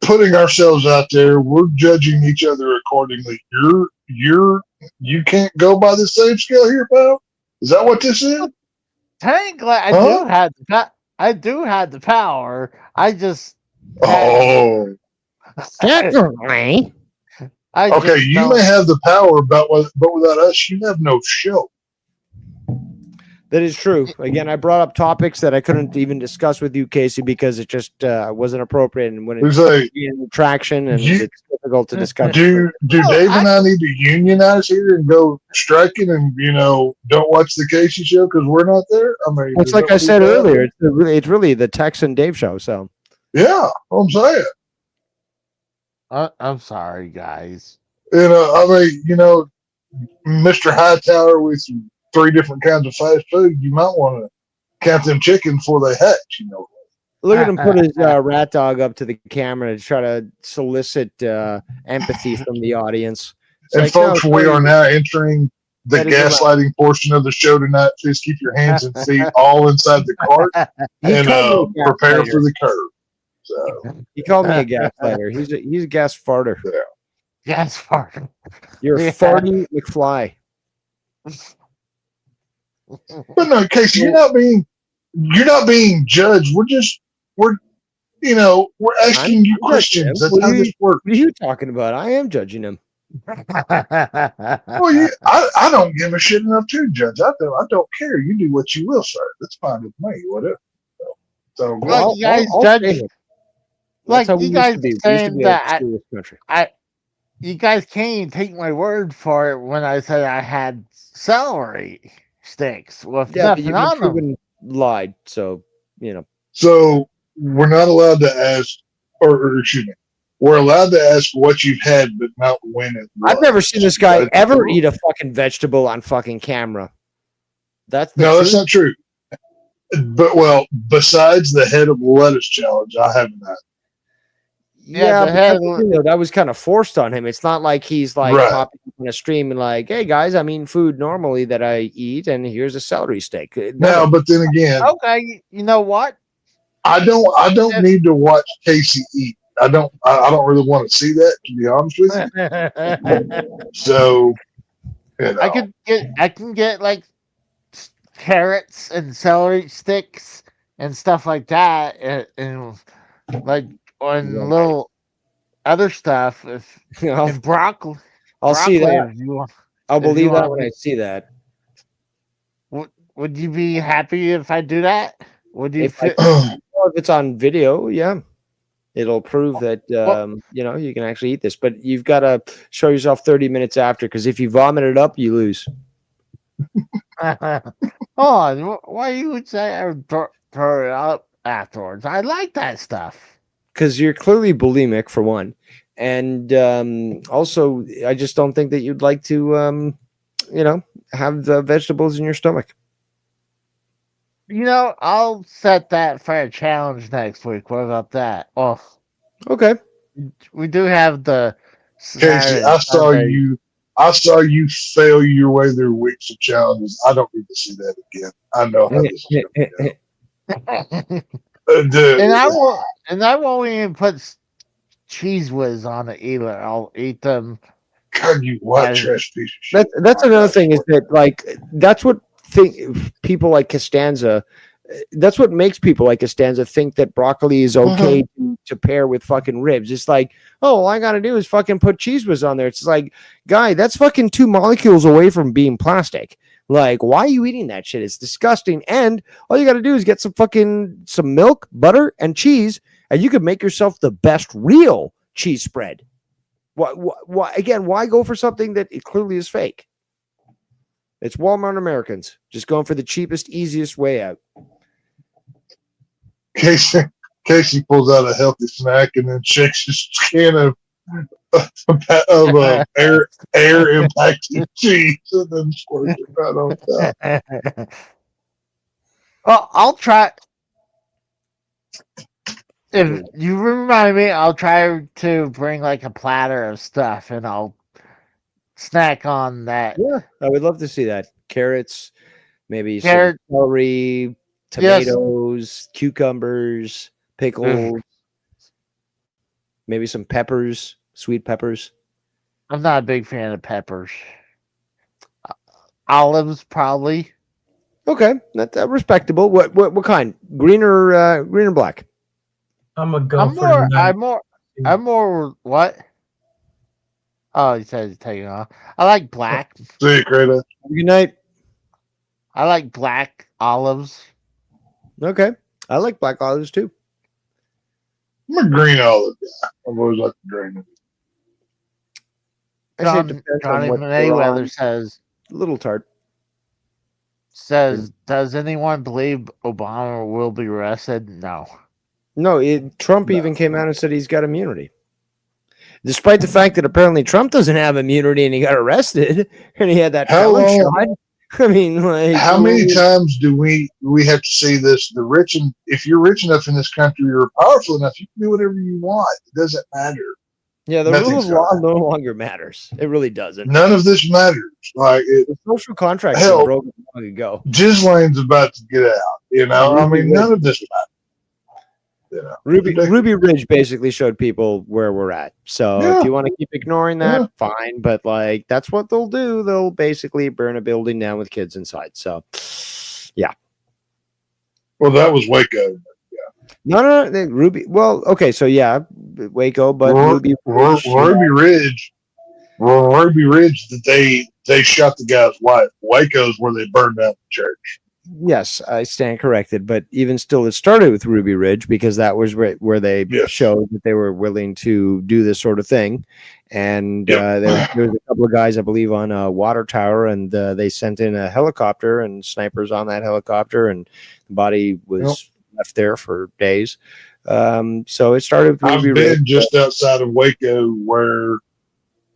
putting ourselves out there. We're judging each other accordingly. You can't go by the same scale here, pal. Is that what this is? Technically, I do have the power. I just Definitely. Okay, you may have the power, but without us, you have no show. That is true. Again, I brought up topics that I couldn't even discuss with you, Casey, because it just wasn't appropriate, and when it's an attraction, and it's difficult to discuss. Do Dave and I need to unionize here and go striking, and don't watch the Casey show because we're not there? I mean, it's like I said earlier. It's really the Tex and Dave show. So yeah, I'm saying. I'm sorry, guys. I mean, Mr. Hightower with 3 different kinds of fast food, you might want to count them chickens before they hatch. You know. Look at him put his rat dog up to the camera to try to solicit empathy from the audience. It's And like, folks, no, we sorry, are now entering the that is a rat. gaslighting portion of the show tonight. Please keep your hands and feet all inside the cart He and called me a prepare gaslighter. for the curve. So He called me a gaslighter. He's a gas farter. yeah. Gas fart. You're a farty McFly. But no, Casey, you're not being judged. We're asking you questions. That's how this works. What are you talking about? I am judging him. Well, I don't give a shit enough to judge. I don't care. You do what you will, sir. That's fine with me. Whatever. So Like you guys I'll judge. say it. Like That's how we you guys used to be. We used to saying be a that serious country. you guys can't even take my word for it when I said I had celery sticks with Yeah, but nothing you've on been them. proven lied. So So we're not allowed to ask, or excuse me, we're allowed to ask what you've had, but not when it was. I've never seen this guy That's ever the rule. eat a fucking vegetable on fucking camera. That's the No, that's truth. not true. But besides the head of lettuce challenge, I haven't had. Yeah, the but head that's the thing, though, that was kind of forced on him. It's not like he's like Right. popping up in a stream and like, "Hey guys, I'm eating food normally that I eat, and here's a celery stick." Now, but then again, Okay, you know what? I don't need to watch Casey eat. I don't really want to see that, to be honest with you. So, I can get like carrots and celery sticks and stuff like that, and like on little other stuff. And broccoli. I'll see broccoli, that. if you want- I'll if you believe that want when me- I see that. Would you be happy if I do that? Would you? If it's on video, yeah, it'll prove that you can actually eat this. But you've got to show yourself 30 minutes after, because if you vomit it up, you lose. Hold on. Why you would say I would throw it up afterwards? I like that stuff. Because you're clearly bulimic, for one, and also I just don't think that you'd like to have the vegetables in your stomach. I'll set that for a challenge next week. What about that? Oh, okay. We do have the Casey, I saw you fail your way through weeks of challenges. I don't need to see that again. I know how this is going to go. And I won't even put cheese whiz on it either. I'll eat them. God, you white trash piece of shit. That's another thing, is that like that's what people like Costanza. That's what makes people like Costanza think that broccoli is okay to pair with fucking ribs. It's like, oh, all I gotta do is fucking put cheese whiz on there. It's like, guy, that's fucking 2 molecules away from being plastic. Like, why are you eating that shit? It's disgusting. And all you gotta do is get some milk, butter, and cheese, and you could make yourself the best real cheese spread. Why again? Why go for something that it clearly is fake? It's Walmart Americans just going for the cheapest, easiest way out. Casey pulls out a healthy snack and then shakes his can of air impacted cheese and then squirts it right on top. Well, I'll try. If you remind me, I'll try to bring like a platter of stuff and I'll snack on that. Yeah, I would love to see that. Carrots, maybe some celery, tomatoes, cucumbers, pickles, maybe some peppers, sweet peppers. I'm not a big fan of peppers. Olives, probably. Okay, that's respectable. What kind? Green or black? I'm gonna go. I'm more what? Oh, he said he's taking off. I like black. See you, Kratos. Good night. I like black olives. Okay, I like black olives too. I'm a green olive guy. I've always liked the green. Johnny Mayweather says, little tart. Says, does anyone believe Obama will be arrested? No. No, Trump even came out and said he's got immunity. Despite the fact that apparently Trump doesn't have immunity and he got arrested and he had that felon shot. I mean, like, how many times do we have to say this? The rich, and if you're rich enough in this country, you're powerful enough, you can do whatever you want. It doesn't matter. Yeah, the rule of law no longer matters. It really doesn't. None of this matters. Like the social contract is broken long ago. Ghislaine's about to get out. You know, I mean, none of this matters. You know, Ruby Ridge basically showed people where we're at. So if you want to keep ignoring that, fine. But like, that's what they'll do. They'll basically burn a building down with kids inside. So, yeah. Well, that was Waco. No, Ruby. Well, okay, so yeah, Waco, but Ruby Ridge. Ruby Ridge. That they shot the guy's wife. Waco's where they burned down the church. Yes, I stand corrected, but even still, it started with Ruby Ridge because that was where they showed that they were willing to do this sort of thing, and there was a couple of guys, I believe, on a water tower, and they sent in a helicopter and snipers on that helicopter, and the body was left there for days. So it started with Ruby Ridge. I've been just outside of Waco where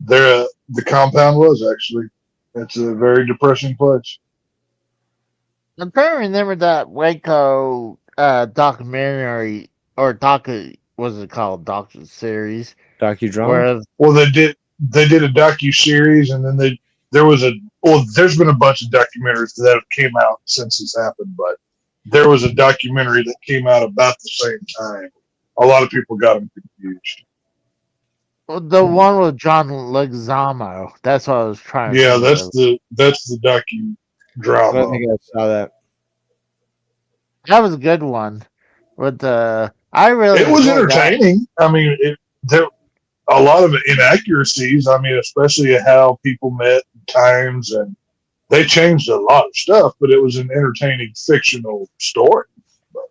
the compound was actually. It's a very depressing place. I'm trying to remember that Waco documentary or what's it called? Docu-series. Docudrama? Well, they did a docu-series, and then there's been a bunch of documentaries that have came out since this happened, but there was a documentary that came out about the same time. A lot of people got them confused. The one with John Leguizamo. That's what I was trying to think that's the docudrama. I think I saw that. That was a good one. But it was entertaining. I mean, there a lot of inaccuracies. I mean, especially how people met, times, and they changed a lot of stuff. But it was an entertaining fictional story. But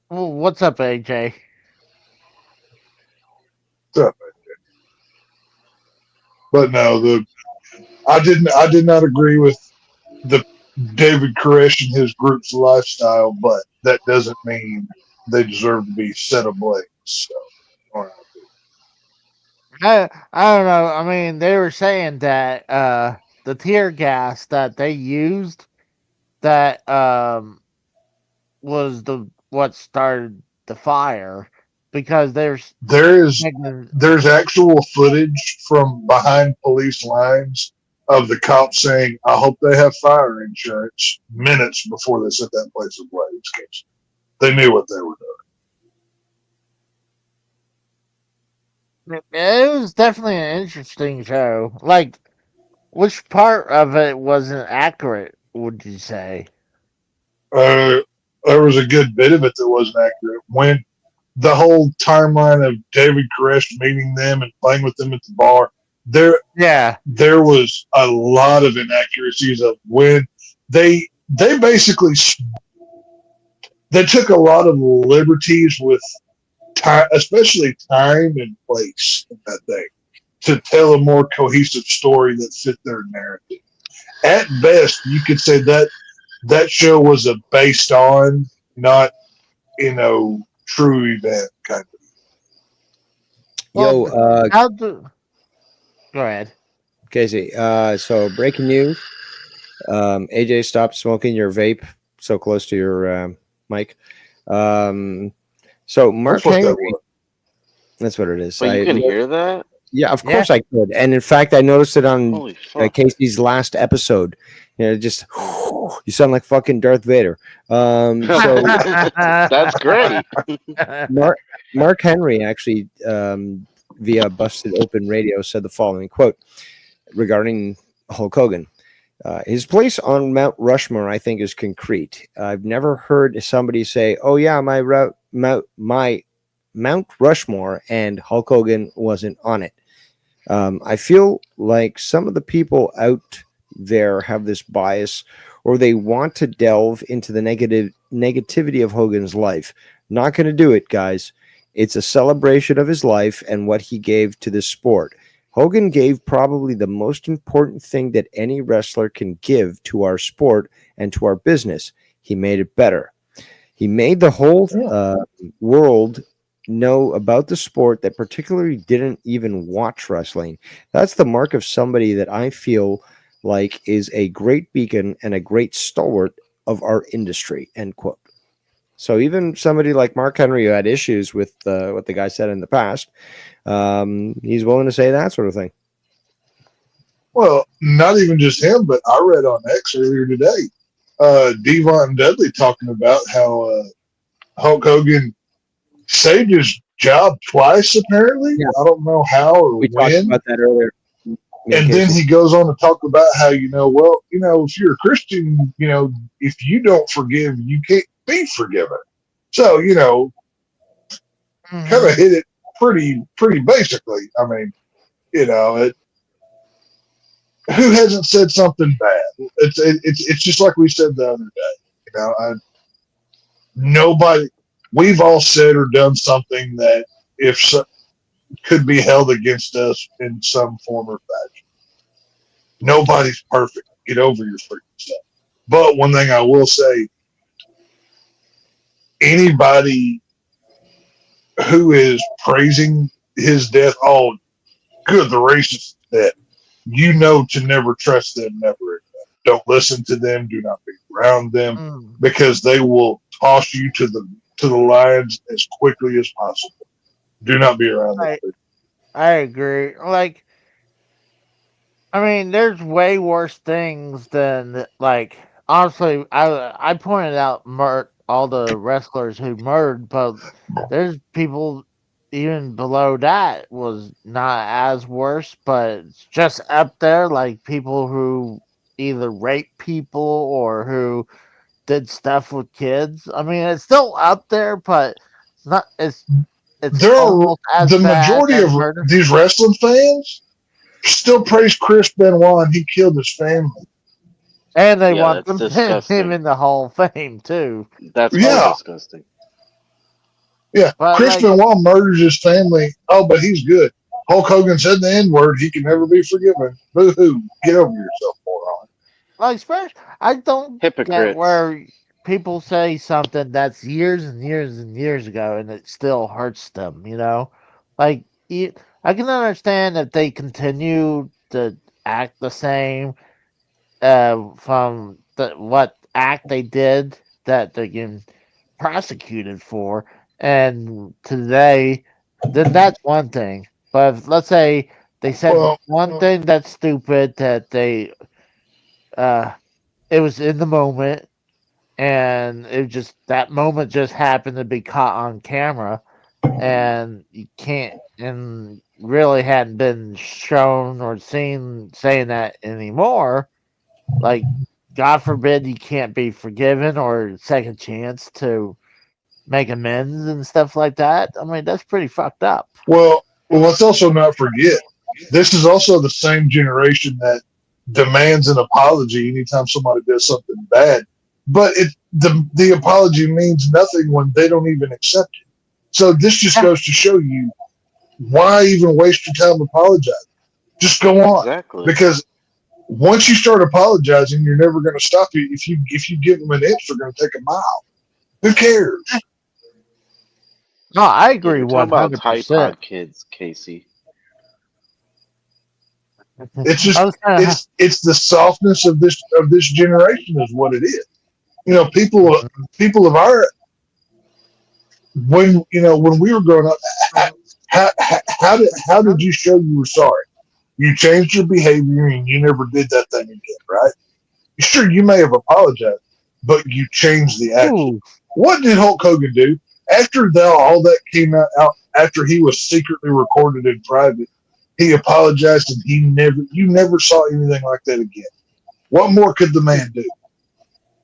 Well, what's up, AJ? What's up, AJ? But no, I did not agree with the David Koresh and his group's lifestyle, but that doesn't mean they deserve to be set ablaze. So, I don't know. I mean, they were saying that the tear gas that they used that was what started the fire, because there's actual footage from behind police lines of the cops saying, "I hope they have fire insurance," minutes before they set that place ablaze, because they knew what they were doing. It was definitely an interesting show. Like, which part of it wasn't accurate, would you say? There was a good bit of it that wasn't accurate. When the whole timeline of David Koresh meeting them and playing with them at the bar, there was a lot of inaccuracies of when they basically they took a lot of liberties with time, especially time and place in that thing, to tell a more cohesive story that fit their narrative. At best, you could say that show was a based on, not true event kind of. Go ahead, Casey. So breaking news: AJ stopped smoking your vape so close to your mic. So Mark Henry. That's what it is. But you can hear that? Yeah, of course I could. And in fact, I noticed it on Casey's last episode. Just you sound like fucking Darth Vader. So that's great. Mark Henry actually, via Busted Open Radio, said the following quote regarding Hulk Hogan. His place on Mount Rushmore, I think, is concrete. I've never heard somebody say, "Oh yeah, my Mount Rushmore," and Hulk Hogan wasn't on it. I feel like some of the people out there have this bias, or they want to delve into the negativity of Hogan's life. Not going to do it, guys. It's a celebration of his life and what he gave to this sport. Hogan gave probably the most important thing that any wrestler can give to our sport and to our business. He made it better. He made the whole world know about the sport that particularly didn't even watch wrestling. That's the mark of somebody that I feel like is a great beacon and a great stalwart of our industry, end quote. So even somebody like Mark Henry, who had issues with what the guy said in the past, he's willing to say that sort of thing. Well, not even just him, but I read on X earlier today, Devon Dudley talking about how Hulk Hogan saved his job twice, apparently. Yeah. I don't know how or we when. Talked about that earlier. And then he goes on to talk about how, if you're a Christian, if you don't forgive, you can't be forgiven. So, kind of hit it pretty basically. I mean, who hasn't said something bad? It's just like we said the other day. Nobody. We've all said or done something that could be held against us in some form or fashion. Nobody's perfect. Get over your freaking stuff. But one thing I will say, anybody who is praising his death, oh, good, the racist dead, to never trust them, never again. Don't listen to them. Do not be around them because they will toss you to the lions as quickly as possible. Do not be around them. I agree. Like, I mean, there's way worse things than, like, honestly, I pointed out all the wrestlers who murdered, but there's people even below that was not as worse, but it's just up there, like people who either raped people or who did stuff with kids. I mean, it's still up there, but it's not. It's almost as the bad majority as of murder. these wrestling fans still praise Chris Benoit, and he killed his family. And they want them to put him in the Hall of Fame too. That's disgusting. Yeah, but Chris Benoit murders his family. Oh, but he's good. Hulk Hogan said the N-word. He can never be forgiven. Boo-hoo. Get over yourself, moron. Like, especially, I don't get where people say something that's years and years and years ago and it still hurts them, Like, I can understand if they continue to act the same from what act they did that they get prosecuted for, and today, then that's one thing. But if, let's say they said one thing that's stupid that they it was in the moment, and that moment just happened to be caught on camera, and you can't, and really hadn't been shown or seen saying that anymore. Like, God forbid you can't be forgiven or second chance to make amends and stuff like that. I mean, that's pretty fucked up. Well, let's also not forget, this is also the same generation that demands an apology anytime somebody does something bad. But the apology means nothing when they don't even accept it. So this just goes to show you, why even waste your time apologizing? Just go on. Exactly. Because once you start apologizing, you're never going to stop it. If you give them an inch, they're going to take a mile. Who cares? No, I agree. Talk about 100%. Tide kids, Casey. It's just it's the softness of this generation is what it is. People of our when we were growing up, how did you show you were sorry? You changed your behavior and you never did that thing again, right? Sure, you may have apologized, but you changed the action. Ooh. What did Hulk Hogan do after all that came out? After he was secretly recorded in private, he apologized, and you never saw anything like that again. What more could the man do?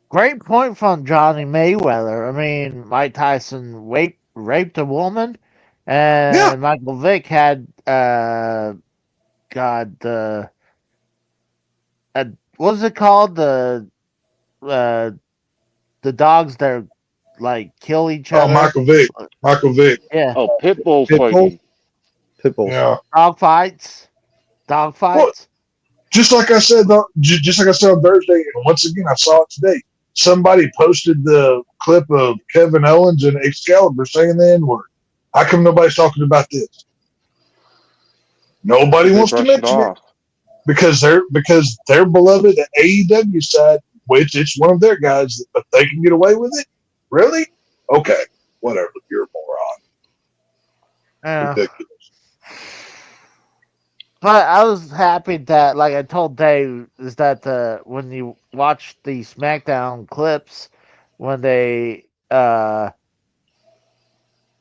Great point from Johnny Mayweather. I mean, Mike Tyson raped a woman, and Michael Vick had what was it called? The dogs that like kill each other. Oh, Michael Vick. Yeah. Oh, Pitbull fighting. Pitbull. Yeah. Dog fights. Well, just like I said on Thursday, and once again I saw it today. Somebody posted the clip of Kevin Owens and Excalibur saying the N-word. How come nobody's talking about this? Nobody wants to mention it because their beloved AEW side, which it's one of their guys, but they can get away with it. Really? Okay, whatever. You're a moron. Ridiculous. But I was happy that, like I told Dave, is that when you watch the SmackDown clips, when they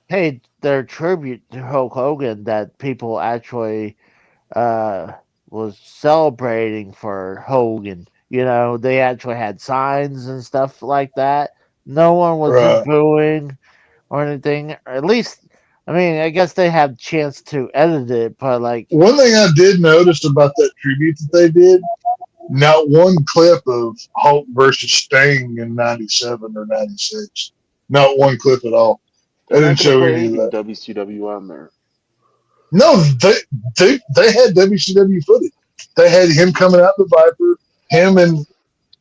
paid their tribute to Hulk Hogan, that people actually was celebrating for Hogan. You know, they actually had signs and stuff like that. No one was just booing or anything. Or at least, I mean, I guess they had a chance to edit it, but like one thing I did notice about that tribute that they did, not one clip of Hulk versus Sting in '97 or '96. Not one clip at all. They didn't show any of that. WCW on there. No, they had WCW footage. They had him coming out the Viper, him and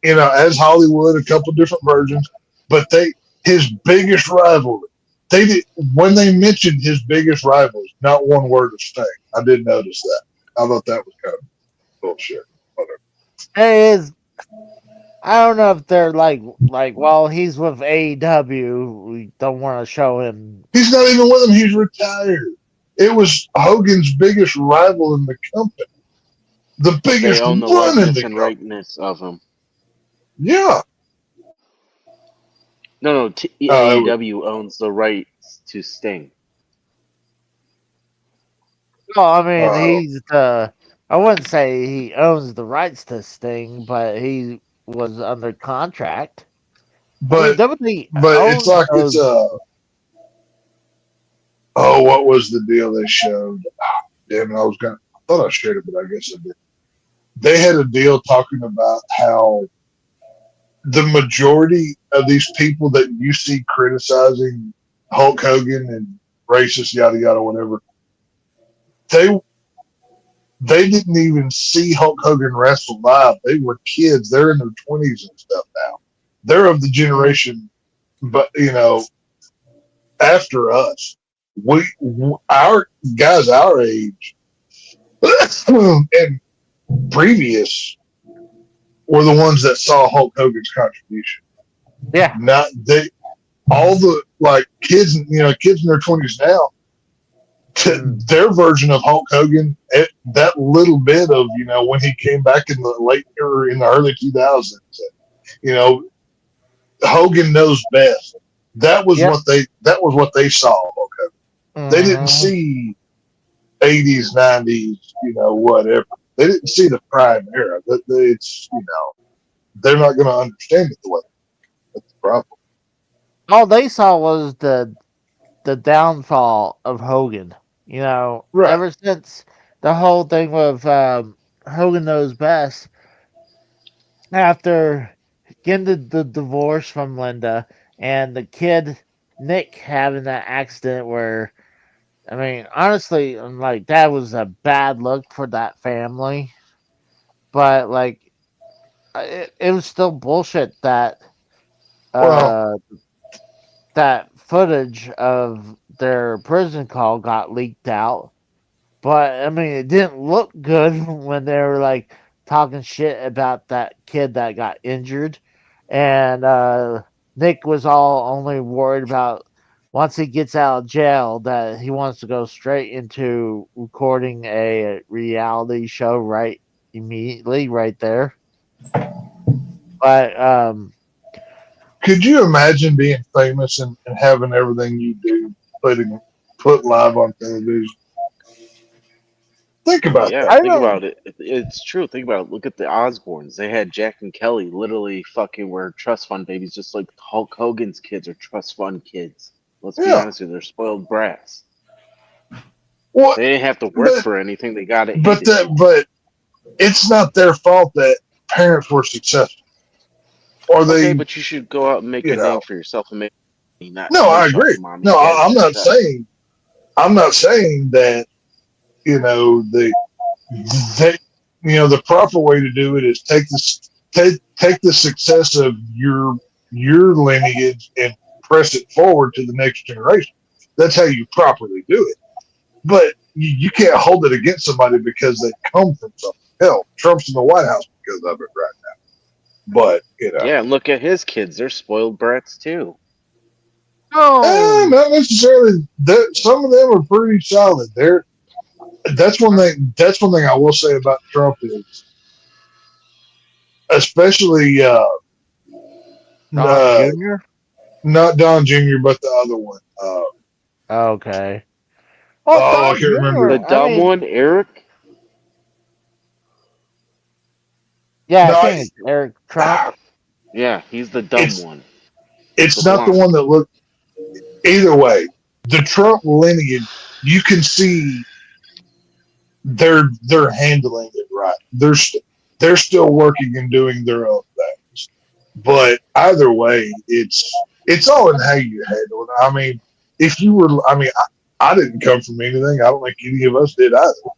as Hollywood, a couple different versions. But his biggest rivalry. They did when they mentioned his biggest rivals, not one word of Sting. I did notice that. I thought that was kind of bullshit. Whatever. It is. I don't know if they're like well, he's with AEW. We don't want to show him. He's not even with them. He's retired. It was Hogan's biggest rival in the company. The biggest they own the run in the and company. rightness of him. Yeah. No. AEW owns the rights to Sting. Well, I mean, he's the. I wouldn't say he owns the rights to Sting, but he was under contract. But I mean, it's like it's what was the deal they showed? Damn it, I thought I shared it, but I guess I did. They had a deal talking about how the majority of these people that you see criticizing Hulk Hogan and racist, yada yada, whatever, they didn't even see Hulk Hogan wrestle live. They were kids. They're in their 20s and stuff now. They're of the generation, but after us, our guys our age and previous were the ones that saw Hulk Hogan's contribution. Yeah. Not all the kids, kids in their 20s now. Their version of Hulk Hogan, that little bit of when he came back in the early 2000s, Hogan knows best. That was what they saw. Okay, they didn't see 80s, 90s, whatever. They didn't see the prime era. It's they're not going to understand it the way. That's the problem. All they saw was the downfall of Hogan. Right. Ever since the whole thing with Hogan Knows Best, after getting the divorce from Linda and the kid Nick having that accident where, I mean, honestly, that was a bad look for that family. But it was still bullshit that that footage of their prison call got leaked out. But I mean, it didn't look good when they were talking shit about that kid that got injured, and Nick was all only worried about once he gets out of jail that he wants to go straight into recording a reality show right immediately right there. But could you imagine being famous and having everything you do put live on television? Think about that. Think about it. It's true. Think about it. Look at the Osbournes. They had Jack and Kelly literally fucking were trust fund babies, just like Hulk Hogan's kids are trust fund kids. Let's be honest with you, they're spoiled brats. Well, they didn't have to work for anything. They got it. But it's not their fault that parents were successful. But you should go out and make a name for yourself and make not. No, I agree. No, I'm not saying that. The proper way to do it is take the success of your lineage and press it forward to the next generation. That's how you properly do it. But you can't hold it against somebody because they come from something. Hell, Trump's in the White House because of it right now. But yeah, and look at his kids; they're spoiled brats too. Not necessarily. Some of them are pretty solid. That's one thing. That's one thing I will say about Trump is, especially Don Jr. Not Don Jr., but the other one. Okay. I can't remember. The dumb one, Eric. Yeah, I think it's Eric Trump. Yeah, he's the dumb one. It's not the one that looked. Either way, the Trump lineage, you can see they're handling it right. They're still working and doing their own things. But either way, it's all in how you handle it. I mean, if you were, I didn't come from anything. I don't think any of us did either.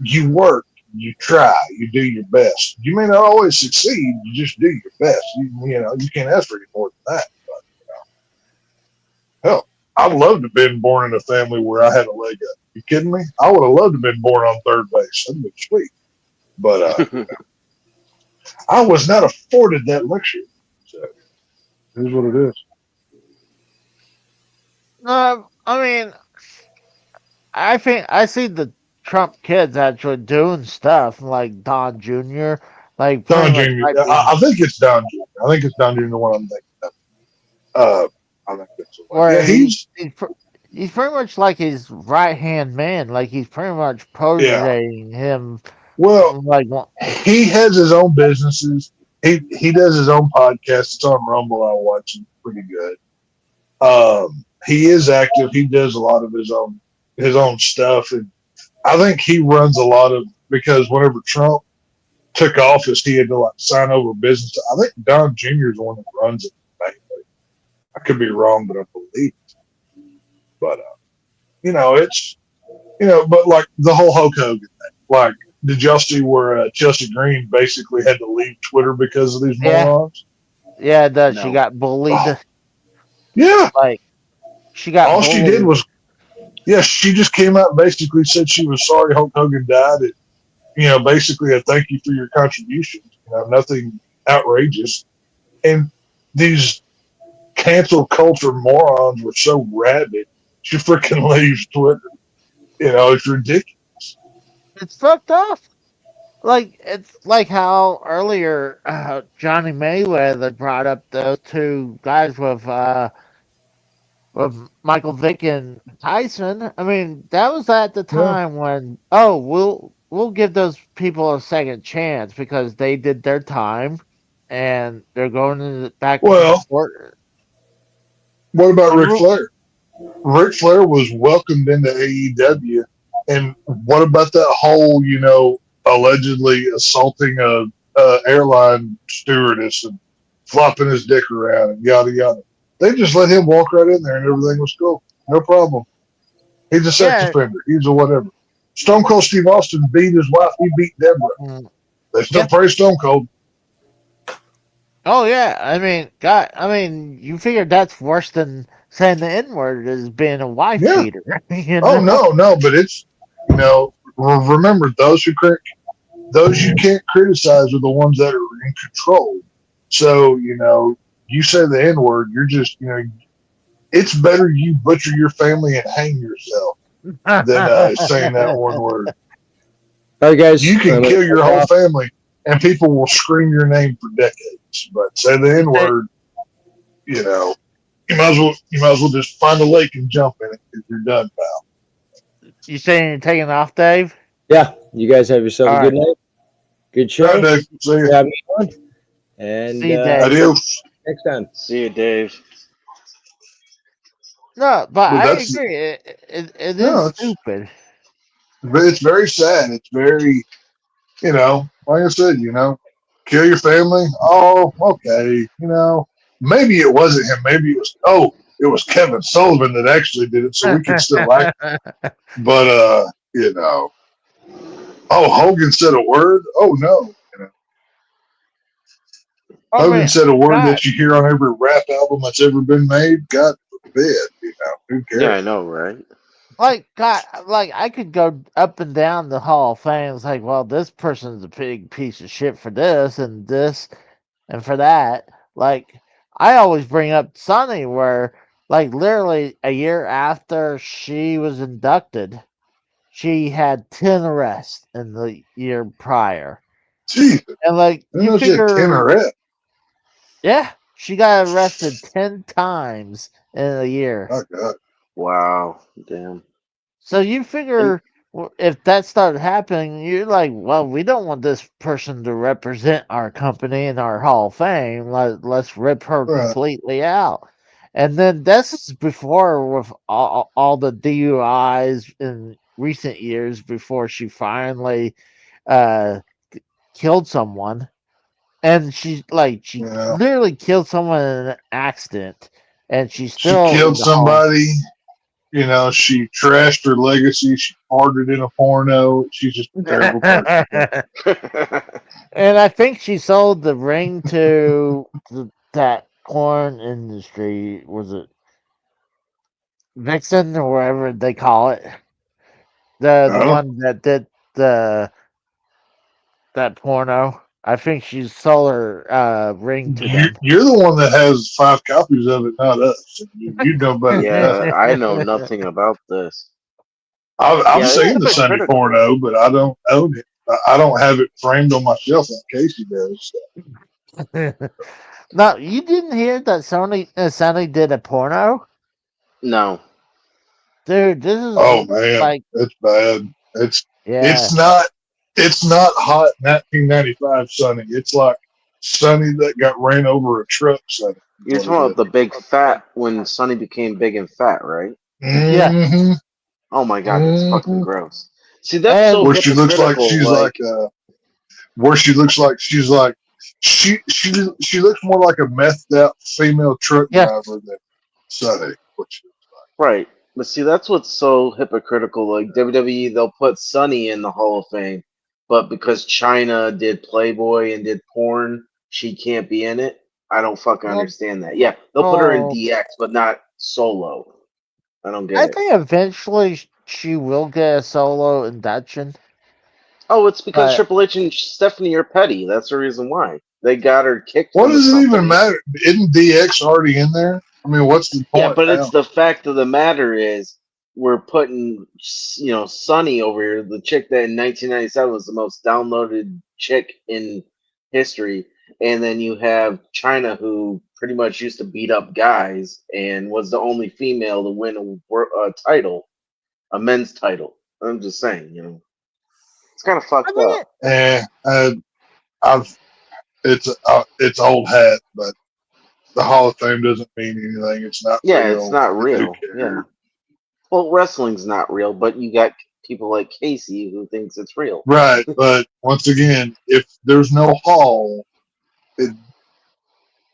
You work, you try, you do your best. You may not always succeed. You just do your best. You can't ask for any more than that. But, hell, I'd love to have been born in a family where I had a leg up. You kidding me? I would have loved to have been born on third base. That'd been sweet. But I was not afforded that luxury. So it is what it is. I mean, I think I see the Trump kids actually doing stuff like Don Jr. Like Don Jr. I think it's Don Jr. I think it's Don Jr. the one I'm thinking of. I think that's the one. Yeah, he's pretty much like his right hand man. Like he's pretty much protegeing him. Well, he has his own businesses. He does his own podcast. It's on Rumble. I watch it. Pretty good. He is active. He does a lot of his own stuff, and I think he runs a lot of, because whenever Trump took office, he had to sign over business. I think Don Jr. is the one that runs it mainly. I could be wrong, but I believe it. But it's but like the whole Hulk Hogan thing. Like, did y'all see where Chelsea Green basically had to leave Twitter because of these morons? Yeah, she got bullied. Yeah, like she got. All she did was, she just came out and basically said she was sorry Hulk Hogan died. Basically a thank you for your contributions. Nothing outrageous. And these cancel culture morons were so rabid, she freaking leaves Twitter. It's ridiculous. It's fucked up. Like, it's like how earlier Johnny Mayweather brought up those two guys with Michael Vick and Tyson. I mean, that was at the time when we'll give those people a second chance because they did their time and they're going back to the court. What about Ric Flair? Ric Flair was welcomed into AEW, and what about that whole, allegedly assaulting a airline stewardess and flopping his dick around and yada yada? They just let him walk right in there and everything was cool. No problem. He's a sex offender. He's a whatever. Stone Cold Steve Austin beat his wife. He beat Deborah. They still praise Stone Cold. Oh yeah, you figure that's worse than saying the N-word as being a wife beater. Oh no, but it's remember those you can't criticize are the ones that are in control. So you say the N-word, you're just it's better you butcher your family and hang yourself than saying that one word. All right, guys, you can kill your whole family and people will scream your name for decades. But say the N-word, you might as well just find a lake and jump in it if you're done, pal. You saying you're taking off, Dave? Yeah. You guys have yourself a good night. Good show. All right, Dave. See you. Have fun. And see you, Dave. Adios. Next time. See you, Dave. No, but I agree. It is stupid. But it's very sad. It's very, like I said, kill your family. Oh, okay. Maybe it wasn't him. Maybe it was Kevin Sullivan that actually did it, so we can still like it. But, Hogan said a word? Oh, no. Hogan said a word that you hear on every rap album that's ever been made. God forbid, who cares? Yeah, I know, right? Like, God, like I could go up and down the Hall of Fame. It's like, well, this person's a big piece of shit for this and for that. Like, I always bring up Sonny, where like literally a year after she was inducted, she had 10 arrests in the year prior. Jeez. And like you figure 10 arrests. Yeah, she got arrested 10 times in a year. Oh God. Wow. Damn. So you figure if that started happening, you're like, well, we don't want this person to represent our company in our Hall of Fame. Let's rip her completely out. And then this is before with all the DUIs in recent years before she finally killed someone. And she literally killed someone in an accident. And she killed somebody. You know, she trashed her legacy. She farted in a porno. She's just a terrible person. And I think she sold the ring to that porn industry. Was it Vixen or whatever they call it? The one that did that porno. I think she sold her ring to them. You're the one that has 5 copies of it, not us. You know better. Yeah, I know nothing about this. I've seen the Sunday porno, but I don't own it. I don't have it framed on my shelf like Casey does. No, you didn't hear that Sonny did a porno? No. Dude, this is man, it's bad. It's not hot 1995 Sonny. It's like Sonny that got ran over a truck Sonny. You're talking about the big fat when Sonny became big and fat, right? Mm-hmm. Yeah. Oh my God, that's fucking gross. See, that's so where she looks like she's where she looks like she's like she looks more like a methed out female truck driver than Sonny. Right. But see, that's what's so hypocritical. Like WWE, they'll put Sonny in the Hall of Fame, but because China did Playboy and did porn, she can't be in it. I don't fucking understand that. Yeah, they'll put her in DX, but not solo. I don't get it. I think eventually she will get a solo induction. Oh, it's because Triple H and Stephanie are petty. That's the reason why. They got her kicked. What does it even matter? Isn't DX already in there? I mean, what's the point? Yeah, but it's the fact of the matter is we're putting, Sunny over here, the chick that in 1997 was the most downloaded chick in history, and then you have China, who pretty much used to beat up guys and was the only female to win a title, a men's title. I'm just saying, it's kind of fucked up. It's old hat, but the Hall of Fame doesn't mean anything. It's not. Yeah, real. It's not real. Yeah. Well, wrestling's not real, but you got people like Casey who thinks it's real. Right, but once again, if there's no hall,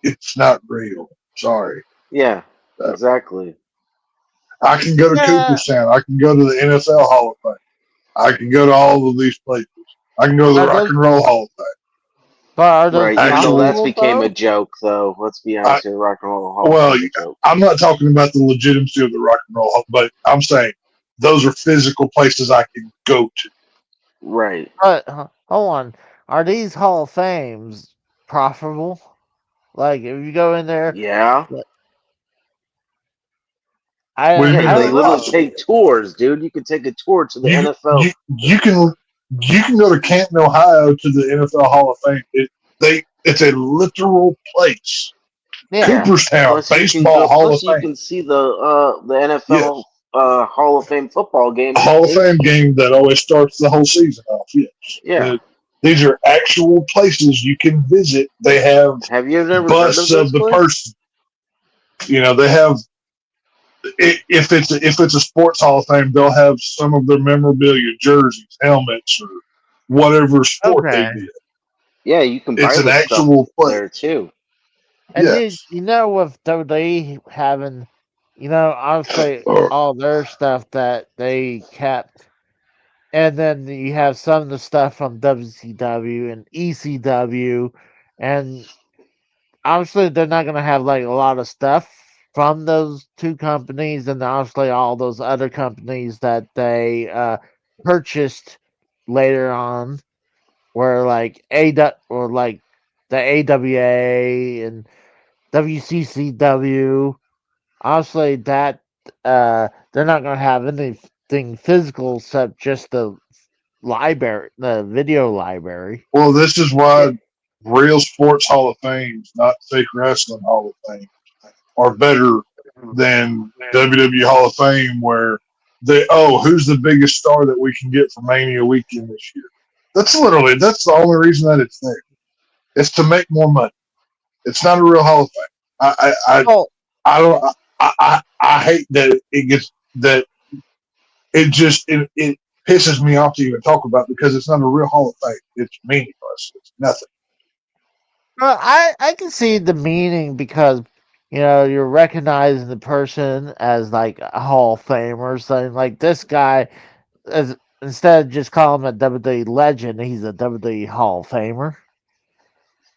it's not real. Sorry. Yeah, exactly. I can go to Cooperstown. I can go to the NFL Hall of Fame. I can go to all of these places. I can go to the Rock and Roll Hall of Fame. Right, that became a joke, though. Let's be honest here, Rock and Roll Hall. Well, I'm not talking about the legitimacy of the Rock and Roll Hall, but I'm saying those are physical places I can go to. Right. But hold on, are these Hall of Fames profitable? Like, if you go in there, yeah. I they literally take tours, dude. You can take a tour to the NFL. You can go to Canton, Ohio, to the NFL Hall of Fame. It's a literal place. Yeah. Cooperstown Baseball Hall of Fame. You can see the NFL Hall of Fame football game. Hall of Fame game that always starts the whole season off. Yes. Yeah. These are actual places you can visit. They have you ever busts of the person. They have. If it's a sports Hall of Fame, they'll have some of their memorabilia, jerseys, helmets, or whatever sport they did. Yeah, you can buy it's an actual place there too. And with WWE having, obviously all their stuff that they kept, and then you have some of the stuff from WCW and ECW, and obviously they're not going to have like a lot of stuff from those two companies, and obviously all those other companies that they purchased later on, where like or like the AWA and WCCW. Obviously, that they're not going to have anything physical except just the library, the video library. Well, this is why real sports Hall of Fames, not fake wrestling Hall of Fame, are better than WWE Hall of Fame, where who's the biggest star that we can get for Mania weekend this year? That's the only reason that it's there. It's to make more money. It's not a real Hall of Fame. I hate that it gets that it pisses me off to even talk about, because it's not a real Hall of Fame. It's meaningless. It's nothing. Well, I can see the meaning, because you're recognizing the person as like a Hall of Famer, saying like this guy, as instead of just calling him a WWE legend, he's a WWE Hall of Famer.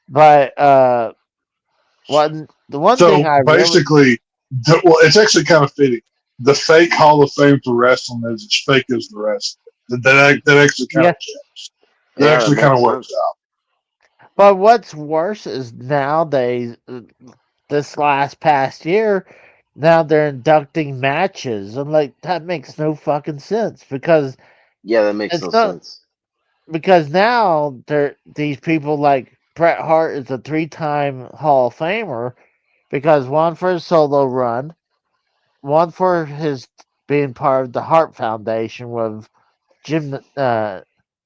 But the one thing I basically, it's actually kind of fitting. The fake Hall of Fame for wrestling is as fake as the rest. That actually kind of checks. That actually kind of works out. But what's worse is nowadays, this past year, now they're inducting matches. I'm like, that makes no fucking sense, because that makes no sense. Because now these people like Bret Hart is a 3-time Hall of Famer, because one for his solo run, one for his being part of the Hart Foundation with Jim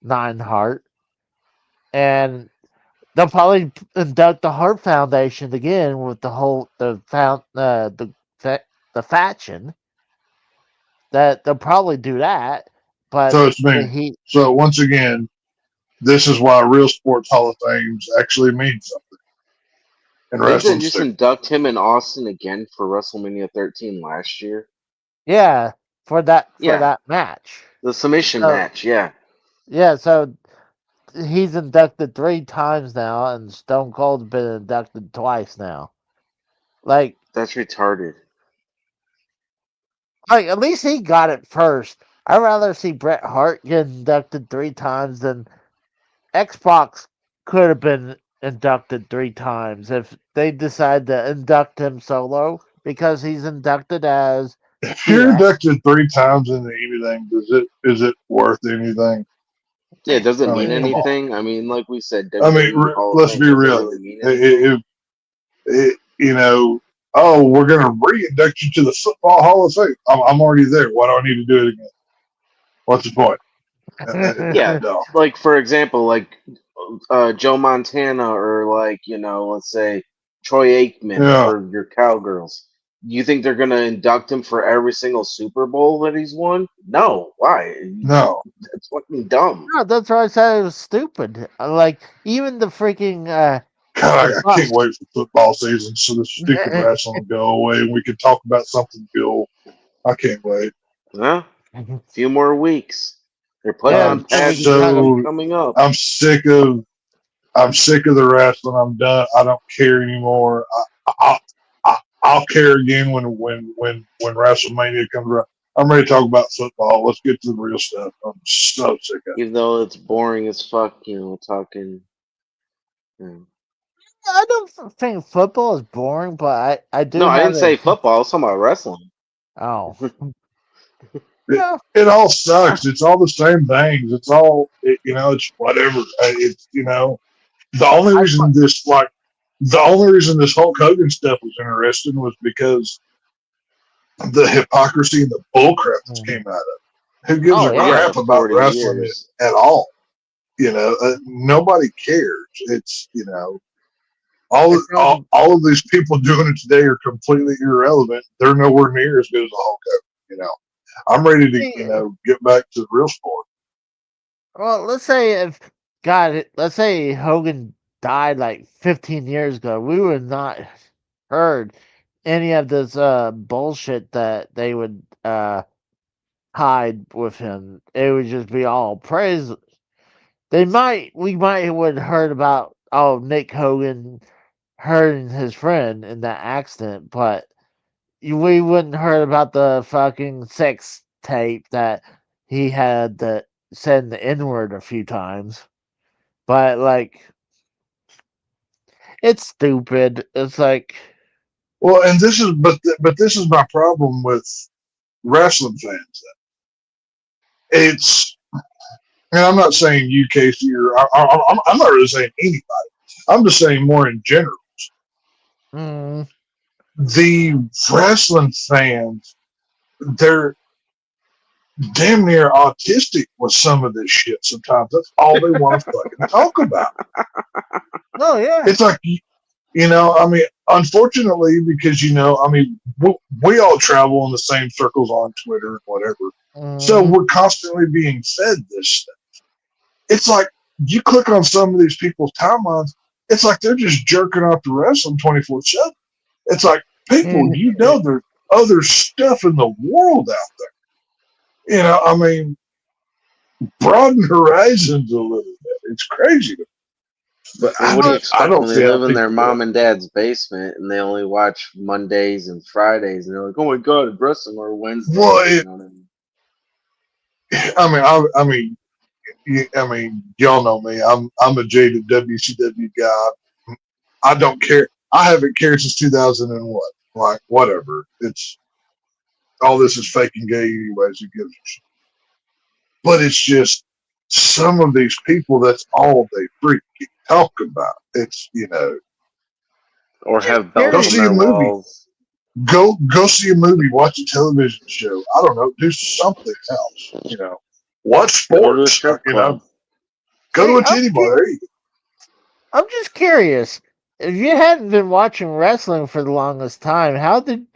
Neidhart, and they'll probably induct the Hart Foundation again with the faction. That they'll probably do that, but so it's me. So once again, this is why real sports Hall of Fames actually mean something. Did they just induct him in Austin again for WrestleMania 13 last year? Yeah, for that match, the submission match. Yeah. Yeah, so he's inducted 3 times now, and Stone Cold's been inducted twice now. Like, that's retarded. Like, at least he got it first. I'd rather see Bret Hart get inducted 3 times than Xbox could have been inducted 3 times if they decide to induct him solo, because he's inducted as. If you're inducted 3 times into anything, is it worth anything? Yeah, does it mean anything? I mean, like we said, let's be real. We're going to re-induct you to the Football Hall of Fame. I'm already there. Why do I need to do it again? What's the point? Yeah, like for example, like Joe Montana, or like let's say Troy Aikman for your Cowgirls. You think they're gonna induct him for every single Super Bowl that he's won? No. Why? No. It's fucking dumb. No, that's why I said it was stupid. Like, even the freaking God, I can't wait for football season so the stupid wrestling will go away and we can talk about something cool. I can't wait. Yeah. A few more weeks. They're putting on pads coming up. I'm sick of the wrestling. I'm done. I don't care anymore. I'll care again when WrestleMania comes around. I'm ready to talk about football. Let's get to the real stuff. I'm so sick of it. Even though it's boring as fuck, talking. I don't think football is boring, but I do. No, I didn't say football. I was talking about wrestling. Oh. It all sucks. It's all the same things. It's all it's whatever. It's the only reason this Hulk Hogan stuff was interesting was because the hypocrisy and the bullcrap that came out of it. Who gives a crap about wrestling at all? Nobody cares. It's all of these people doing it today are completely irrelevant. They're nowhere near as good as the Hulk Hogan. I'm ready to get back to the real sport. Well, let's say Hogan died like 15 years ago, we would not heard any of this bullshit that they would hide with him. It would just be all praise. We might have heard about Nick Hogan hurting his friend in that accident, but we wouldn't heard about the fucking sex tape that he had that said the N-word a few times. But like, it's stupid. It's like, well, and this is but this is my problem with wrestling fans. It's, and I'm not saying you, Casey, or I'm not really saying anybody. I'm just saying more in general. The wrestling fans, they're damn near autistic with some of this shit. Sometimes that's all they want to fucking talk about. oh yeah, it's like, you know, I mean, unfortunately, because, you know, I mean, we all travel in the same circles on Twitter and whatever. So we're constantly being fed this stuff. It's like you click on some of these people's timelines, it's like they're just jerking off to wrestling 24/7. It's like, people, you know, there's other stuff in the world out there. You know, I mean, broaden horizons a little bit. It's crazy. But what do you expect don't when they see how live in their people mom and dad's basement and they only watch Mondays and Fridays and they're like, oh my god, wrestling or Wednesday. Well, you know what I mean, I mean, y'all know me. I'm a jaded WCW guy. I don't care. I haven't cared since 2001. Like, whatever. It's all this is fake and gay, anyways. Who gives a shit? But it's just some of these people. That's all they freaking talk about. It's, you know, or have go belts on see a their movie. walls. Go see a movie. Watch a television show. I don't know. Do something else. You know, watch Go to a sports. strip You club. know, go to a titty bar. There you go. I'm just curious. If you hadn't been watching wrestling for the longest time, how did,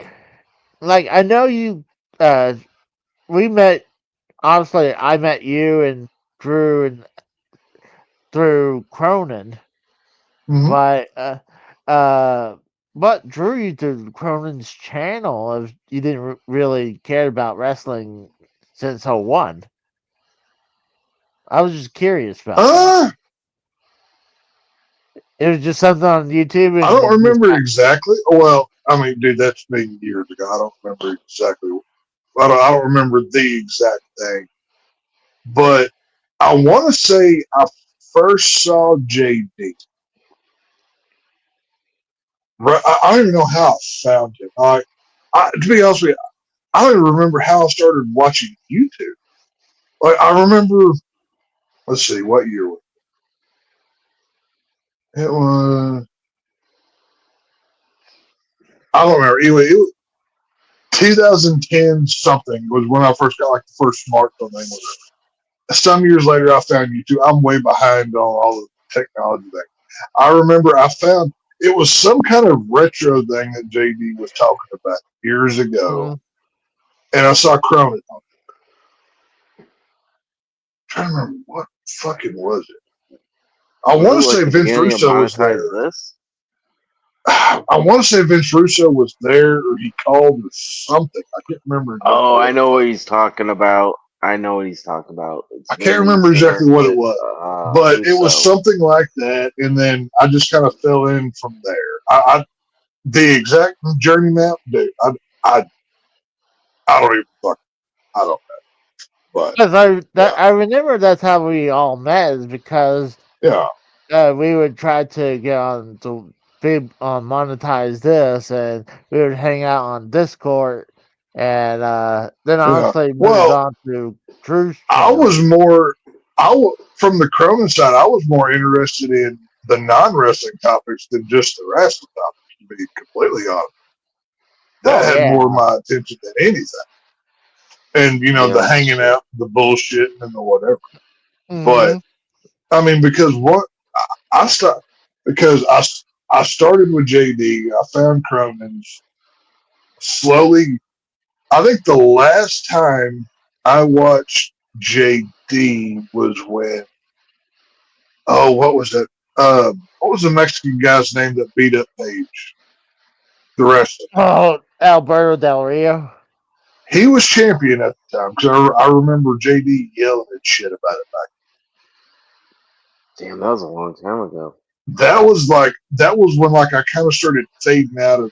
like, I know you, we met, honestly, I met you and Drew and through Cronin, but, what drew you to Cronin's channel if you didn't really care about wrestling since 01? I was just curious about that. It was just something on YouTube. And I don't remember exactly. Well, I mean, dude, that's been years ago. I don't remember exactly. I don't remember the exact thing. But I want to say I first saw JD. Right, I don't even know how I found him. To be honest with you, I don't even remember how I started watching YouTube. Like, I remember, let's see, what year was it? It was, I don't remember. Anyway, it was 2010 something was when I first got like the first smartphone thing. Some years later, I found YouTube. I'm way behind on all the technology thing. I remember I found it was some kind of retro thing that JD was talking about years ago, and I saw Cronin on it. I'm trying to remember what fucking was it. I want to say Vince Russo was there. This? I want to say Vince Russo was there, or he called or something. I can't remember. Oh, I know what he's talking about. I can't remember exactly what it was, but it was something like that. And then I just kind of fell in from there. The exact journey map, dude. I don't even fuck. I don't know. But I remember that's how we all met, is because we would try to get on to monetize this, and we would hang out on Discord, and then honestly moved on to Drew's channel. I was more, from the Cronin side, I was more interested in the non-wrestling topics than just the wrestling topics, to be completely honest. That had more of my attention than anything. And, you know, the hanging out, the bullshit, and the whatever. But, I mean, because I started with JD, I found Cronin's slowly. I think the last time I watched JD was when, what was that? What was the Mexican guy's name that beat up Page? The wrestler. Oh, Alberto Del Rio. He was champion at the time, because I remember JD yelling and shit about it back then. Damn, that was a long time ago. that was when like I kind of started fading out of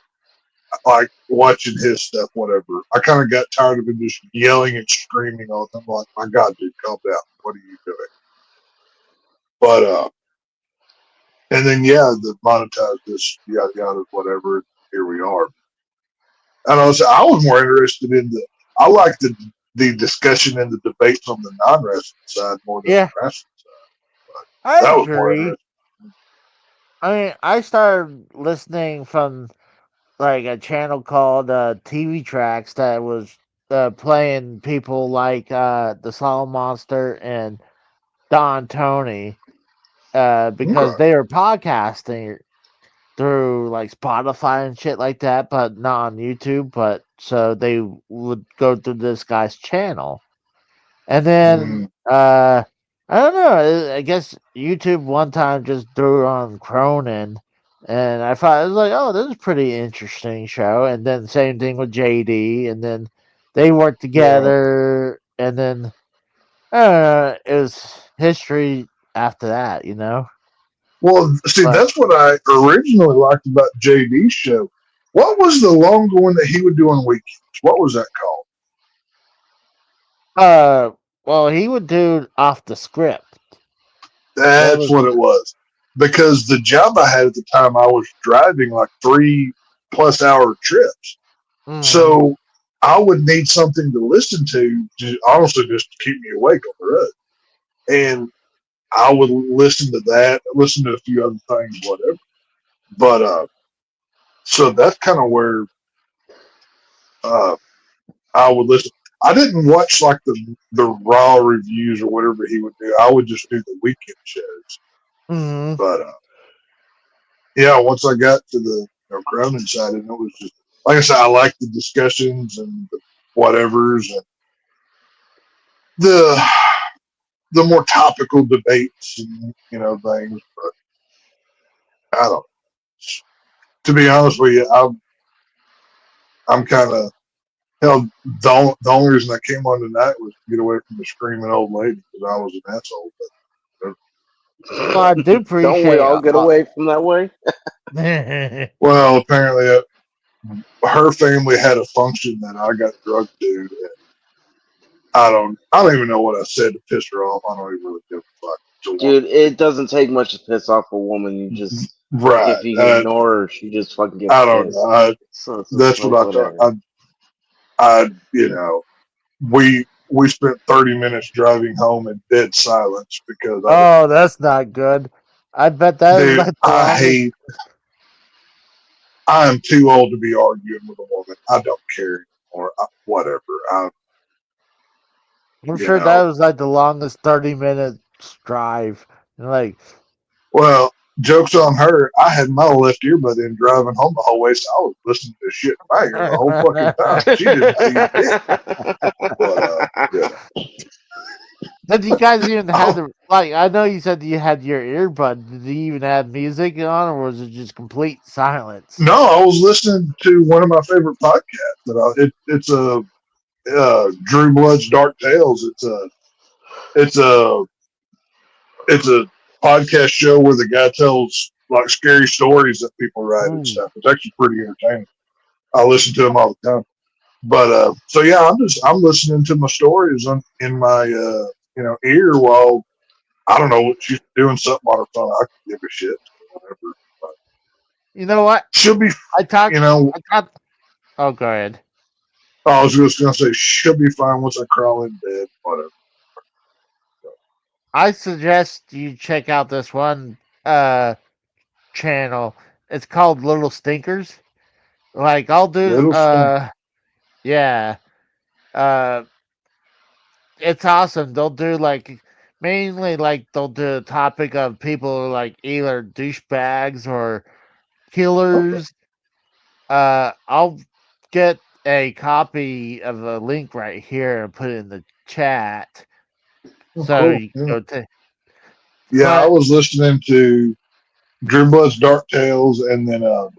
like watching his stuff, whatever. I kind of got tired of him just yelling and screaming all the time. I'm like, my God, dude, calm down. What are you doing? But and then the monetize this yada yada whatever. Here we are. And I was more interested in I like the discussion and the debates on the non-wrestling side more than the wrestling side. I That was agree. more interesting. I mean, I started listening from like a channel called TV Tracks that was playing people like the Solid Monster and Don Tony because they were podcasting through like Spotify and shit like that, but not on YouTube. But so they would go through this guy's channel, and then I don't know. I guess YouTube one time just threw on Cronin, and I thought it was like, oh, this is a pretty interesting show. And then same thing with JD, and then they worked together, and then I don't know. It was history after that, you know. Well, see, that's what I originally liked about JD's show. What was the longer one that he would do on weekends? What was that called? Well, he would do off the script. That's what it was. Because the job I had at the time, I was driving like 3+ hour trips. So I would need something to listen to honestly just to keep me awake on the road. And I would listen to that, listen to a few other things, whatever. But so that's kind of where I would listen. I didn't watch like the raw reviews or whatever he would do. I would just do the weekend shows. But once I got to the Cronin side, and it was just like I said, I like the discussions and the whatevers and the more topical debates and things. But I don't. To be honest with you, I'm kind of hell. The only reason I came on tonight was to get away from the screaming old lady because I was an asshole. Well, I do appreciate. Don't we all get away from that way? Well, apparently, her family had a function that I got drugged to. And I don't even know what I said to piss her off. I don't even really give a fuck. Dude, it doesn't take much to piss off a woman. You just if you ignore her, she just fucking gets I don't pissed. know. That's what I thought. We spent 30 minutes driving home in dead silence because that's not good. I bet that dude, is I hate. I am too old to be arguing with a woman. I don't care anymore. Whatever. I'm sure that was like the longest 30 minutes drive. Like, well, joke's on her. I had my left earbud in driving home the whole way, so I was listening to shit in my ear the whole fucking time. She didn't see it. Did you guys even have I know you said you had your earbud. Did you even have music on, or was it just complete silence? No, I was listening to one of my favorite podcasts. It's a Drew Blood's Dark Tales. It's a podcast show where the guy tells like scary stories that people write and stuff. It's actually pretty entertaining. I listen to them all the time. But so I'm listening to my stories in my ear while I don't know, she's doing something on her phone. I can give a shit, whatever. But you know what? She'll be. Oh, go ahead. I was just gonna say she'll be fine once I crawl in bed. Whatever. I suggest you check out this one channel. It's called Little Stinkers. Like I'll do it's awesome. They'll do like mainly like they'll do a topic of people like either douchebags or killers. I'll get a copy of the link right here and put it in the chat. So you can go to. Yeah, I was listening to Drew Blood's Dark Tales, and then I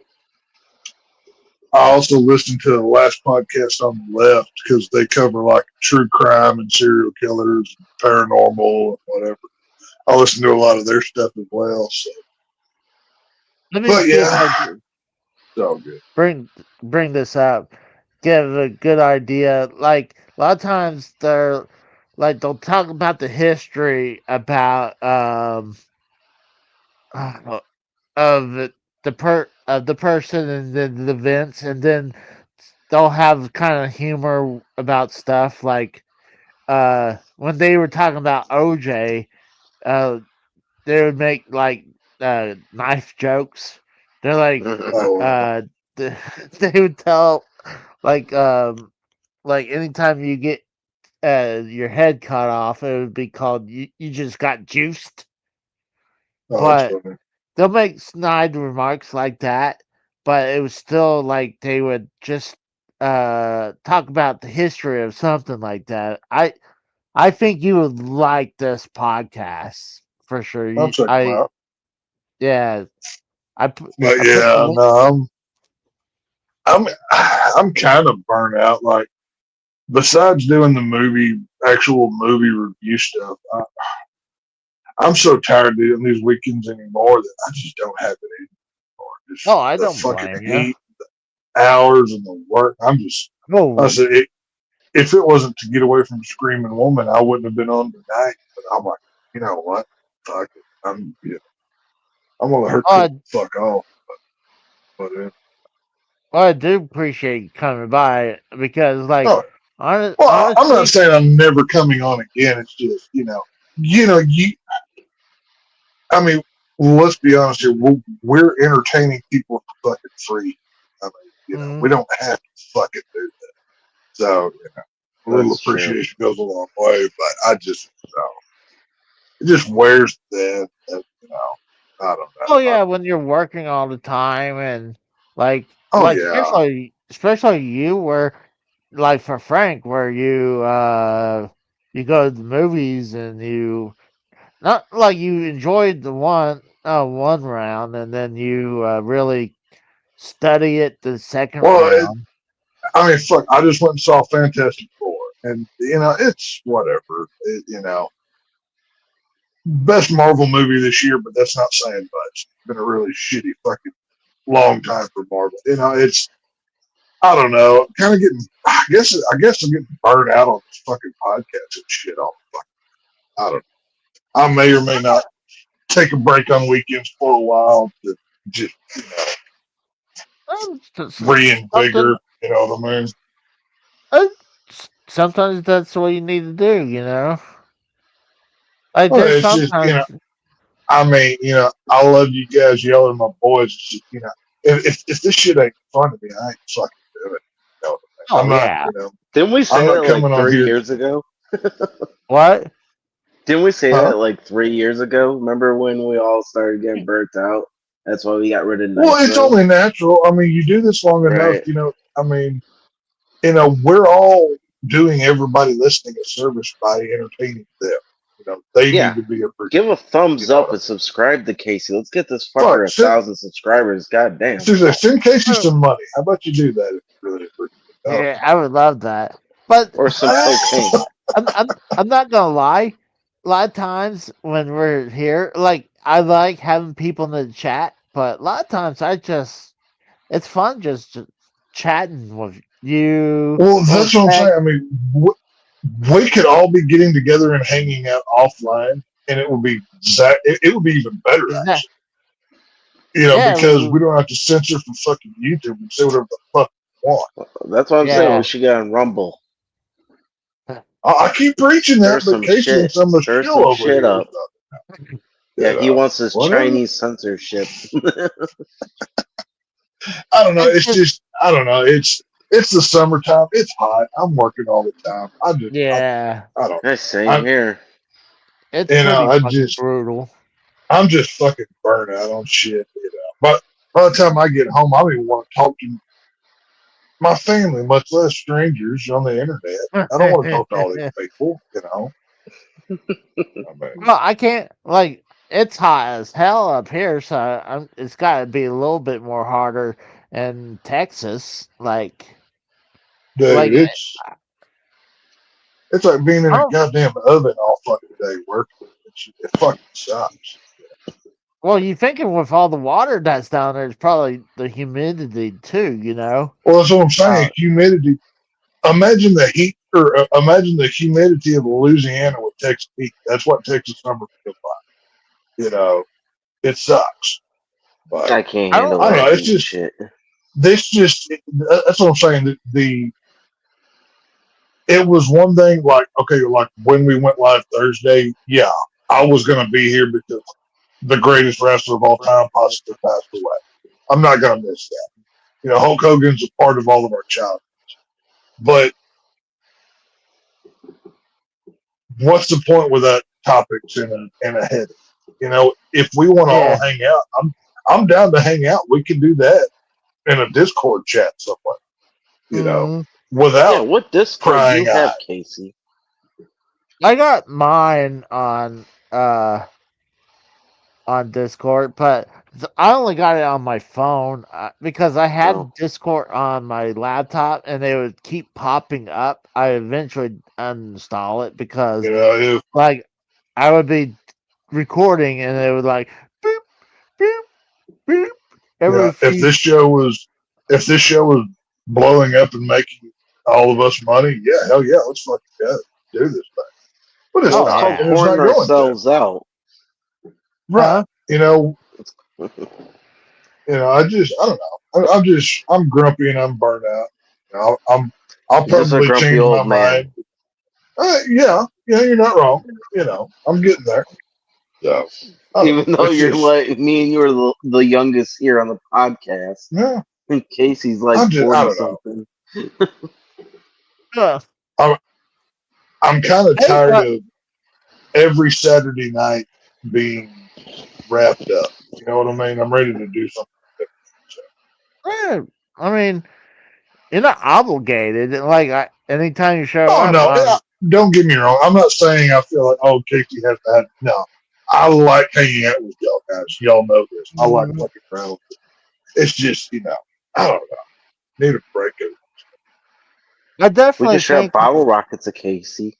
also listened to the last podcast on the left because they cover like true crime and serial killers, and paranormal, and whatever. I listen to a lot of their stuff as well. So let me But see if yeah, I it's all good. bring this up. Get a good idea. Like a lot of times they'll talk about the history about of the person and then the events, and then they'll have kind of humor about stuff like when they were talking about OJ, they would make like knife jokes. They're like Oh, they would tell like anytime you get your head cut off, it would be called you just got juiced. that's But funny. they'll make snide remarks like that, but it was still like they would just talk about the history of something like that. I think you would like this podcast for sure. I'll check them out. Yeah, I But put the yeah, link. no, I'm kind of burnt out. Like, besides doing the actual movie review stuff, I'm so tired of doing these weekends anymore that I just don't have it anymore. Just Oh, I the don't fucking blame you. heat, the hours, and the work. I Oh, said, if it wasn't to get away from Screaming Woman, I wouldn't have been on tonight. But I'm like, you know what? Fuck it. I'm gonna let her fuck off. But well, I do appreciate you coming by because, like, well, I'm not honestly, saying I'm never coming on again. It's just you. I mean, let's be honest here. We're entertaining people for fucking free. I mean, we don't have to fucking do that. So, a little That's true. appreciation goes a long way. But I just, it just wears thin. I don't know. oh yeah, when you're working all the time and like, Oh yeah. especially you, where like for Frank, where you go to the movies and you not like you enjoyed the one round and then you really study it the second round. I mean, fuck. I just went and saw Fantastic Four, and it's whatever. Best Marvel movie this year, but that's not saying much. It's been a really shitty fucking long time for Marvel. It's I don't know, kind of getting. I guess I'm getting burned out on this fucking podcast and shit all the fucking. I don't know. I may or may not take a break on weekends for a while to just reinvigorate. You know what I mean? Sometimes that's what you need to do. Like Well, there's it's just sometimes. I mean, I love you guys yelling at my boys. It's just, if this shit ain't fun to me, I ain't fucking doing it. I'm not, Yeah. Didn't we say that like 3 years ago? What? Didn't we say that like 3 years ago? Remember when we all started getting burnt out? That's why we got rid of Nitro. Well, it's only natural. I mean, you do this long enough, I mean, we're all doing everybody listening a service by entertaining them. They need to be appreciated. Give a thumbs up and subscribe to Casey. Let's get this fucker 1,000 subscribers. God damn. Send Casey some money. How about you do that if you really appreciate it? Yeah, I would love that. But or some cocaine. I'm not gonna lie. A lot of times when we're here, like I like having people in the chat, but a lot of times it's fun just chatting with you. Well, that's what I'm saying. I mean, we could all be getting together and hanging out offline, and it would be it would be even better, actually. Because we don't have to censor from fucking YouTube and say whatever the fuck we want. That's what I'm saying. We should get on Rumble. I keep preaching that, but Casey and some of the show over shit here. Up. Yeah, he wants his Chinese censorship. I don't know. It's just I don't know. It's the summertime. It's hot. I'm working all the time. I don't. Same here. It's pretty brutal. I'm just fucking burnt out on shit. But by the time I get home, I don't even want to talk to my family, much less strangers on the internet. I don't want to talk to all these people. Well, I can't like. It's hot as hell up here, so it's got to be a little bit more harder in Texas. Like, dude, it's like being in a goddamn oven all fucking day working. It fucking sucks. Well, you thinking with all the water that's down there, it's probably the humidity too. You know. Well, that's what I'm saying. Humidity. Imagine the heat, or imagine the humidity of Louisiana with Texas heat. That's what Texas summer feels like. You know, it sucks. But I can't I don't. handle I don't that know. It's heat and just shit. that's what I'm saying. It was one thing. Like, okay, like when we went live Thursday, yeah, I was gonna be here because the greatest wrestler of all time possibly passed away. I'm not gonna miss that. You know, Hulk Hogan's a part of all of our childhoods. But what's the point with that topics in a head? You know, if we want to all hang out, I'm down to hang out. We can do that in a Discord chat somewhere. You know, without what Discord do you prying have, eye. Casey? I got mine on Discord, but I only got it on my phone because I had Discord on my laptop and they would keep popping up. I eventually uninstall it because, like, I would be recording and it would like boop boop boop. If this show was blowing up and making all of us money, yeah, hell yeah, let's fucking go do this thing. But it's Well, it's not. called And it's not pouring going to. ourselves out. Right. You know, I don't know. I'm grumpy and I'm burnt out. You know, I'll You're just a probably grumpy change my old man. mind. Yeah, you're not wrong. You know, I'm getting there. So, Even though it's you're just, like me and you're the youngest here on the podcast. Yeah. And Casey's like I 40 don't something. I'm kind of tired of every Saturday night being wrapped up. You know what I mean? I'm ready to do something different. I mean, you're not obligated. Like, anytime you show Oh up. no, don't get me wrong. I'm not saying I feel like Casey has to have. No, I like hanging out with y'all guys. Y'all know this. I like fucking around. It's just I don't know. Need a break. I definitely we can share think bottle rockets of Casey.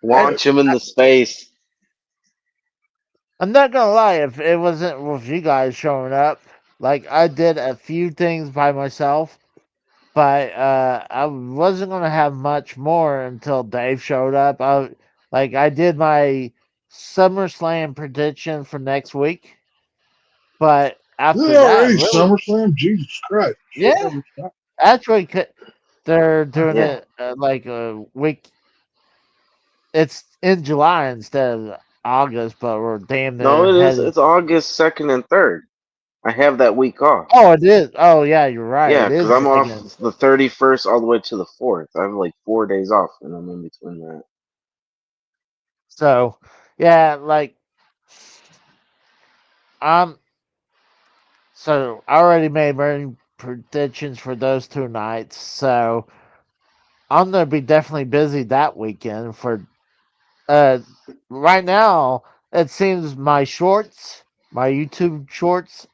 Launch him into space. I'm not gonna lie, if it wasn't with you guys showing up, like I did a few things by myself, but I wasn't gonna have much more until Dave showed up. I did my SummerSlam prediction for next week, but after that, already really, SummerSlam. Jesus Christ! yeah, actually, they're doing Yeah. it like a week. It's in July instead of August, but we're damn near No, it is. headed. It's August 2nd and 3rd. I have that week off. Oh, it is. Oh, yeah, you're right. Yeah, It because is I'm off against. the 31st all the way to the 4th. I have like 4 days off, and I'm in between that. So, yeah, like, so I already made my predictions for those 2 nights. So I'm gonna be definitely busy that weekend. Right now, it seems my YouTube shorts,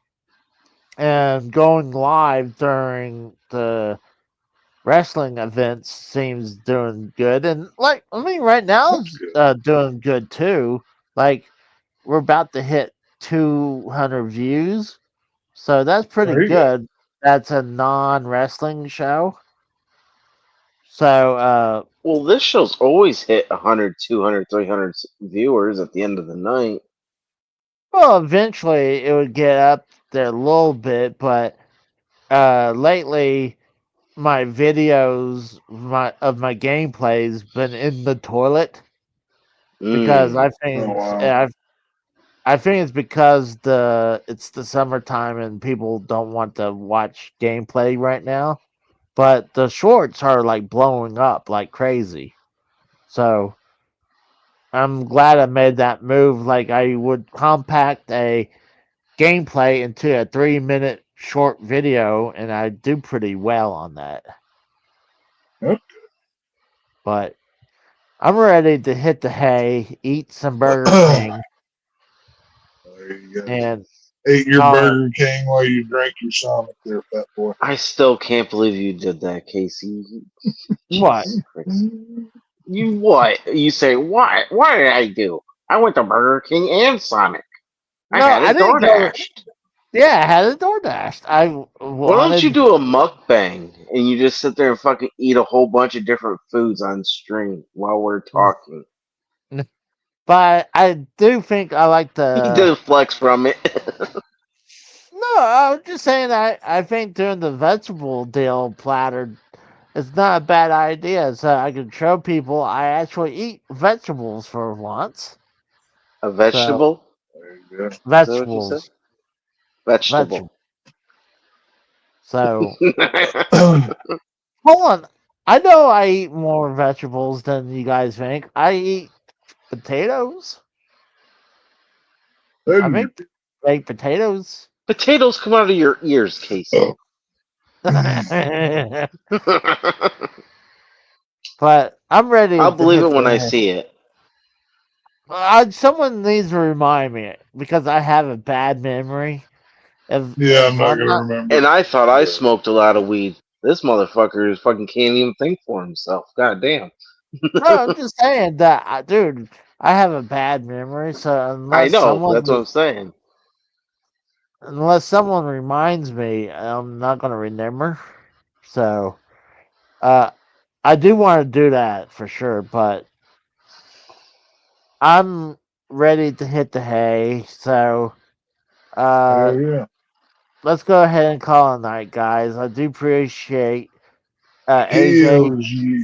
and going live during the wrestling events seems doing good, and right now it's doing good too. Like, we're about to hit 200 views, so that's pretty good. That's a non-wrestling show. So well, this show's always hit 100, 200, 300 viewers at the end of the night. well, eventually it would get up there a little bit, but lately my videos of my gameplays been in the toilet because I think I think it's because it's the summertime and people don't want to watch gameplay right now. But the shorts are like blowing up like crazy. So I'm glad I made that move. Like, I would compact a gameplay into a 3-minute short video, and I do pretty well on that. Okay. But I'm ready to hit the hay, eat some Burger King. There you go. And eat your Burger King while you drink your Sonic there, fat boy. I still can't believe you did that, Casey. What? You what? You say what? What did I do? I went to Burger King and Sonic. I didn't DoorDashed. Yeah, I had it DoorDashed. Why don't you do a mukbang and you just sit there and fucking eat a whole bunch of different foods on stream while we're talking? But I do think I like the. You did flex from it. No, I'm just saying I think doing the vegetable deal platter is not a bad idea. So I can show people I actually eat vegetables for once. A vegetable? So, vegetables. Vegetable. So, hold on. I know I eat more vegetables than you guys think. I eat potatoes. I make baked potatoes. Potatoes come out of your ears, Casey. But I'm ready. I'll believe it when I see it. Someone needs to remind me because I have a bad memory. I'm not gonna remember. And I thought I smoked a lot of weed. This motherfucker fucking can't even think for himself. God damn. No, I'm just saying that, dude. I have a bad memory, so I know. That's what I'm saying. Unless someone reminds me, I'm not gonna remember. So, I do want to do that for sure, but I'm ready to hit the hay. So, let's go ahead and call it a night, guys. I do appreciate AJ,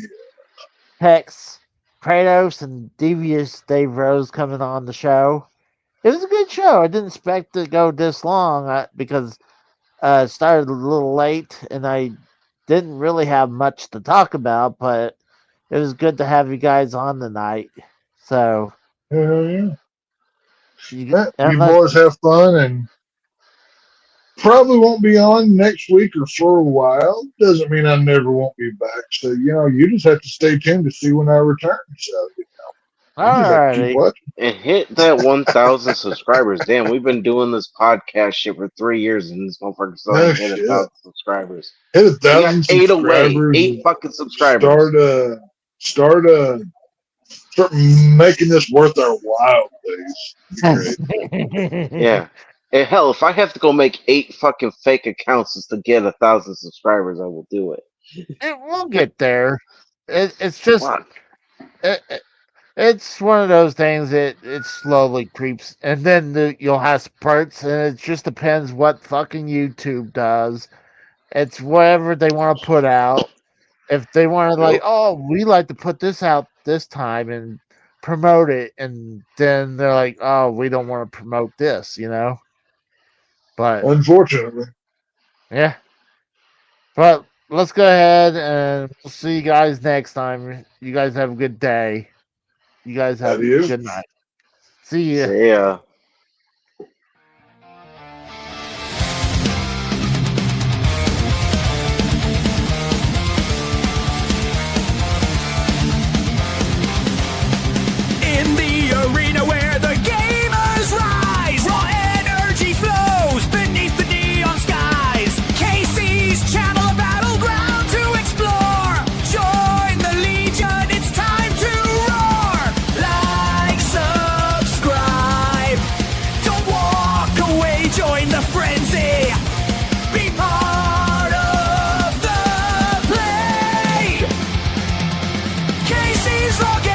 Tex, Kratos, and Devious Dave Rose coming on the show. It was a good show. I didn't expect it to go this long because it started a little late and I didn't really have much to talk about, but it was good to have you guys on tonight. So, you boys have fun and probably won't be on next week or for a while. Doesn't mean I never won't be back. So, you just have to stay tuned to see when I return. So, Alrighty. And hit that 1,000 subscribers. Damn, we've been doing this podcast shit for 3 years and this motherfucker's still hit 1,000 subscribers. Hit 1,000 subscribers. 8 fucking subscribers. Start making this worth our while, please. Yeah. And hell, if I have to go make 8 fucking fake accounts just to get 1,000 subscribers, I will do it. It will get there. It's just... It's one of those things that it slowly creeps, and then you'll have spurts, and it just depends what fucking YouTube does. It's whatever they want to put out. If they want to we like to put this out this time and promote it, and then they're like, oh, we don't want to promote this, But unfortunately, yeah. But let's go ahead and we'll see you guys next time. You guys have a good day. You guys have a good night. See ya. See ya. In the arena where the gamers rise, raw energy flows beneath the neon skies. Casey's channel, a battleground to explore. Join the Legion, it's time to roar. Like, subscribe, don't walk away, join the frenzy. Be part of the play. Casey's Raw Gaming.